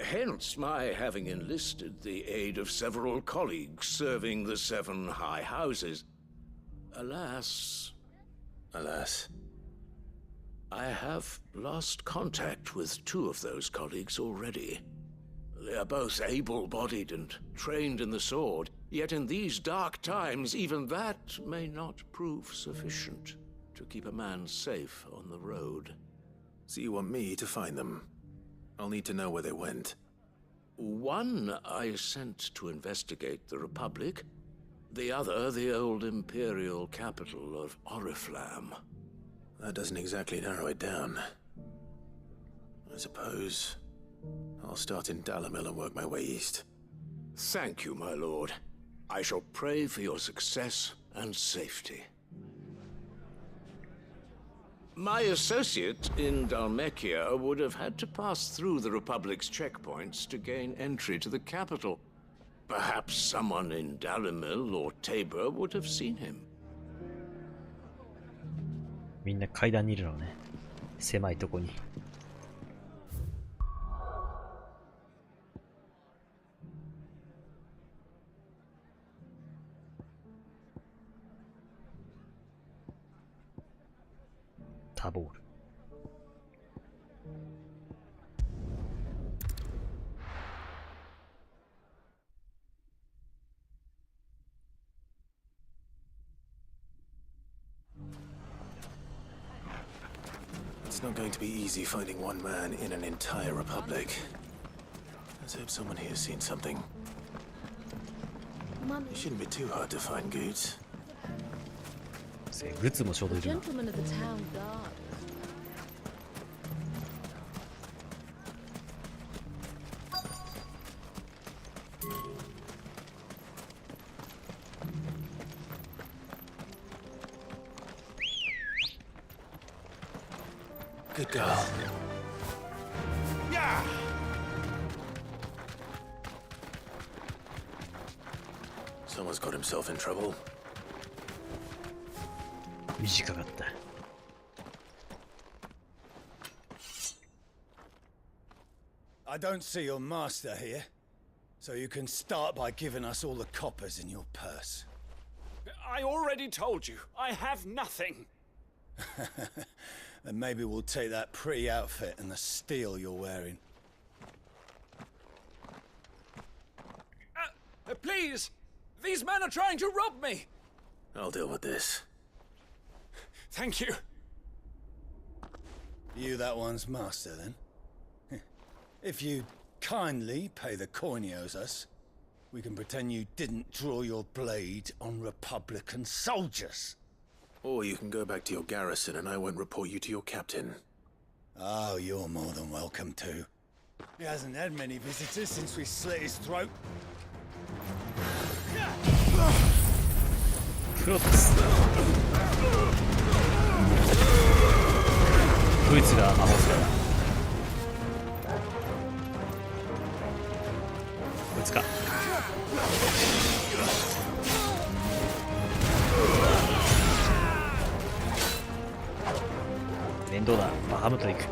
Hence my having enlisted the aid of several colleagues serving the 7 high houses. Alas... Alas? I have lost contact with 2 of those colleagues already. They are both able-bodied and trained in the sword, yet in these dark times even that may not prove sufficient to keep a man safe on the road. So you want me to find them? I'll need to know where they went. One I sent to investigate the Republic, the other the old Imperial capital of Oriflamme. That doesn't exactly narrow it down. I suppose I'll start in Dalimil and work my way east. Thank you, my lord. I shall pray for your success and safety. My associate in Dhalmekia would have had to pass through the Republic's checkpoints to gain entry to the capital. Perhaps someone in Dalimil or Tabor would have seen him. みんな階段にいるのね。狭いとこに。タボール。It's not going to be easy finding one man in an entire republic. Let's hope someone here's seen something. It shouldn't be too hard to find goods. グッズもちょうどいるな。Gentlemen of the town guard. Good girl. Yeah! Someone's got himself in trouble. 短かった。I don't see your master here, so you can start by giving us all the coppers in your purse. I already told you, I have nothing. Then maybe we'll take that pretty outfit and the steel you're wearing. Please! These men are trying to rob me! I'll deal with this. Thank you. You that one's master, then? If you kindly pay the coin he owes us, we can pretend you didn't draw your blade on Republican soldiers. Or you can go back to your garrison and I won't report you to your captain. Oh, you're more than welcome to. He hasn't had many visitors since we slit his throat. クロックス。こいつが守ってた。こいつか。面倒だ。バハムト行く。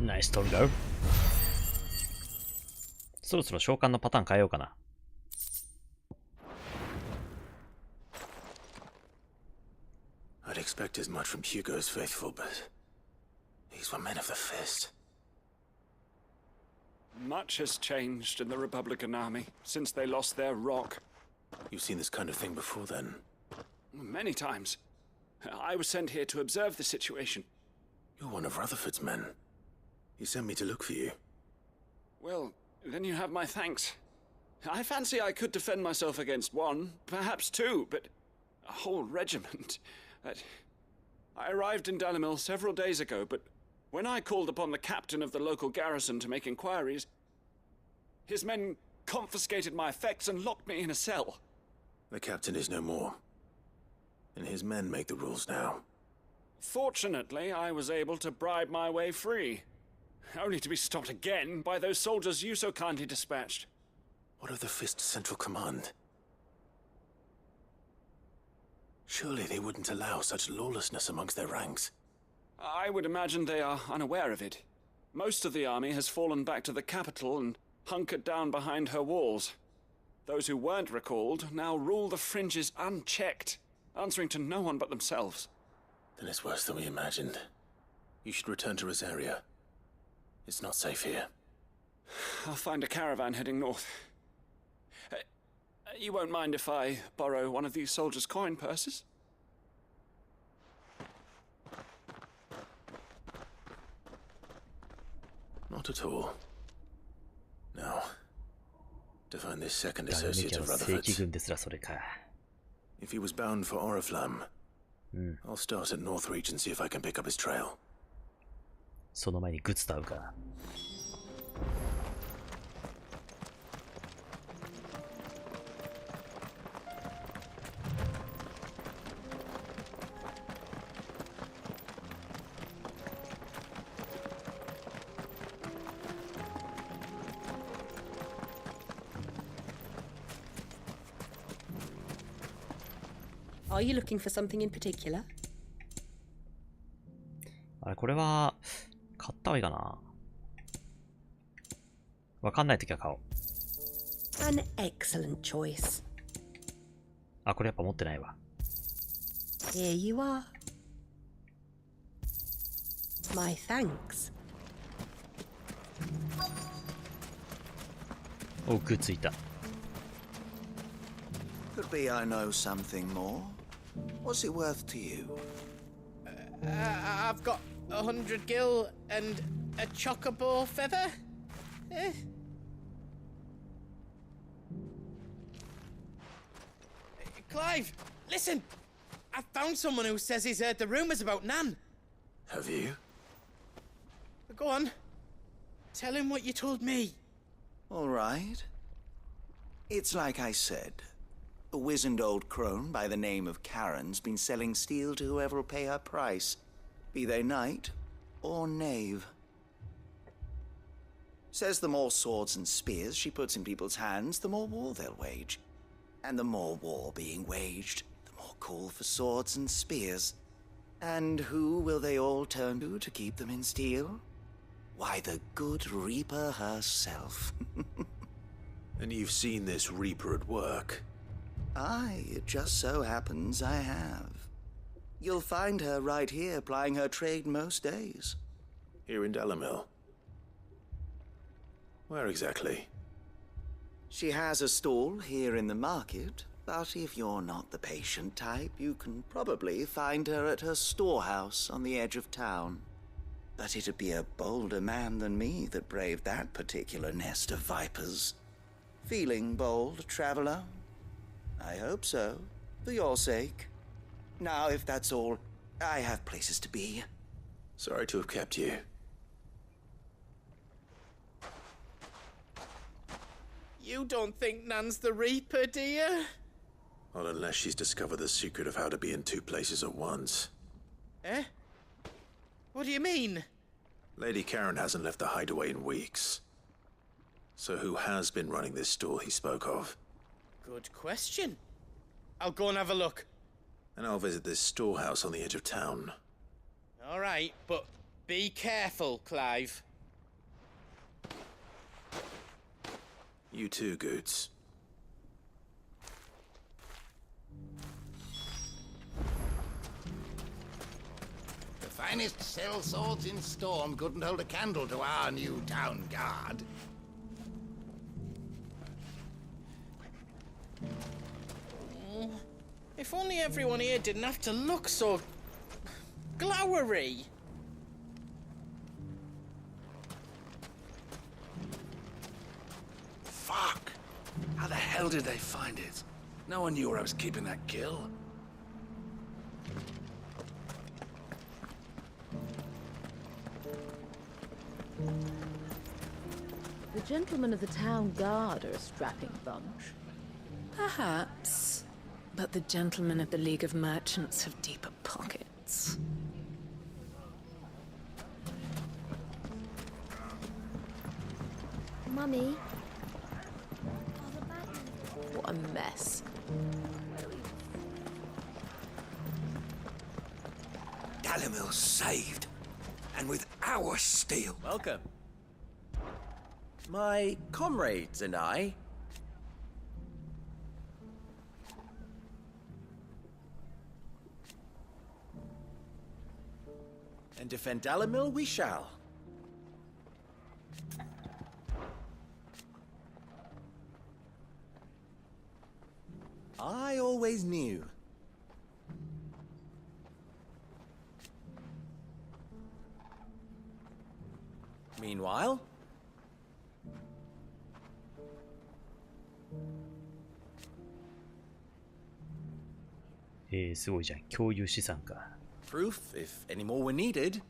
ナイストルガー。そろそろ召喚のパターン変えようかな。I'd expect as much from Hugo's faithful, but these were men of the fist. Much has changed in the Republican army since they lost their rock. You've seen this kind of thing before, then? Many times. I was sent here to observe the situation. You're one of Rutherford's men. He sent me to look for you. Well, then you have my thanks. I fancy I could defend myself against one, perhaps two, but a whole regiment. I arrived in Dalimil several days ago, but when I called upon the captain of the local garrison to make inquiries, his men confiscated my effects and locked me in a cell. The captain is no more, and his men make the rules now. Fortunately, I was able to bribe my way free, only to be stopped again by those soldiers you so kindly dispatched. What of the Fist Central Command? Surely they wouldn't allow such lawlessness amongst their ranks. I would imagine they are unaware of it. Most of the army has fallen back to the capital and hunkered down behind her walls. Those who weren't recalled now rule the fringes unchecked, answering to no one but themselves. Then it's worse than we imagined. You should return to Rosaria. It's not safe here. I'll find a caravan heading north. You won't mind if I borrow one of these soldiers' coin purses? Not at all. Now, to find this second associate of Rutherford's. If he was bound for Oriflamme, I'll start at Northreach and see if I can pick up his trail. その前にグッズと会うから。Are you looking for something in particular? あれ、これは買った方がいいかな。わかんないときは買おう。An excellent choice. あ、これやっぱ持ってないわ。Here you are. My thanks. お、グッズいた。Could be I know something more. What's it worth to you? I've got 100 gil and a chocobo feather. Clive, listen! I found someone who says he's heard the rumours about Nan. Have you? Go on. Tell him what you told me. All right. It's like I said. A wizened old crone by the name of Karen's been selling steel to whoever will pay her price, be they knight or knave. Says the more swords and spears she puts in people's hands, the more war they'll wage. And the more war being waged, the more call for swords and spears. And who will they all turn to keep them in steel? Why, the good Reaper herself. And you've seen this Reaper at work? Aye, it just so happens I have. You'll find her right here plying her trade most days. Here in Dalimil? Where exactly? She has a stall here in the market, but if you're not the patient type, you can probably find her at her storehouse on the edge of town. But it'd be a bolder man than me that braved that particular nest of vipers. Feeling bold, traveler? I hope so, for your sake. Now, if that's all, I have places to be. Sorry to have kept you. You don't think Nan's the Reaper, do you? Not unless she's discovered the secret of how to be in two places at once. Eh? What do you mean? Lady Karen hasn't left the hideaway in weeks. So who has been running this store he spoke of? Good question. I'll go and have a look. And I'll visit this storehouse on the edge of town. All right, but be careful, Clive. You too, Goots. The finest sellswords in Storm couldn't hold a candle to our new town guard. If only everyone here didn't have to look so glowery. Fuck! How the hell did they find it? No one knew where I was keeping that gill. The gentlemen of the town guard are a strapping bunch. Perhaps. But the gentlemen of the League of Merchants have deeper pockets. Mummy. What a mess. Dalimil's saved. And with our steel. Welcome. My comrades and I... and defend Dalimil we shall. I always knew. Meanwhile...すごいじゃん。共有資産か。Proof, if any more were needed.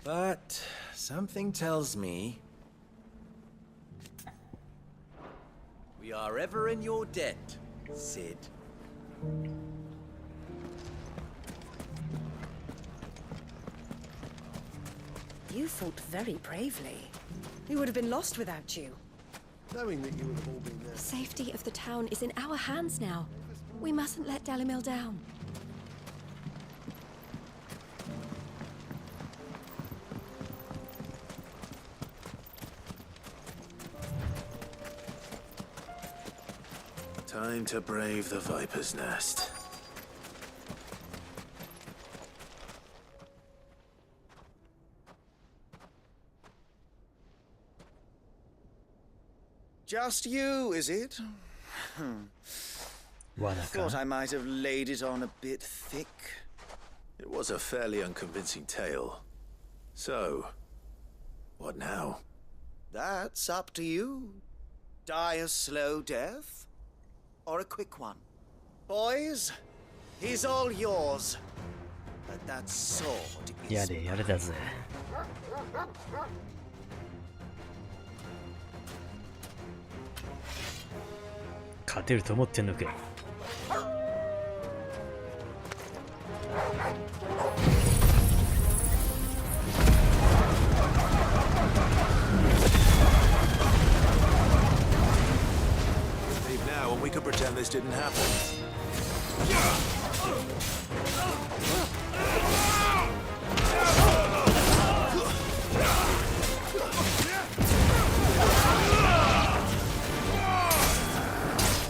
But something tells me we are ever in your debt, Sid. You fought very bravely. We would have been lost without you. Knowing that you would have all been there. The safety of the town is in our hands now. We mustn't let Dalimil down. Time to brave the Viper's Nest. Just you, is it? Thought I might have laid it on a bit thick. It was a fairly unconvincing tale. So, what now? That's up to you. Die a slow death, or a quick one. Boys, he's all yours. But that sword is... やれやれだぜ。勝てると思ってんのか。Leave now and we could pretend this didn't happen.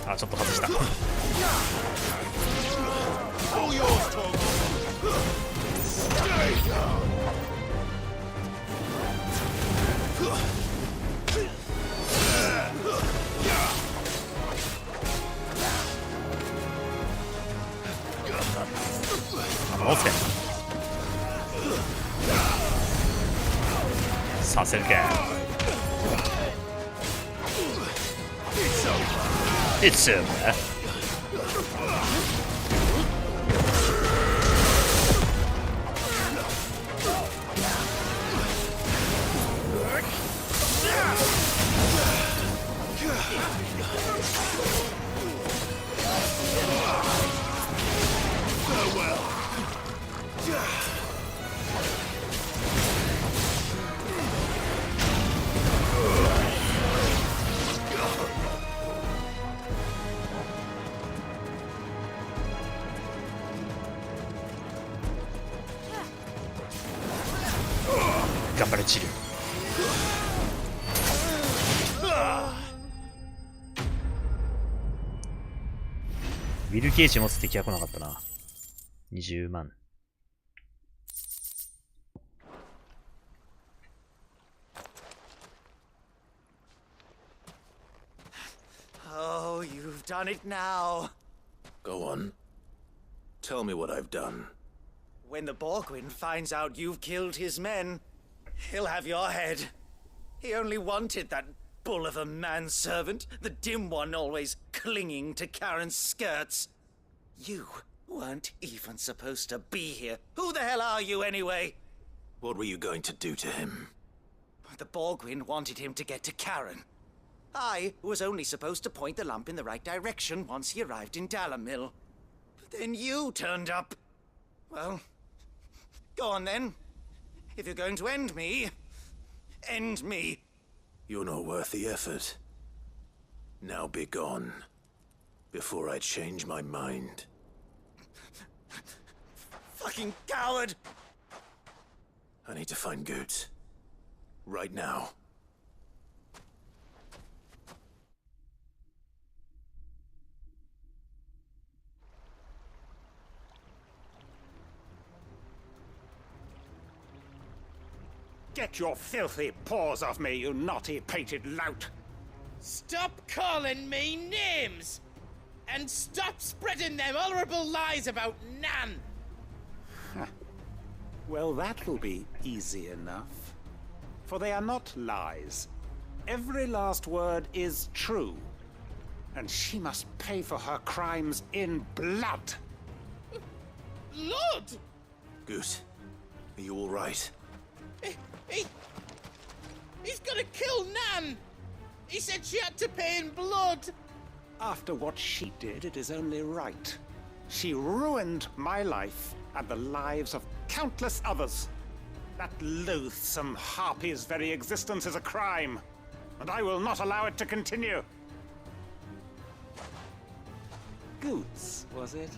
Ah, ちょっと外した。オスケさせるか。It's over. かれ散る。ウィルゲージ持つ敵は来なかったな。20万。Oh, you've done it now. Go on. Tell me what I've done. When the Borgwyn finds out you've killed his men, he'll have your head. He only wanted that bull of a manservant, the dim one always clinging to Karen's skirts. You weren't even supposed to be here. Who the hell are you anyway? What were you going to do to him? The Borgwyn wanted him to get to Karen. I was only supposed to point the lamp in the right direction once he arrived in Dalamil. But then you turned up. Well, go on then. If you're going to end me, end me. You're not worth the effort. Now be gone, before I change my mind. Fucking coward! I need to find Goots. Right now. Get your filthy paws off me, you naughty-pated lout! Stop calling me names! And stop spreading them horrible lies about Nan! Well, that will be easy enough. For they are not lies. Every last word is true. And she must pay for her crimes in blood. Blood? Goose, are you all right? He's gonna kill Nan! He said she had to pay in blood! After what she did, it is only right. She ruined my life and the lives of countless others. That loathsome harpy's very existence is a crime, and I will not allow it to continue. Goots, was it?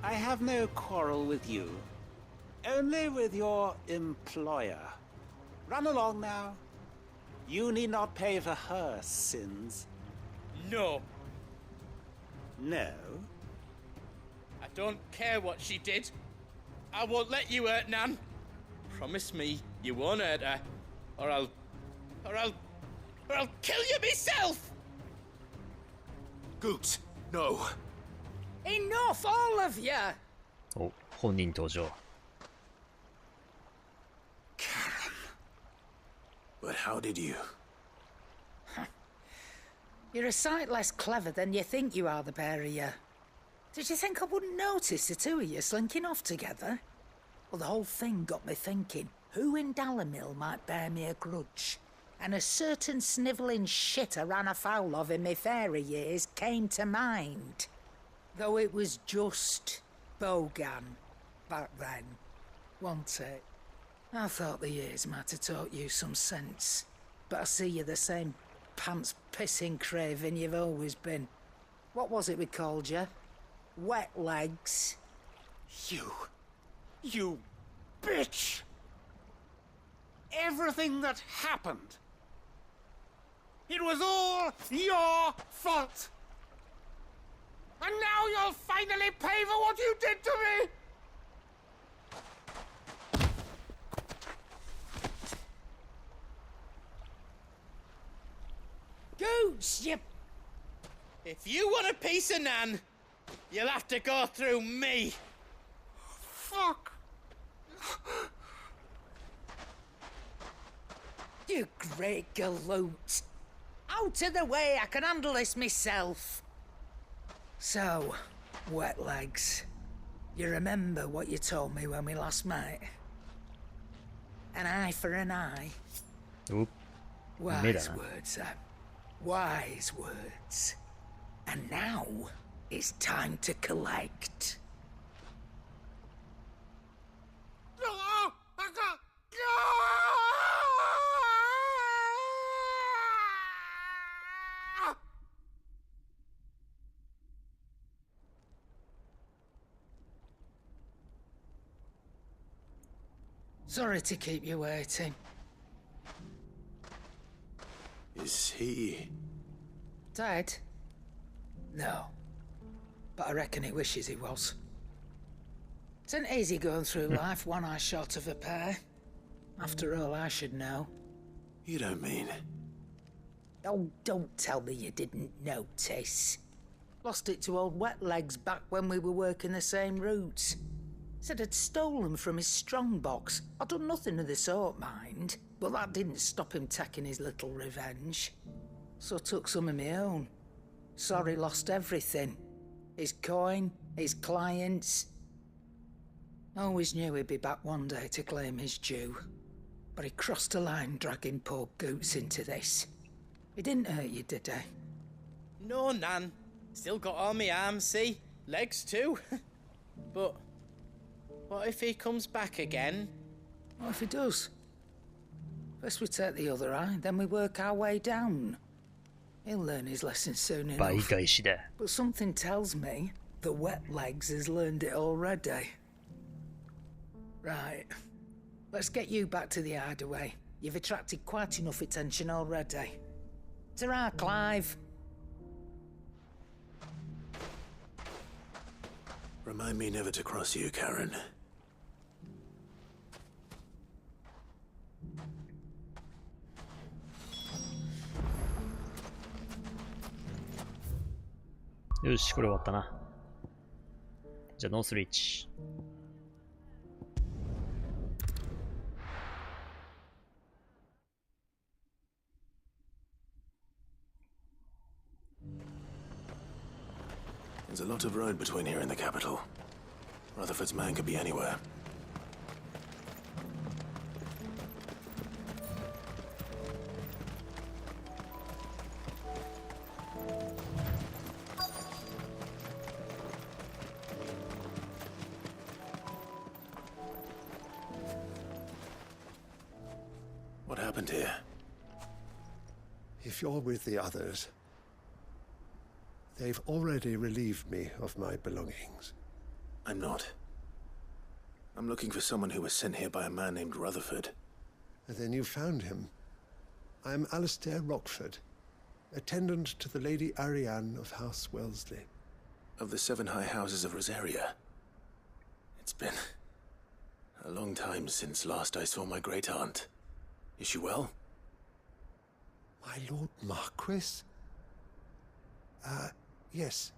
I have no quarrel with you. Only with your employer. Run along now. You need not pay for her sins. No. No? I don't care what she did. I won't let you hurt Nan. Promise me you won't hurt her, or I'll kill you myself! Goots, no. Enough, all of you! お、本人登場。But how did you? You're a sight less clever than you think you are, the pair of you. Did you think I wouldn't notice the two of you slinking off together? Well, the whole thing got me thinking, who in Dalamil might bear me a grudge? And a certain snivelling shit I ran afoul of in my fairy years came to mind. Though it was just Bogan back then, wasn't it? I thought the years might have taught you some sense, but I see you're the same pants-pissing craven you've always been. What was it we called you? Wet legs? You bitch! Everything that happened, it was all your fault! And now you'll finally pay for what you did to me! Goots, you... If you want a piece of Nan, you'll have to go through me. Fuck. You great galoot. Out of the way, I can handle this myself. So, wet legs, you remember what you told me when we last met? An eye for an eye. Oop. Wise words, wise words. And now, it's time to collect. Sorry to keep you waiting. Is he... Dead? No. But I reckon he wishes he was. It ain't easy going through life one eye short of a pair. After all, I should know. You don't mean... Oh, don't tell me you didn't notice. Lost it to old Wet Legs back when we were working the same routes. Said I'd stolen from his strongbox. I'd done nothing of the sort, mind. But that didn't stop him taking his little revenge. So I took some of my own. Sorry, lost everything. His coin, his clients. Always knew he'd be back one day to claim his due. But he crossed a line dragging poor Goots into this. He didn't hurt you, did he? No, Nan. Still got all my arms, see? Legs too. But what if he comes back again? What if he does? First we take the other eye, then we work our way down. He'll learn his lesson soon enough. But something tells me the Wet Legs has learned it already. Right. Let's get you back to the hideaway. You've attracted quite enough attention already. Ta-ra, Clive. Remind me never to cross you, Karen.よし、これ終わったな。じゃあノースリーチ。There's a lot of road between here and the capital. Rutherford's man could be anywhere. What happened here? If you're with the others, they've already relieved me of my belongings. I'm not. I'm looking for someone who was sent here by a man named Rutherford. And then you found him. I'm Alistair Rockford, attendant to the Lady Ariane of House Wellesley. Of the 7 high houses of Rosaria. It's been a long time since last I saw my great-aunt. Is she well? My Lord Marquis? Yes.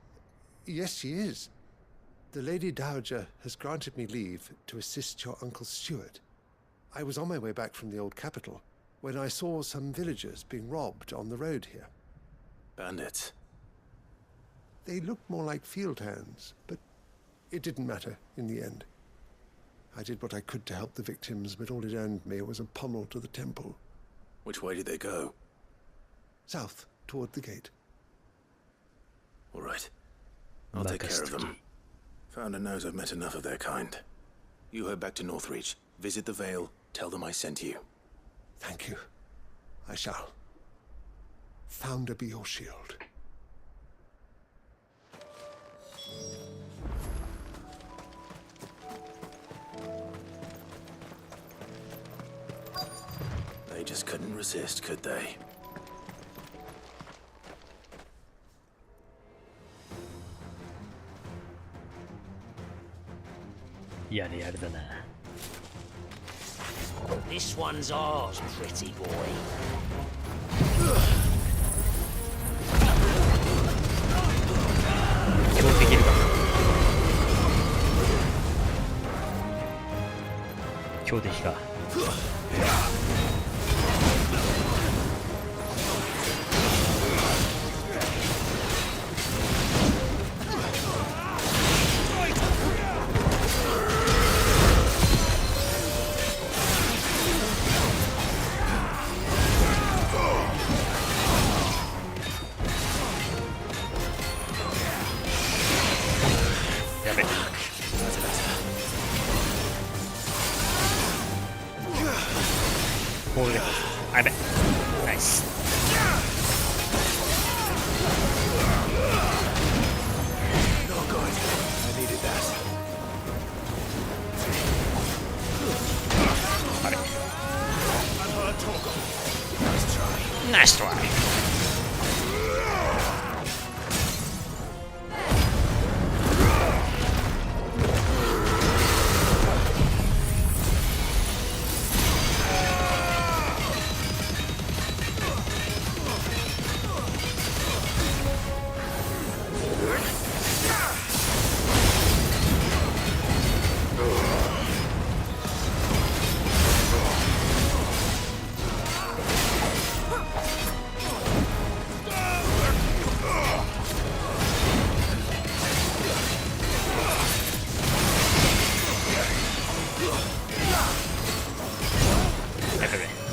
Yes, she is. The Lady Dowager has granted me leave to assist your Uncle Stuart. I was on my way back from the old capital when I saw some villagers being robbed on the road here. Bandits? They looked more like field hands, but it didn't matter in the end. I did what I could to help the victims, but all it earned me was a pommel to the temple. Which way did they go? South, toward the gate. All right. I'll take care of them. Founder knows I've met enough of their kind. You head back to Northreach, visit the Vale, tell them I sent you. Thank you. I shall. Founder be your shield. They just couldn't resist, could they? This one's ours, pretty boy. I bet. Nice. Not good. I needed that. Nice try.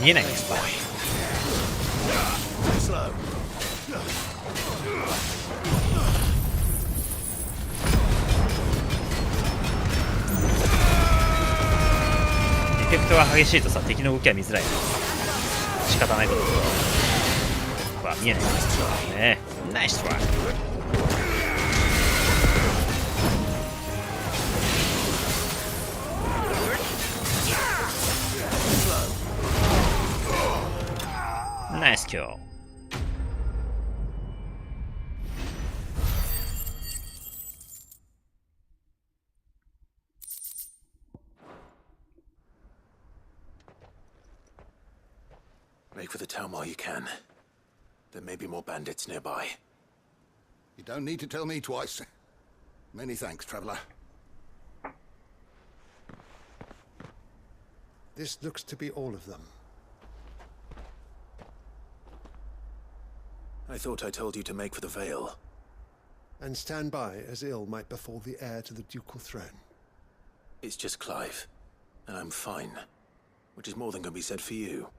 見えないんですか。エフェクトが激しいとさ、敵の動きは見づらい。仕方ないことは見えないね。ナイストライ。ナイスキル。Make for the town while you can. There may be more bandits nearby. You don't need to tell me twice. Many thanks, traveler. This looks to be all of them. I thought I told you to make for the Vale. And stand by as ill might befall the heir to the ducal throne. It's just Clive, and I'm fine. Which is more than can be said for you.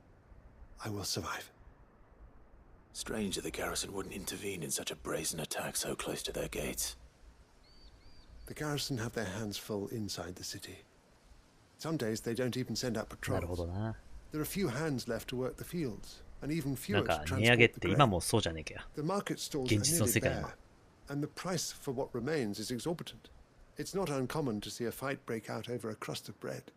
I will survive. Strange that the garrison wouldn't intervene in such a brazen attack so close to their gates. The garrison have their hands full inside the city. Some days they don't even send out patrols. There are few hands left to work the fields, and even fewer to transport the grain. The market stalls are nearly bare, and the price for what remains is exorbitant. It's not uncommon to see a fight break out over a crust of bread.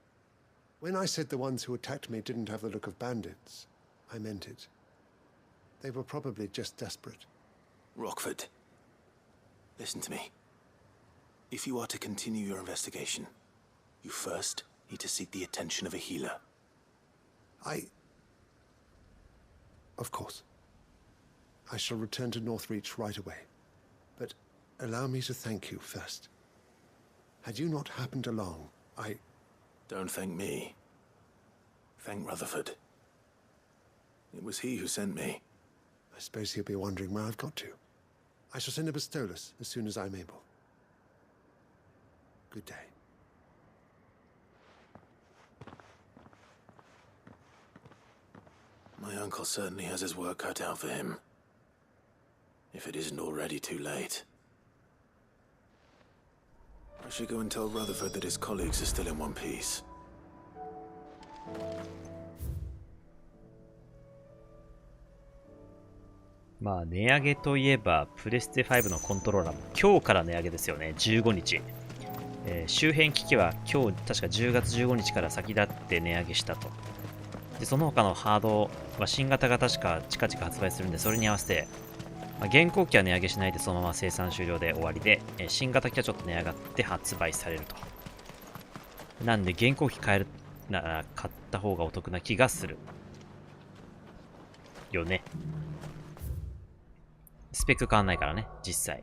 When I said the ones who attacked me didn't have the look of bandits, I meant it. They were probably just desperate. Rockford, listen to me. If you are to continue your investigation, you first need to seek the attention of a healer. Of course. I shall return to Northreach right away. But allow me to thank you first. Had you not happened along, Don't thank me. Thank Rutherford. It was he who sent me. I suppose he'll be wondering where I've got to. I shall send a Bastolus as soon as I'm able. Good day. My uncle certainly has his work cut out for him. If it isn't already too late. I should go and tell Rutherford that his colleagues are still in one piece. まあ値上げといえばプレステ5のコントローラーも今日から値上げですよね。15日、周辺機器は今日確か10月15日から先立って値上げしたと。でその他のハードは新型が確か近々発売するんで、それに合わせて、現行機は値上げしないでそのまま生産終了で終わりで、新型機はちょっと値上がって発売されると。なんで現行機買えるなら買った方がお得な気がするよね。スペック変わんないからね、実際。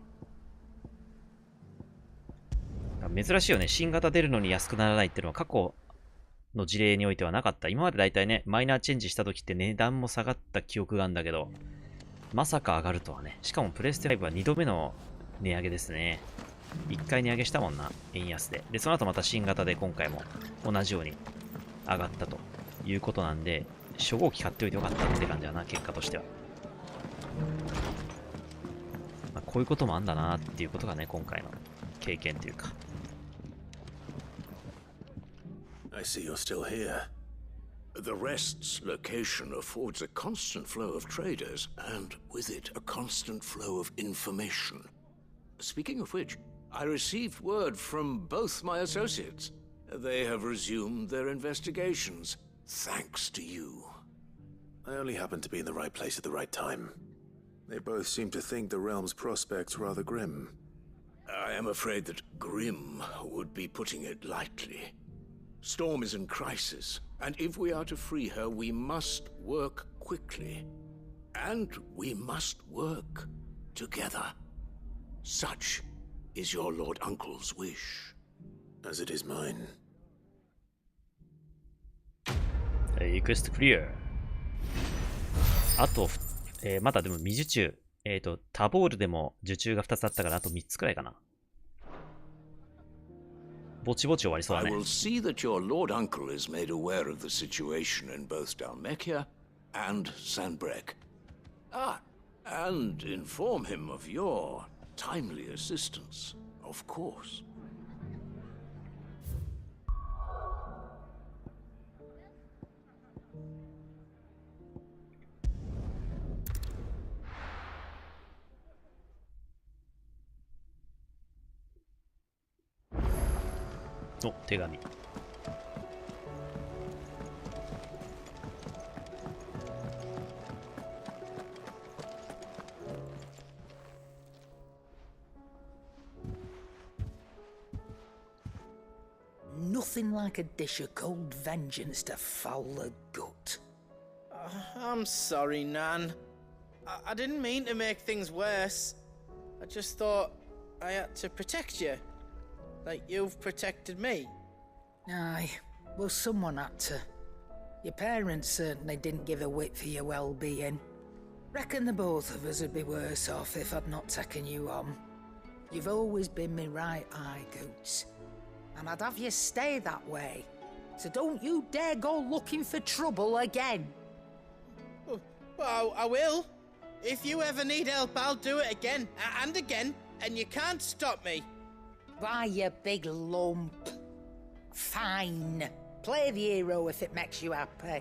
珍しいよね。新型出るのに安くならないっていうのは過去の事例においてはなかった。今までだいたいね、マイナーチェンジした時って値段も下がった記憶があるんだけど、まさか上がるとはね。しかもプレステ5は2度目の値上げですね。1回値上げしたもんな、円安で。で、その後また新型で今回も同じように上がったということなんで、初号機買っておいてよかったって感じだな、結果としては。こういうこともあんだなっていうことがね、今回の経験というか。I see you're still here. The Rest's location affords a constant flow of traders, and with it, a constant flow of information. Speaking of which, I received word from both my associates. They have resumed their investigations, thanks to you. I only happened to be in the right place at the right time. They both seem to think the realm's prospects rather grim. I am afraid that grim would be putting it lightly. Storm is in crisis, and if we are to free her, we must work quickly. And we must work together. Such is your Lord Uncle's wish. As it is mine. Request clear. あと、まだでも未受注。タボールでも受注が2つあったから、あと3つくらいかな。ぼちぼち終わりそうだ I ね。 will see that your Lord Uncle is made aware of the situation in both Dalmekia and Sanbrek. Ah, and inform him of your timely assistance, of course. お、手紙。Nothing like a dish of cold vengeance to foul the gut. I'm sorry, Nan. I didn't mean to make things worse. I just thought I had to protect you. Like you've protected me. Aye, well, someone had to. Your parents certainly didn't give a whit for your well-being. Reckon the both of us would be worse off if I'd not taken you on. You've always been me right eye, Goots. And I'd have you stay that way. So don't you dare go looking for trouble again. Well, I will. If you ever need help, I'll do it again and again, and you can't stop me. Why, you big lump. Fine. Play the hero if it makes you happy.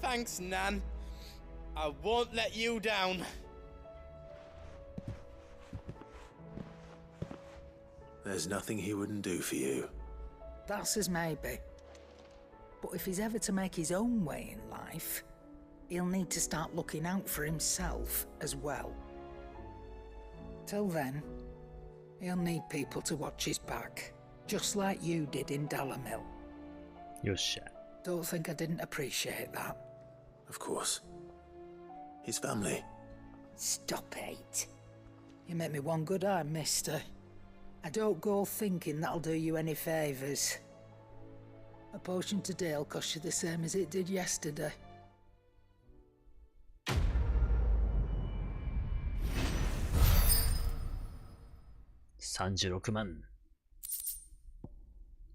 Thanks, Nan. I won't let you down. There's nothing he wouldn't do for you. That's as maybe. But if he's ever to make his own way in life, he'll need to start looking out for himself as well. Till then, he'll need people to watch his back, just like you did in Dalamil. Yosha. Don't think I didn't appreciate that. Of course. His family. Stop it. You make me one good eye, mister. I don't go thinking that'll do you any favours. A potion today'll cost you the same as it did yesterday. 36万。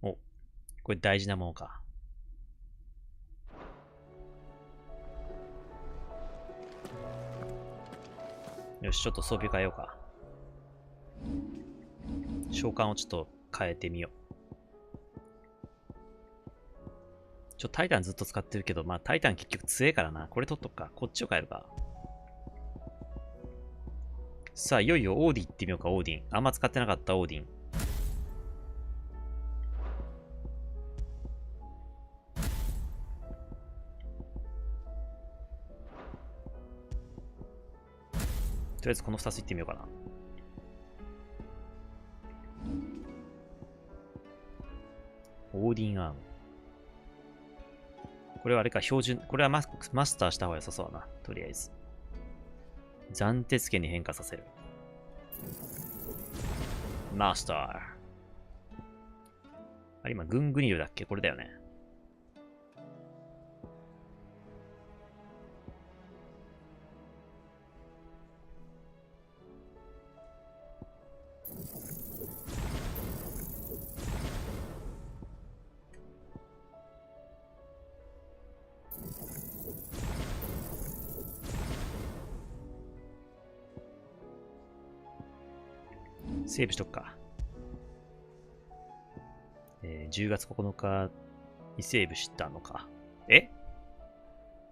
お、これ大事なものか。よし、ちょっと装備変えようか。召喚をちょっと変えてみよう。タイタンずっと使ってるけど、まあタイタン結局強えからな。これ取っとくか。こっちを変えるか。さあ、いよいよオーディ行ってみようか、オーディン。あんま使ってなかったオーディン。とりあえずこの2つ行ってみようかな。オーディンアーム。これはあれか、標準。これはマスターした方が良さそうだな。とりあえず。斬鉄剣に変化させる。マスター。あれ、今、グングニルだっけ？これだよね。セーブしとくか。10月9日にセーブしたのか。え？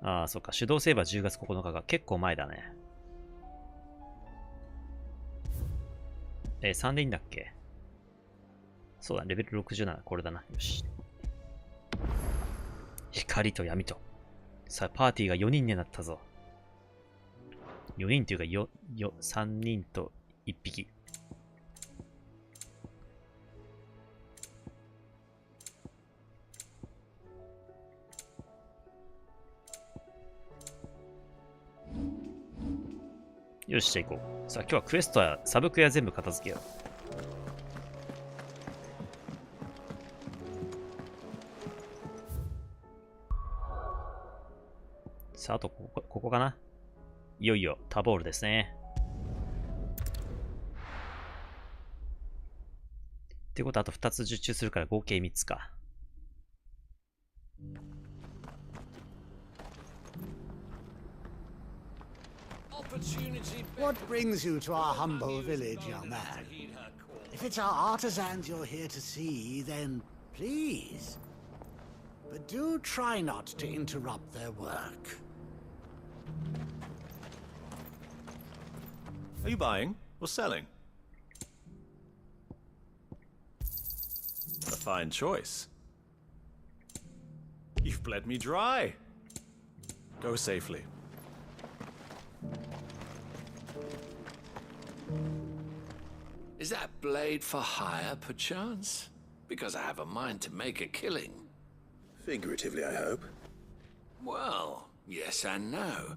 ああ、そっか。手動セーブは10月9日が結構前だね。3でいいんだっけ？そうだ、レベル67。これだな。よし。光と闇と。さあ、パーティーが4人になったぞ。4人というか、3人と1匹。よし、じゃあ行こう。さあ、今日はクエストやサブクエは全部片付けよう。さあ、あとここかな。いよいよタボールですね。ってことはあと2つ受注するから合計3つか。What brings you to our humble village, young man? If it's our artisans you're here to see, then please. But do try not to interrupt their work. Are you buying or selling? A fine choice. You've bled me dry. Go safely. Is that blade for hire, perchance? Because I have a mind to make a killing. Figuratively, I hope. Well, yes and no.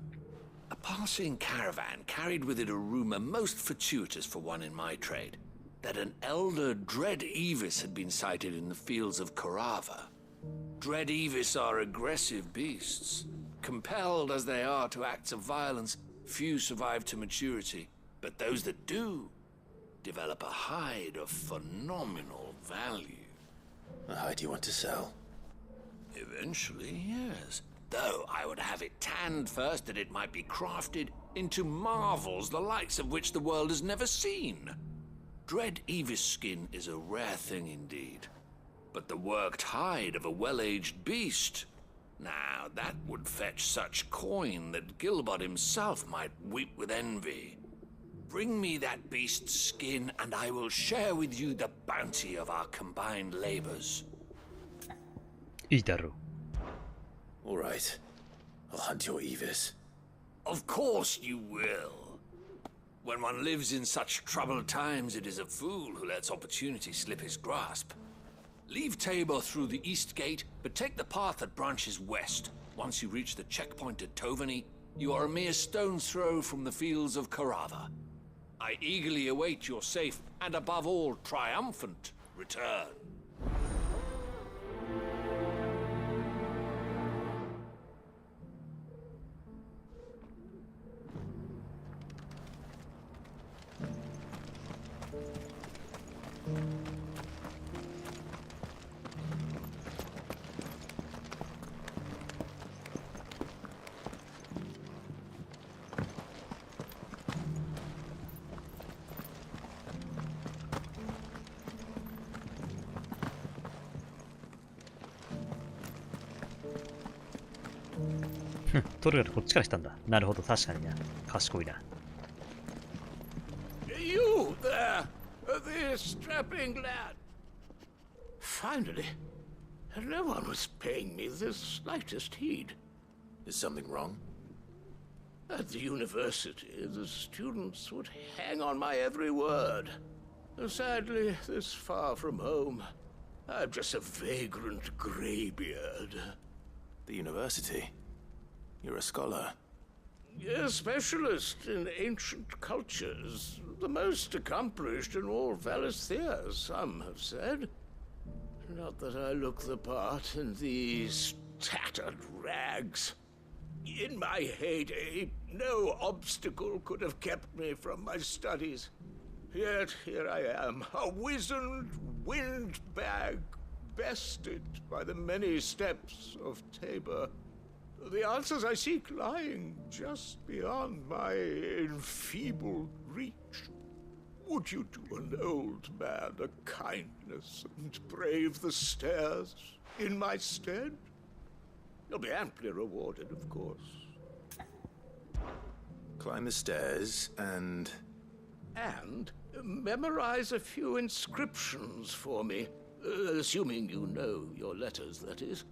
A passing caravan carried with it a rumor most fortuitous for one in my trade, that an elder Dread Evis had been sighted in the fields of Carava. Dread Evis are aggressive beasts. Compelled as they are to acts of violence, few survive to maturity, but those that do develop a hide of phenomenal value. A hide you want to sell? Eventually, yes. Though I would have it tanned first that it might be crafted into marvels the likes of which the world has never seen. Dread Evis skin is a rare thing indeed. But the worked hide of a well-aged beast, now that would fetch such coin that Gilbert himself might weep with envy. Bring me that beast's skin, and I will share with you the bounty of our combined labors. いいだろう。All right. I'll hunt your Evis. Of course you will. When one lives in such troubled times, it is a fool who lets opportunity slip his grasp. Leave Tabor through the east gate, but take the path that branches west. Once you reach the checkpoint at Tovany, you are a mere stone's throw from the fields of Carava. I eagerly await your safe, and above all, triumphant return.取るからこっちから来たんだ。なるほど、確かにな。賢いな。You there, the strapping lad. Finally, no one was paying me the slightest heed. Is something wrong? At the university, the students would hang on my every word. Sadly, this far from home, I'm just a vagrant greybeard. The university? You're a scholar. A specialist in ancient cultures. The most accomplished in all Valisthea, some have said. Not that I look the part in these tattered rags. In my heyday, no obstacle could have kept me from my studies. Yet here I am, a wizened windbag, bested by the many steps of Tabor. The answers I seek lying just beyond my enfeebled reach. Would you do an old man a kindness and brave the stairs in my stead? You'll be amply rewarded, of course. Climb the stairs and... And memorize a few inscriptions for me, assuming you know your letters, that is.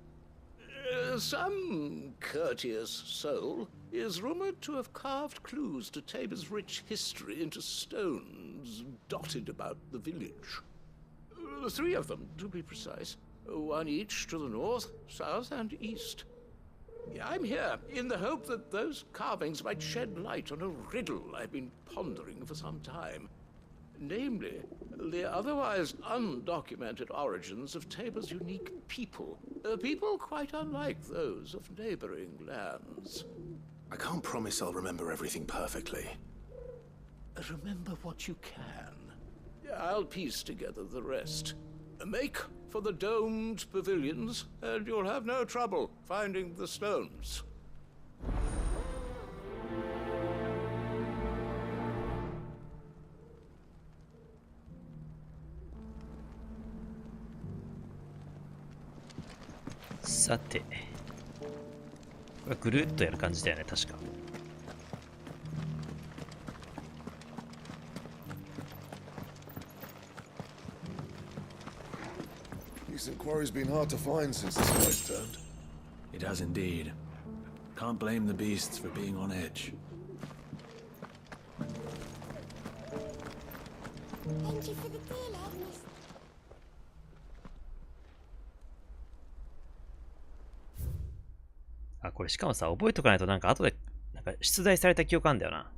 Some courteous soul is rumored to have carved clues to Tabor's rich history into stones dotted about the village. 3 of them, to be precise. 1 each to the north, south, and east. I'm here in the hope that those carvings might shed light on a riddle I've been pondering for some time. Namely, the otherwise undocumented origins of Tabor's unique people. People quite unlike those of neighboring lands. I can't promise I'll remember everything perfectly. Remember what you can. I'll piece together the rest. Make for the domed pavilions, and you'll have no trouble finding the stones. さて、これぐるっとやる感じだよね、確か。Decent quarry's been hard to find since this place turned. It has indeed. Can't blame the beasts for being on edge. Thank you for the deal, Agnes. あ、これしかもさ、覚えとかないとなんか後で、なんか出題された記憶あるんだよな。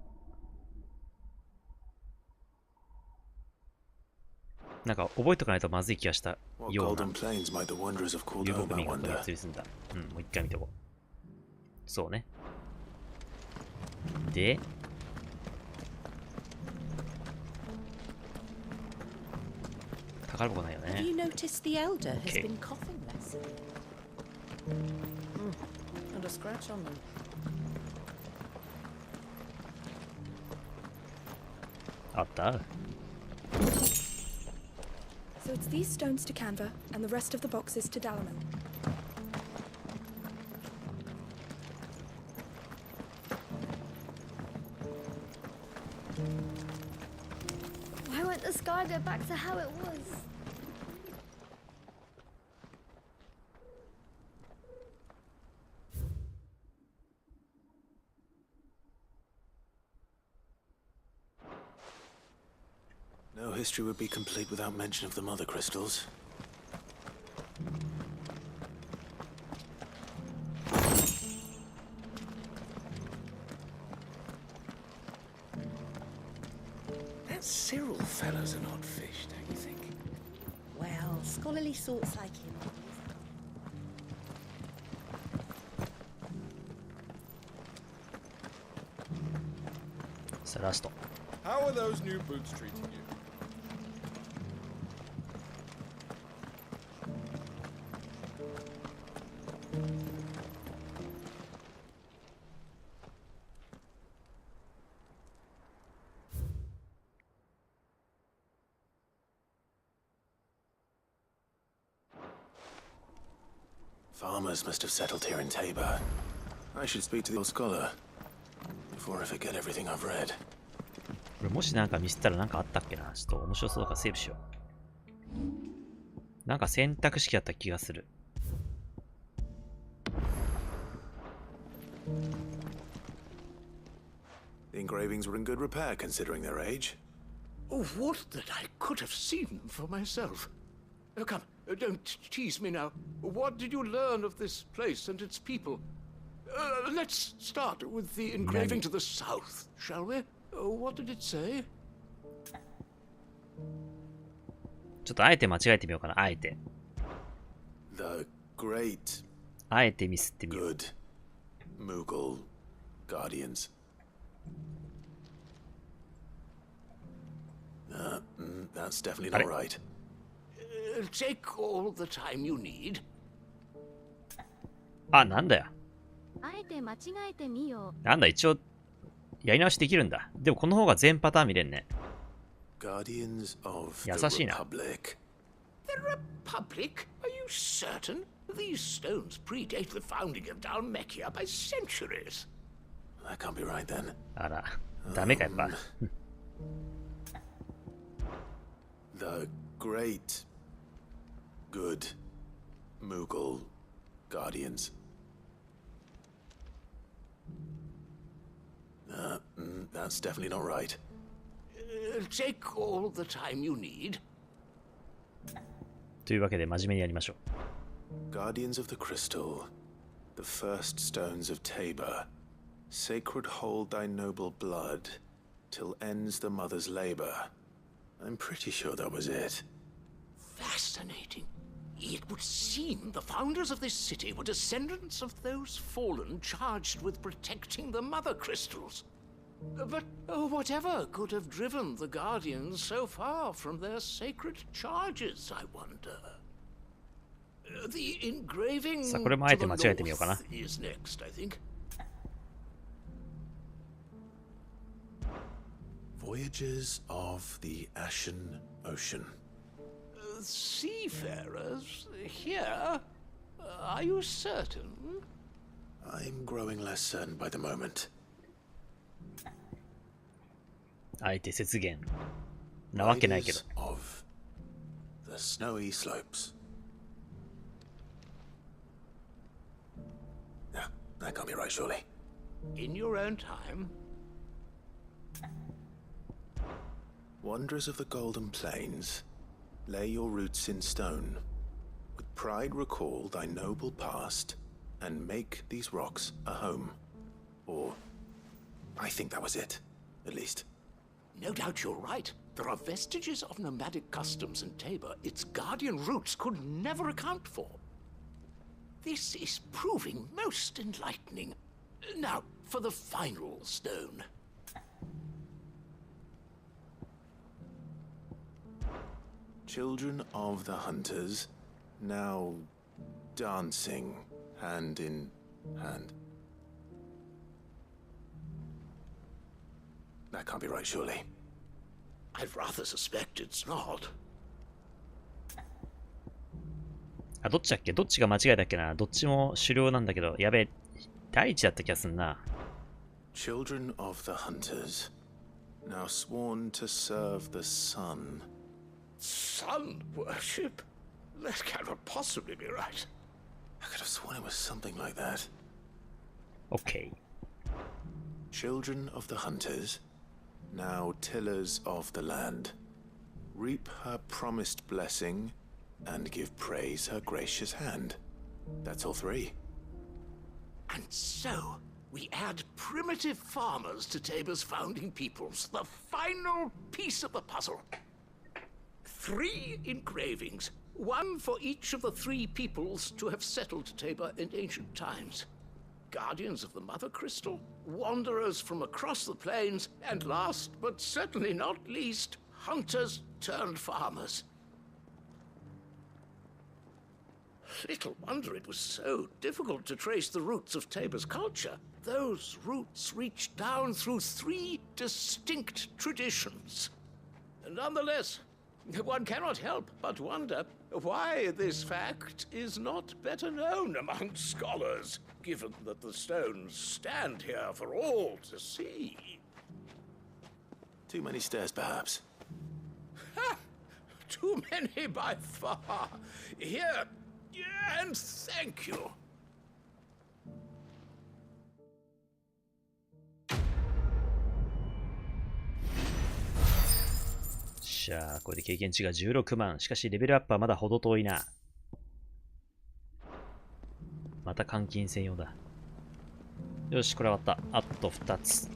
なんか覚えとかないとまずい気がしたような。遊牧民がここに釣りすんだ。うん、もう一回見ておこう。そうね。で、宝箱ないよね。Have you noticed the elder has been coughing less? And a scratch on them. So it's these stones to Canva and the rest of the boxes to Dalamil. Why won't the sky go back to how it was? No history would be complete without mention of the mother crystals. That Cyril fellow's an odd fish, don't you think? Well, scholarly sorts like him. Celeste. How are those new boots treating you? Farmers must have settled here in Tabor. I should speak to the old scholar before I forget everything I've read. これもしなんかミスったらなんかあったっけな。ちょっと面白そうだからセーブしよう。なんか選択式だった気がする。The engravings were in good repair considering their age. Oh, what that I could have seen for myself. Oh, come, don't tease me now. What did you learn of this place and its people? Let's start with the engraving to the south, shall we? What did it say? ちょっとあえて間違えてみようかな。あえて。The great あえてミスってみよう。good Mughal guardians. That's definitely not right. Take all the time you need. あ、なんだよ。あえて間違えてみよう。なんだ、一応、やり直しできるんだ。でもこの方が全パターン見れんね。 Guardians of the 優しいな。 Republic. The Republic? Are you certain? These stones predate the founding of Dalmekia by centuries. That can't be right then. あら、ダメかやっぱ。The great good Mughal guardians. That's definitely not right. Take all the time you need. というわけで真面目にやりましょう。 Guardians of the crystal, the first stones of Tabor, sacred hold thy noble blood, till ends the mother's labor. I'm pretty sure that was it. Fascinating. It would seem the founders of this city were descendants of those fallen charged with protecting the mother crystals. But whatever could have driven the Guardians so far from their sacred charges, I wonder? The engraving さあ、これもあえて間違えてみようかな。 is next, I think. Voyages of the Ashen Ocean. Seafarers here? Are you certain? I'm growing less certain by the moment. あえて節減なわけないけど。 Riders of the snowy slopes. No, that can't be right, surely. In your own time? Wanderers of the Golden Plains, lay your roots in stone. With pride recall thy noble past, and make these rocks a home. Or, I think that was it, at least. No doubt you're right. There are vestiges of nomadic customs in Tabor its guardian roots could never account for. This is proving most enlightening. Now, for the final stone. Children of the Hunters, now dancing hand in hand. That can't be right, surely. I'd rather suspect it's not. あ、どっちだっけ？どっちが間違いだっけな？どっちも狩猟なんだけど、やべえ、第一だった気がすんな。Children of the Hunters, now sworn to serve the sun. Sun worship? That cannot possibly be right. I could have sworn it was something like that. Okay. Children of the Hunters, now tillers of the land, reap her promised blessing and give praise her gracious hand. That's all three. And so, we add primitive farmers to Tabor's founding peoples, the final piece of the puzzle. 3 engravings, one for each of the 3 peoples to have settled Tabor in ancient times. Guardians of the Mother Crystal, wanderers from across the plains, and last but certainly not least, hunters turned farmers. Little wonder it was so difficult to trace the roots of Tabor's culture. Those roots reach down through 3 distinct traditions. Nonetheless, one cannot help but wonder why this fact is not better known among scholars, given that the stones stand here for all to see. Too many stairs, perhaps. Ha! Too many by far. Here, and thank you. しゃあ、これで経験値が16万。しかしレベルアップはまだほど遠いな。また換金専用だ。よし、これ終わった。あと2つ。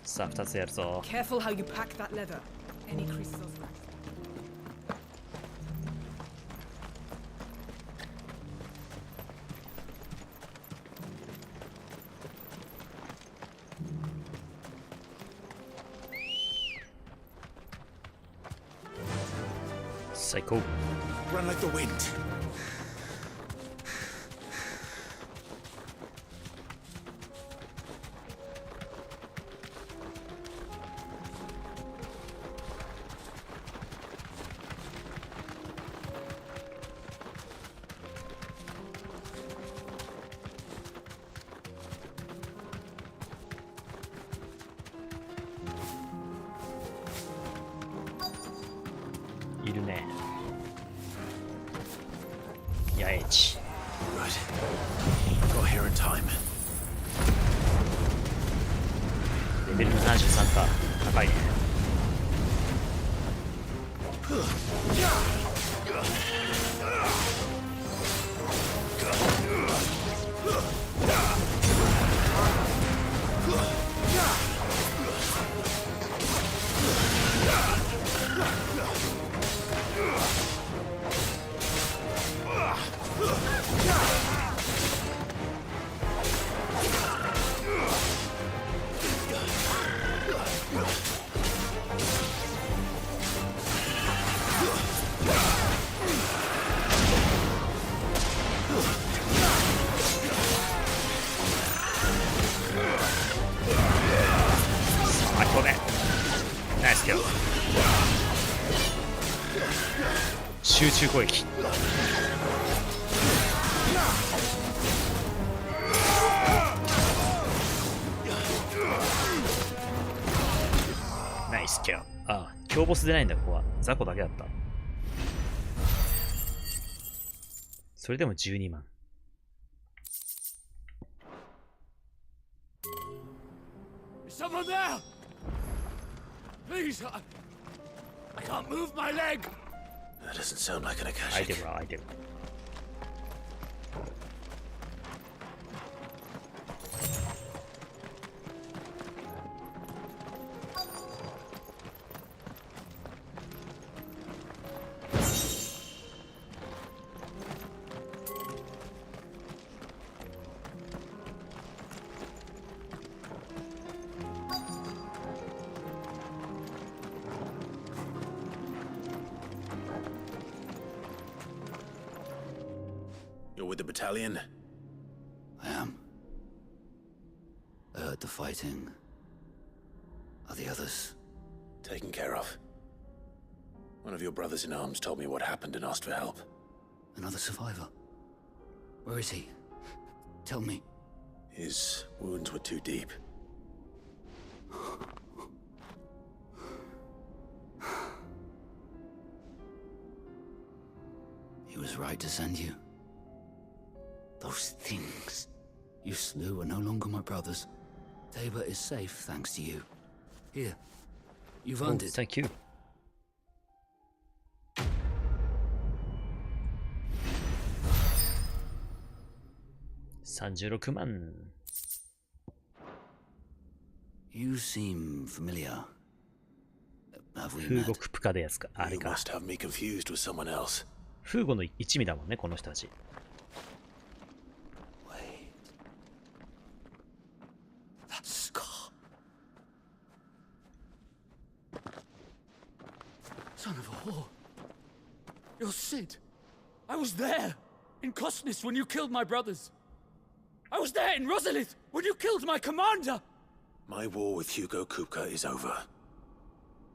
さあ、2つやるぞ。Careful how you pack that leather. Any crystals left? Psycho. Run like the wind. Got here in time. レベル73か。高いね。集中攻撃。ナイスキャラ。ああ、強ボス出ないんだ、ここは。雑魚だけだった。それでも12万。Someone there! Please, I can't move my leg! That doesn't sound like an Akashic. アイテムはアイテム。You're with the battalion? I am. I heard the fighting. Are the others? Taken care of. One of your brothers in arms told me what happened and asked for help. Another survivor? Where is he? Tell me. His wounds were too deep. He was right to send you. Those things you slew are no longer my brothers. Tabor is safe thanks to you. Here, you've earned it. Thank you. 36万。You seem familiar. Have we フー met? ゴクプカでやつか。あれ You か。 must have me confused with someone else. フーゴの一味だもんね、この人たち。That scar. Son of a whore. You're Sid. I was there in Cosnis when you killed my brothers. I was there in Rosalith when you killed my commander. My war with Hugo Kupka is over.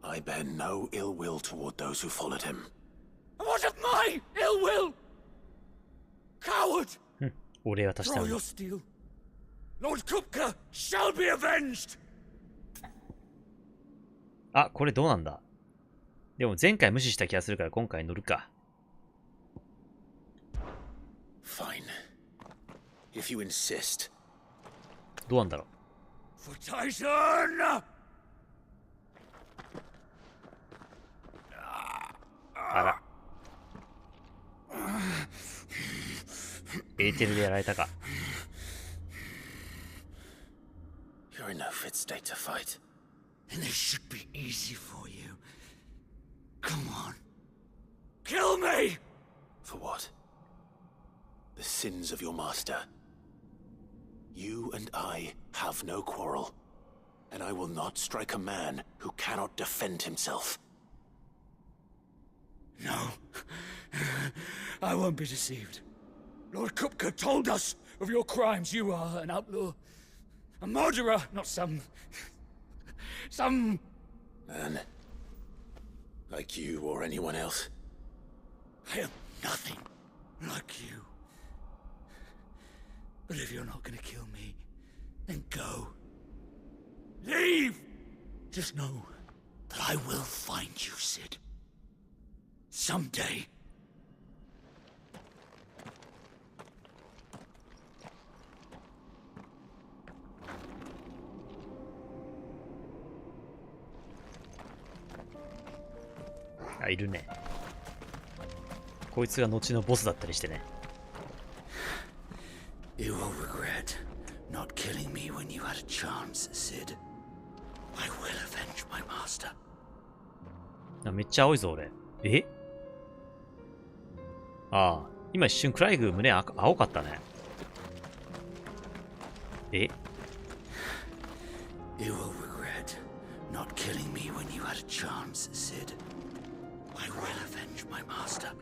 I bear no ill will toward those who followed him. And what of my ill will? Coward! 俺渡したの Throw に your steel. Lord Kupka shall be avenged! あ、これどうなんだ。でも前回無視した気がするから今回乗るか。Fine. If you insist. どうなんだろう。For Titan! あら。エーテルでやられたか。You're in no fit state to fight. And this should be easy for you. Come on. Kill me! For what? The sins of your master. You and I have no quarrel, and I will not strike a man who cannot defend himself. No. I won't be deceived. Lord Kupka told us of your crimes. You are an outlaw. A murderer, not some Man. Like you or anyone else. I am nothing like you. But if you're not gonna kill me, then go. Leave! Just know that I will find you, Sid. Someday. あ、いるね。こいつが後のボスだったりしてね。You will regret not killing me when you had a chance, Sid. I will avenge my master. あ、めっちゃ青いぞ、俺。え？ああ、今一瞬クライグ胸青かったね。え？ You will regret not killing me when you had a chance, Sid. I will avenge my master.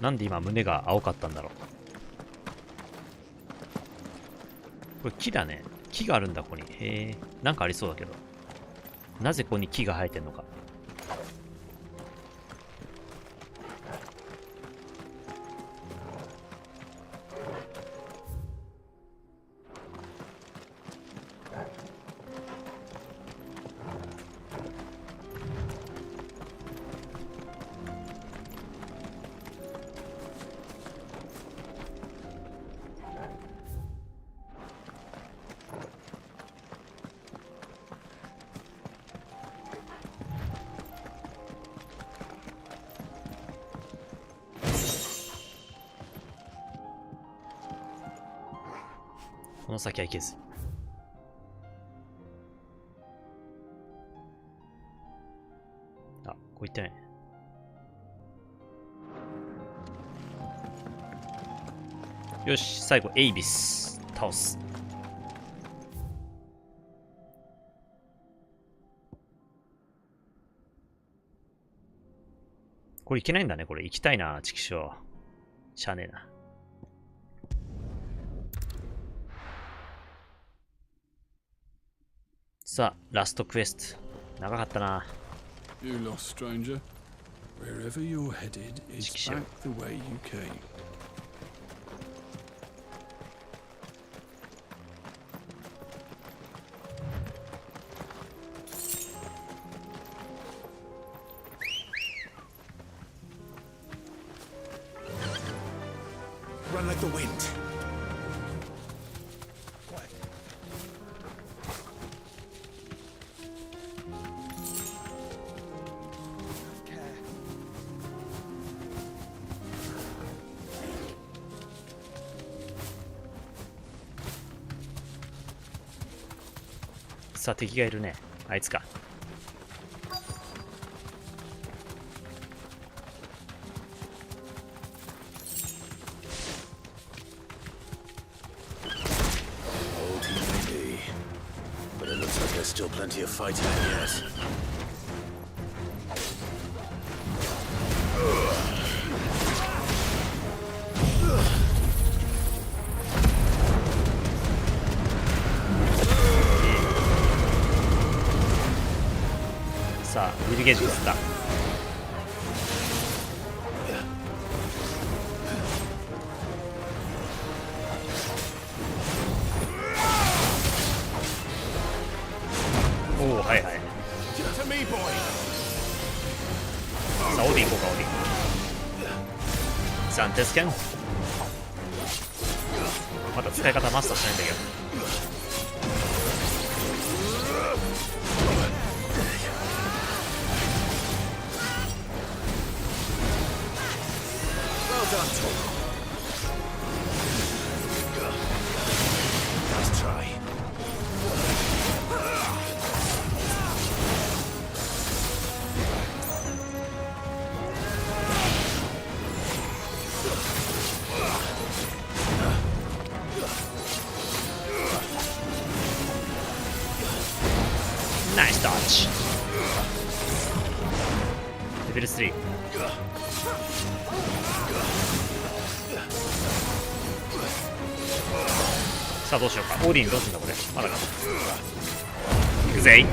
なんで今胸が青かったんだろう。これ木だね。木があるんだ、ここに。へえ。なんかありそうだけど。なぜここに木が生えてんのか。この先は行けず。あ、こう行ってないね。よし、最後エイビス倒す。これいけないんだね。これ行きたいな、チキショー。しゃあねえな。さあ、ラストクエスト。長かったな。You lost, stranger. Wherever you're headed is back the way you came. Run like the wind. さあ、敵がいるね。あいつか。But it looks like there's still plenty of fighting yet.さあ、ウィルゲージですだ。おお、はいはい。さあ、オーディン行こうか、オーディン。サンテスケン。まだ使い方マスターしないんだけど。Nice try. ナイスドッジ。レベル3。さあどうしようか。オーディンどうすんだこれ。まだか。いくぜい。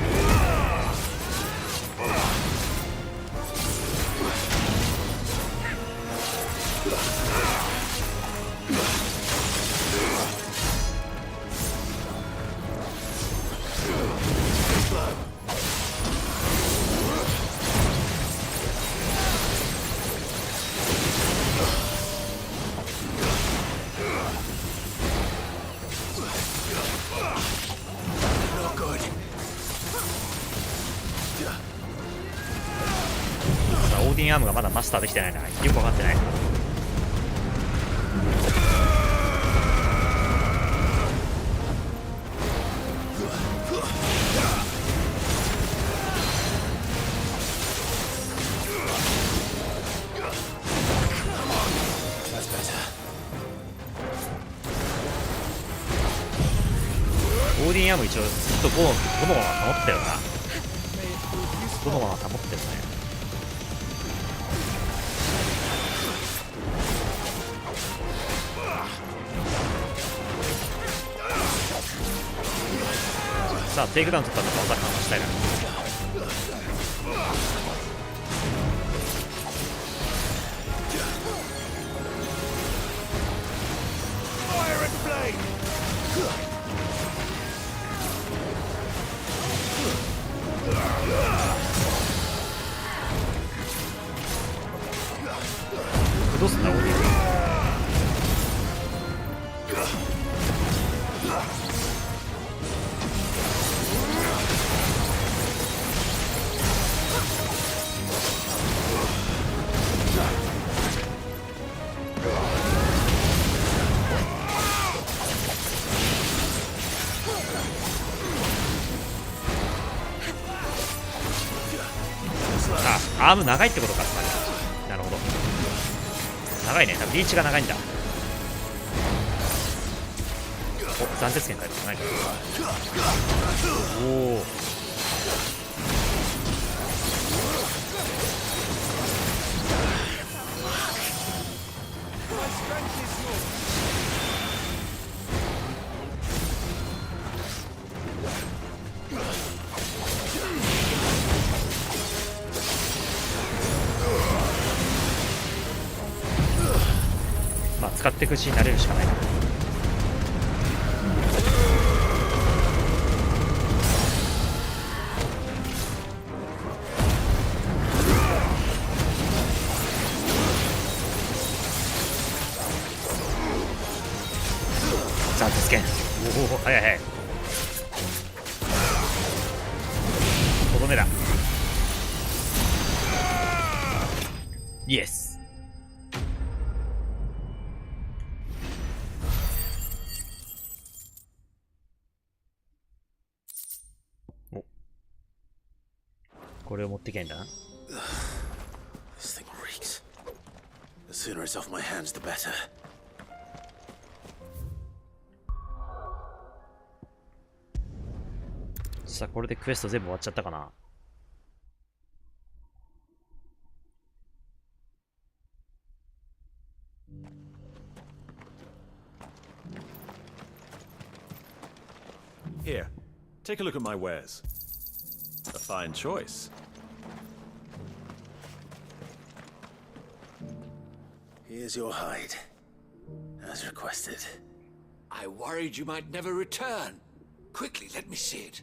オーディンアームがまだマスターできてないな。よく分かってない。オーディンアーム一応ずっと5のまま保ってるな。5のまま保ってるね。さあテイクダウン取ったら技かましたいな。どうすんだオーディン。アーム長いってことか、つまり。なるほど。長いね。多分リーチが長いんだ。お、暫定権かよ。ないか。おお。まあ使っていくうちに慣れるしかないな。暫定権。おお、早い早い。とどめだ。イエス。お、これを持ってけんだな。This thing reeks. The sooner it's off my hands, the better.さあ、これでクエスト全部終わっちゃったかな。Here, take a look at my wares. A fine choice. Here's your hide, as requested. I worried you might never return. Quickly, let me see it.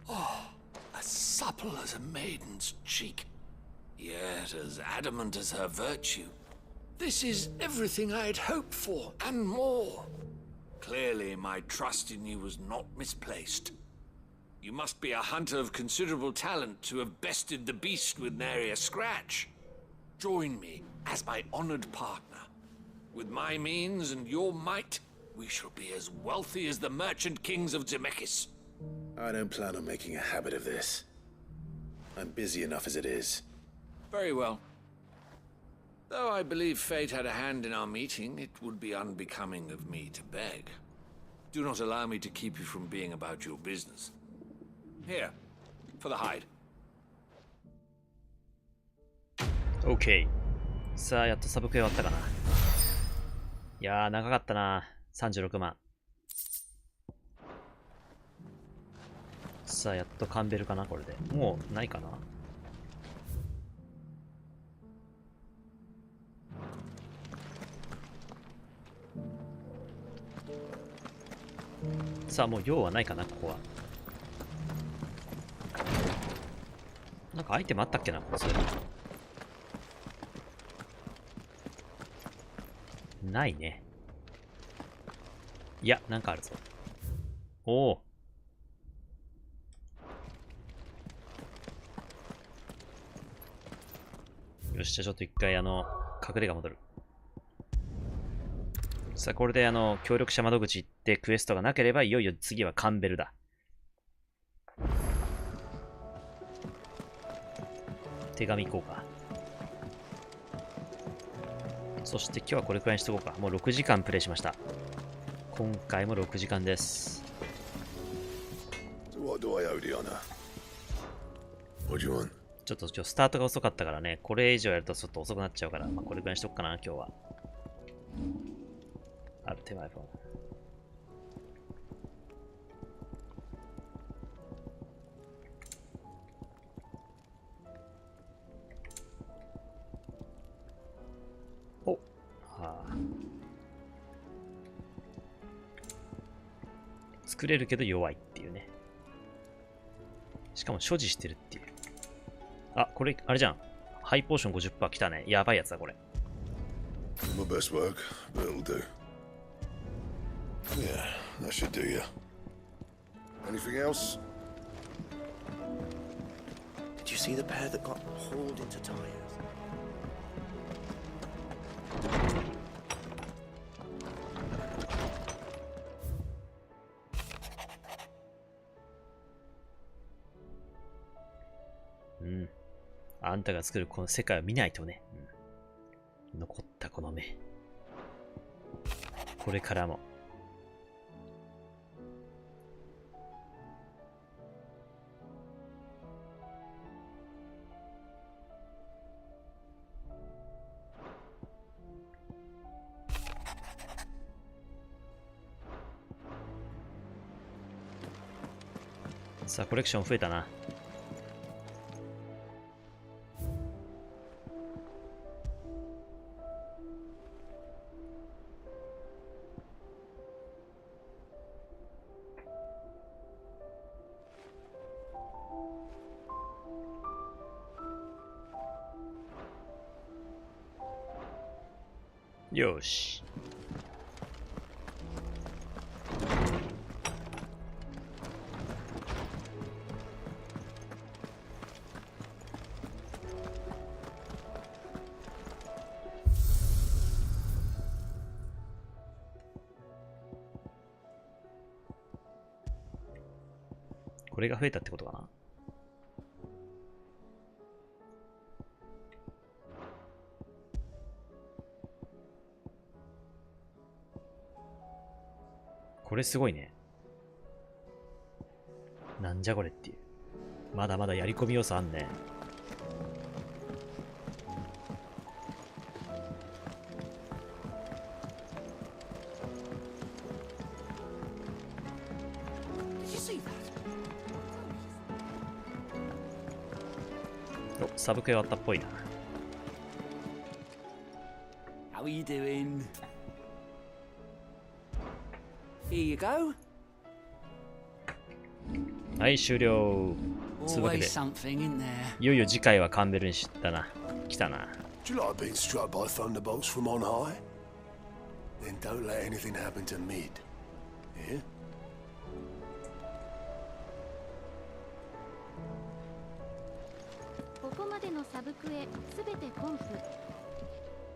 Oh, as supple as a maiden's cheek, yet as adamant as her virtue. This is everything I'd hoped for, and more. Clearly, my trust in you was not misplaced. You must be a hunter of considerable talent to have bested the beast with nary a scratch. Join me as my honored partner. With my means and your might, we shall be as wealthy as the merchant kings of Zemeckis. I don't plan on making a habit of this. I'm busy enough as it is. Very well. Though I believe fate had a hand in our meeting, it would be unbecoming of me to beg. Do not allow me to keep you from being about your business. Here, for the hide. OK。さあ、やっとサブクエ終わったかな。いやー、長かったな。36万。さあ、やっとカンベルかな、これで。もう、ないかな。さあ、もう用はないかな、ここは。なんかアイテムあったっけな、これ。ないね。いや、なんかあるぞ。おお。よし、じゃあちょっと一回隠れが戻る。さあ、これで協力者窓口行ってクエストがなければ、いよいよ次はカンベルだ。手紙行こうか。そして今日はこれくらいにしとこうか。もう6時間プレイしました。今回も6時間です。ちょっと今日スタートが遅かったからね、これ以上やるとちょっと遅くなっちゃうから、まあ、これくらいにしとくかな、今日は。ある手前フォン。お、はあ。作れるけど弱いっていうね。しかも所持してるっていう。あ、これ、あれじゃん。ハイポーション 50% 来たね。やばいやつだ、これ。My best work, but it'll do. Yeah, that should do you. Anything else? Did you see the pair that got hauled into tires? あんたが作るこの世界を見ないとね。残ったこの目。これからも。さあ、コレクション増えたな。よし。これが増えたってことかな。これすごいね。なんじゃこれっていう。まだまだやり込み要素あんね。お、サブクエ終わったっぽいな。How are you doing? Here you go. はい、終了。つうわけで、いよいよ次回はカンベルに知ったな。来たな。Do you like being struck by thunderbolts from on high? Then don't let anything happen to Mid. Yeah?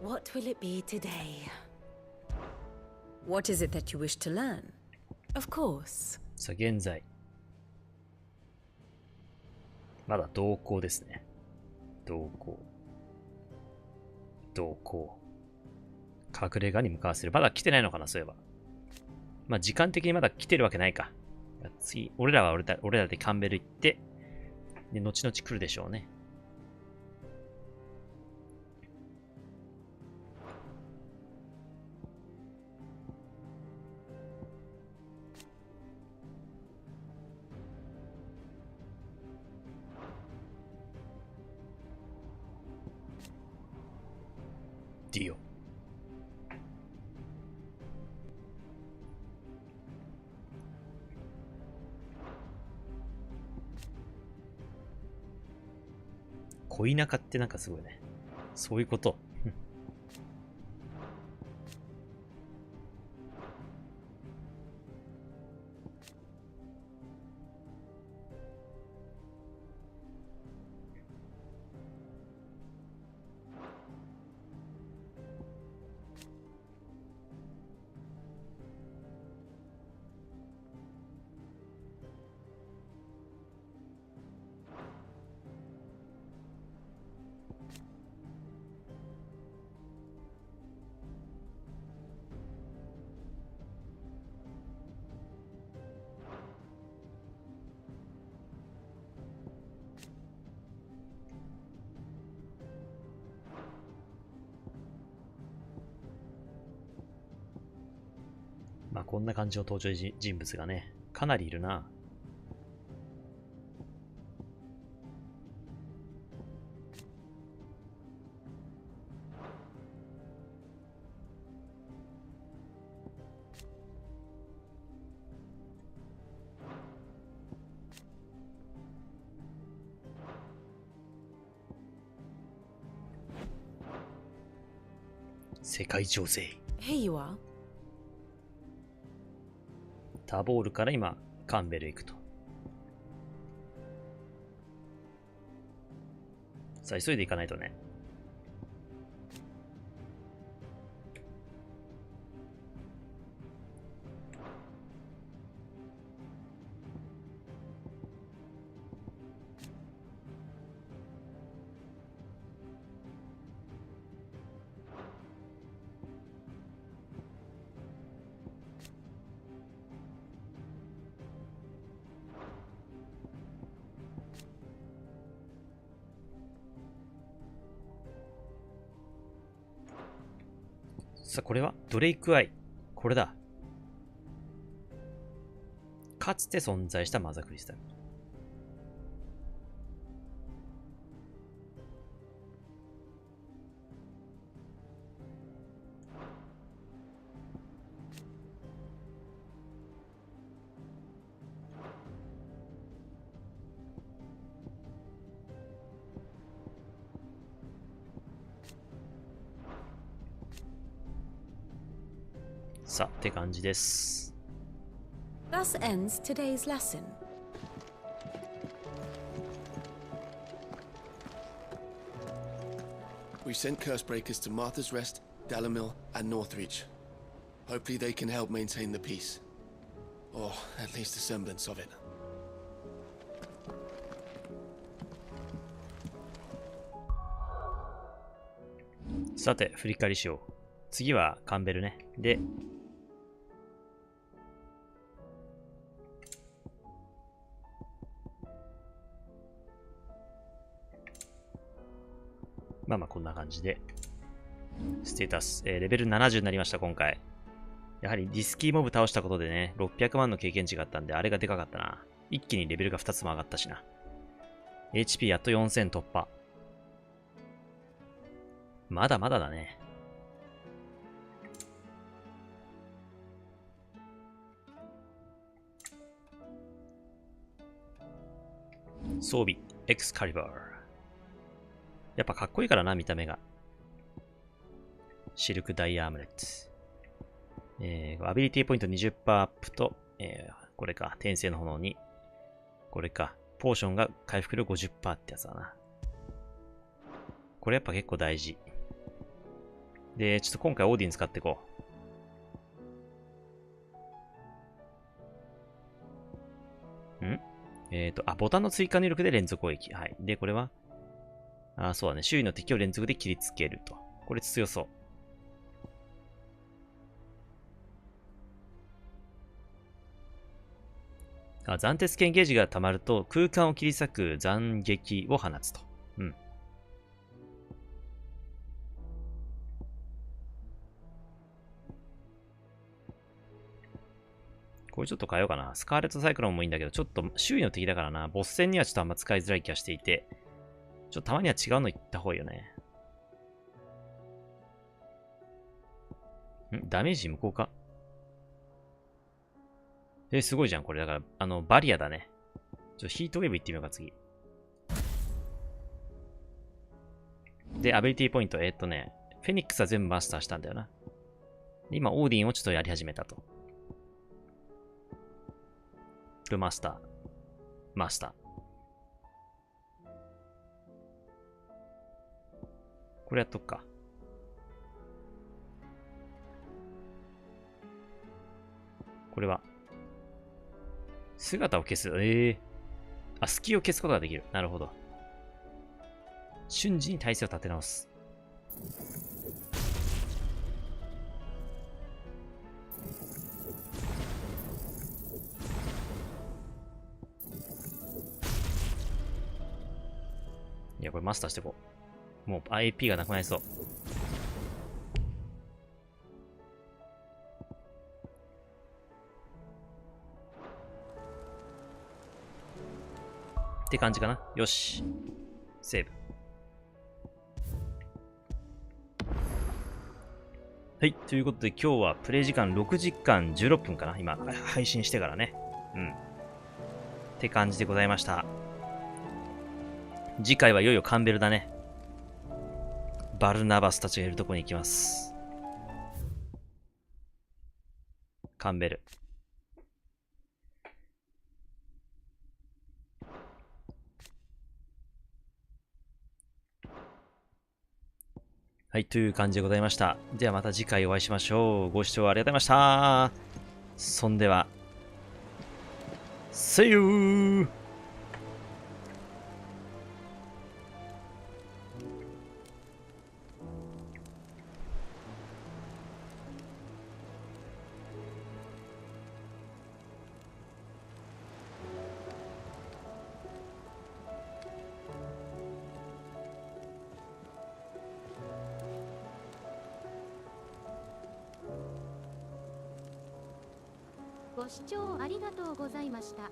What will it be today? What is it that you wish to learn? Of course. さあ、現在。まだ同行ですね。同行。同行。隠れ家に向かわせる。まだ来てないのかな、そういえば。まあ、時間的にまだ来てるわけないか。次、俺らでカンベル行って、で、後々来るでしょうね。ディオ。恋仲ってなんかすごいね。そういうこと。まあこんな感じの登場人物がね、かなりいるな。世界情勢。Here you are. タボールから今、カンベル行くと。さあ、急いで行かないとね。さあ、これはドレイクアイ。これだ。かつて存在したマザークリスタル。さあ、って感じです。Thus ends today's lesson. We sent Cursebreakers to Martha's Rest, Dalamil, and Northreach. Hopefully they can help maintain the peace. Or at least a semblance of it. さて、振り返りしよう。次はカンベルね。で、まあまあこんな感じで。ステータス、レベル70になりました、今回。やはりディスキーモブ倒したことでね、600万の経験値があったんで、あれがでかかったな。一気にレベルが2つも上がったしな。HP やっと4000突破。まだまだだね。装備、エクスカリバー。やっぱかっこいいからな、見た目が。シルクダイヤアームレット。アビリティポイント 20% アップと、これか、転生の炎に、これか、ポーションが回復力 50% ってやつだな。これやっぱ結構大事。で、ちょっと今回オーディン使っていこう。ボタンの追加入力で連続攻撃。はい。で、これはそうだね。周囲の敵を連続で切りつけると。これ強そう。斬鉄剣ゲージが溜まると空間を切り裂く斬撃を放つと。うん。これちょっと変えようかな。スカーレットサイクロンもいいんだけど、ちょっと周囲の敵だからな。ボス戦にはちょっとあんま使いづらい気がしていて、ちょっとたまには違うのいった方がいいよね。ダメージ無効か？すごいじゃん、これ。だから、バリアだね。ヒートウェーブ行ってみようか、次。で、アビリティポイント、フェニックスは全部マスターしたんだよな。今、オーディンをちょっとやり始めたと。マスター。マスター。これやっとくか。これは。姿を消す。隙を消すことができる。なるほど。瞬時に体勢を立て直す。いや、これマスターしていこう。もう IP がなくなりそう。って感じかな。よし。セーブ。はい。ということで今日はプレイ時間6時間16分かな。今、配信してからね。うん。って感じでございました。次回はいよいよカンベルだね。バルナバスたちがいるところに行きます。カンベル。はい、という感じでございました。ではまた次回お会いしましょう。ご視聴ありがとうございました。そんでは、See you! ご視聴ありがとうございました。